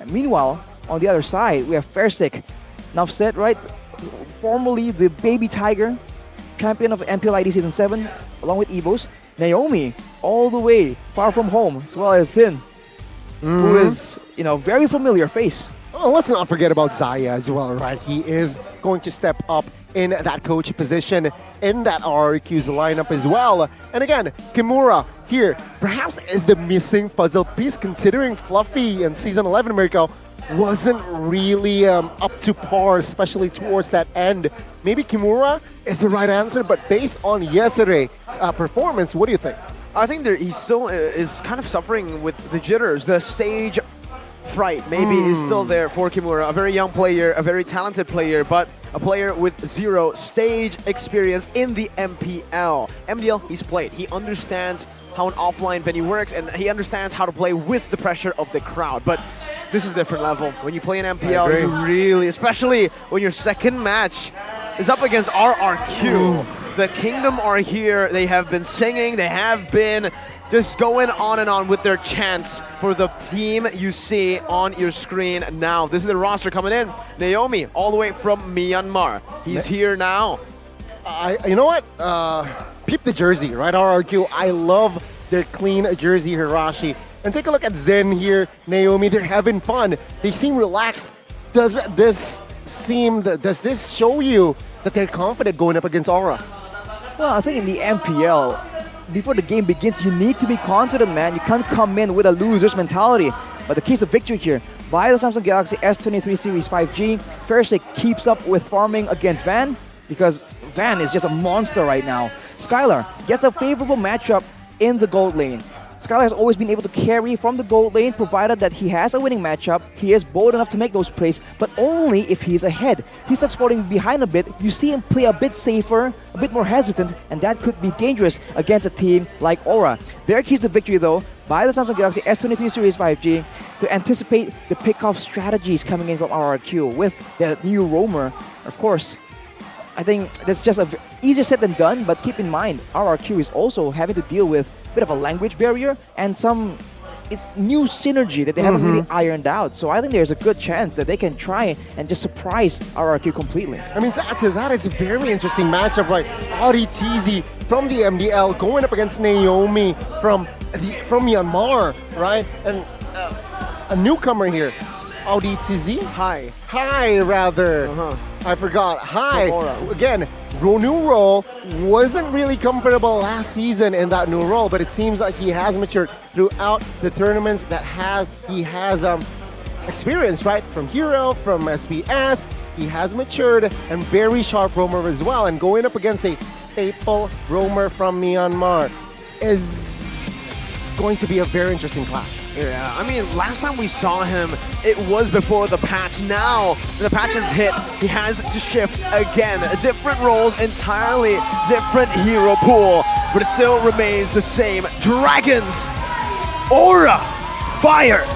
And meanwhile, on the other side, we have Fersik, Nafset, right? Formerly the Baby Tiger, champion of MPL ID Season 7, along with Evos. Naomi, all the way far from home, as well as Sin, who is, very familiar face. Oh, let's not forget about Zaya as well, right? He is going to step up in that coach position in that RRQ's lineup as well. And again, Kimura here perhaps is the missing puzzle piece, considering Fluffy in Season 11, Mirko, wasn't really up to par, especially towards that end. Maybe Kimura is the right answer, but based on yesterday's performance, what do you think? I think he still is kind of suffering with the jitters. The stage fright maybe is still there for Kimura. A very young player, a very talented player, but a player with zero stage experience in the MPL. MPL, he's played. He understands how an offline venue works, and he understands how to play with the pressure of the crowd. But this is a different level. When you play an MPL, you really, especially when your second match is up against RRQ. The Kingdom are here. They have been singing. They have been just going on and on with their chants for the team you see on your screen now. This is the roster coming in. Naomi, all the way from Myanmar. He's here now. You know what? Peep the jersey, right? RRQ. I love their clean jersey, Hirashi. And take a look at Zen here, Naomi. They're having fun. They seem relaxed. Does this show you that they're confident going up against Aura? Well, I think in the MPL, before the game begins, you need to be confident, man. You can't come in with a loser's mentality. But the keys of victory here, by the Samsung Galaxy S23 Series 5G, Fersik keeps up with farming against Van, because Van is just a monster right now. Skylar gets a favorable matchup in the gold lane. Skylar has always been able to carry from the gold lane, provided that he has a winning matchup. He is bold enough to make those plays, but only if he's ahead. He starts falling behind a bit. You see him play a bit safer, a bit more hesitant, and that could be dangerous against a team like Aura. Their keys to victory, though, by the Samsung Galaxy S23 Series 5G, is to anticipate the pick-off strategies coming in from RRQ with the new roamer. Of course, I think that's just easier said than done, but keep in mind, RRQ is also having to deal with a bit of a language barrier and it's new synergy that they haven't really ironed out. So I think there's a good chance that they can try and just surprise RRQ completely. I mean, that is a very interesting matchup, right? Audi TZ from the MDL going up against Naomi from Myanmar, right? And a newcomer here, Audi TZ. Hi, rather. I forgot. Hi. Again, new role. Wasn't really comfortable last season in that new role, but it seems like he has matured throughout the tournaments that he has experience, right? From Hero, from SPS, he has matured and very sharp roamer as well. And going up against a staple roamer from Myanmar is going to be a very interesting clash. Yeah, I mean, last time we saw him, it was before the patch. Now, the patch is hit, he has to shift again. Different roles, entirely different hero pool, but it still remains the same. Dragons, Aura, Fire.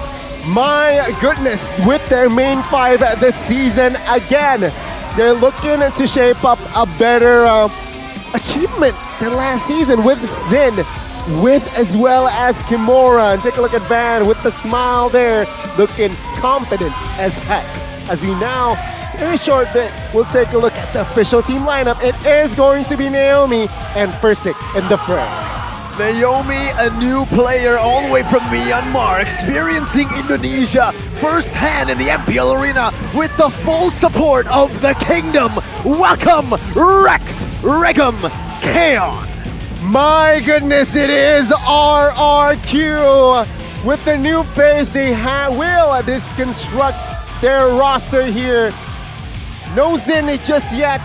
My goodness, with their main five this season, again, they're looking to shape up a better achievement than last season with Xin, with as well as Kimura. And take a look at Van with the smile there, looking confident as heck. As we now, in a short bit, we'll take a look at the official team lineup. It is going to be Naomi and Fursik in the fray. Naomi, a new player all the way from Myanmar, experiencing Indonesia firsthand in the MPL arena with the full support of the kingdom. Welcome, Rex Regum Kaon. My goodness, it is RRQ. With the new face, they will deconstruct their roster here. No Xin just yet.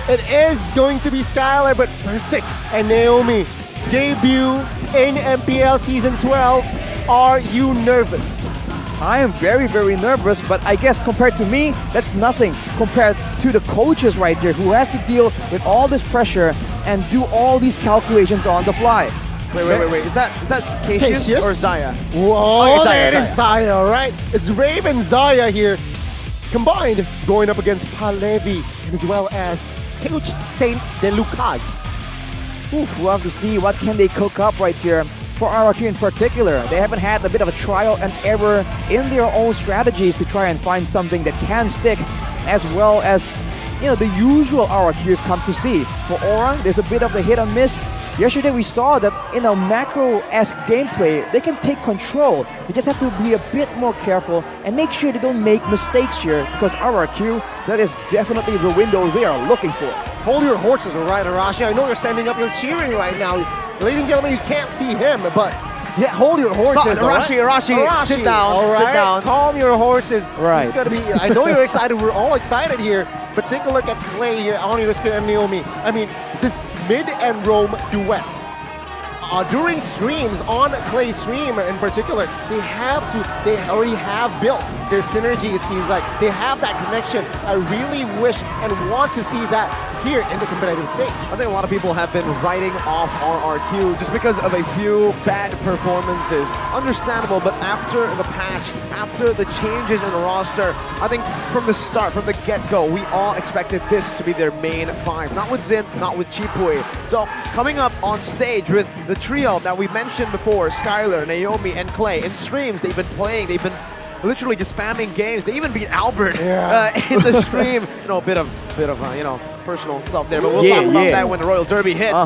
It is going to be Skylar, but Fursik and Naomi debut in MPL Season 12. Are you nervous? I am very, very nervous, but I guess compared to me, that's nothing compared to the coaches right there who has to deal with all this pressure and do all these calculations on the fly. Wait. Is that Cassius or Zaya? Whoa, it's that is Zaya, right? It's Raven Zaya here, combined going up against Palevi as well as Coach Saint De Lucas. Oof, we'll have to see what can they cook up right here. For RRQ in particular, they haven't had a bit of a trial and error in their own strategies to try and find something that can stick, as well as, the usual RRQ you've come to see. For Aura, there's a bit of the hit and miss. Yesterday we saw that in a macro-esque gameplay, they can take control. They just have to be a bit more careful and make sure they don't make mistakes here, because RRQ, that is definitely the window they are looking for. Hold your horses, all right, Arashi. I know you're standing up, you're cheering right now. Ladies and gentlemen, you can't see him, but yeah, hold your horses. Arashi, sit down. All right, sit down. Calm your horses. Right. This is gonna be. I know you're excited. We're all excited here. But take a look at play here, Onirisuke and Naomi. I mean, this mid and roam duets. During streams, on Clay stream in particular, they already have built their synergy, it seems like. They have that connection. I really wish and want to see that here in the competitive stage. I think a lot of people have been writing off RRQ just because of a few bad performances. Understandable, but after the patch, after the changes in the roster, I think from the start, from the get-go, we all expected this to be their main five. Not with Xin, not with Chipui. So coming up on stage with the trio that we mentioned before, Skylar, Naomi, and Clay. In streams, they've been playing, they've been literally just spamming games. They even beat Albert in the stream. A bit of personal stuff there, but we'll talk about that when the Royal Derby hits.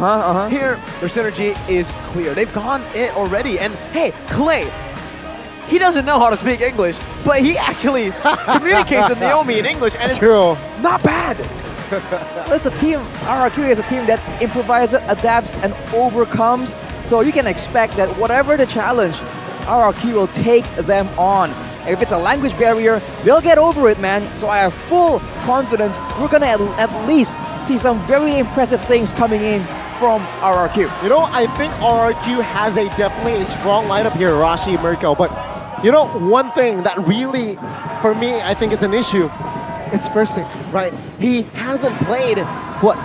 Here, their synergy is clear. They've gone it already, and hey, Clay, he doesn't know how to speak English, but he actually communicates with Naomi in English, and it's not bad. It's a team, RRQ is a team that improvises, adapts, and overcomes. So you can expect that whatever the challenge, RRQ will take them on. If it's a language barrier, they'll get over it, man. So I have full confidence we're gonna at least see some very impressive things coming in from RRQ. I think RRQ has definitely a strong lineup here, Rashi, Mirko. But one thing that really, for me, I think it's an issue. It's Fursik, right? He hasn't played,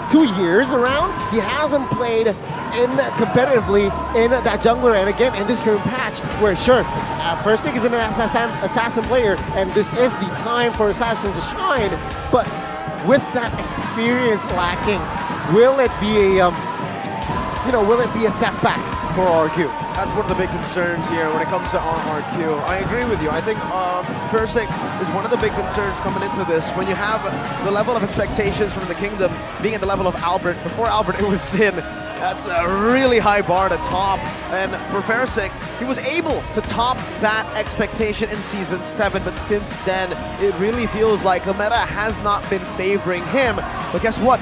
2 years around? He hasn't played competitively in that jungler. And again, in this current patch, where Fursik is an assassin player, and this is the time for Assassin to shine, but with that experience lacking, will it be a will it be a setback for RRQ? That's one of the big concerns here when it comes to RRQ. I agree with you. I think Fersik is one of the big concerns coming into this. When you have the level of expectations from the Kingdom being at the level of Albert, before Albert it was Sin. That's a really high bar to top. And for Fersik, he was able to top that expectation in Season 7, but since then, it really feels like the meta has not been favoring him. But guess what?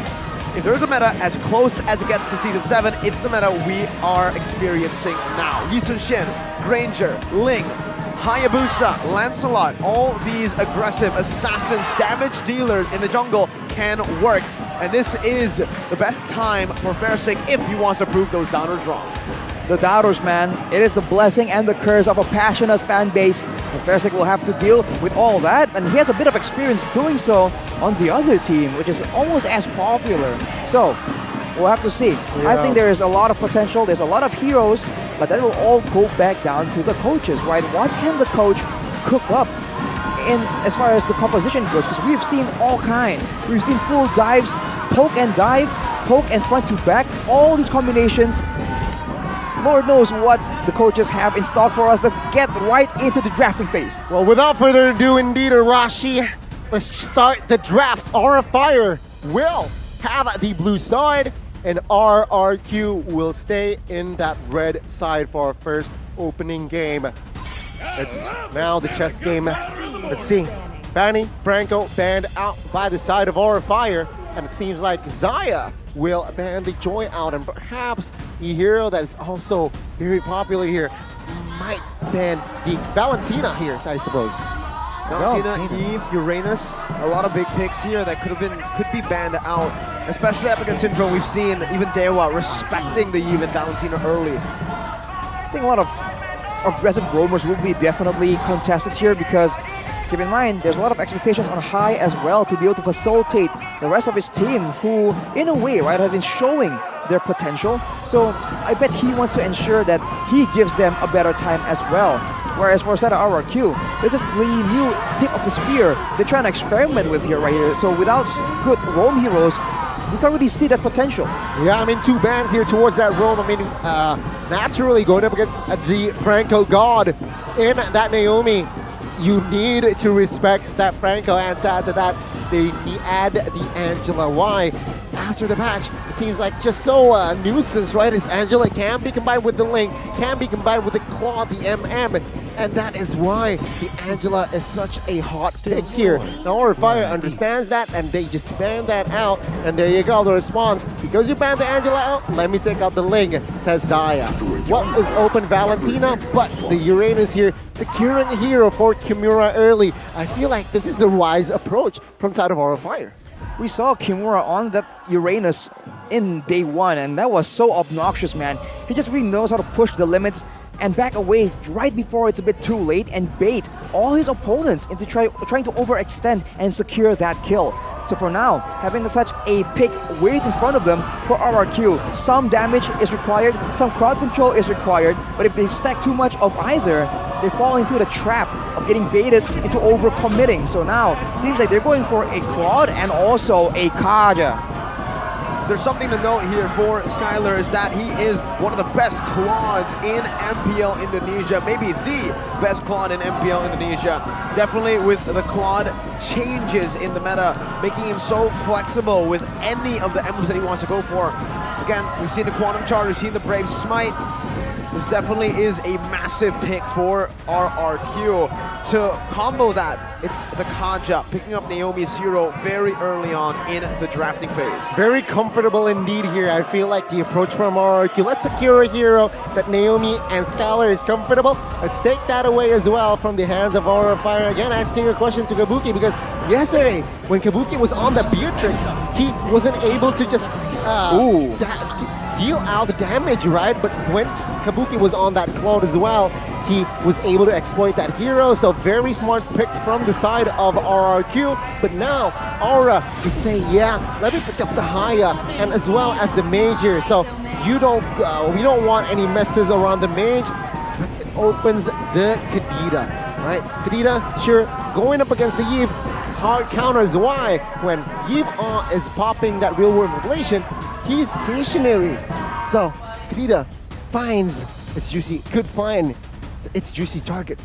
If there's a meta as close as it gets to Season 7, it's the meta we are experiencing now. Yi Sun-shin, Granger, Ling, Hayabusa, Lancelot, all these aggressive assassins, damage dealers in the jungle can work. And this is the best time for Fersik if he wants to prove those doubters wrong. The doubters, man, it is the blessing and the curse of a passionate fan base. And Fersik will have to deal with all that, and he has a bit of experience doing so on the other team, which is almost as popular. So, we'll have to see. Yeah. I think there is a lot of potential, there's a lot of heroes, but that will all go back down to the coaches, right? What can the coach cook up in as far as the composition goes? Because we've seen all kinds. We've seen full dives, poke and dive, poke and front to back, all these combinations. Lord knows what the coaches have in stock for us. Let's get right into the drafting phase. Well, without further ado, indeed, Arashi, let's start the drafts. Aura Fire will have the blue side, and RRQ will stay in that red side for our first opening game. It's now the chess game. Let's see. Fanny, Franco banned out by the side of Aura Fire, and it seems like Zaya will ban the Joy out, and perhaps the hero that is also very popular here might ban the Valentina here, I suppose. Valentina, Eve, Uranus, a lot of big picks here that could be banned out, especially up against Syndrome. We've seen even Dewa respecting the Eve and Valentina early. I think a lot of aggressive roamers will be definitely contested here because keep in mind, there's a lot of expectations on High as well to be able to facilitate the rest of his team who, in a way, right, have been showing their potential. So I bet he wants to ensure that he gives them a better time as well. Whereas for Sada RRQ, this is the new tip of the spear they're trying to experiment with here, right here. So without good roam heroes, we can't really see that potential. Yeah, I mean, 2 bans here towards that roam. I mean, naturally going up against the Franco God in that Naomi, you need to respect that Franco, and to add to that, they add the Angela. Why? After the patch, it seems like just so nuisance, right? As Angela can be combined with the Link, can be combined with the Claw, the MM, and that is why the Angela is such a hot pick here. Now, Aura Fire understands that, and they just ban that out, and there you go, the response. Because you banned the Angela out, let me take out the Ling, says Zaya. What is open Valentina, but the Uranus here, securing a hero for Kimura early. I feel like this is the wise approach from side of Aura Fire. We saw Kimura on that Uranus in day 1, and that was so obnoxious, man. He just really knows how to push the limits and back away right before it's a bit too late and bait all his opponents into trying to overextend and secure that kill. So for now, having such a pick right in front of them for RRQ, some damage is required, some crowd control is required, but if they stack too much of either, they fall into the trap of getting baited into overcommitting. So now, it seems like they're going for a Claude and also a Kaja. There's something to note here for Skylar is that he is one of the best quads in MPL Indonesia, maybe the best quad in MPL Indonesia. Definitely with the Claude changes in the meta, making him so flexible with any of the emblems that he wants to go for. Again, we've seen the Quantum Charge, we've seen the Brave Smite. This definitely is a massive pick for RRQ. To combo that, it's the Kaja picking up Naomi's hero very early on in the drafting phase. Very comfortable indeed here. I feel like the approach from RRQ, let's secure a hero that Naomi and Skylar is comfortable. Let's take that away as well from the hands of Aura Fire. Again, asking a question to Kabuki, because yesterday, when Kabuki was on the Beatrix, he wasn't able to just deal out the damage, right? But when Kabuki was on that Claude as well, he was able to exploit that hero. So very smart pick from the side of RRQ. But now Aura is saying, yeah, let me pick up the Haya and as well as the Major. So we don't want any messes around the Mage. But it opens the Kadita, right? Kadita, sure, going up against the Eve. hard counters. Why? When Yip is popping that real world manipulation, he's stationary. So Kadita finds its juicy, could find its juicy target.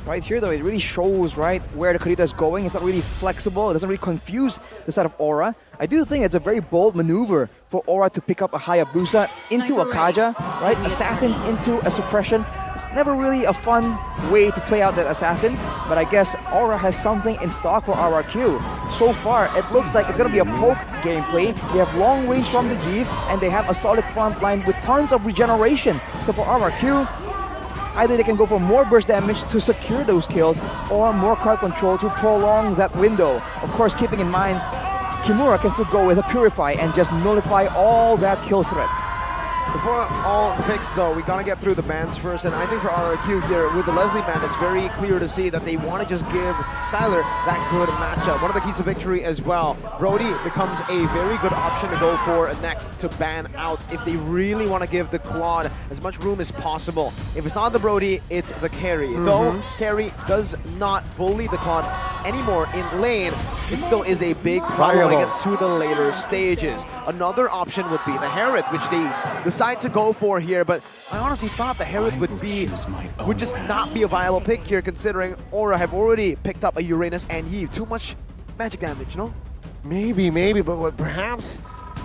Right here, though, it really shows, right, where the Kadita is going. It's not really flexible. It doesn't really confuse the side of Aura. I do think it's a very bold maneuver for Aura to pick up a Hayabusa into a Kaja, right? Assassins into a suppression. It's never really a fun way to play out that assassin, but I guess Aura has something in stock for RRQ. So far, it looks like it's going to be a poke gameplay. They have long range from the Eve, and they have a solid front line with tons of regeneration. So for RRQ, either they can go for more burst damage to secure those kills, or more crowd control to prolong that window. Of course, keeping in mind, Kimura can still go with a Purify and just nullify all that kill threat. Before all the picks, though, we gotta get through the bans first, and I think for RRQ here, with the Leslie ban, it's very clear to see that they want to just give Skylar that good matchup. One of the keys to victory as well. Brody becomes a very good option to go for next to ban out if they really want to give the Claude as much room as possible. If it's not the Brody, it's the carry. Though carry does not bully the Claude anymore in lane, it still is a big problem when it gets to the later stages. Another option would be the Harith, which they decide to go for here, but I honestly thought the Harith would just not be a viable pick here, considering Aura have already picked up a Uranus and Eve. Too much magic damage, no? Maybe, but perhaps,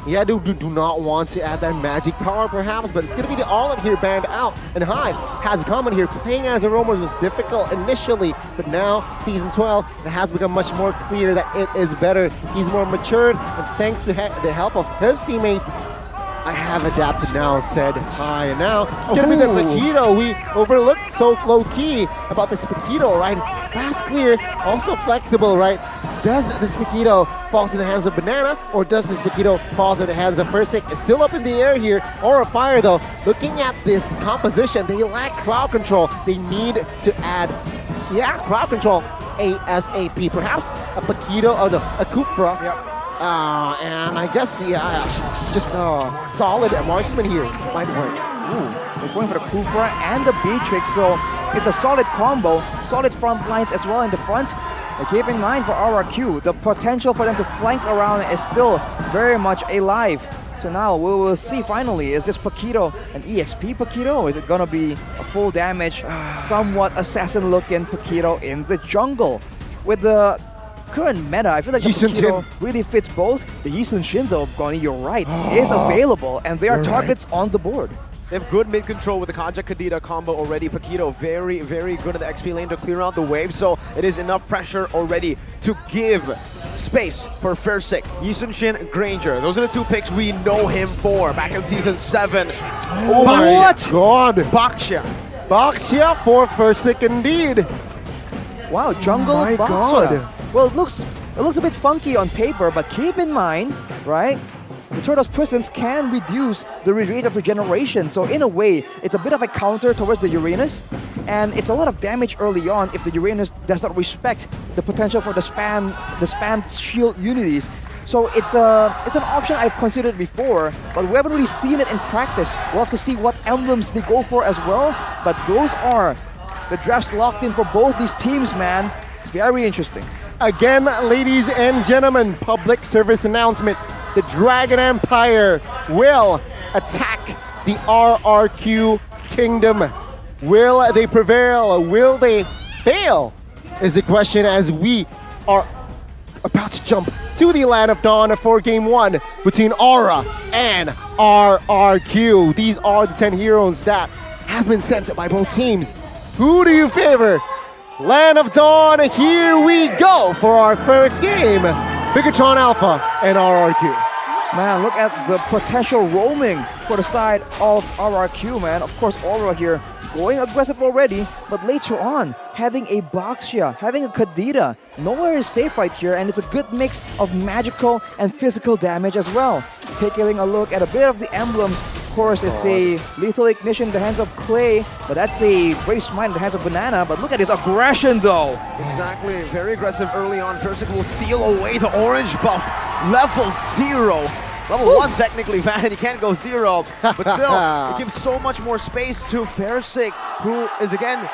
yeah, do not want to add that magic power, perhaps, but it's going to be the Olive here banned out, and Hyde has come in here. Playing as Aroma was difficult initially, but now, Season 12, it has become much more clear that it is better. He's more matured, and thanks to the help of his teammates, I have adapted now, said Hi, and now it's going to be the Paquito. We overlooked so low-key about this Paquito, right? Fast clear, also flexible, right? Does this Paquito falls in the hands of Banana, or does this Paquito falls in the hands of Versik? It's still up in the air here, or a Fire though. Looking at this composition, they lack crowd control. They need to add, crowd control ASAP. Perhaps a Paquito, a Kupra. Yep. And I guess, just solid marksman here might work. They're going for the Kufra and the Beatrix, so it's a solid combo, solid front lines as well in the front. But keep in mind for RRQ, the potential for them to flank around is still very much alive. So now we will see finally, is this Paquito an EXP Paquito, or is it gonna be a full damage, somewhat assassin-looking Paquito in the jungle? With the current meta, I feel like the Paquito really fits both. The Yisun Shin, though, Goni, you're right, is available, and there are targets on the board. They have good mid control with the Kaja Kadita combo already. Paquito very, very good in the XP lane to clear out the wave, so it is enough pressure already to give space for Versik. Yisun Shin, Granger. Those are the two picks we know him for back in Season 7. Oh my god! Baxia for Versik indeed. Wow, jungle my Baxia. god. Well, it looks a bit funky on paper, but keep in mind, right? The Turtle's Presence can reduce the rate of regeneration, so in a way, it's a bit of a counter towards the Uranus, and it's a lot of damage early on if the Uranus does not respect the potential for the spammed shield unities. So it's an option I've considered before, but we haven't really seen it in practice. We'll have to see what emblems they go for as well, but those are the drafts locked in for both these teams, man. It's very interesting. Again, ladies and gentlemen, public service announcement. The Dragon Empire will attack the RRQ Kingdom. Will they prevail? Will they fail? Is the question as we are about to jump to the Land of Dawn for Game 1 between Aura and RRQ. These are the 10 heroes that has been sent by both teams. Who do you favor? Land of Dawn, here we go for our first game. Bigatron Alpha and RRQ. Man, look at the potential roaming for the side of RRQ, man. Of course, Aura here going aggressive already, but later on, having a Baxia, having a Kadita, nowhere is safe right here, and it's a good mix of magical and physical damage as well. Taking a look at a bit of the emblems, of course, it's a Lethal Ignition in the hands of Clay, but that's a Brave Smite in the hands of Banana, but look at his aggression though. Exactly, very aggressive early on. Versik will steal away the orange buff. Level 0. Level 1 technically, Van, he can't go 0, but still, it gives so much more space to Versik, who is again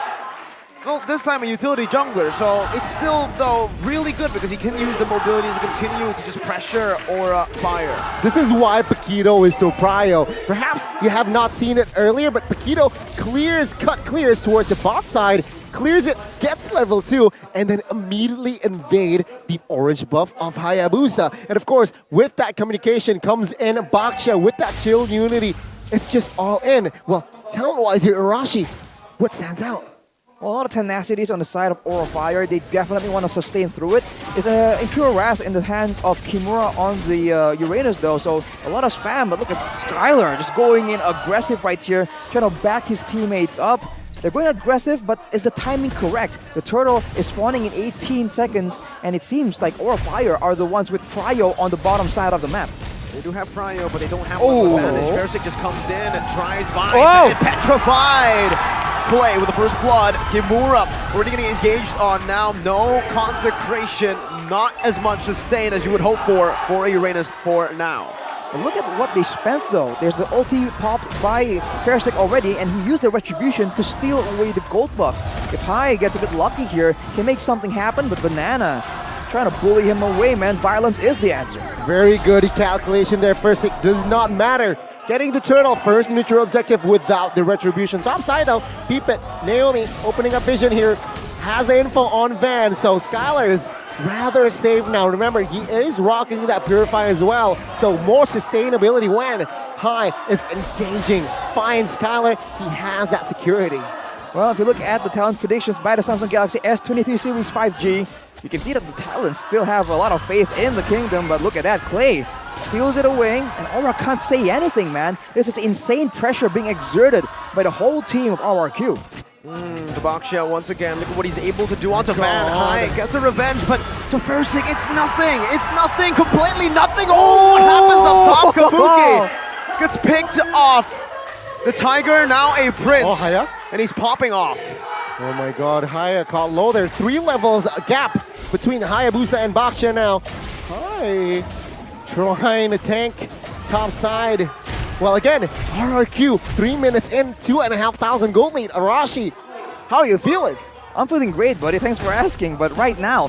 Well, this time a utility jungler, so it's still, though, really good because he can use the mobility to continue to just pressure Aura Fire. This is why Paquito is so prio. Perhaps you have not seen it earlier, but Paquito clears towards the bot side, clears it, gets level 2, and then immediately invade the orange buff of Hayabusa. And of course, with that communication comes in Baksha with that chill unity. It's just all in. Well, talent-wise here, Arashi, what stands out? Well, a lot of tenacities on the side of Aura Fire. They definitely want to sustain through it. It's a Impure Wrath in the hands of Kimura on the Uranus though, so a lot of spam, but look at Skylar just going in aggressive right here, trying to back his teammates up. They're going aggressive, but is the timing correct? The turtle is spawning in 18 seconds, and it seems like Aura Fire are the ones with prio on the bottom side of the map. They do have prio, but they don't have one advantage. Versik just comes in and tries by. Oh! Petrified! Play with the first blood. Kimura already getting engaged on now. No consecration, not as much sustain as you would hope for Uranus for now. And look at what they spent though. There's the ulti popped by Versik already, and he used the retribution to steal away the gold buff. If Hai gets a bit lucky here, can make something happen, but Banana is trying to bully him away, man. Violence is the answer. Very good calculation there. First, it does not matter. Getting the turtle first neutral objective without the retribution. Top side though, peep it. Naomi opening up vision here. Has the info on Van, so Skylar is rather safe now. Remember, he is rocking that Purify as well, so more sustainability when Hai is engaging. Finds Skylar, he has that security. Well, if you look at the talent predictions by the Samsung Galaxy S23 Series 5G, you can see that the talents still have a lot of faith in the kingdom, but look at that, Clay steals it away, and Aura can't say anything, man. This is insane pressure being exerted by the whole team of RRQ. The Baksha once again, look at what he's able to do onto Van. Hai gets a revenge, but to Versik, it's nothing. It's nothing, completely nothing. Oh, what happens up top? Kabuki gets picked off. The Tiger now a Prince, and he's popping off. Oh my god, Haya caught low there. 3 levels gap between Hayabusa and Baksha now. Hai trying to tank top side. Well, again, RRQ, 3 minutes in, 2,500 gold lead. Arashi, how are you feeling? I'm feeling great, buddy. Thanks for asking. But right now,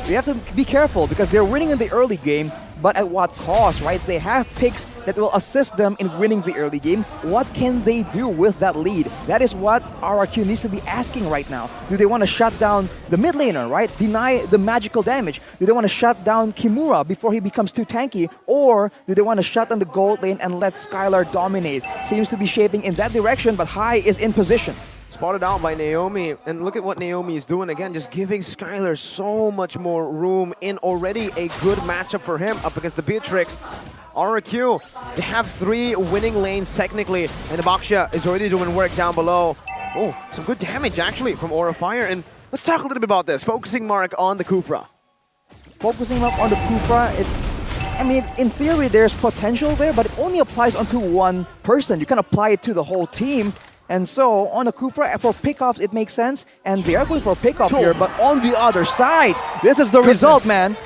we have to be careful because they're winning in the early game, but at what cost, right? They have picks that will assist them in winning the early game. What can they do with that lead? That is what RRQ needs to be asking right now. Do they want to shut down the mid laner, right? Deny the magical damage? Do they want to shut down Kimura before he becomes too tanky? Or do they want to shut down the gold lane and let Skylar dominate? Seems to be shaping in that direction, but Hai is in position. Spotted out by Naomi, and look at what Naomi is doing again, just giving Skylar so much more room in already a good matchup for him up against the Beatrix. RRQ, they have 3 winning lanes technically, and the Baksha is already doing work down below. Oh, some good damage actually from Aura Fire, and let's talk a little bit about this. Focusing mark on the Kufra. Focusing up on the Kufra, I mean, in theory there's potential there, but it only applies onto one person. You can apply it to the whole team. And so, on the Kufra, for pickoffs, it makes sense. And they are going for a pickoff here, but on the other side, this is the result, man.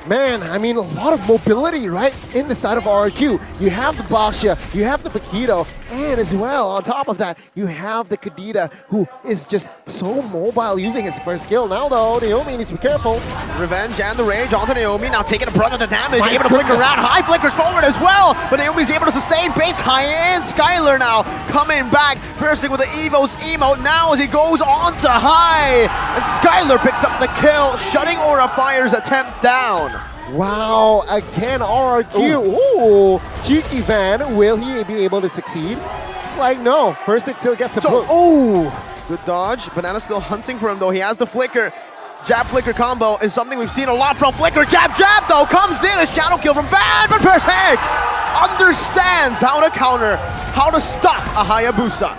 Man, I mean, a lot of mobility, right? In the side of RRQ. You have the Baksha, you have the Paquito, and as well, on top of that, you have the Kadita, who is just so mobile using his first skill. Now, though, Naomi needs to be careful. Revenge and the rage onto Naomi, now taking a brunt of the damage, able to flicker around. Hai flickers forward as well, but Naomi's able to sustain. Baits Hai and Skylar now coming back. First with the Evo's emote now as he goes on to Hai. And Skylar picks up the kill, shutting Aura Fire's attempt down. Wow, again RRQ. Ooh, cheeky Van. Will he be able to succeed? It's like, no. Versik still gets the push. Ooh, good dodge. Banana's still hunting for him though. He has the flicker. Jab flicker combo is something we've seen a lot from Flicker. Jab though comes in, a shadow kill from Van, but Versik understands how to counter, how to stop a Hayabusa.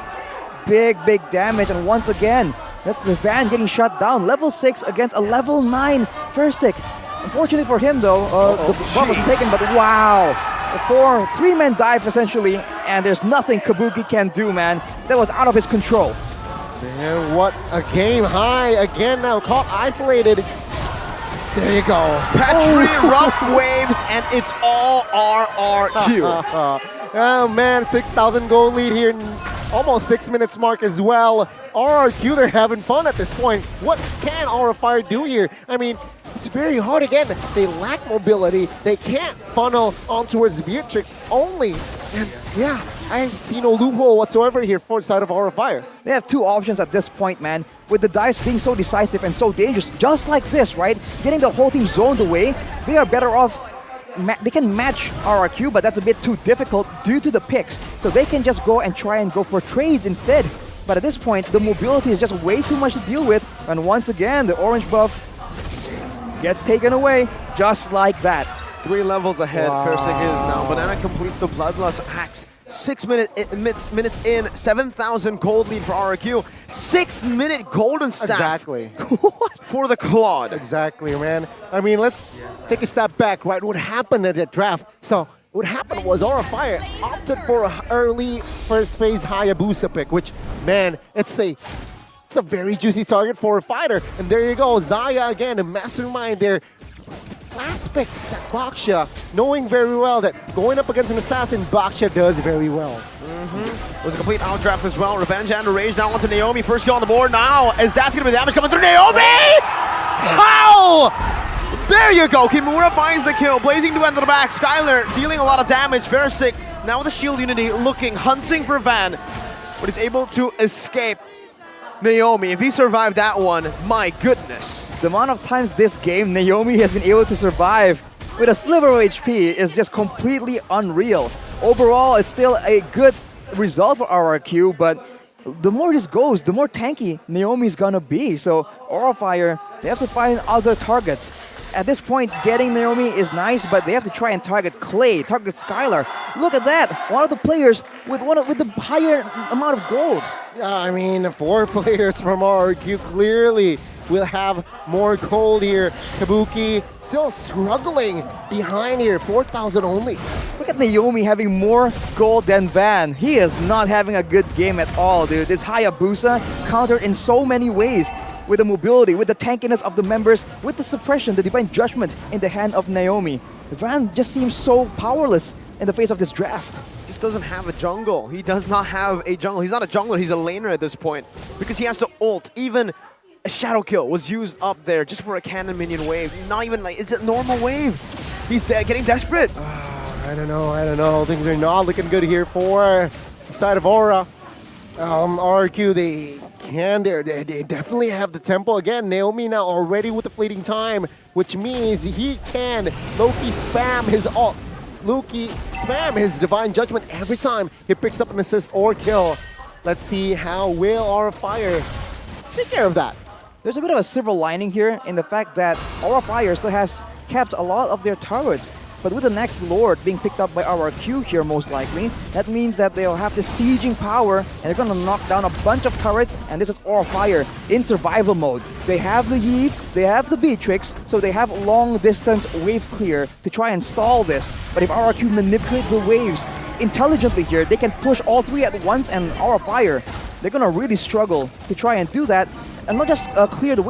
Big damage, and once again, that's the Van getting shut down. Level 6 against a level 9 Versik. Unfortunately for him though, the bomb was taken, but wow. 3-man dive essentially, and there's nothing Kabuki can do, man. That was out of his control. Man, what a game. High again now, caught isolated. There you go. Petri, rough waves, and it's all RRQ. Oh man, 6,000 goal lead here. almost 6 minutes mark as well. RRQ, they're having fun at this point. What can Aura Fire do here? I mean, it's very hard again. They lack mobility. They can't funnel on towards Beatrix only. And yeah, I see no loophole whatsoever here for the side of Aura Fire. They have two options at this point, man. With the dives being so decisive and so dangerous, just like this, right? Getting the whole team zoned away, they are better off. They can match RRQ, but that's a bit too difficult due to the picks. So they can just go and try and go for trades instead. But at this point, the mobility is just way too much to deal with. And once again, the orange buff gets taken away just like that. 3 levels ahead, Fersik is now. Banana completes the Bloodlust Axe. 6 minutes in, 7,000 gold lead for RRQ. 6-minute golden staff. Exactly. For the Claude. Exactly, man. I mean, let's take a step back, right? What happened at that draft? So what happened was Aura Fire opted for an early first phase Hayabusa pick, which, man, it's a very juicy target for a fighter. And there you go, Zaya again, a mastermind there. Last pick, that Baksha, knowing very well that going up against an assassin, Baksha does very well. It was a complete outdraft as well. Revenge and Rage now onto Naomi. First kill on the board now, as that's going to be damage coming through Naomi! How? There you go, Kimura finds the kill. Blazing to enter the back. Skylar dealing a lot of damage. Fersik now with the shield unity looking, hunting for Van, but he's able to escape. Naomi, if he survived that one, my goodness. The amount of times this game Naomi has been able to survive with a sliver of HP is just completely unreal. Overall, it's still a good result for RRQ, but the more this goes, the more tanky Naomi's gonna be. So Aura Fire, they have to find other targets. At this point, getting Naomi is nice, but they have to try and target Clay, target Skylar. Look at that, one of the players with the higher amount of gold. Yeah, I mean, 4 players from RRQ clearly will have more gold here. Kabuki still struggling behind here, 4,000 only. Look at Naomi having more gold than Van. He is not having a good game at all, dude. This Hayabusa countered in so many ways. With the mobility, with the tankiness of the members, with the suppression, the divine judgment in the hand of Naomi. Van just seems so powerless in the face of this draft. Just doesn't have a jungle. He does not have a jungle. He's not a jungler, he's a laner at this point. Because he has to ult. Even a shadow kill was used up there just for a cannon minion wave. Not even like, it's a normal wave. He's getting desperate. I don't know. Things are not looking good here for the side of Aura. RRQ, they definitely have the tempo again. Naomi now already with the fleeting time, which means he can Loki spam his ult. Loki spam his divine judgment every time he picks up an assist or kill. Let's see how will Aura Fire take care of that. There's a bit of a silver lining here in the fact that Aura Fire still has kept a lot of their turrets. But with the next Lord being picked up by RRQ here most likely, that means that they'll have the sieging power and they're gonna knock down a bunch of turrets, and this is Aura Fire in survival mode. They have the Eve, they have the Beatrix, so they have long distance wave clear to try and stall this. But if RRQ manipulate the waves intelligently here, they can push all 3 at once, and Aura Fire, they're gonna really struggle to try and do that. And not just clear the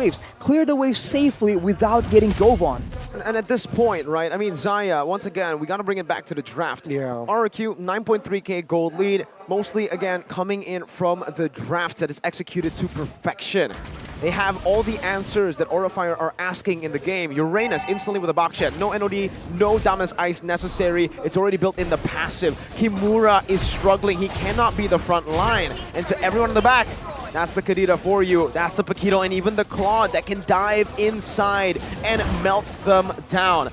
waves safely without getting dove on. And at this point, right, I mean, Zaya, once again, we got to bring it back to the draft. Yeah. RRQ, 9.3k gold lead, mostly, again, coming in from the draft that is executed to perfection. They have all the answers that Aura Fire are asking in the game. Uranus instantly with a Baksha. No NOD, no Damas Ice necessary. It's already built in the passive. Kimura is struggling. He cannot be the front line. And to everyone in the back, that's the Kadira for you. That's the Paquito and even the Claude that can dive inside and melt them down.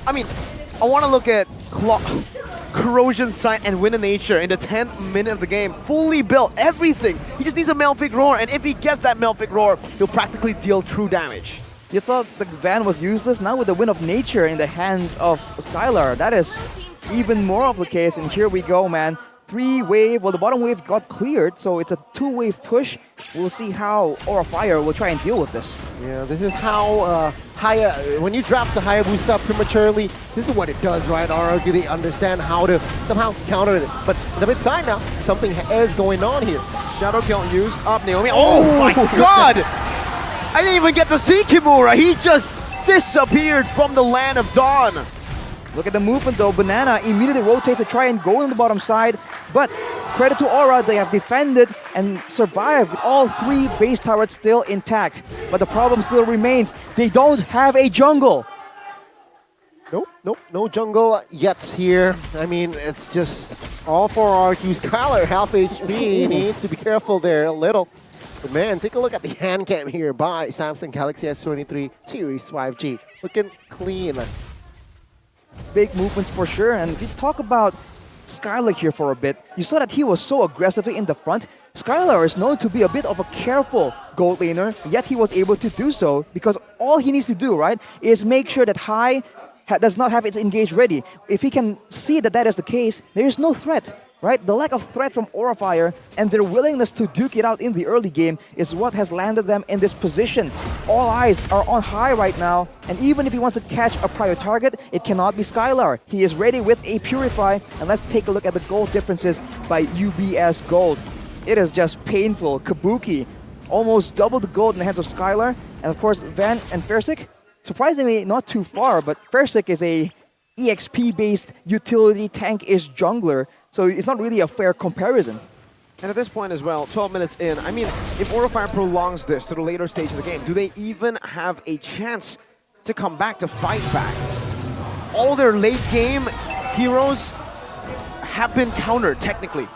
I mean, I want to look at Corrosion Sight and Wind of Nature in the 10th minute of the game. Fully built, everything. He just needs a Malefic Roar, and if he gets that Malefic Roar, he'll practically deal true damage. You thought the Van was useless? Now with the Wind of Nature in the hands of Skylar, that is even more of the case, and here we go, man. 3-wave, well, the bottom wave got cleared, so it's a 2-wave push. We'll see how Aura Fire will try and deal with this. Yeah, this is how when you draft a Hayabusa prematurely, this is what it does, right? RRQ, they understand how to somehow counter it. But on the mid side now, something is going on here. Shadow kill used up, Naomi. Oh my god! I didn't even get to see Kimura. He just disappeared from the land of Dawn. Look at the movement though. Banana immediately rotates to try and go on the bottom side, but credit to Aura, they have defended and survived with all 3 base turrets still intact. But the problem still remains. They don't have a jungle. Nope, no jungle yet here. I mean, it's just all for RQ. Skylar, half HP, needs to be careful there a little. But man, take a look at the hand cam here by Samsung Galaxy S23 Series 5G. Looking clean. Big movements for sure. And if you talk about Skylar here for a bit, you saw that he was so aggressively in the front. Skylar is known to be a bit of a careful gold laner, yet he was able to do so because all he needs to do, right, is make sure that High does not have its engage ready. If he can see that that is the case, there is no threat, right? The lack of threat from Aura Fire and their willingness to duke it out in the early game is what has landed them in this position. All eyes are on High right now, and even if he wants to catch a prior target, it cannot be Skylar. He is ready with a Purify, and let's take a look at the gold differences by UBS Gold. It is just painful. Kabuki almost double the gold in the hands of Skylar, and of course Van and Fersik, surprisingly not too far, but Fersik is a EXP-based utility tank-ish jungler, so it's not really a fair comparison. And at this point as well, 12 minutes in, I mean, if Aurafire prolongs this to the later stage of the game, do they even have a chance to come back, to fight back? All their late game heroes have been countered, technically.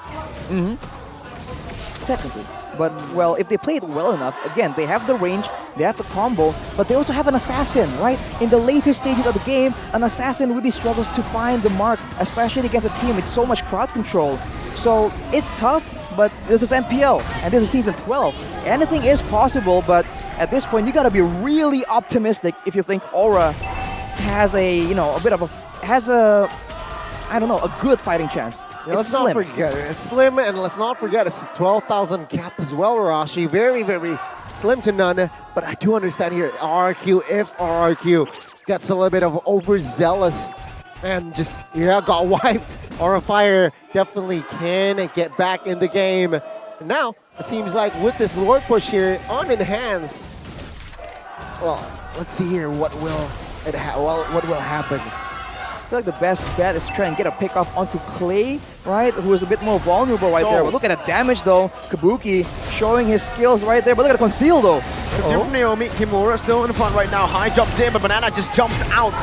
Technically. But, well, if they play it well enough, again, they have the range, they have the combo, but they also have an assassin, right? In the later stages of the game, an assassin really struggles to find the mark, especially against a team with so much crowd control. So, it's tough, but this is MPL, and this is Season 12. Anything is possible, but at this point, you gotta be really optimistic if you think Aura has a, you know, a bit of a, has a, I don't know, a good fighting chance. Yeah, let's not forget it. It's slim, and let's not forget it's a 12,000 cap as well, Rashi. Very, very slim to none. But I do understand here, RRQ, if RRQ gets a little bit of overzealous and just, yeah, got wiped, Aura Fire definitely can get back in the game. And now, it seems like with this Lord push here, unenhanced, well, let's see here what will happen. I feel like the best bet is to try and get a pick up onto Clay, right? Who is a bit more vulnerable right there. But look at the damage though. Kabuki showing his skills right there. But look at the conceal though. Conceal from Naomi. Kimura still in front right now. High jumps in, but Banana just jumps out.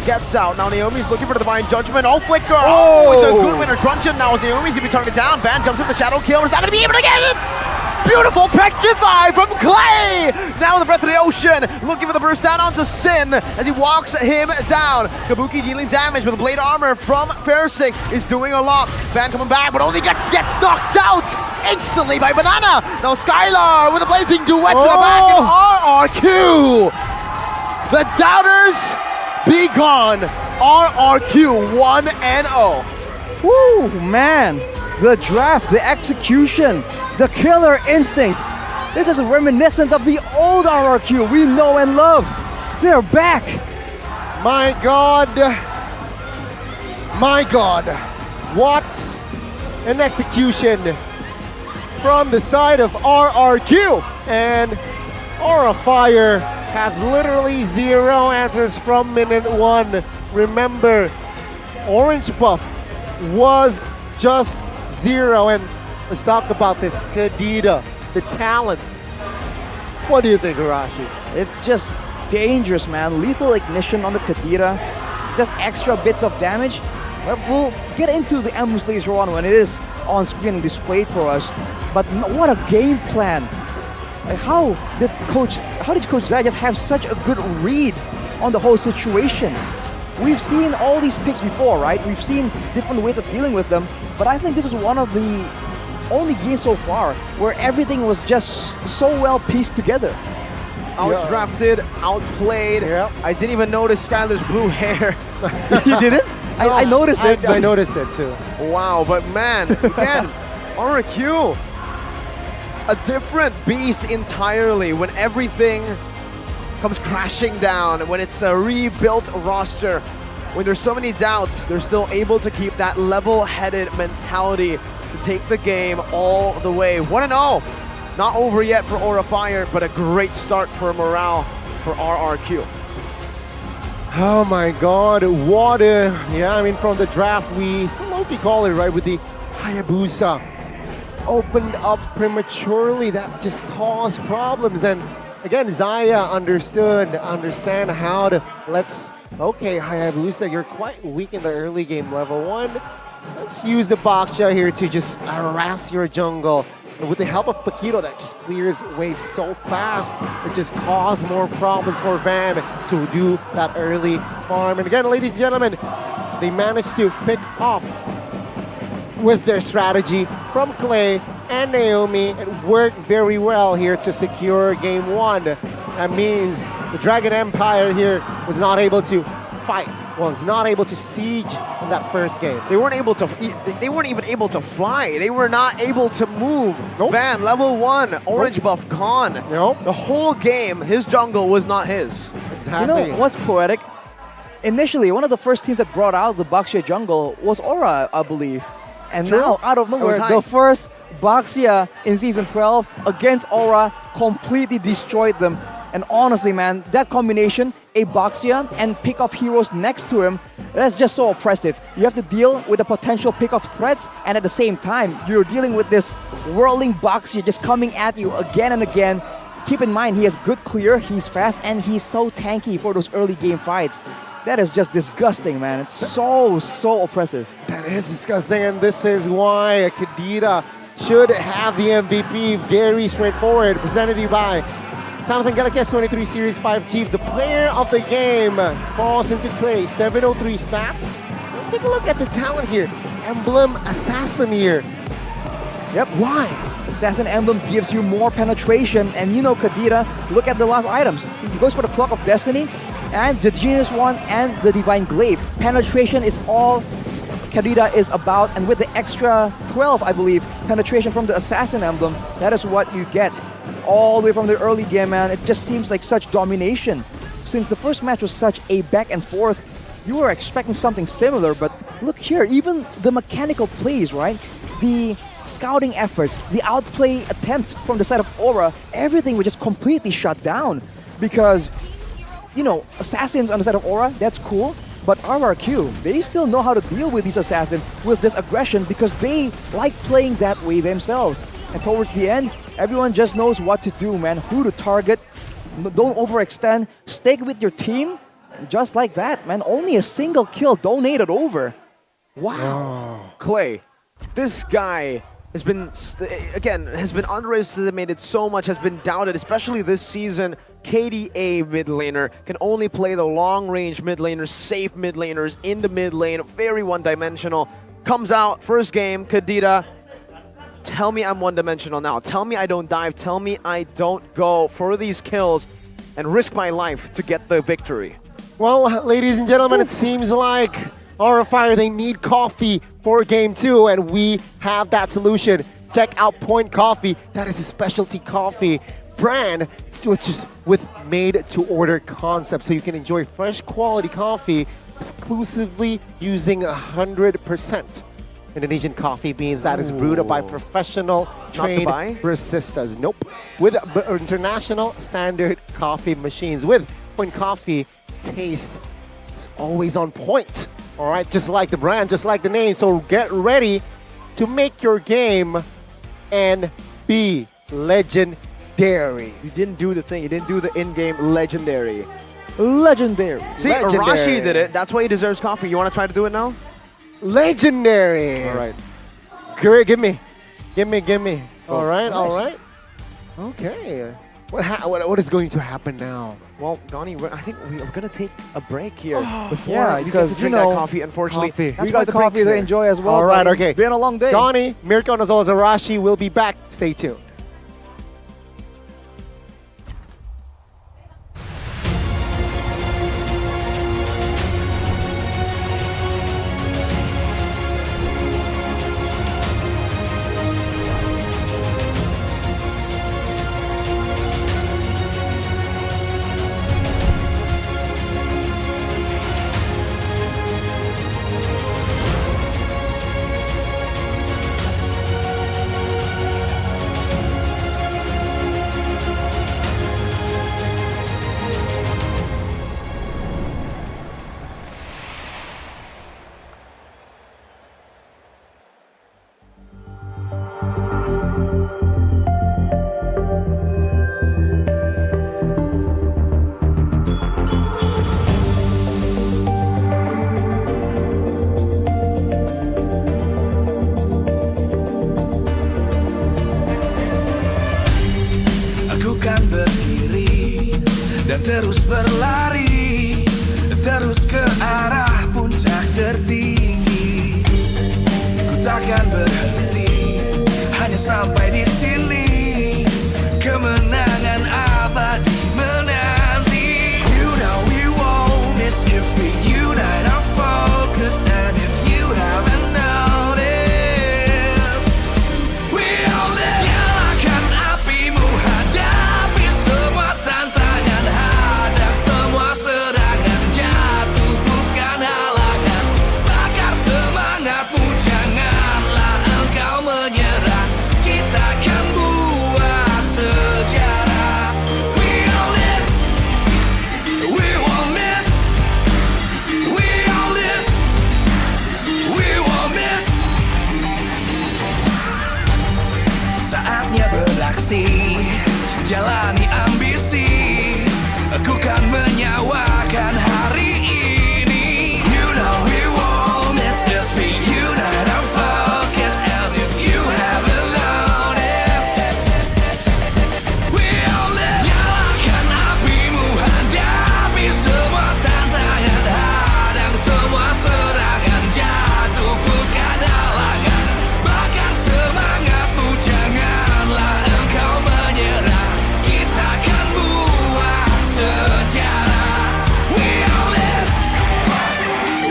Gets out. Now Naomi's looking for the Divine Judgment. Oh, Flicker. Oh, it's a good winner. Truncheon now as Naomi's going to be targeted down. Van jumps in the Shadow Kill. Is not going to be able to get it. Beautiful Petrify from Clay! Now the Breath of the Ocean, looking for the burst down onto Sin as he walks him down. Kabuki dealing damage with Blade Armor from Fersik is doing a lot. Van coming back, but only gets knocked out instantly by Banana. Now Skylar with a Blazing Duet to the back and RRQ! The doubters be gone. RRQ 1-0. Woo, man. The draft, the execution, the killer instinct. This is reminiscent of the old RRQ we know and love. They're back. My God. My God. What an execution from the side of RRQ. And Aura Fire has literally 0 answers from minute 1. Remember, Orange Buff was just 0. And let's talk about this Kadita, the talent. What do you think, Arashi? It's just dangerous, man. Lethal ignition on the Kadita. Just extra bits of damage. We'll get into the Emblems later on when it is on screen and displayed for us. But what a game plan. Like how did Coach Zai just have such a good read on the whole situation? We've seen all these picks before, right? We've seen different ways of dealing with them. But I think this is one of the only games so far where everything was just so well pieced together. Outdrafted, outplayed. I didn't even notice Skylar's blue hair. You didn't? I noticed it. I noticed it too. Wow, but man, again, RRQ, a different beast entirely when everything comes crashing down, when it's a rebuilt roster. When there's so many doubts, they're still able to keep that level-headed mentality to take the game all the way. 1-0. Not over yet for Aura Fire, but a great start for morale for RRQ. Oh my God, what a, yeah, I mean from the draft we slowly call it, right, with the Hayabusa opened up prematurely. That just caused problems. And again, Zaya understand how to, okay, Hayabusa, you're quite weak in the early game, level 1. Let's use the Baksha here to just harass your jungle. And with the help of Paquito, that just clears waves so fast, it just caused more problems for Van to do that early farm. And again, ladies and gentlemen, they managed to pick off with their strategy from Clay and Naomi. It worked very well here to secure game 1. That means the Dragon Empire here was not able to fight. Was not able to siege in that first game. They weren't able to. They weren't even able to fly. They were not able to move. Nope. Van, level 1, orange buff gone. Nope. The whole game, his jungle was not his. Exactly. You know what's poetic? Initially, one of the first teams that brought out the Baxia jungle was Aura, I believe. And True. now, out of nowhere, hype. the first Baxia in Season 12 against Aura completely destroyed them. And honestly, man, that combination, a Baxia and pick-off heroes next to him, that's just so oppressive. You have to deal with the potential pick-off threats, and at the same time, you're dealing with this whirling Baxia just coming at you again and again. Keep in mind, he has good clear, he's fast, and he's so tanky for those early game fights. That is just disgusting, man. It's so oppressive. That is disgusting, and this is why Kadira should have the MVP. Very straightforward. Presented to you by Samsung Galaxy S23 Series 5G. The player of the game falls into play. 703 stat. Let's take a look at the talent here. Emblem Assassin here. Yep. Why? Assassin Emblem gives you more penetration, and you know Kadira, look at the last items. He goes for the Clock of Destiny, and the Genius one, and the Divine Glaive. Penetration is all Kadira is about, and with the extra 12, I believe, penetration from the Assassin Emblem, that is what you get. All the way from the early game, man, it just seems like such domination. Since the first match was such a back and forth, you were expecting something similar, but look here, even the mechanical plays, right? The scouting efforts, the outplay attempts from the side of Aura, everything was just completely shut down. Because, you know, assassins on the side of Aura, that's cool, but RRQ, they still know how to deal with these assassins with this aggression because they like playing that way themselves. And towards the end, everyone just knows what to do, man, who to target. Don't overextend, stick with your team, just like that, man. Only a single kill donated over. Wow. Clay, this guy has been, again, has been underestimated so much, has been doubted, especially this season. KDA mid laner, can only play the long-range mid laners, safe mid laners in the mid lane, very one-dimensional. Comes out, first game, Kadira. Tell me I'm one-dimensional now. Tell me I don't dive. Tell me I don't go for these kills and risk my life to get the victory. Well, ladies and gentlemen, it seems like Aura Fire, they need coffee for game 2, and we have that solution. Check out Point Coffee. That is a specialty coffee brand, which is with made-to-order concept, so you can enjoy fresh quality coffee exclusively using 100% Indonesian coffee beans that is brewed by professional trained baristas. Nope. With international standard coffee machines. With Point Coffee, taste is always on point. All right, just like the brand, just like the name. So get ready to make your game and be legendary. You didn't do the thing. You didn't do the in-game legendary. Legendary. See, Arashi did it. That's why he deserves coffee. You want to try to do it now? Legendary. All right. Great, give me. Oh, All right, nice. all right. Okay. What is going to happen now? Well, Donnie, I think we are going to take a break here before yeah, you because get to drink you know, that coffee, unfortunately. Coffee. We got coffee to enjoy as well. All right, buddy. okay. It's been a long day. Donnie, Mirko, as well as Arashi will be back. Stay tuned. terus berlari, terus ke arah puncak tertinggi. Ku takkan berhenti, hanya sampai di sini. Kemenangan abadi menanti. You know we won't miss if we unite our focus. And if you haven't noticed, we all live. Nyalakan apimu, hadapi semua tantangan, hadang semua serangan, jatuh bukan halangan. Bakar semangatmu, janganlah engkau menyerah. Kita akan buat sejarah. We all this, we won't miss. We all this, we won't miss. Saatnya beraksi, jalani ambisi. Aku kan menyawakan hari ini. You know we won't miss if we unite our focus. And if you haven't noticed, we all live. Nyalakan apimu, hadapi semua tantangan, hadang semua serangan, jatuh bukan halangan. Bakar semangatmu, janganlah engkau menyerah. Kita akan buat sejarah. We all this,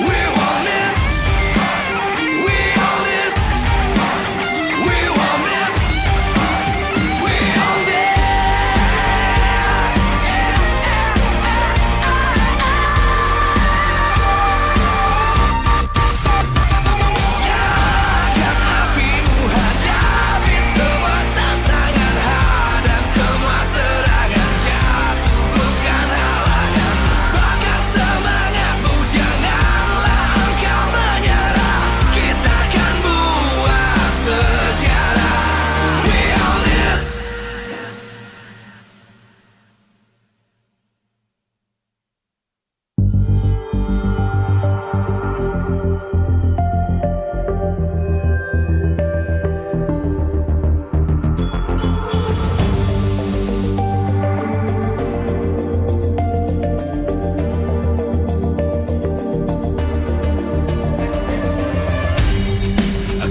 we won't miss. We all this, we won't miss. We all this. Nyalakan apimu, hadapi semua tantangan, hadang semua serangan, jatuh bukan halangan. Bakar semangatmu, janganlah engkau menyerah. Kita akan buat sejarah. We all this.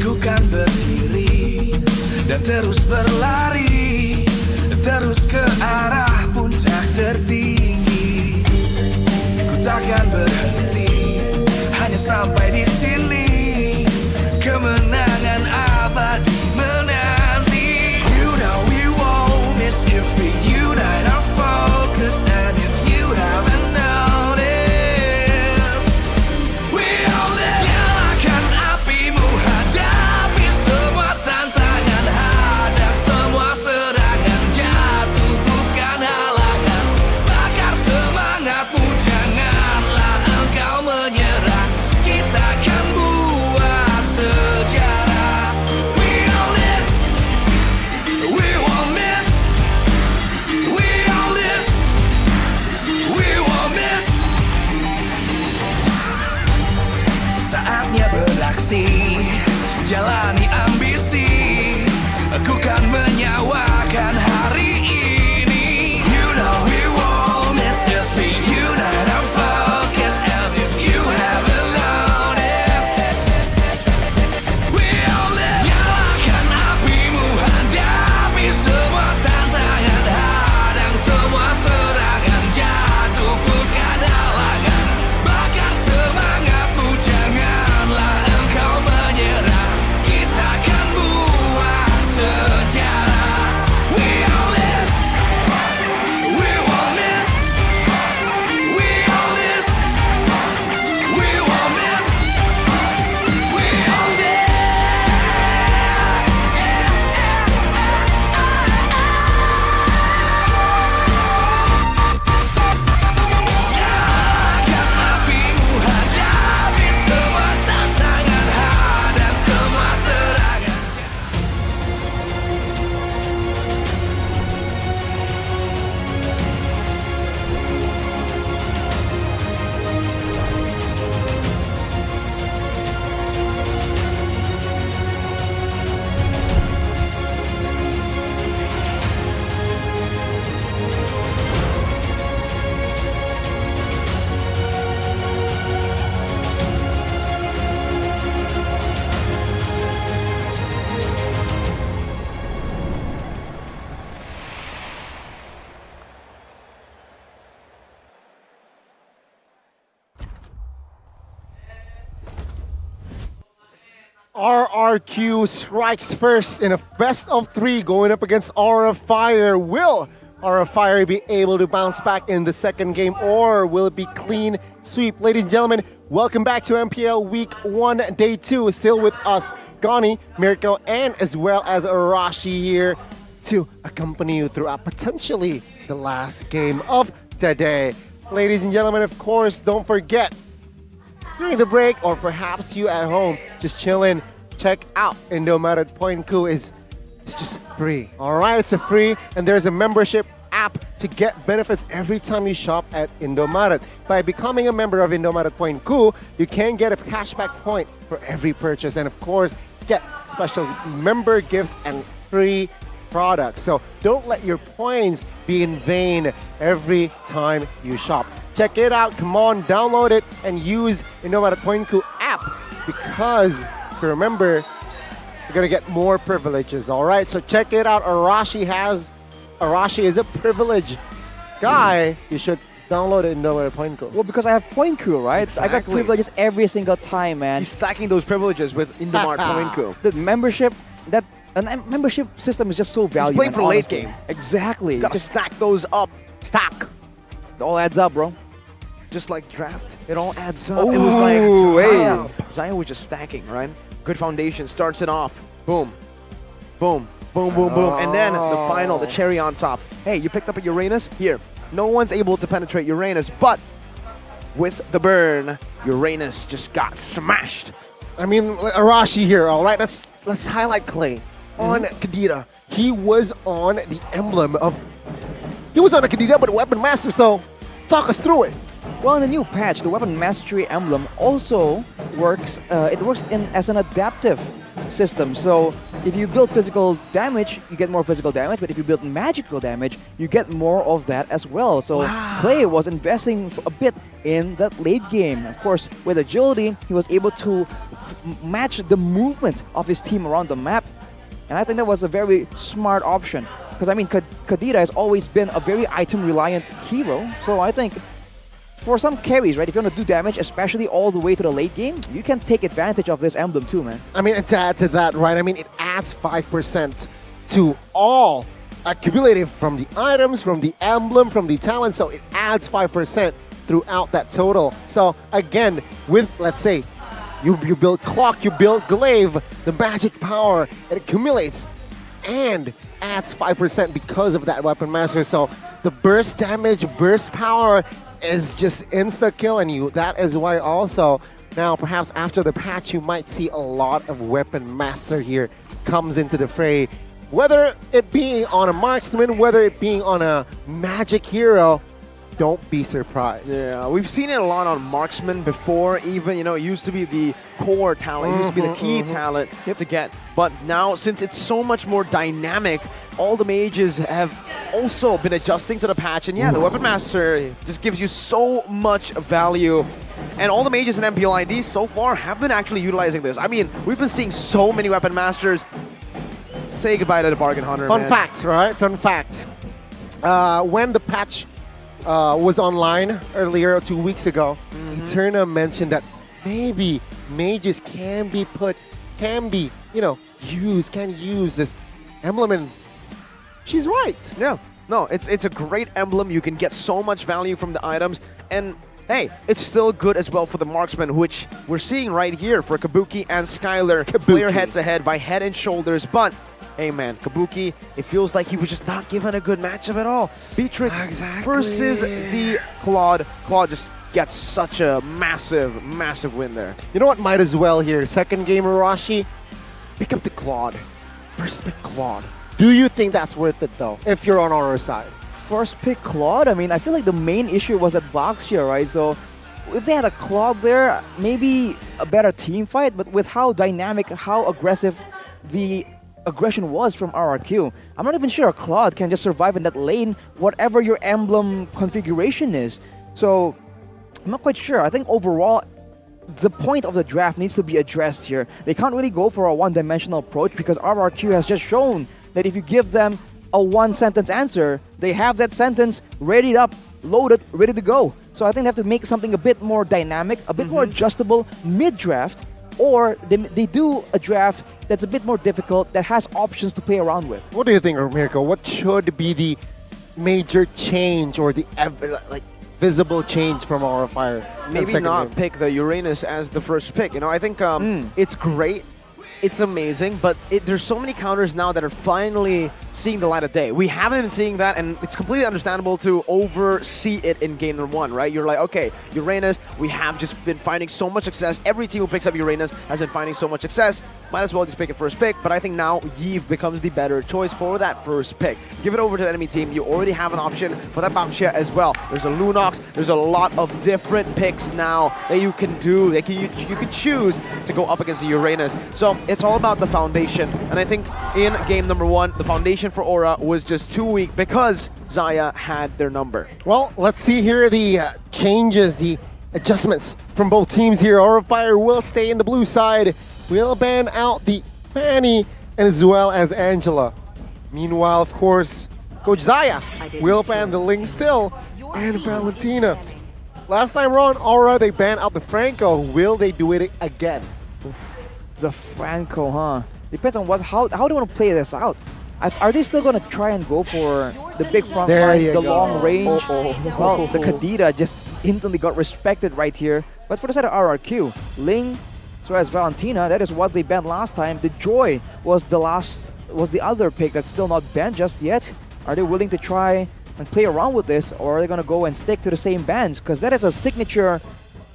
Aku kan berdiri dan terus berlari, terus ke arah puncak tertinggi. Ku takkan berhenti, hanya sampai di sini. Kemenangan abadi menanti. You know we won't miss if we unite our focus. And if you haven't noticed, we all live. Nyalakan apimu, hadapi semua tantangan, hadang semua serangan, jatuh bukan halangan. Bakar semangatmu, janganlah engkau menyerah. Kita akan buat RRQ strikes first in a best of 3 going up against Aura Fire. Will Aura Fire be able to bounce back in the second game, or will it be clean sweep? Ladies and gentlemen, welcome back to MPL Week 1, Day 2. Still with us, Gani, Mirko, and as well as Arashi here to accompany you throughout potentially the last game of the day. Ladies and gentlemen, of course, don't forget, during the break, or perhaps you at home, just chilling, check out Indomaret Point Coup. It's just free, all right? It's a free, and there's a membership app to get benefits every time you shop at Indomaret. By becoming a member of Indomaret Point Coup, you can get a cashback point for every purchase, and of course, get special member gifts and free products. So don't let your points be in vain every time you shop. Check it out. Come on, download it and use Indomaret Point Coup app, because remember, you're gonna get more privileges. All right, so check it out. Arashi is a privileged guy. You should download Indomaret Point Coup. Well, because I have Point Coup, right? Exactly. I got privileges every single time, man. You're stacking those privileges with Indomaret Point Coup. The membership, membership system is just so valuable. It's playing for late game. Exactly. You gotta stack those up. Stack. It all adds up, bro. Just like draft, it all adds up. Oh, it was like hey. Zion was just stacking, right? Good foundation, starts it off. Boom, boom, boom, boom, boom. And then the final, the cherry on top. Hey, you picked up a Uranus? Here. No one's able to penetrate Uranus, but with the burn, Uranus just got smashed. I mean, Arashi here, all right? Let's highlight Clay on Kadira. He was on the emblem of... He was on a Kadira, but Weapon Master, so talk us through it. Well, in the new patch, the Weapon Mastery emblem also works. It works as an adaptive system. So if you build physical damage, you get more physical damage. But if you build magical damage, you get more of that as well. So Clay was investing a bit in that late game. Of course, with agility, he was able to match the movement of his team around the map. And I think that was a very smart option. Because, I mean, Kadira has always been a very item-reliant hero. So I think for some carries, right, if you want to do damage, especially all the way to the late game, you can take advantage of this emblem too, man. I mean, and to add to that, right, I mean, it adds 5% to all accumulated from the items, from the emblem, from the talent. So it adds 5% throughout that total. So again, with, let's say, you build Clock, you build Glaive, the magic power, it accumulates and adds 5% because of that Weapon Master. So the burst damage, burst power is just insta-killing you. That is why also, now perhaps after the patch, you might see a lot of Weapon Master here comes into the fray. Whether it being on a marksman, whether it being on a magic hero, don't be surprised. Yeah, we've seen it a lot on marksman before. Even, you know, it used to be the core talent, it used to be the key talent to get. But now, since it's so much more dynamic, all the mages have also been adjusting to the patch. And yeah, the Weapon Master just gives you so much value. And all the mages in MPL ID so far have been actually utilizing this. I mean, we've been seeing so many Weapon Masters. Say goodbye to the Bargain Hunter, Fun fact, right? Fun fact. When the patch was online earlier 2 weeks ago, Eterna mentioned that maybe mages can use this emblem, and she's right. Yeah, no, it's a great emblem. You can get so much value from the items, and hey, it's still good as well for the marksman, which we're seeing right here for Kabuki and Skylar. Player head-to-head by Head and Shoulders, but hey man, Kabuki, it feels like he was just not given a good matchup at all. Beatrix versus the Claude. Claude just gets such a massive, massive win there. You know what, might as well here. Second game, Arashi, pick up the Claude. First pick Claude. Do you think that's worth it though, if you're on our side? First pick Claude? I mean, I feel like the main issue was that box here, right? So if they had a Claude there, maybe a better team fight, but with how dynamic, how aggressive the aggression was from RRQ, I'm not even sure a Claude can just survive in that lane, whatever your emblem configuration is. So I'm not quite sure. I think overall, the point of the draft needs to be addressed here. They can't really go for a one-dimensional approach because RRQ has just shown that if you give them a one-sentence answer, they have that sentence readied up, loaded, ready to go. So I think they have to make something a bit more dynamic, a bit more adjustable mid-draft, or they do a draft that's a bit more difficult, that has options to play around with. What do you think, Mirko? What should be the major change or the visible change from Aura Fire? Maybe not pick the Uranus as the first pick. I think it's great. It's amazing, but there's so many counters now that are finally seeing the light of day. We haven't been seeing that, and it's completely understandable to oversee it in game number 1, right? You're like, okay, Uranus, we have just been finding so much success. Every team who picks up Uranus has been finding so much success. Might as well just pick a first pick, but I think now Yves becomes the better choice for that first pick. Give it over to the enemy team. You already have an option for that Baxia as well. There's a Lunox. There's a lot of different picks now that you can do. You could choose to go up against the Uranus. So it's all about the foundation, and I think in game number 1, the foundation for Aura was just too weak because Xayah had their number. Well, let's see here the changes, the adjustments from both teams here. Aura Fire will stay in the blue side. We'll ban out the Fanny as well as Angela. Meanwhile, of course, Coach Xayah will ban the Ling still and Valentina. Last time around, Aura, they banned out the Franco. Will they do it again? The Franco, huh? Depends on how do you want to play this out. Are they still going to try and go for the big front line, the long range? Well, the Kadita just instantly got respected right here. But for the side of RRQ, Ling, so as Valentina, that is what they banned last time. The Joy was the other pick that's still not banned just yet. Are they willing to try and play around with this, or are they going to go and stick to the same bans? Because that is a signature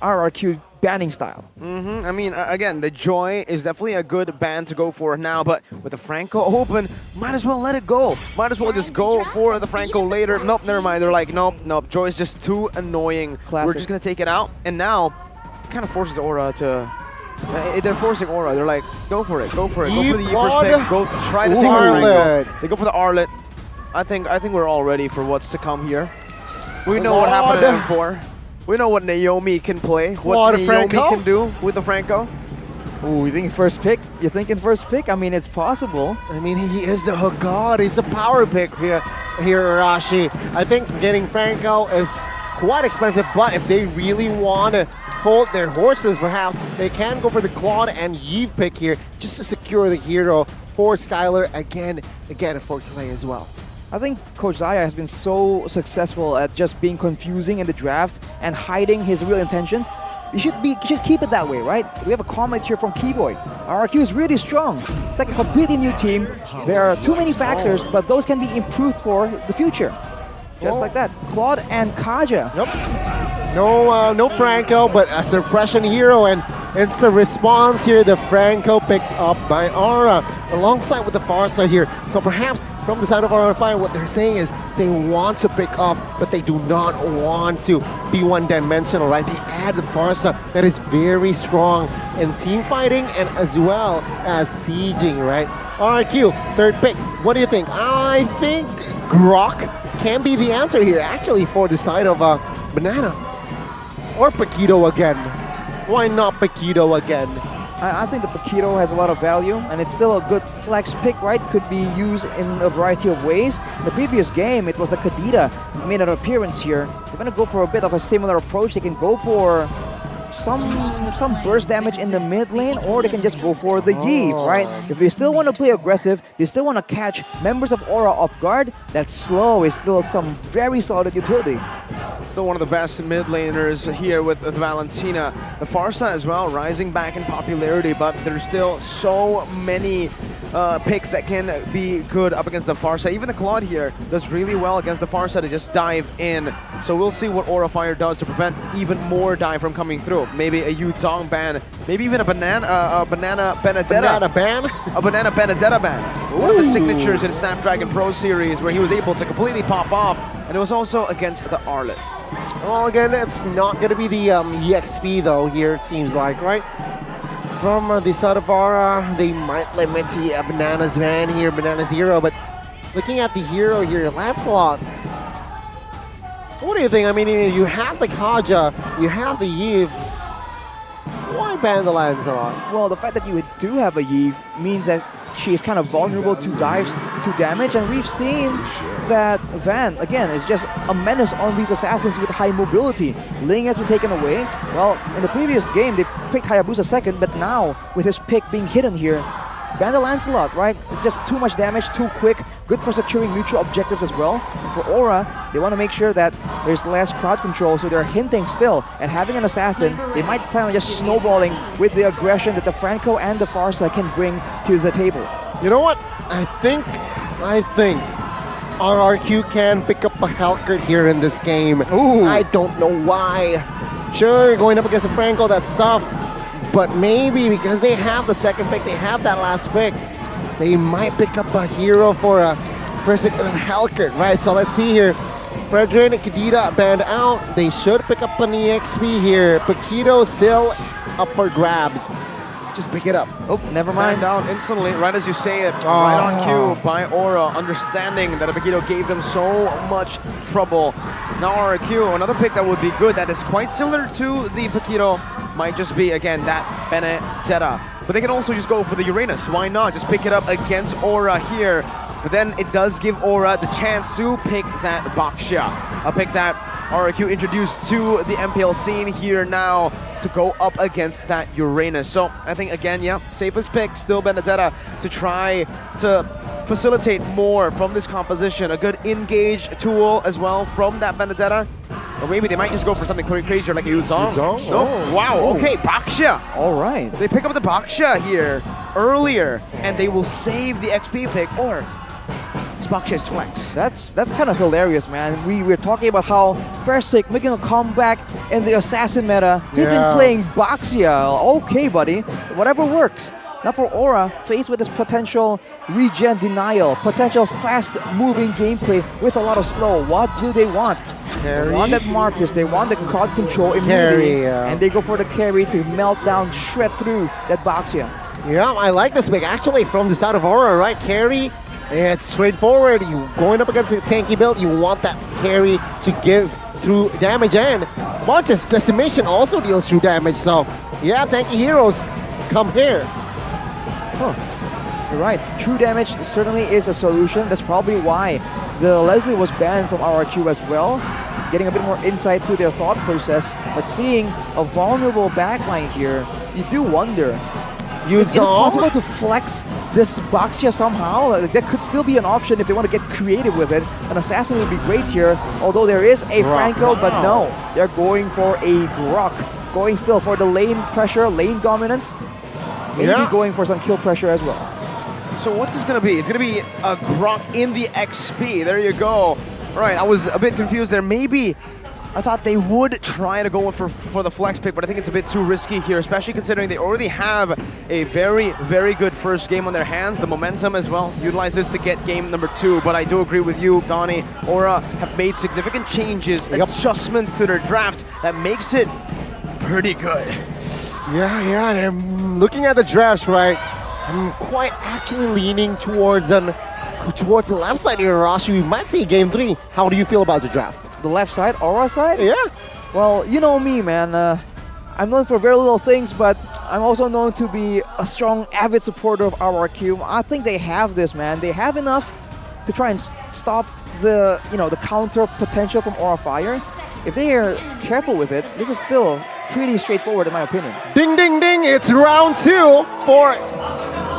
RRQ banning style. I mean, again, the Joy is definitely a good ban to go for now, but with the Franco open, might as well let it go. Might as well just go for the Franco later. Nope, never mind. They're like, nope, Joy is just too annoying. Classic. We're just going to take it out. And now, it kind of forces Aura to... they're forcing Aura. They're like, go for it. Go for the first pick. Go try to take the Franco. They go for the Arlet. I think we're all ready for what's to come here. We know what happened in M4. We know what Naomi can play, what Naomi can do with the Franco. Ooh, you think first pick? You thinking first pick? I mean, it's possible. I mean, he is the hook god. He's a power pick here, Arashi. I think getting Franco is quite expensive, but if they really want to hold their horses, perhaps they can go for the Claude and Yves pick here just to secure the hero for Skylar again for Clay as well. I think Coach Xayah has been so successful at just being confusing in the drafts and hiding his real intentions. You should keep it that way, right? We have a comment here from Keyboy. RRQ is really strong. It's like a completely new team. There are too many factors, but those can be improved for the future. Just like that. Claude and Kaja. No Franco, but a suppression hero, and it's the response here. The Franco picked up by Aura alongside with the Farsa here. So perhaps from the side of Aura Fire, what they're saying is they want to pick off, but they do not want to be one-dimensional, right? They add the Farsa that is very strong in team fighting and as well as sieging, right? RRQ, third pick. What do you think? I think Grok can be the answer here, actually, for the side of Banana. Or Paquito again. Why not Paquito again? I think the Paquito has a lot of value, and it's still a good flex pick, right? Could be used in a variety of ways. The previous game, it was the Kadita that made an appearance here. They're going to go for a bit of a similar approach. They can go for some burst damage in the mid lane, or they can just go for the Yves, right? If they still want to play aggressive, they still want to catch members of Aura off guard, that slow is still some very solid utility. Still one of the best mid laners here with Valentina. The Farsa as well, rising back in popularity, but there's still so many picks that can be good up against the Farsa. Even the Claude here does really well against the Farsa to just dive in. So we'll see what Aura Fire does to prevent even more dive from coming through. Maybe a Yutong ban, maybe even a Banana Benedetta. Banana ban? A Banana Benedetta ban. One of the signatures in Snapdragon Pro Series where he was able to completely pop off, and it was also against the Arlet. Well, again, it's not going to be the EXP, though, here, it seems like, right? From the side of Aura, they might limit the Banana's ban here, Banana Zero, but looking at the hero here, Lancelot, what do you think? I mean, you have the Kaja, you have the Yves. Why ban the Lancelot? Well, the fact that you do have a Yves means that she is kind of vulnerable to dives, to damage, and we've seen that Van, again, is just a menace on these assassins with high mobility. Ling has been taken away. Well, in the previous game, they picked Hayabusa second, but now, with his pick being hidden here, ban the Lancelot, right? It's just too much damage, too quick, good for securing neutral objectives as well. And for Aura, they want to make sure that there's less crowd control, so they're hinting still at having an assassin. They might plan on just snowballing with the aggression that the Franco and the Farsa can bring to the table. You know what? I think RRQ can pick up a Hellcurt here in this game. Ooh. I don't know why. Sure, going up against a Franco, that's tough. But maybe because they have the second pick, they have that last pick, they might pick up a hero for a Hellcurt, right? So let's see here. Fredrin and Kadita banned out. They should pick up an EXP here. Paquito still up for grabs. Just pick it up. Oh, never mind. Down instantly, right as you say it. Right on cue by Aura, understanding that Paquito gave them so much trouble. Now RRQ, another pick that would be good, that is quite similar to the Paquito, might just be, again, that Benedetta. But they can also just go for the Uranus. Why not? Just pick it up against Aura here. But then it does give Aura the chance to pick that Baxia. A pick that RRQ introduced to the MPL scene here now to go up against that Uranus. So I think, again, yeah, safest pick, still Benedetta, to try to facilitate more from this composition. A good engage tool as well from that Benedetta. Or maybe they might just go for something crazier like a Yuzong. No? Oh. Wow, okay, Baxia. All right. They pick up the Baxia here earlier, and they will save the XP pick, or it's Baxia's flex. That's kind of hilarious, man. We were talking about how Versik making a comeback in the assassin meta. He's been playing Baxia. Okay, buddy. Whatever works. Now for Aura, faced with this potential regen denial, potential fast-moving gameplay with a lot of slow, what do they want? Carry. They want that Martis, they want the crowd control immediately, and they go for the carry to melt down, shred through that Baxia. Yeah, I like this pick. Actually, from the side of Aura, right? Carry, it's straightforward. You going up against a tanky build, you want that carry to give through damage, and Martis Decimation also deals through damage, so yeah, tanky heroes, come here. Huh. You're right. True damage certainly is a solution. That's probably why the Leslie was banned from RRQ as well. Getting a bit more insight to their thought process. But seeing a vulnerable backline here, you do wonder, is it possible to flex this Baxia somehow? That could still be an option if they want to get creative with it. An assassin would be great here, although there is a Franco, but no. They're going for a Grok. Going still for the lane pressure, lane dominance. Maybe going for some kill pressure as well. So what's this going to be? It's going to be a Grok in the XP. There you go. All right, I was a bit confused there. Maybe I thought they would try to go for the flex pick, but I think it's a bit too risky here, especially considering they already have a very, very good first game on their hands. The momentum as well. Utilize this to get game number 2. But I do agree with you, Gani. Aura have made significant changes, adjustments to their draft that makes it pretty good. Yeah, I'm looking at the drafts, right? I'm quite actually leaning towards the left side here, Rashi. We might see game 3. How do you feel about the draft? The left side, Aura side? Yeah. Well, you know me, man. I'm known for very little things, but I'm also known to be a strong, avid supporter of RRQ. I think they have this, man. They have enough to try and stop the, the counter potential from Aura Fire. If they are careful with it, this is still pretty straightforward in my opinion. Ding, ding, ding. It's round 2 for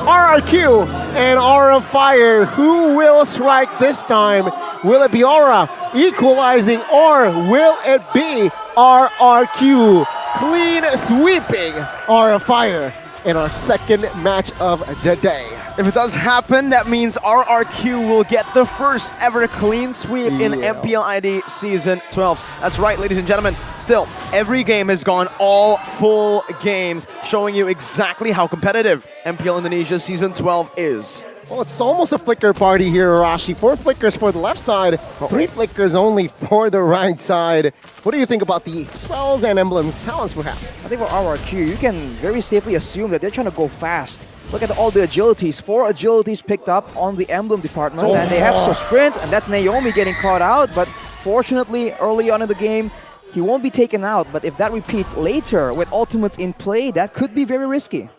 RRQ and Aura Fire. Who will strike this time? Will it be Aura equalizing, or will it be RRQ clean sweeping Aura Fire in our second match of the day? If it does happen, that means RRQ will get the first ever clean sweep in MPL ID Season 12. That's right, ladies and gentlemen. Still, every game has gone all full games, showing you exactly how competitive MPL Indonesia Season 12 is. Well, it's almost a flicker party here, Arashi. 4 flickers for the left side, 3 flickers only for the right side. What do you think about the spells and emblems talents, perhaps? I think for RRQ, you can very safely assume that they're trying to go fast. Look at all the agilities. 4 agilities picked up on the emblem department, and they have so sprint, and that's Naomi getting caught out. But fortunately, early on in the game, he won't be taken out. But if that repeats later with ultimates in play, that could be very risky.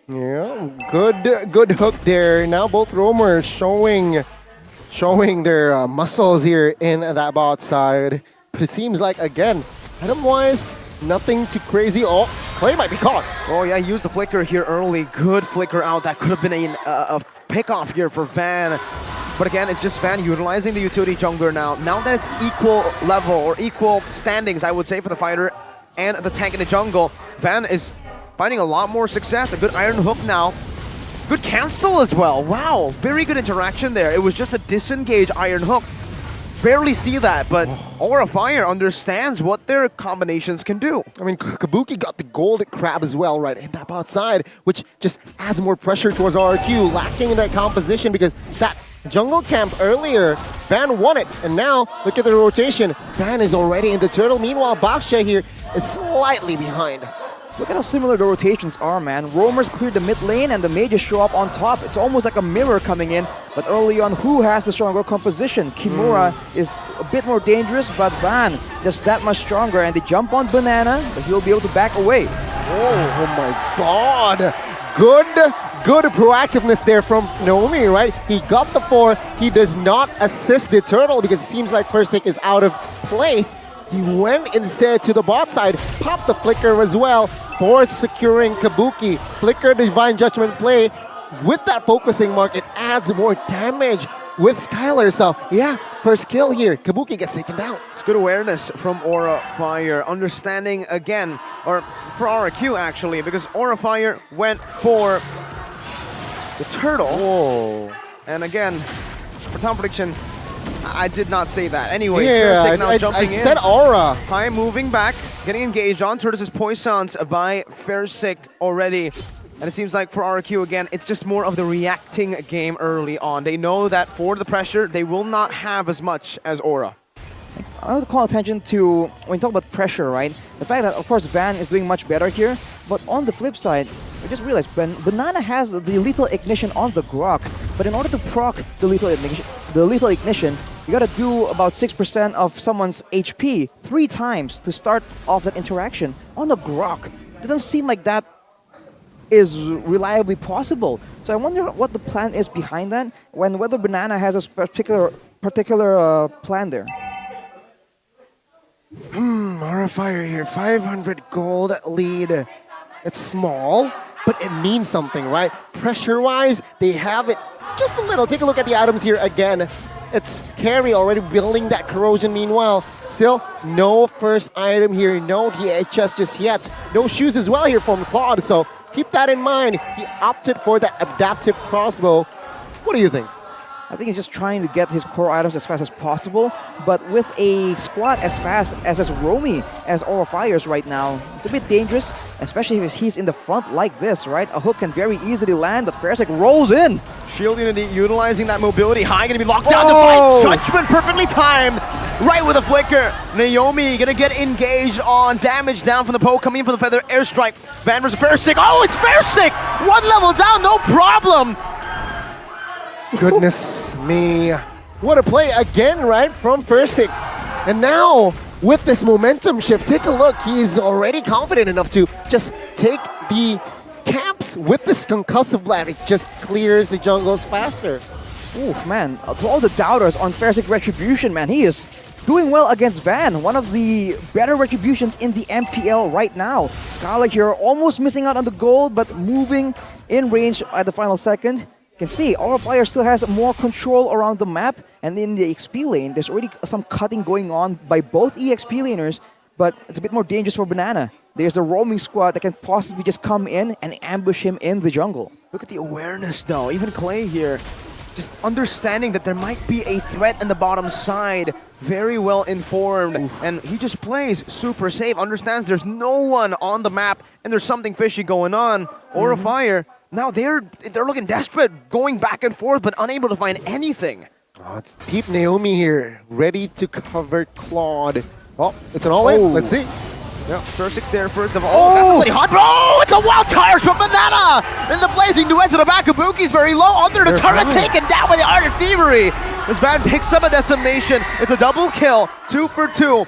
Yeah, good hook there. Now both roamers showing their muscles here in that bot side. But it seems like, again, item-wise, nothing too crazy. Oh, Clay might be caught. Oh yeah, he used the flicker here early. Good flicker out. That could have been a pick-off here for Van. But again, it's just Van utilizing the utility jungler now. Now that it's equal level or equal standings, I would say, for the fighter and the tank in the jungle, Van is finding a lot more success. A good iron hook now. Good cancel as well. Wow, very good interaction there. It was just a disengage iron hook. Barely see that, but Aura Fire understands what their combinations can do. I mean, Kabuki got the gold crab as well, right, in that bot side, which just adds more pressure towards RRQ, lacking in that composition because that jungle camp earlier, Van won it, and now look at the rotation. Van is already in the turtle. Meanwhile, Baksha here is slightly behind. Look at how similar the rotations are, man. Roamers clear the mid lane and the mages show up on top. It's almost like a mirror coming in, but early on, who has the stronger composition? Kimura is a bit more dangerous, but Van just that much stronger, and they jump on Banana, but he'll be able to back away. Oh my god! Good proactiveness there from Naomi, right? He got the 4. He does not assist the turtle because it seems like Persik is out of place. He went instead to the bot side, popped the flicker as well for securing Kabuki. Flicker Divine Judgment play. With that focusing mark, it adds more damage with Skylar. So yeah, first kill here. Kabuki gets taken down. It's good awareness from Aura Fire. Understanding again, or for RRQ actually, because Aura Fire went for the turtle. Whoa. And again, for town prediction, I did not say that. Anyways, yeah, now jumping I said Aura. High moving back, getting engaged on. Turtles is poisoned by Fersik already. And it seems like for RRQ again, it's just more of the reacting game early on. They know that for the pressure, they will not have as much as Aura. I want to call attention to, when you talk about pressure, right? The fact that, of course, Van is doing much better here. But on the flip side, I just realized Banana has the lethal ignition on the Grok. But in order to proc the lethal ignition, you gotta do about 6% of someone's HP 3 times to start off that interaction. On the Grok, it doesn't seem like that is reliably possible. So I wonder what the plan is behind that, whether Banana has a particular plan there. Aura Fire here, 500 gold lead. It's small, but it means something, right? Pressure-wise, they have it just a little. Take a look at the items here again. It's Carry already building that corrosion. Meanwhile, still no first item here, no DHS just yet. No shoes as well here from Claude, so keep that in mind. He opted for that adaptive crossbow. What do you think? I think he's just trying to get his core items as fast as possible, but with a squad as fast as roamy as Aura Fires right now, it's a bit dangerous, especially if he's in the front like this, right? A hook can very easily land, but Fersik rolls in. Shield Unity utilizing that mobility. High gonna be locked down. Divine Judgment perfectly timed. Right with a flicker. Naomi gonna get engaged on damage down from the poke, coming in for the feather airstrike. Van versus Fersik. Oh, it's Fersik! 1 level down, no problem. Goodness me. What a play again, right, from Persik. And now, with this momentum shift, take a look. He's already confident enough to just take the camps with this concussive blast. It just clears the jungles faster. Oof, man. To all the doubters on Fersik Retribution, man, he is doing well against Van. One of the better Retributions in the MPL right now. Skylar here almost missing out on the gold, but moving in range at the final second. You can see Aura Fire still has more control around the map, and in the XP lane, there's already some cutting going on by both EXP laners, but it's a bit more dangerous for Banana. There's a roaming squad that can possibly just come in and ambush him in the jungle. Look at the awareness though, even Clay here, just understanding that there might be a threat in the bottom side, very well informed, and he just plays super safe, understands there's no one on the map, and there's something fishy going on. Aura Fire, now they're looking desperate, going back and forth, but unable to find anything. Oh, it's Peep Naomi here, ready to cover Claude. Oh, it's an all-in. Let's see. Yeah, Fersik's there first of all. That's already hot. Oh, it's a wild tires from Banana! And the blazing duet to the back. Kabuki's very low under the turret, taken down by the Art of Thievery. This Van picks up a decimation. It's a double kill, 2 for 2.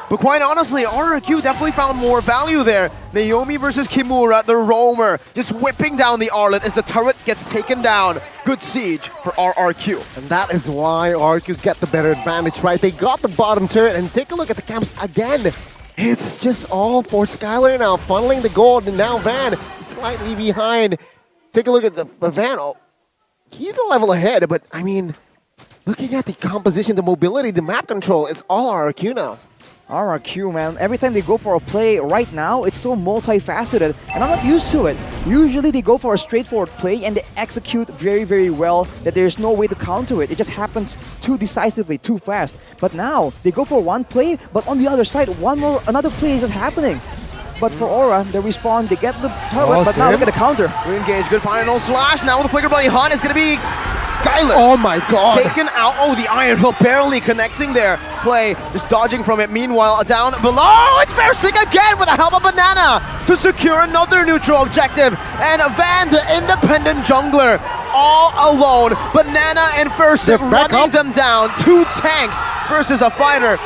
But quite honestly, RRQ definitely found more value there. Naomi versus Kimura, the roamer, just whipping down the Arlet as the turret gets taken down. Good siege for RRQ. And that is why RRQ get the better advantage, right? They got the bottom turret, and take a look at the camps again. It's just all for Skylar now, funneling the gold, and now Van slightly behind. Take a look at the Van. Oh, he's a level ahead, but I mean, looking at the composition, the mobility, the map control, it's all RRQ now. RRQ, man, every time they go for a play right now, it's so multifaceted, and I'm not used to it. Usually they go for a straightforward play and they execute very, very well, that there's no way to counter it. It just happens too decisively, too fast. But now, they go for one play, but on the other side, another play is just happening. But for Aura, they respawn, they get the turret, but now look at the counter. Re-engage, good final slash. Now with the Flicker Bloody Hunt, it's going to be Skylar. Oh my god. Taken out. Oh, the Iron Hill barely connecting there. Play just dodging from it. Meanwhile, down below, it's Versing again with the help of Banana to secure another neutral objective. And Van, the independent jungler, all alone. Banana and Versing running them down. 2 tanks versus a fighter.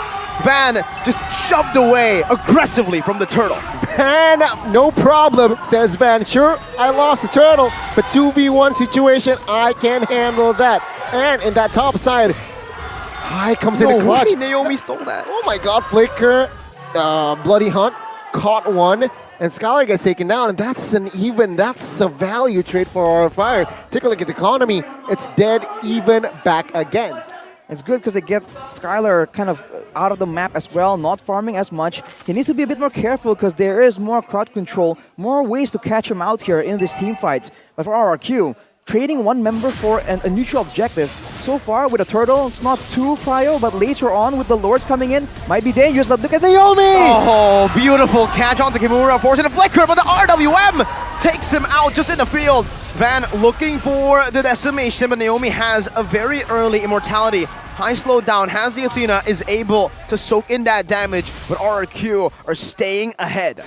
Van just shoved away aggressively from the turtle. Van, no problem, says Van. Sure, I lost the turtle, but 2v1 situation, I can handle that. And in that top side, High comes in a clutch. Naomi stole that. Oh my god, Flicker, Bloody Hunt, caught one, and Skylar gets taken down, and that's a value trade for our fire. Take a look at the economy, it's dead even back again. It's good because they get Skylar kind of out of the map as well, not farming as much. He needs to be a bit more careful because there is more crowd control, more ways to catch him out here in these team fights. But for RRQ, trading one member for a neutral objective, so far with a turtle, it's not too prio, but later on with the lords coming in, might be dangerous, but look at Naomi! Oh, beautiful catch onto Kimura, forcing a flicker, but the RWM takes him out just in the field. Van looking for the decimation, but Naomi has a very early immortality. High slowed down, has the Athena, is able to soak in that damage, but RRQ are staying ahead.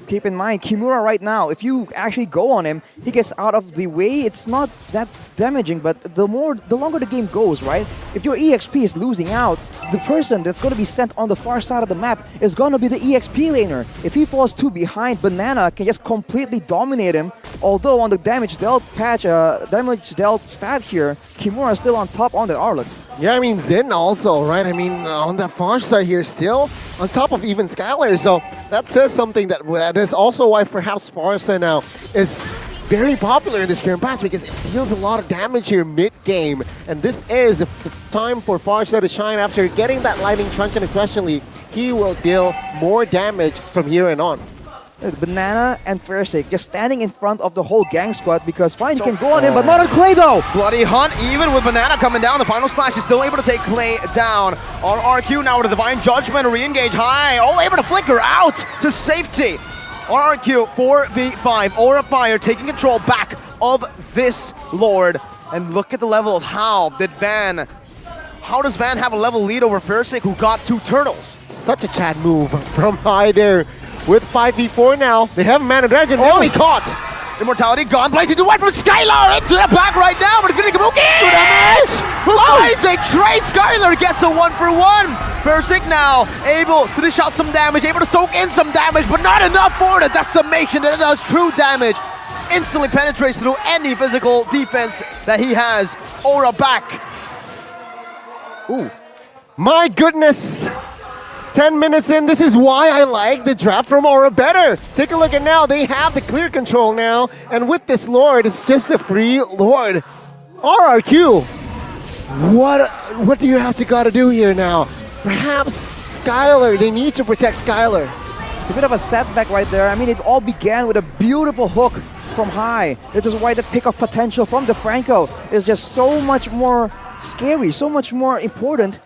Keep in mind, Kimura right now, if you actually go on him, he gets out of the way. It's not that damaging, but the longer the game goes, right? If your EXP is losing out, the person that's going to be sent on the far side of the map is going to be the EXP laner. If he falls too behind, Banana can just completely dominate him. Although on the damage dealt stat here, Kimura is still on top on the Arlet. Yeah, I mean, Zen also, right? I mean, on that far side here, still on top of even Skylar. So that says something that is also why perhaps Farsa now is very popular in this current patch, because it deals a lot of damage here mid-game. And this is the time for Farsa to shine after getting that Lightning Truncheon especially. He will deal more damage from here and on. Banana and Versing just standing in front of the whole gang squad because fine, you can go on him, but not on Clay though! Bloody Hunt, even with Banana coming down, the final slash is still able to take Clay down. RRQ now with a Divine Judgment, re-engage High, oh, able to flicker out to safety. RRQ 4v5, Aura Fire taking control back of this Lord. And look at the levels, how does Van have a level lead over Versing, who got 2 turtles? Such a Chad move from High there. With 5v4 now, they have Man of Legend, they'll be caught! Immortality gone, blazing away from Skylar into the back right now, but it's gonna be Kabuki! Damage! Finds a trade, Skylar gets a 1-for-1! Versing now able to dish out some damage, able to soak in some damage, but not enough for the decimation that does true damage. Instantly penetrates through any physical defense that he has. Aura back. Ooh. My goodness! 10 minutes in, this is why I like the draft from Aura better. Take a look at now, they have the clear control now, and with this Lord, it's just a free Lord. RRQ, what do you have to gotta do here now? Perhaps Skylar, they need to protect Skylar. It's a bit of a setback right there. I mean, it all began with a beautiful hook from High. This is why the pick of potential from DeFranco is just so much more scary, so much more important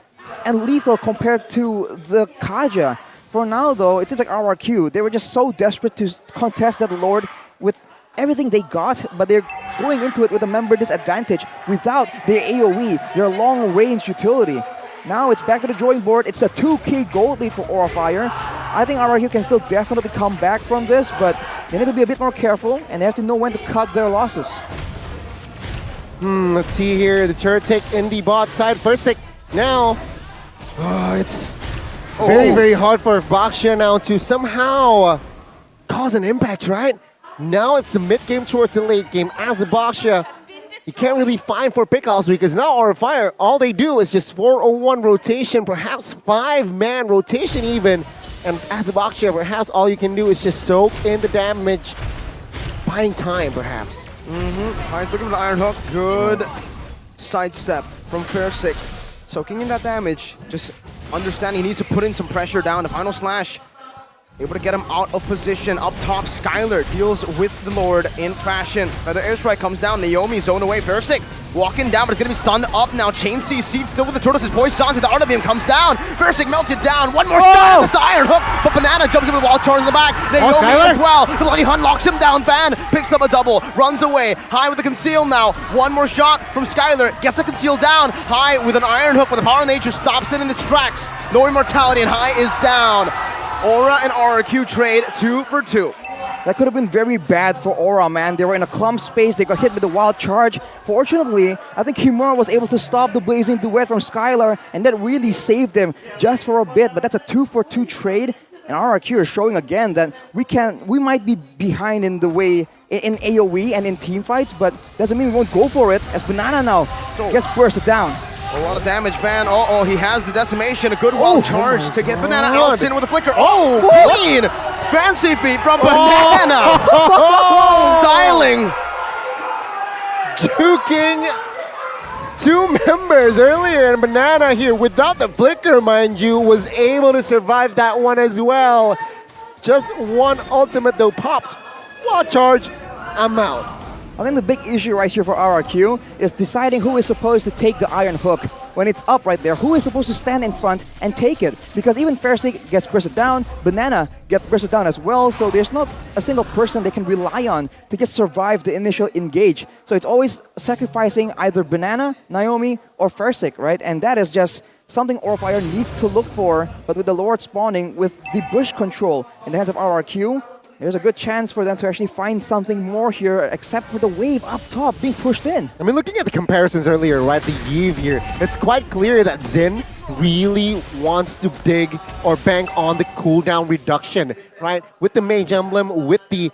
and lethal compared to the Kaja. For now though, it seems like RRQ, they were just so desperate to contest that Lord with everything they got, but they're going into it with a member disadvantage without their AoE, their long-range utility. Now it's back to the drawing board. It's a 2k gold lead for Aura Fire. I think RRQ can still definitely come back from this, but they need to be a bit more careful and they have to know when to cut their losses. Let's see here, the turret take in the bot side. First take now. Oh, it's Very hard for Baksha now to somehow cause an impact, right? Now it's the mid-game towards the late game. As a Baksha, you can't really find for pickoffs because now our fire, all they do is just 401 rotation, perhaps 5-man rotation even. And as a Baksha, perhaps all you can do is just soak in the damage, buying time perhaps. He's looking for the Iron Hook. Good sidestep from Fairsick. Soaking in that damage, just understanding he needs to put in some pressure down. The final slash, able to get him out of position. Up top, Skylar deals with the Lord in fashion. Another airstrike comes down. Naomi zone away. Fairsick walking down, but it's going to be stunned up now. Chain C seed still with the turtles. His boy Sansa, the art of him comes down. Fairsick melted down. One more shot. That's the Iron Hook, but Banana jumps in with wall charge in the back. Naomi as well. The Lucky Hunt locks him down. Van picks up a double, runs away. High with the conceal now. One more shot from Skylar. Gets the conceal down. High with an Iron Hook, but the power of nature stops it in its tracks. No immortality, and High is down. Aura and RRQ trade 2 for 2. That could have been very bad for Aura, man. They were in a clump space. They got hit with the wild charge. Fortunately, I think Kimura was able to stop the blazing duet from Skylar, and that really saved them just for a bit. But that's a 2 for 2 trade. And RRQ is showing again that we might be behind in the way in AoE and in team fights, but doesn't mean we won't go for it, as Banana now gets bursted down. A lot of damage, Van. He has the decimation. A good wild charge to get Banana out in with a flicker. Clean! Fancy feet from Banana! Styling! Duking 2 members earlier, and Banana here, without the flicker, mind you, was able to survive that one as well. Just one ultimate though popped. Wild charge, I'm out. I think the big issue right here for RRQ is deciding who is supposed to take the Iron Hook. When it's up right there, who is supposed to stand in front and take it? Because even Fairsick gets bursted down, Banana gets bursted down as well, so there's not a single person they can rely on to just survive the initial engage. So it's always sacrificing either Banana, Naomi, or Fairsick, right? And that is just something Orfire needs to look for, but with the Lord spawning, with the bush control in the hands of RRQ, there's a good chance for them to actually find something more here, except for the wave up top being pushed in. I mean, looking at the comparisons earlier, right, the Yves here, it's quite clear that Xin really wants to dig or bank on the cooldown reduction, right? With the Mage Emblem, with the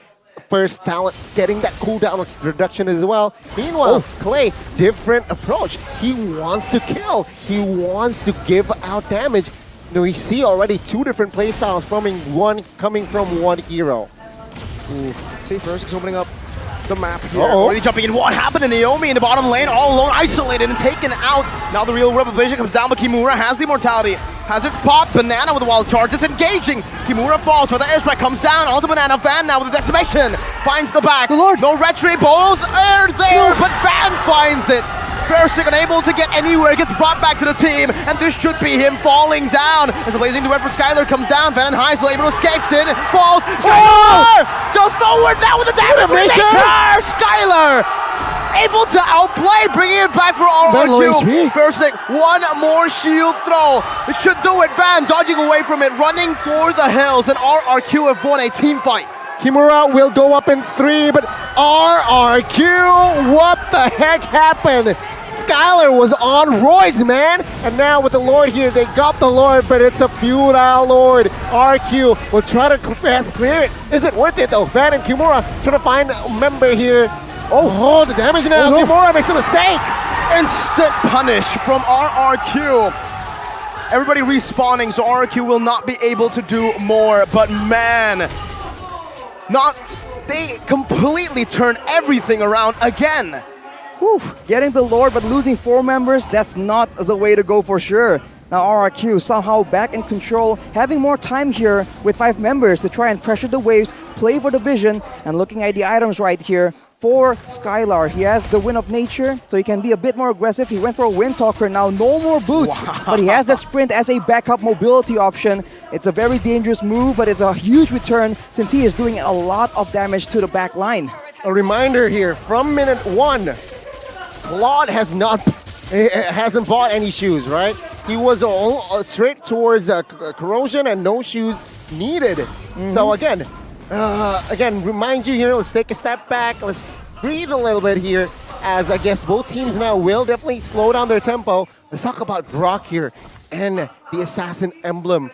first talent getting that cooldown reduction as well. Meanwhile, Clay, different approach. He wants to kill. He wants to give out damage. You know, we see already 2 different playstyles coming from one hero. See, Fairsick's opening up the map here. Already jumping in. What happened to Naomi in the bottom lane? All alone, isolated and taken out. Now the real revelation comes down, but Kimura has the immortality. Has its pop. Banana with a wild charge. Disengaging. Kimura falls, but the airstrike comes down. Onto Banana. Van now with the decimation. Finds the back. No retry. Both are there, but Van finds it. Fairsick unable to get anywhere, gets brought back to the team, and this should be him falling down. As the blazing duet for Skylar comes down, Van Heisel able to escape, Sin falls. Skylar! Goes forward now with the damage from Nature! Skylar! Able to outplay, bringing it back for RRQ. Fairsick, one more shield throw. It should do it. Van dodging away from it, running for the hills, and RRQ have won a team fight. Kimura will go up in 3, but RRQ, what the heck happened? Skylar was on roids, man. And now with the Lord here, they got the Lord, but it's a futile Lord. RQ will try to clear it. Is it worth it though? Van and Kimura trying to find a member here. The damage now. Kimura makes a mistake. Instant punish from RRQ. Everybody respawning, so RRQ will not be able to do more. But man, they completely turn everything around again. Getting the Lord but losing 4 members, that's not the way to go for sure. Now RRQ somehow back in control, having more time here with 5 members to try and pressure the waves, play for the vision, and looking at the items right here for Skylar. He has the Wind of Nature, so he can be a bit more aggressive. He went for a Wind Talker now, no more boots, but he has that sprint as a backup mobility option. It's a very dangerous move, but it's a huge return since he is doing a lot of damage to the back line. A reminder here, from minute 1, Claude hasn't bought any shoes, right? He was straight towards corrosion and no shoes needed. So again, remind you here, let's take a step back, let's breathe a little bit here, as I guess both teams now will definitely slow down their tempo. Let's talk about Brock here and the Assassin Emblem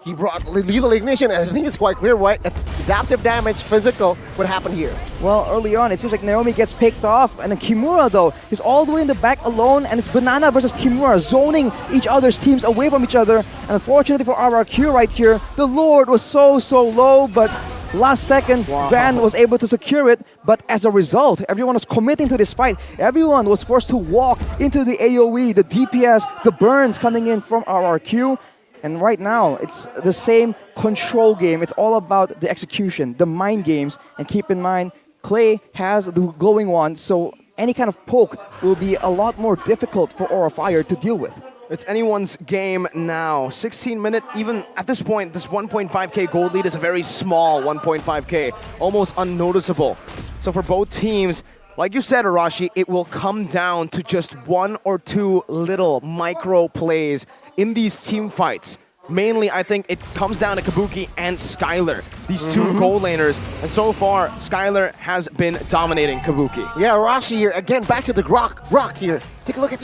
he brought Lethal Ignition. I think it's quite clear, right? Adaptive damage, physical, what happened here? Well, early on, it seems like Naomi gets picked off, and then Kimura, though, is all the way in the back alone, and it's Banana versus Kimura, zoning each other's teams away from each other. And unfortunately for RRQ right here, the Lord was so low, but last second, Van was able to secure it. But as a result, everyone was committing to this fight. Everyone was forced to walk into the AoE, the DPS, the burns coming in from RRQ. And right now, it's the same control game. It's all about the execution, the mind games. And keep in mind, Clay has the glowing wand, so any kind of poke will be a lot more difficult for Aura Fire to deal with. It's anyone's game now. 16-minute, even at this point, this 1.5k gold lead is a very small 1.5k, almost unnoticeable. So for both teams, like you said, Arashi, it will come down to just one or two little micro plays in these team fights. Mainly, I think it comes down to Kabuki and Skylar, these two goal laners. And so far, Skylar has been dominating Kabuki. Yeah, Rashi here again. Back to the Grok here. Take a look at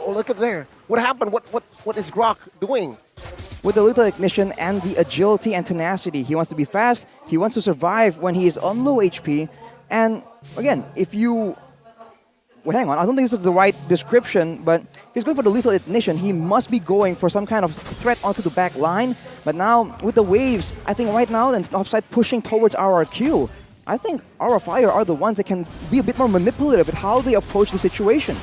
look at there. What happened? What is Grok doing? With the Lethal Ignition and the agility and tenacity, he wants to be fast. He wants to survive when he is on low HP. And again, if you... Well, hang on, I don't think this is the right description, but if he's going for the Lethal Ignition, he must be going for some kind of threat onto the back line. But now, with the waves, I think right now, the topside pushing towards RRQ, I think Aura Fire are the ones that can be a bit more manipulative with how they approach the situation.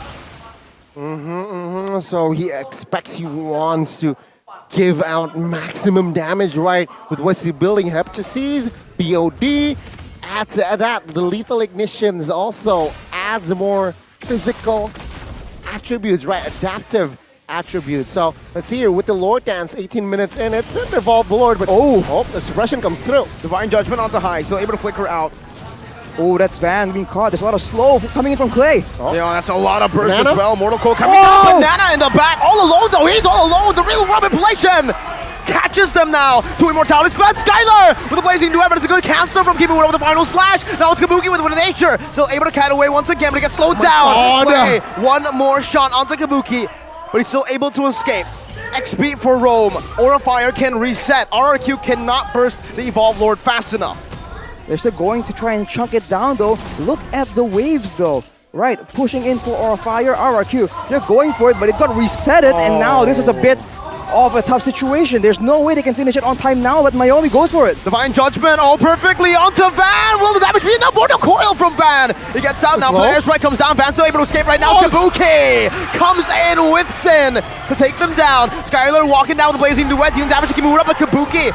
So he expects, he wants to give out maximum damage, right? With what's he building, Heptases, BOD, add to that, the Lethal Ignitions also adds more physical attributes, right? Adaptive attributes. So let's see here with the Lord Dance, 18 minutes in. It's an evolved Lord, but the suppression comes through. Divine Judgment onto high, still able to flicker out. Oh, that's Van being caught. There's a lot of slow coming in from Clay. Yeah, that's a lot of burst Banana? as well. Mortal Coil coming down. Banana in the back, all alone though. He's all alone. The real Roman Blation catches them now. Two immortalities, but Skylar with a blazing duet, but it's a good cancel from keeping one with the final slash. Now it's Kabuki with a nature. Still able to cat away once again, but he gets slowed down. Play. One more shot onto Kabuki, but he's still able to escape. XP for Rome. Aura Fire can reset. RRQ cannot burst the Evolved Lord fast enough. They're still going to try and chunk it down though. Look at the waves though. Right, pushing in for Aura Fire, RRQ. They're going for it, but it got resetted, and now this is a bit of a tough situation. There's no way they can finish it on time now, but Naomi goes for it. Divine Judgment all perfectly onto Van. Will the damage be enough? Mortal Coil from Van. He gets out now. Player's right comes down. Van's still able to escape right now. Kabuki comes in with Sin to take them down. Skylar walking down with the blazing duet, dealing damage to Kimura, but Kabuki,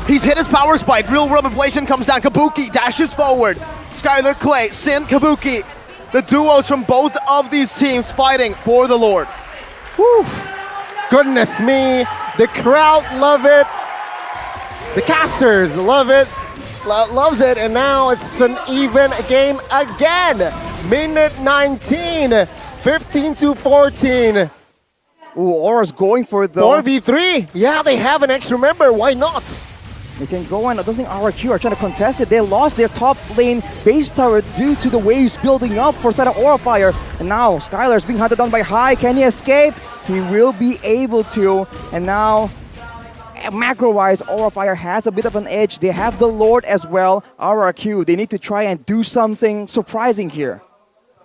he's hit his power spike. Real World Ablation comes down. Kabuki dashes forward. Skylar, Clay, Sin, Kabuki. The duos from both of these teams fighting for the Lord. Whew. Goodness me, the crowd love it. The casters love it, loves it, and now it's an even game again. Minute 19, 15 to 14. Ooh, Aura's going for it though. 4v3, yeah, they have an extra member, why not? They can go in. I don't think RRQ are trying to contest it. They lost their top lane base tower due to the waves building up for side of Aura Fire. And now Skylar's being hunted down by High. Can he escape? He will be able to. And now, macro-wise, Aura Fire has a bit of an edge. They have the Lord as well. RRQ, they need to try and do something surprising here.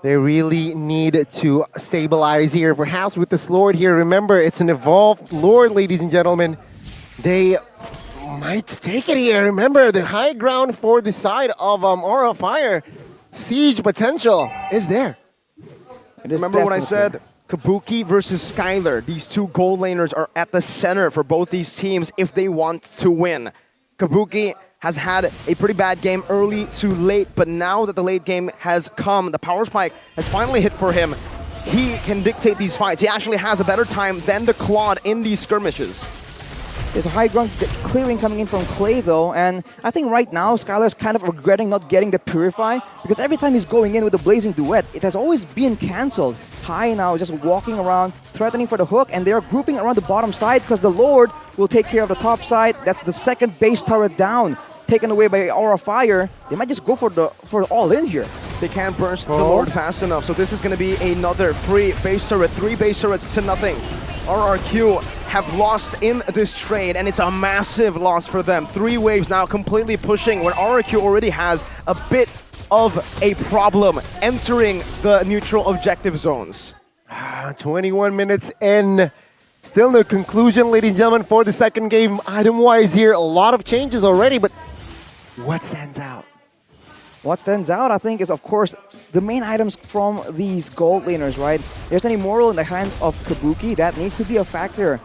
They really need to stabilize here. Perhaps with this Lord here, remember, it's an evolved Lord, ladies and gentlemen. They might take it here. Remember, the high ground for the side of Aura Fire. Siege potential is there. Remember when I said Kabuki versus Skylar? These two gold laners are at the center for both these teams if they want to win. Kabuki has had a pretty bad game early to late, but now that the late game has come, the power spike has finally hit for him. He can dictate these fights. He actually has a better time than the Claude in these skirmishes. There's a high ground clearing coming in from Clay though, and I think right now Skylar's kind of regretting not getting the Purify, because every time he's going in with the Blazing Duet, it has always been cancelled. High now is just walking around, threatening for the hook, and they're grouping around the bottom side because the Lord will take care of the top side. That's the second base turret down, taken away by Aura Fire. They might just go for all in here. They can't burst the Lord fast enough, so this is going to be another free base turret, 3 base turrets to nothing. RRQ have lost in this trade, and it's a massive loss for them. 3 waves now completely pushing, where RRQ already has a bit of a problem entering the neutral objective zones. 21 minutes in. Still no conclusion, ladies and gentlemen, for the second game. Item-wise here, a lot of changes already, but what stands out? What stands out, I think, is, of course, the main items from these gold laners, right? There's an Immortal in the hands of Kabuki. That needs to be a factor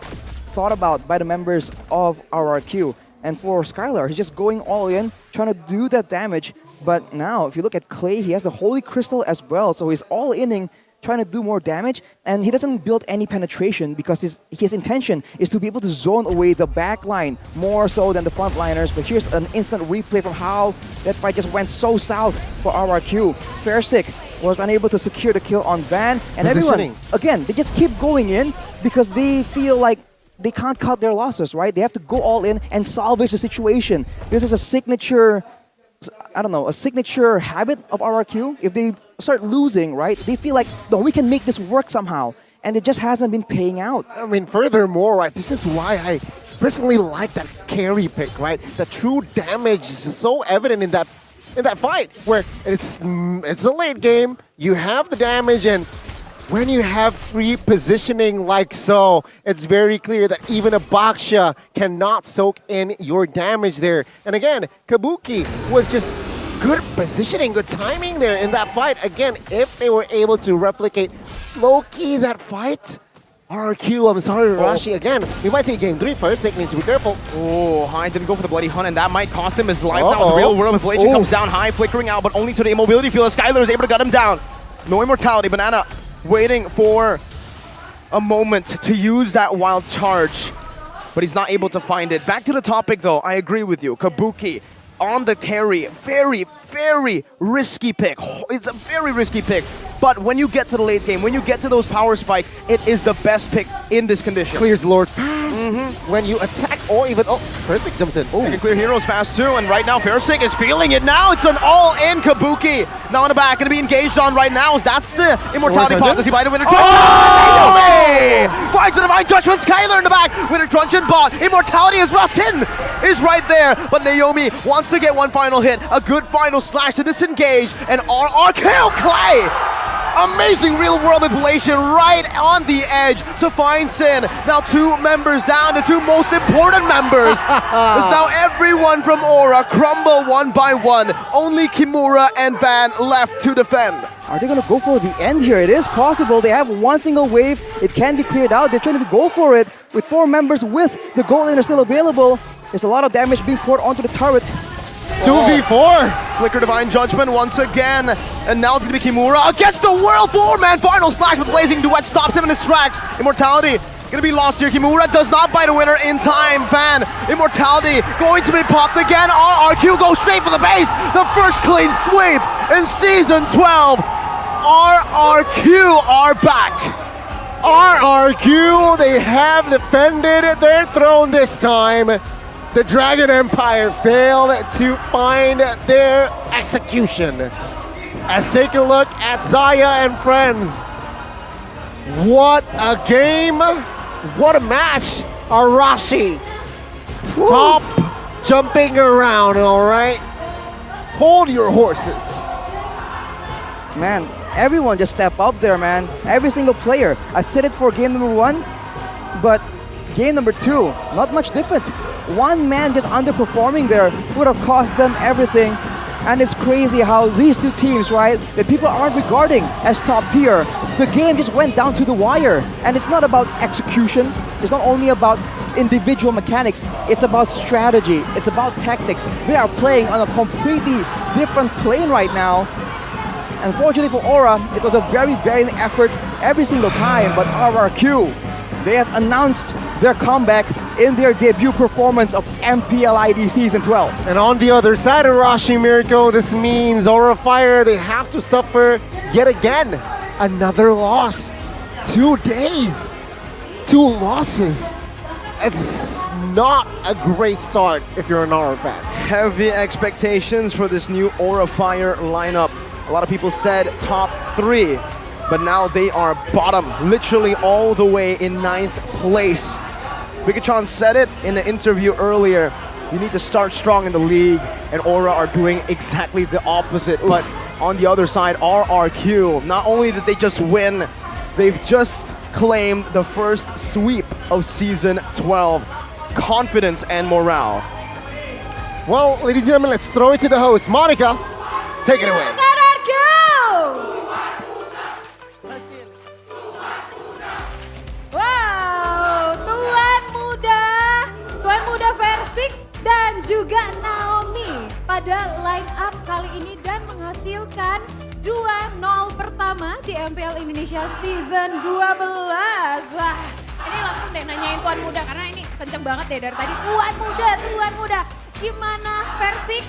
thought about by the members of RRQ. And for Skylar, he's just going all in, trying to do that damage. But now, if you look at Clay, he has the Holy Crystal as well, so he's all-inning, trying to do more damage, and he doesn't build any penetration because his intention is to be able to zone away the back line more so than the front liners. But here's an instant replay from how that fight just went so south for RRQ. Fairsick was unable to secure the kill on Van, and everyone, again, they just keep going in because they feel like they can't cut their losses, right? They have to go all in and salvage the situation. This is a signature, I don't know, a signature habit of RRQ. If they start losing, right, they feel like, no, we can make this work somehow. And it just hasn't been paying out. I mean, furthermore, right, this is why I personally like that carry pick, right? The true damage is so evident in that fight, where it's a late game, you have the damage, and when you have free positioning like so, it's very clear that even a Baksha cannot soak in your damage there. And again, Kabuki was just good positioning, good timing there in that fight. Again, if they were able to replicate low-key that fight, RRQ, I'm sorry, Rashi, again, we might see game 3 first. It needs to be careful. Oh, High didn't go for the Bloody Hunt, and that might cost him his life. That was the real world. Inflation comes down High, flickering out, but only to the immobility field. Skylar is able to gut him down. No immortality. Banana waiting for a moment to use that wild charge, but he's not able to find it. Back to the topic, though. I agree with you. Kabuki on the carry. Very, very risky pick. It's a very risky pick. But when you get to the late game, when you get to those power spikes, it is the best pick in this condition. Clears Lord fast. When you attack or even... Oh, Fairsick jumps in. They can clear heroes fast too, and right now Fairsick is feeling it now. It's an all-in Kabuki. Now in the back, going to be engaged on right now. That's the immortality pot. Does he buy the winner? Finds the Divine Judgment. Skylar in the back. Winner Truncheon bot. Immortality as well. Sin is right there, but Naomi wants to get one final hit. A good final slash to disengage, and RRQ Clay. Amazing real-world manipulation right on the edge to find Sin. Now 2 members down, the 2 most important members. As now everyone from Aura crumble one by one. Only Kimura and Van left to defend. Are they going to go for the end here? It is possible. They have one single wave. It can be cleared out. They're trying to go for it with 4 members with the gold laner still available. There's a lot of damage being poured onto the turret. 2v4! Flicker Divine Judgment once again, and now it's gonna be Kimura against the world 4-man final slash, but Blazing Duet stops him in his tracks. Immortality gonna be lost here. Kimura does not buy the winner in time. Van, Immortality going to be popped again. RRQ goes straight for the base. The first clean sweep in Season 12. RRQ are back. RRQ, they have defended their throne this time. The Dragon Empire failed to find their execution. Let's take a look at Zaya and friends. What a game! What a match! Arashi, stop jumping around, all right? Hold your horses. Man, everyone just step up there, man. Every single player. I've said it for game number 1, but game number 2, not much different. One man just underperforming there would have cost them everything. And it's crazy how these 2 teams, right, that people aren't regarding as top tier, the game just went down to the wire. And it's not about execution. It's not only about individual mechanics. It's about strategy. It's about tactics. They are playing on a completely different plane right now. Unfortunately for Aura, it was a very valiant effort every single time, but RRQ, they have announced their comeback in their debut performance of MPL ID Season 12. And on the other side of Rashi Miracle, this means Aura Fire, they have to suffer yet again another loss. 2 days, 2 losses. It's not a great start if you're an Aura fan. Heavy expectations for this new Aura Fire lineup. A lot of people said top 3. But now they are bottom, literally all the way in 9th place. Bigatron said it in the interview earlier. You need to start strong in the league, and Aura are doing exactly the opposite. But on the other side, RRQ, not only did they just win, they've just claimed the first sweep of Season 12. Confidence and morale. Well, ladies and gentlemen, let's throw it to the host. Monica, take it away. Wow, Tuan Muda Versik dan juga Naomi pada line up kali ini dan menghasilkan 2-0 pertama di MPL Indonesia Season 12. Wah, ini langsung deh nanyain Tuan Muda karena ini kenceng banget deh dari tadi. Tuan Muda. Gimana Versik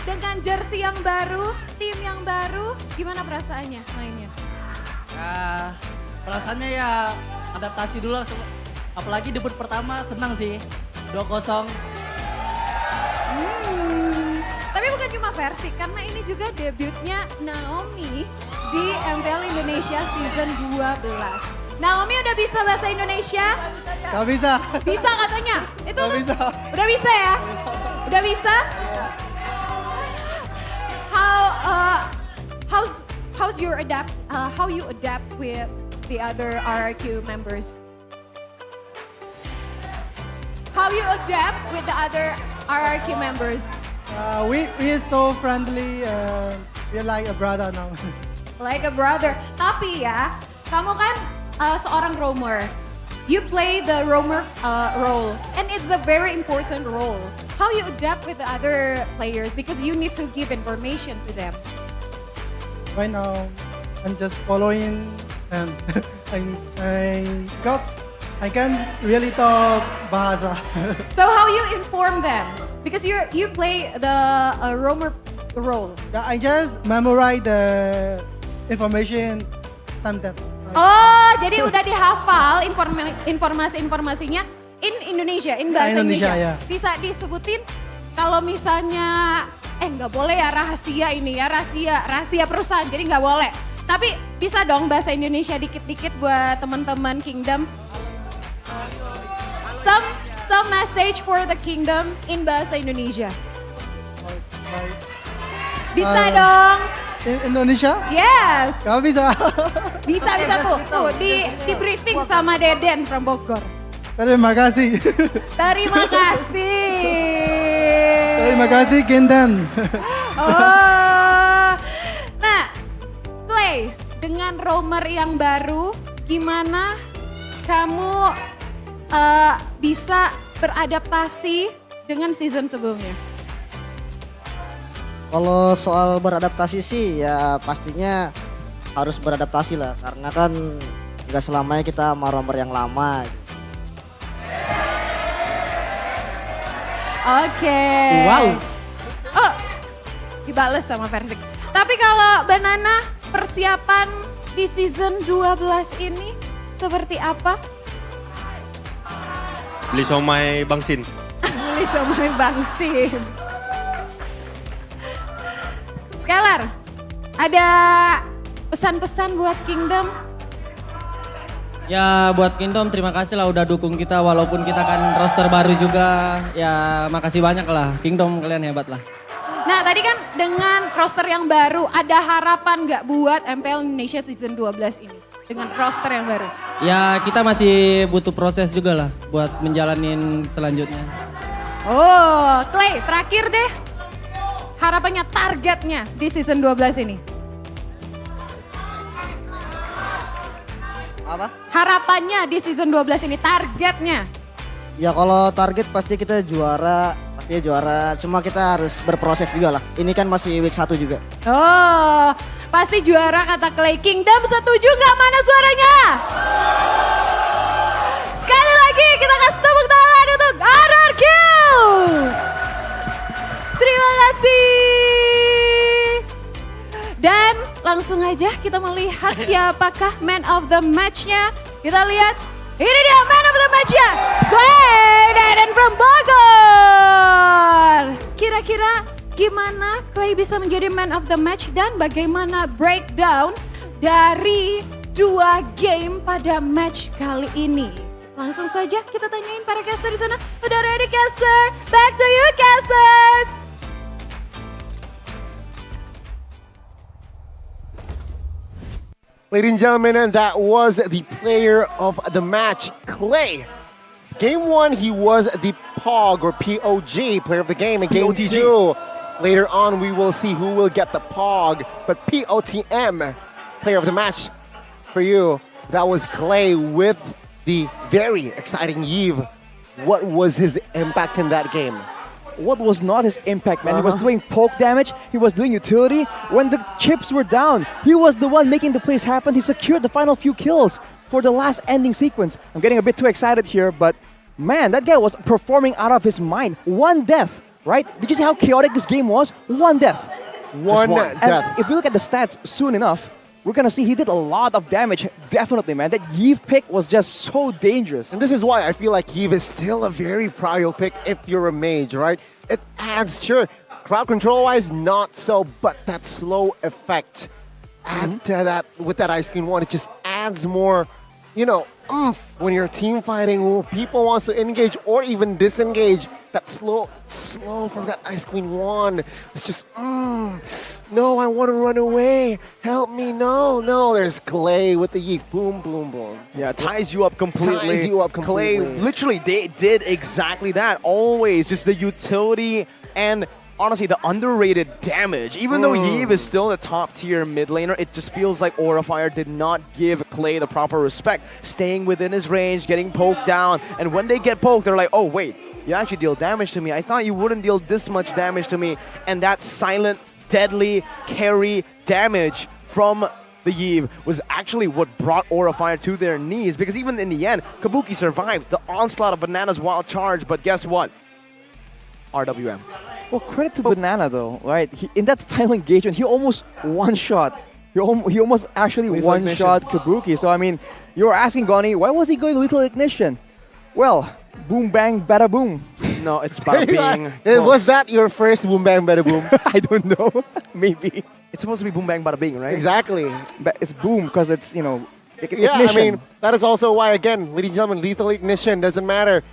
dengan jersey yang baru, tim yang baru, gimana perasaannya mainnya? Ya, perasaannya ya adaptasi dulu, apalagi debut pertama senang sih, 2-0. Tapi bukan cuma Versik, karena ini juga debutnya Naomi di MPL Indonesia Season 12. Naomi udah bisa bahasa Indonesia? Gak bisa. Bisa katanya? Itu Gak bisa. Udah bisa ya? Udah bisa? How you adapt with the other RRQ members? How you adapt with the other RRQ members? We are so friendly. We're like a brother now. Like a brother. Tapi ya, kamu kan seorang roamer. You play the roamer role, and it's a very important role. How you adapt with the other players because you need to give information to them. Right now, I'm just following, and I can't really talk bahasa. So how you inform them? Because you play the roamer role. Yeah, I just memorize the information sometimes. Oh, jadi udah dihafal informasi-informasinya in Indonesia, in bahasa Indonesia. Ya. Bisa disebutin kalau misalnya, nggak boleh ya rahasia ini ya, rahasia perusahaan, jadi nggak boleh. Tapi bisa dong bahasa Indonesia dikit-dikit buat teman-teman Kingdom. Some message for the Kingdom in bahasa Indonesia. Bisa dong. Indonesia? Yes. Gak bisa. Bisa tuh di briefing sama Deden from Bogor. Terima kasih. Terima kasih. Terima kasih Kindan. Oh. Nah, Clay, dengan roamer yang baru, gimana kamu bisa beradaptasi dengan season sebelumnya? Kalau soal beradaptasi sih ya pastinya harus beradaptasi lah, karena kan nggak selamanya kita sama roamer yang lama. Oke. Wow. Oh, dibales sama Versik. Tapi kalau Banana, persiapan di season 12 ini seperti apa? Beli somai Bang Sin. Beli somai Bang Sin. Skylar, ada pesan-pesan buat Kingdom? Ya buat Kingdom terima kasih lah udah dukung kita walaupun kita kan roster baru juga. Ya makasih banyak lah, Kingdom kalian hebat lah. Nah tadi kan dengan roster yang baru, ada harapan nggak buat MPL Indonesia Season 12 ini? Dengan roster yang baru? Ya kita masih butuh proses juga lah buat menjalanin selanjutnya. Oh, Clay terakhir deh. Harapannya, targetnya di Season 12 ini? Apa? Harapannya di Season 12 ini, targetnya? Ya kalau target pasti kita juara, pastinya juara. Cuma kita harus berproses juga lah. Ini kan masih week 1 juga. Oh, pasti juara kata Clay. Kingdom setuju nggak? Mana suaranya? Sekali lagi kita kasih tepuk tangan untuk RRQ. Terima kasih. Dan langsung aja kita melihat siapakah man of the match-nya. Kita lihat, ini dia man of the match-nya. Clay Deden from Bogor. Kira-kira gimana Clay bisa menjadi man of the match dan bagaimana breakdown dari 2 game pada match kali ini. Langsung saja kita tanyain para caster di sana. Udah ready caster? Back to you casters! Ladies and gentlemen, and that was the player of the match, Clay. Game 1, he was the POG or POG, player of the game. In Game 2, later on we will see who will get the POG. But POTM, player of the match for you, that was Clay with the very exciting Yves. What was his impact in that game? What was not his impact, man? He was doing poke damage, he was doing utility. When the chips were down, he was the one making the plays happen. He secured the final few kills for the last ending sequence. I'm getting a bit too excited here, but man, that guy was performing out of his mind. One death, right? Did you see how chaotic this game was? One death. One death. And if we look at the stats soon enough, we're gonna see he did a lot of damage. Definitely, man. That Yves pick was just so dangerous. And this is why I feel like Yves is still a very prio pick if you're a mage, right? It adds, sure, crowd control-wise, not so, but that slow effect. Add to that, with that Ice Queen 1, it just adds more, you know, oomph when you're team fighting, people wants to engage or even disengage. That slow from that Ice Queen 1. It's just, no, I want to run away. Help me, no. There's Clay with the Yves. Boom, boom, boom. Yeah, ties you up completely. Ties you up completely. Clay, literally, they did exactly that. Always just the utility and honestly the underrated damage. Even though Yves is still the top tier mid laner, it just feels like Aura Fire did not give Clay the proper respect. Staying within his range, getting poked down, and when they get poked, they're like, oh wait, you actually deal damage to me. I thought you wouldn't deal this much damage to me. And that silent, deadly carry damage from the Yves was actually what brought Aura Fire to their knees. Because even in the end, Kabuki survived the onslaught of Banana's wild charge. But guess what? RWM. Well, credit to Banana though, right? In that final engagement, he almost one-shot. He almost actually one-shot Kabuki. So, I mean, you were asking Goni, why was he going Lethal Ignition? Well, boom, bang, bada, boom. No, it's bada bing. Was that your first boom, bang, bada, boom? I don't know. Maybe. It's supposed to be boom, bang, bada, bing, right? Exactly. But it's boom because it's, you know, ignition. Yeah, I mean, that is also why, again, ladies and gentlemen, Lethal Ignition doesn't matter.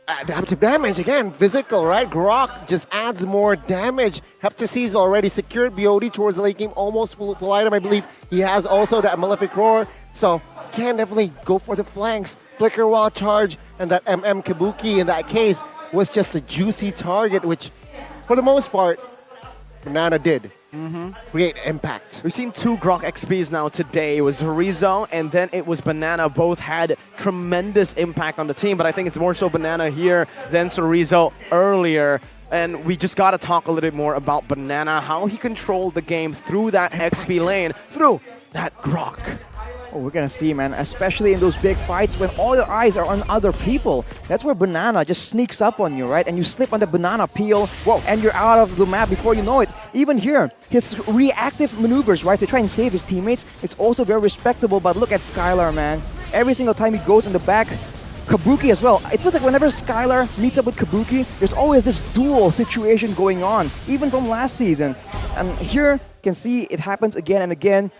Adaptive damage, again, physical, right? Grok just adds more damage. Heptacy's already secured BOD towards the late game, almost full item, I believe. He has also that Malefic Roar, so can definitely go for the flanks. Flicker Wild Charge, and that Kabuki in that case was just a juicy target, which, for the most part, Banana did create impact. We've seen 2 Grok XPs now today. It was Rizzo and then it was Banana. Both had tremendous impact on the team, but I think it's more so Banana here than Sorizo earlier. And we just got to talk a little bit more about Banana, how he controlled the game through that XP lane, through that Grok. Oh, we're gonna see, man, especially in those big fights when all your eyes are on other people. That's where Banana just sneaks up on you, right? And you slip on the banana peel, and you're out of the map before you know it. Even here, his reactive maneuvers, right, to try and save his teammates, it's also very respectable. But look at Skylar, man. Every single time he goes in the back, Kabuki as well. It feels like whenever Skylar meets up with Kabuki, there's always this duel situation going on, even from last season. And here, you can see it happens again and again.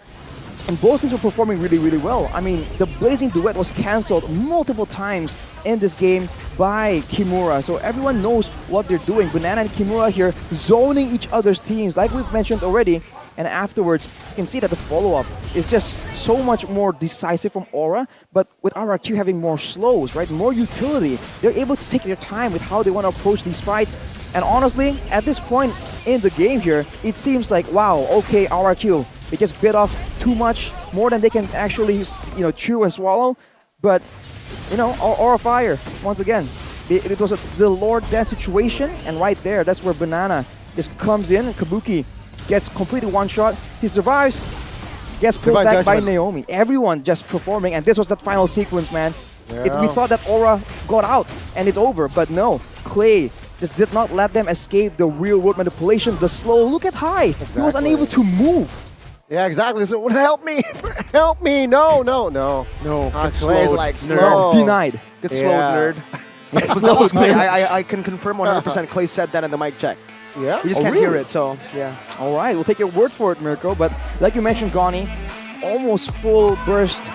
And both teams were performing really, really well. I mean, the Blazing Duet was cancelled multiple times in this game by Kimura. So everyone knows what they're doing. Banana and Kimura here zoning each other's teams, like we've mentioned already. And afterwards, you can see that the follow-up is just so much more decisive from Aura. But with RRQ having more slows, right, more utility, they're able to take their time with how they want to approach these fights. And honestly, at this point in the game here, it seems like, wow, okay, RRQ, they just bit off too much, more than they can actually, you know, chew and swallow. But, you know, Aura Fire, once again, it was the Lord Death situation, and right there, that's where Banana just comes in, and Kabuki gets completely one-shot. He survives, gets pulled back by Naomi. Everyone just performing, and this was that final sequence, man. Yeah. We thought that Aura got out, and it's over, but no. Clay just did not let them escape the real-world manipulation, the slow, look at High. Exactly. He was unable to move. Yeah, exactly. So help me, help me. No. Clay's like slow. Denied. Get slowed, nerd. I can confirm 100% Clay said that in the mic check. Yeah? We just can't hear it, so yeah. All right, we'll take your word for it, Mirko. But like you mentioned, Goni, almost full burst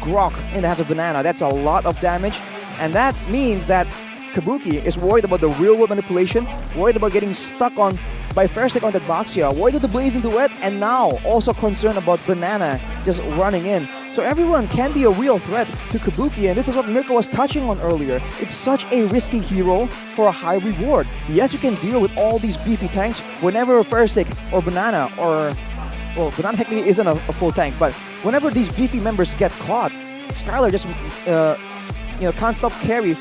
Grok in the hands of Banana. That's a lot of damage. And that means that Kabuki is worried about the real world manipulation, worried about getting stuck on by Fairstick on that Boxia, worried about the Blazing Duet, and now also concerned about Banana just running in. So everyone can be a real threat to Kabuki, and this is what Mirko was touching on earlier. It's such a risky hero for a high reward. Yes, you can deal with all these beefy tanks whenever Fairstick or Banana or... Well, Banana technically isn't a full tank, but whenever these beefy members get caught, Skylar just can't stop carry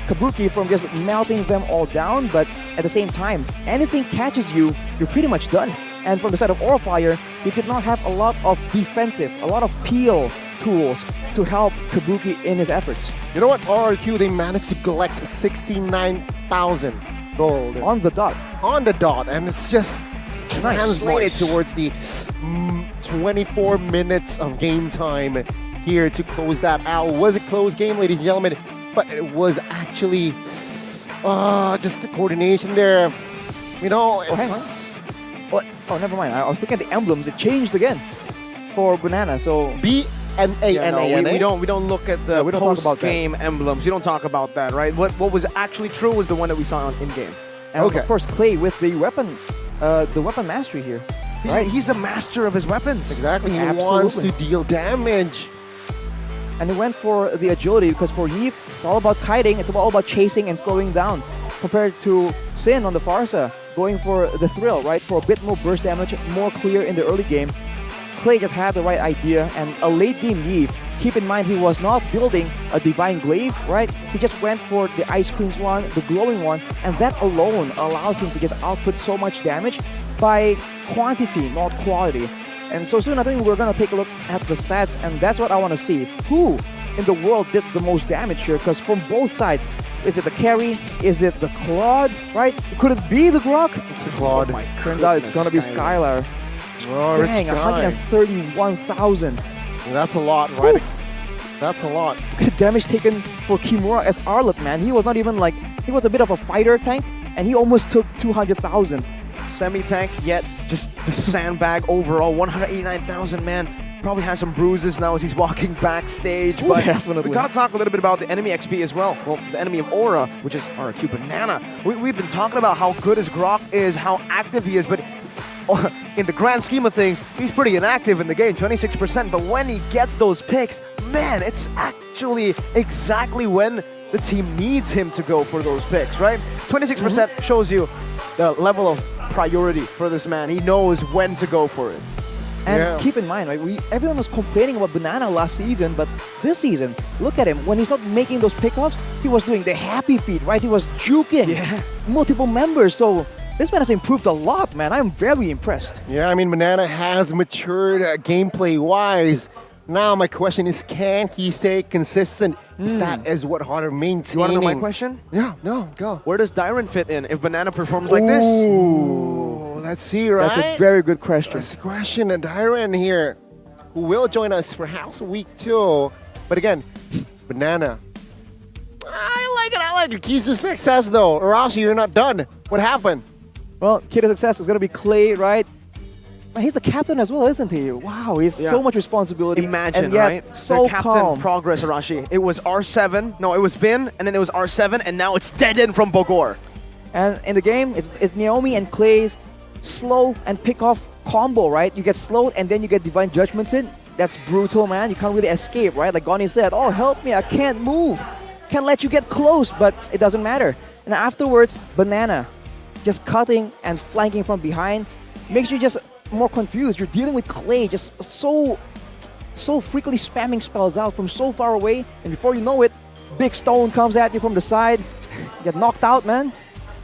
Kabuki from just melting them all down, but at the same time, anything catches you, you're pretty much done. And from the side of Aurafire, he did not have a lot of defensive, a lot of peel tools to help Kabuki in his efforts. You know what, RRQ, they managed to collect 69,000 gold. On the dot. On the dot, and it's just translated towards the 24 minutes of game time here to close that out. Was a close game, ladies and gentlemen, but it was actually just the coordination there. You know, it's... Oh, never mind. I was looking at the emblems. It changed again for Banana. So B-N-A-N-A. We don't look at the post-game emblems. You don't talk about that, right? What was actually true was the one that we saw in game. And of course, Clay with the weapon mastery here. Right? He's a master of his weapons. Exactly. He wants to deal damage. And he went for the agility because for Yves, it's all about kiting, it's all about chasing and slowing down. Compared to Sin on the Farsa, going for the thrill, right? For a bit more burst damage, more clear in the early game. Clay just had the right idea, and a late game Yves, keep in mind he was not building a Divine Glaive, right? He just went for the Ice Queen's one, the glowing one, and that alone allows him to just output so much damage by quantity, not quality. And so soon I think we're going to take a look at the stats, and that's what I want to see. Who in the world did the most damage here? Because from both sides, is it the carry? Is it the Claude, right? Could it be the Grok? It's the Claude. Turns out it's going to be Skylar. Oh, dang, 131,000. That's a lot, right? Oof. That's a lot. Damage taken for Kimura as Arlet, man. He was not even like, he was a bit of a fighter tank, and he almost took 200,000. Semi-tank, yet just the sandbag overall, 189,000, man. Probably has some bruises now as he's walking backstage. But definitely. We gotta talk a little bit about the enemy XP as well. Well, the enemy of Aura, which is RRQ Banana. We've been talking about how good his Grok is, how active he is, but in the grand scheme of things, he's pretty inactive in the game, 26%. But when he gets those picks, man, it's actually exactly when the team needs him to go for those picks, right? 26% shows you the level of priority for this man. He knows when to go for it. And keep in mind, right, everyone was complaining about Banana last season, but this season, look at him. When he's not making those pickoffs, he was doing the happy feet, right? He was juking multiple members. So this man has improved a lot, man. I'm very impressed. Yeah, I mean, Banana has matured gameplay-wise. Now my question is, can he stay consistent? That is what Hunter maintaining. You want to know my question? Yeah, no, go. Where does Dyron fit in if Banana performs like this? Ooh, let's see, right? That's a very good question. That's a question, and Dyron here, who will join us perhaps week 2. But again, Banana. I like it. Keys to success, though. Arashi, you're not done. What happened? Well, key to success is going to be Clay, right? He's the captain as well, isn't he? Wow, he's so much responsibility. Imagine, and yet right? So the captain calm. progress, Arashi. It was R7. No, it was Vin, and then it was R7, and now it's dead in from Bogor. And in the game, it's Naomi and Clay's slow and pick off combo, right? You get slowed and then you get Divine Judgment in. That's brutal, man. You can't really escape, right? Like Goni said, oh, help me, I can't move. Can't let you get close, but it doesn't matter. And afterwards, Banana, just cutting and flanking from behind, makes you just more confused. You're dealing with Clay just so frequently spamming spells out from so far away, and before you know it, big stone comes at you from the side. You get knocked out, man.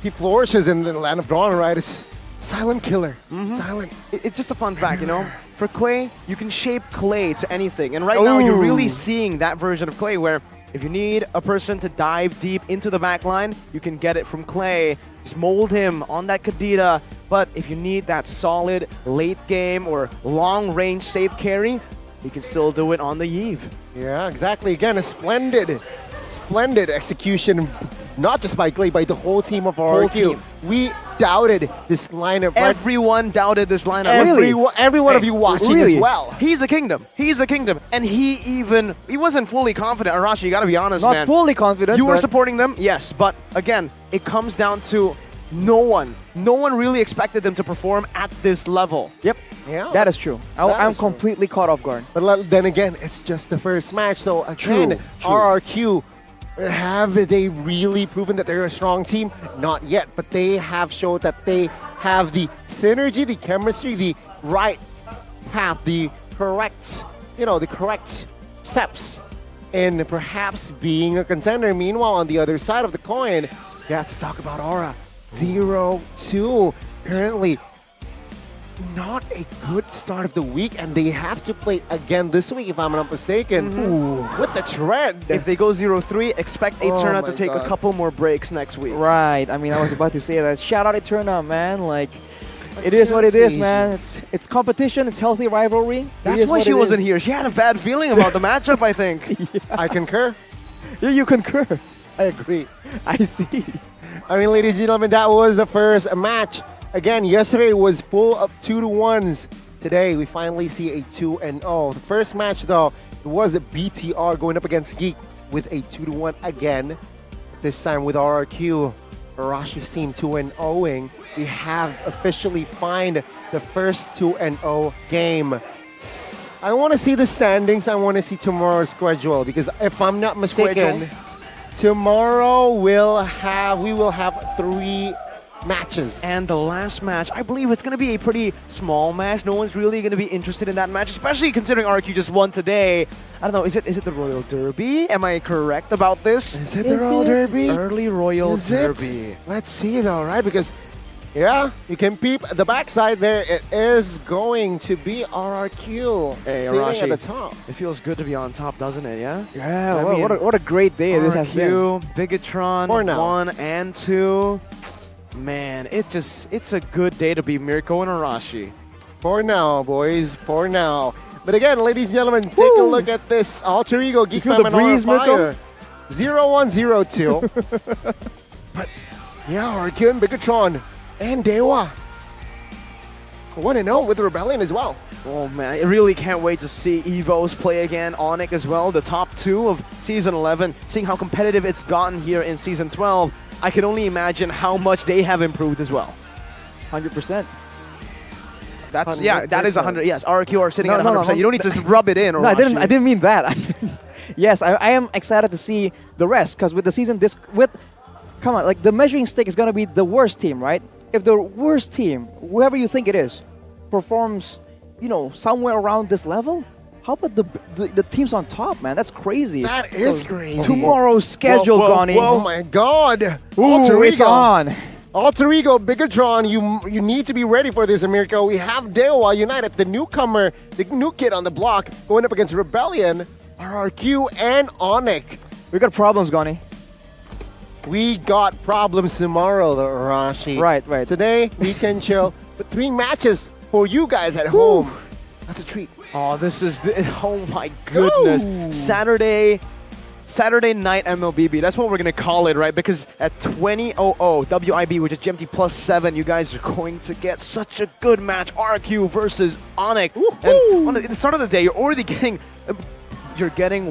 He flourishes in the Land of Dawn, right? It's silent killer. Silent. It's just a fun fact, you know? For Clay, you can shape Clay to anything. And right now, you're really seeing that version of Clay where if you need a person to dive deep into the back line, you can get it from Clay. Just mold him on that Kadita. But if you need that solid late game or long range safe carry, you can still do it on the Yves. Yeah, exactly. Again, a splendid execution, not just by Clay, by the whole team of RRQ. We doubted this lineup. Right? Everyone doubted this lineup. Every one of you watching as well. He's a kingdom. He's a kingdom. And he wasn't fully confident. Arashi, you gotta be honest, man. Not fully confident. You were supporting them, yes. But again, it comes down to no one really expected them to perform at this level. Yep. Yeah. That is true. I'm completely caught off guard. But then again, it's just the first match. So again, RRQ, have they really proven that they're a strong team? Not yet, but they have showed that they have the synergy, the chemistry, the right path, the correct steps in perhaps being a contender. Meanwhile, on the other side of the coin, you have to talk about Aura. 0-2. Currently, not a good start of the week, and they have to play again this week, if I'm not mistaken. With the trend. If they go 0-3, expect Eterna to take God. a couple more breaks next week. Right. I mean, I was about to say that. Shout out Eterna, man. Like, it is what it is, man. It's competition. It's healthy rivalry. That's why she wasn't here. She had a bad feeling about the matchup, I think. I concur. Yeah, you concur. I agree. I see. I mean, ladies and gentlemen, that was the first match. Again, yesterday was full of 2-1s. Today, we finally see a 2-0. The first match, though, it was a BTR going up against Geek with a 2-1 again. This time with RRQ, Arashi's team 2-0ing. We have officially found the first 2-0 game. I want to see the standings. I want to see tomorrow's schedule because if I'm not mistaken, tomorrow we will have 3 matches. And the last match, I believe it's going to be a pretty small match. No one's really going to be interested in that match, especially considering RQ just won today. I don't know, is it the Royal Derby? Am I correct about this? Is it the Royal Derby? Early Royal Derby. It? Let's see though, right? Because, yeah, you can peep the backside there. It is going to be RRQ sitting at the top. It feels good to be on top, doesn't it, yeah? Yeah, what a great day this has been. RRQ, Bigatron, 1 and 2. Man, it's a good day to be Mirko and Arashi. For now, boys, for now. But again, ladies and gentlemen, take a look at this alter ego Geek Fam and breeze, Fire. 0-1-0-2. But yeah, RRQ and Bigatron and Dewa 1-0 with Rebellion as well. Oh man, I really can't wait to see Evos play again, Onyx as well, the top 2 of Season 11, seeing how competitive it's gotten here in Season 12. I can only imagine how much they have improved as well. 100%. That's 100%. That is 100. Yes, RRQ are sitting at 100%. No. You don't need to rub it in. No, I didn't mean that. Yes, I am excited to see the rest because with the season come on, like the measuring stick is gonna be the worst team, right? If the worst team, whoever you think it is, performs, somewhere around this level, how about the teams on top, man? That's crazy. That is crazy. Tomorrow's schedule, Goni. Oh my God. Ooh, it's on. Alter Ego, Bigatron, you need to be ready for this, Mirko. We have Dewa United, the newcomer, the new kid on the block, going up against Rebellion, RRQ, and Onyx. We got problems, Goni. We got problems tomorrow, Arashi. Right. Today, we can chill. But 3 matches for you guys at home. That's a treat. Oh, oh my goodness. Ooh. Saturday night MLBB. That's what we're going to call it, right? Because at 20:00 WIB, which is GMT +7, you guys are going to get such a good match. RQ versus Onyx. And at the start of the day, you're already getting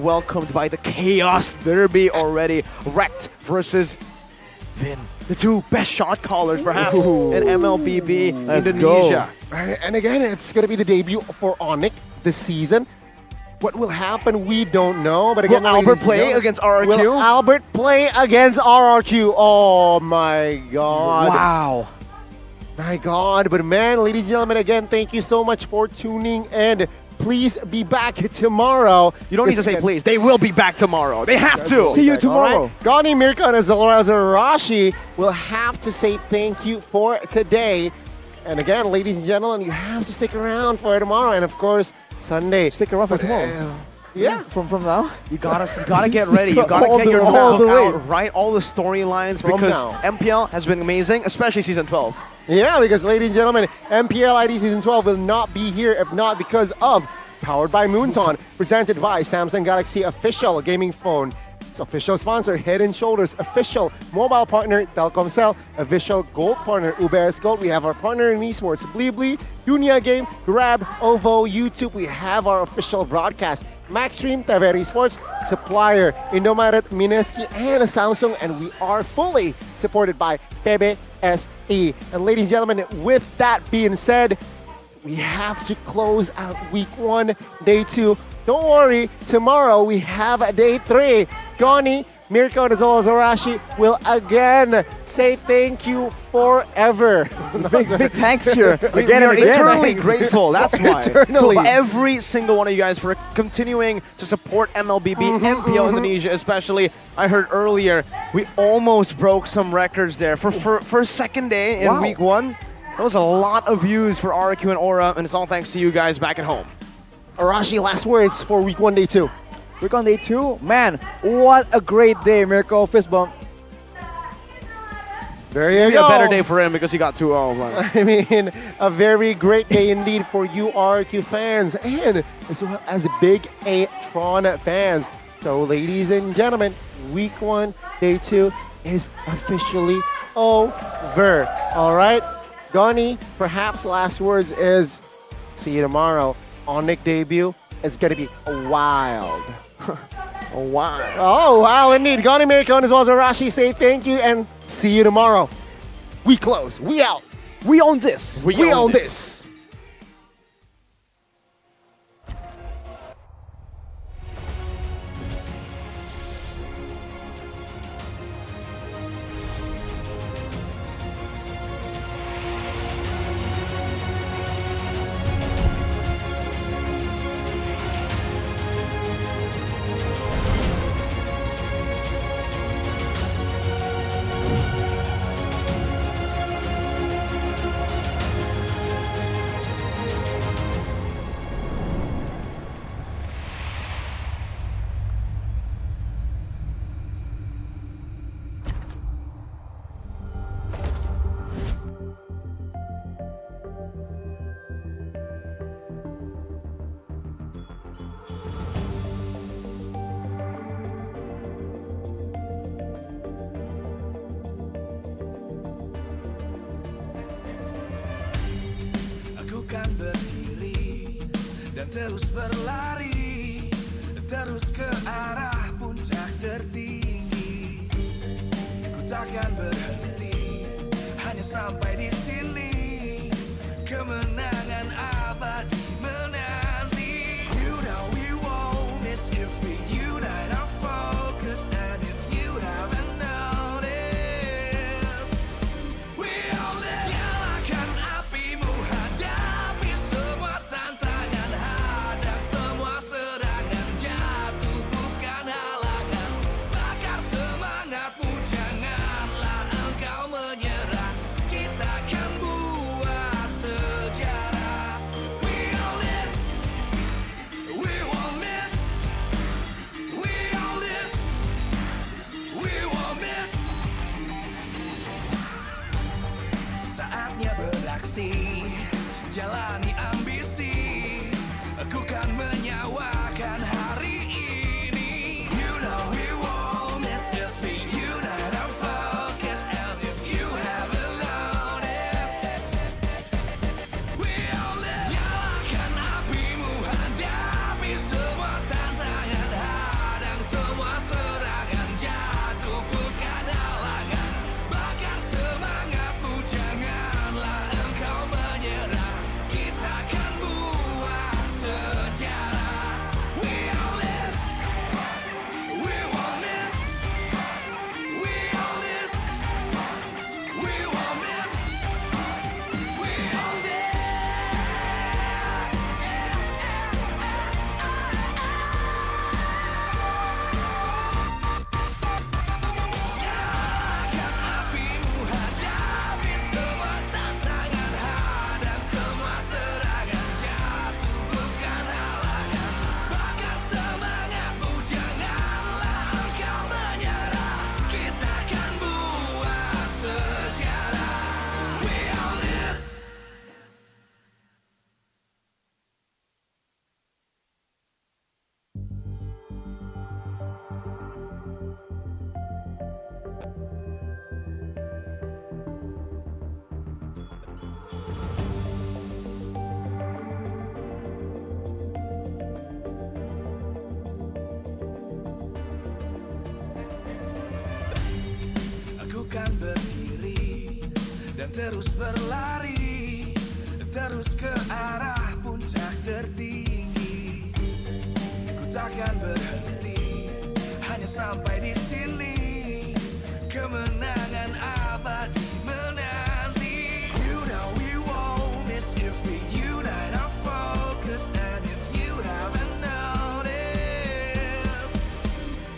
welcomed by the Chaos Derby already. Wrecked versus Vin. The 2 best shot callers, perhaps, in MLBB Indonesia. Right, and again, it's going to be the debut for Onyx this season. What will happen, we don't know. But again, will Albert play against RRQ? Will Albert play against RRQ? Oh my God. Wow. My God. But man, ladies and gentlemen, again, thank you so much for tuning in. Please be back tomorrow. You don't need to say please. They will be back tomorrow. They have to. See you tomorrow. Right? Goni, Mirko, and as well as Arashi will have to say thank you for today. And again, ladies and gentlemen, you have to stick around for tomorrow. And of course, Sunday. Stick around for tomorrow. Yeah. From now? You gotta get ready. You gotta get your notebook out, write all the storylines because MPL has been amazing, especially Season 12. Yeah, because ladies and gentlemen, MPL ID Season 12 will not be here if not because of Powered by Moonton, presented by Samsung Galaxy official gaming phone. official sponsor, Head and Shoulders, official mobile partner, Telkomsel, official gold partner, UBS Gold. We have our partner in esports, Blibli, Dunia Game, Grab, OVO, YouTube. We have our official broadcast, Maxstream, TVRI Sports, supplier, Indomaret, Mineski, and Samsung. And we are fully supported by PBSI. And ladies and gentlemen, with that being said, we have to close out week 1, day 2. Don't worry, tomorrow we have day 3. Goni, Mirko, as well as Arashi will again say thank you forever. Big thanks here. Again, we're eternally thanks. grateful. That's why. Eternally. To every single one of you guys for continuing to support MLBB, MPL Indonesia especially. I heard earlier we almost broke some records there. For second day in week 1, that was a lot of views for RQ and Aura, and it's all thanks to you guys back at home. Arashi, last words for week 1, day 2. Week 1, day 2? Man, what a great day, Mirko. Fist bump. There you Maybe go. a better day for him because he got 2-0. I mean, a very great day indeed for you RQ fans and as well as big A-Tron fans. So ladies and gentlemen, week 1, day 2 is officially over. All right, Goni, perhaps last words is see you tomorrow. Onyx debut is going to be wild. Wow. Oh, wow, indeed. Goni, Mirko, as well as Arashi say thank you and see you tomorrow. We close. We out. We own this. We own this. Kan berdiri dan terus berlari, terus ke arah puncak tertinggi. Ku takkan berhenti, hanya sampai di sini. Kemenangan abadi menanti. You know we won't miss if we unite our focus. And if you haven't noticed, we all live. Nyalakan apimu, hadapi semua tantangan, hadang semua serangan, jatuh bukan halangan. Bakar semangatmu, janganlah engkau menyerah. Kita akan buat sejarah. kan berdiri dan terus berlari, terus ke arah puncak tertinggi. Ku takkan berhenti, hanya sampai di sini. Kemenangan abadi menanti. You know we won't miss if we unite our focus. And if you haven't noticed,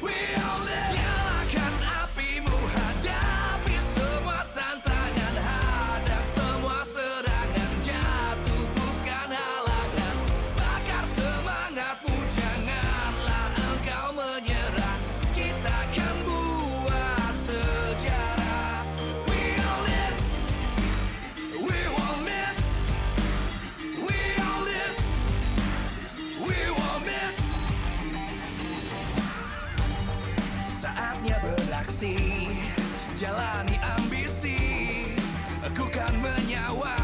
we all live. Nyalakan apimu, hadapi semua tantangan, hadang semua serangan, jatuh bukan halangan. Bakar semangatmu, janganlah engkau menyerah. Kita akan buat sejarah. We all this, we won't miss. We all this, we won't miss. Saatnya beraksi, jalani ambisi. Aku kan menyawa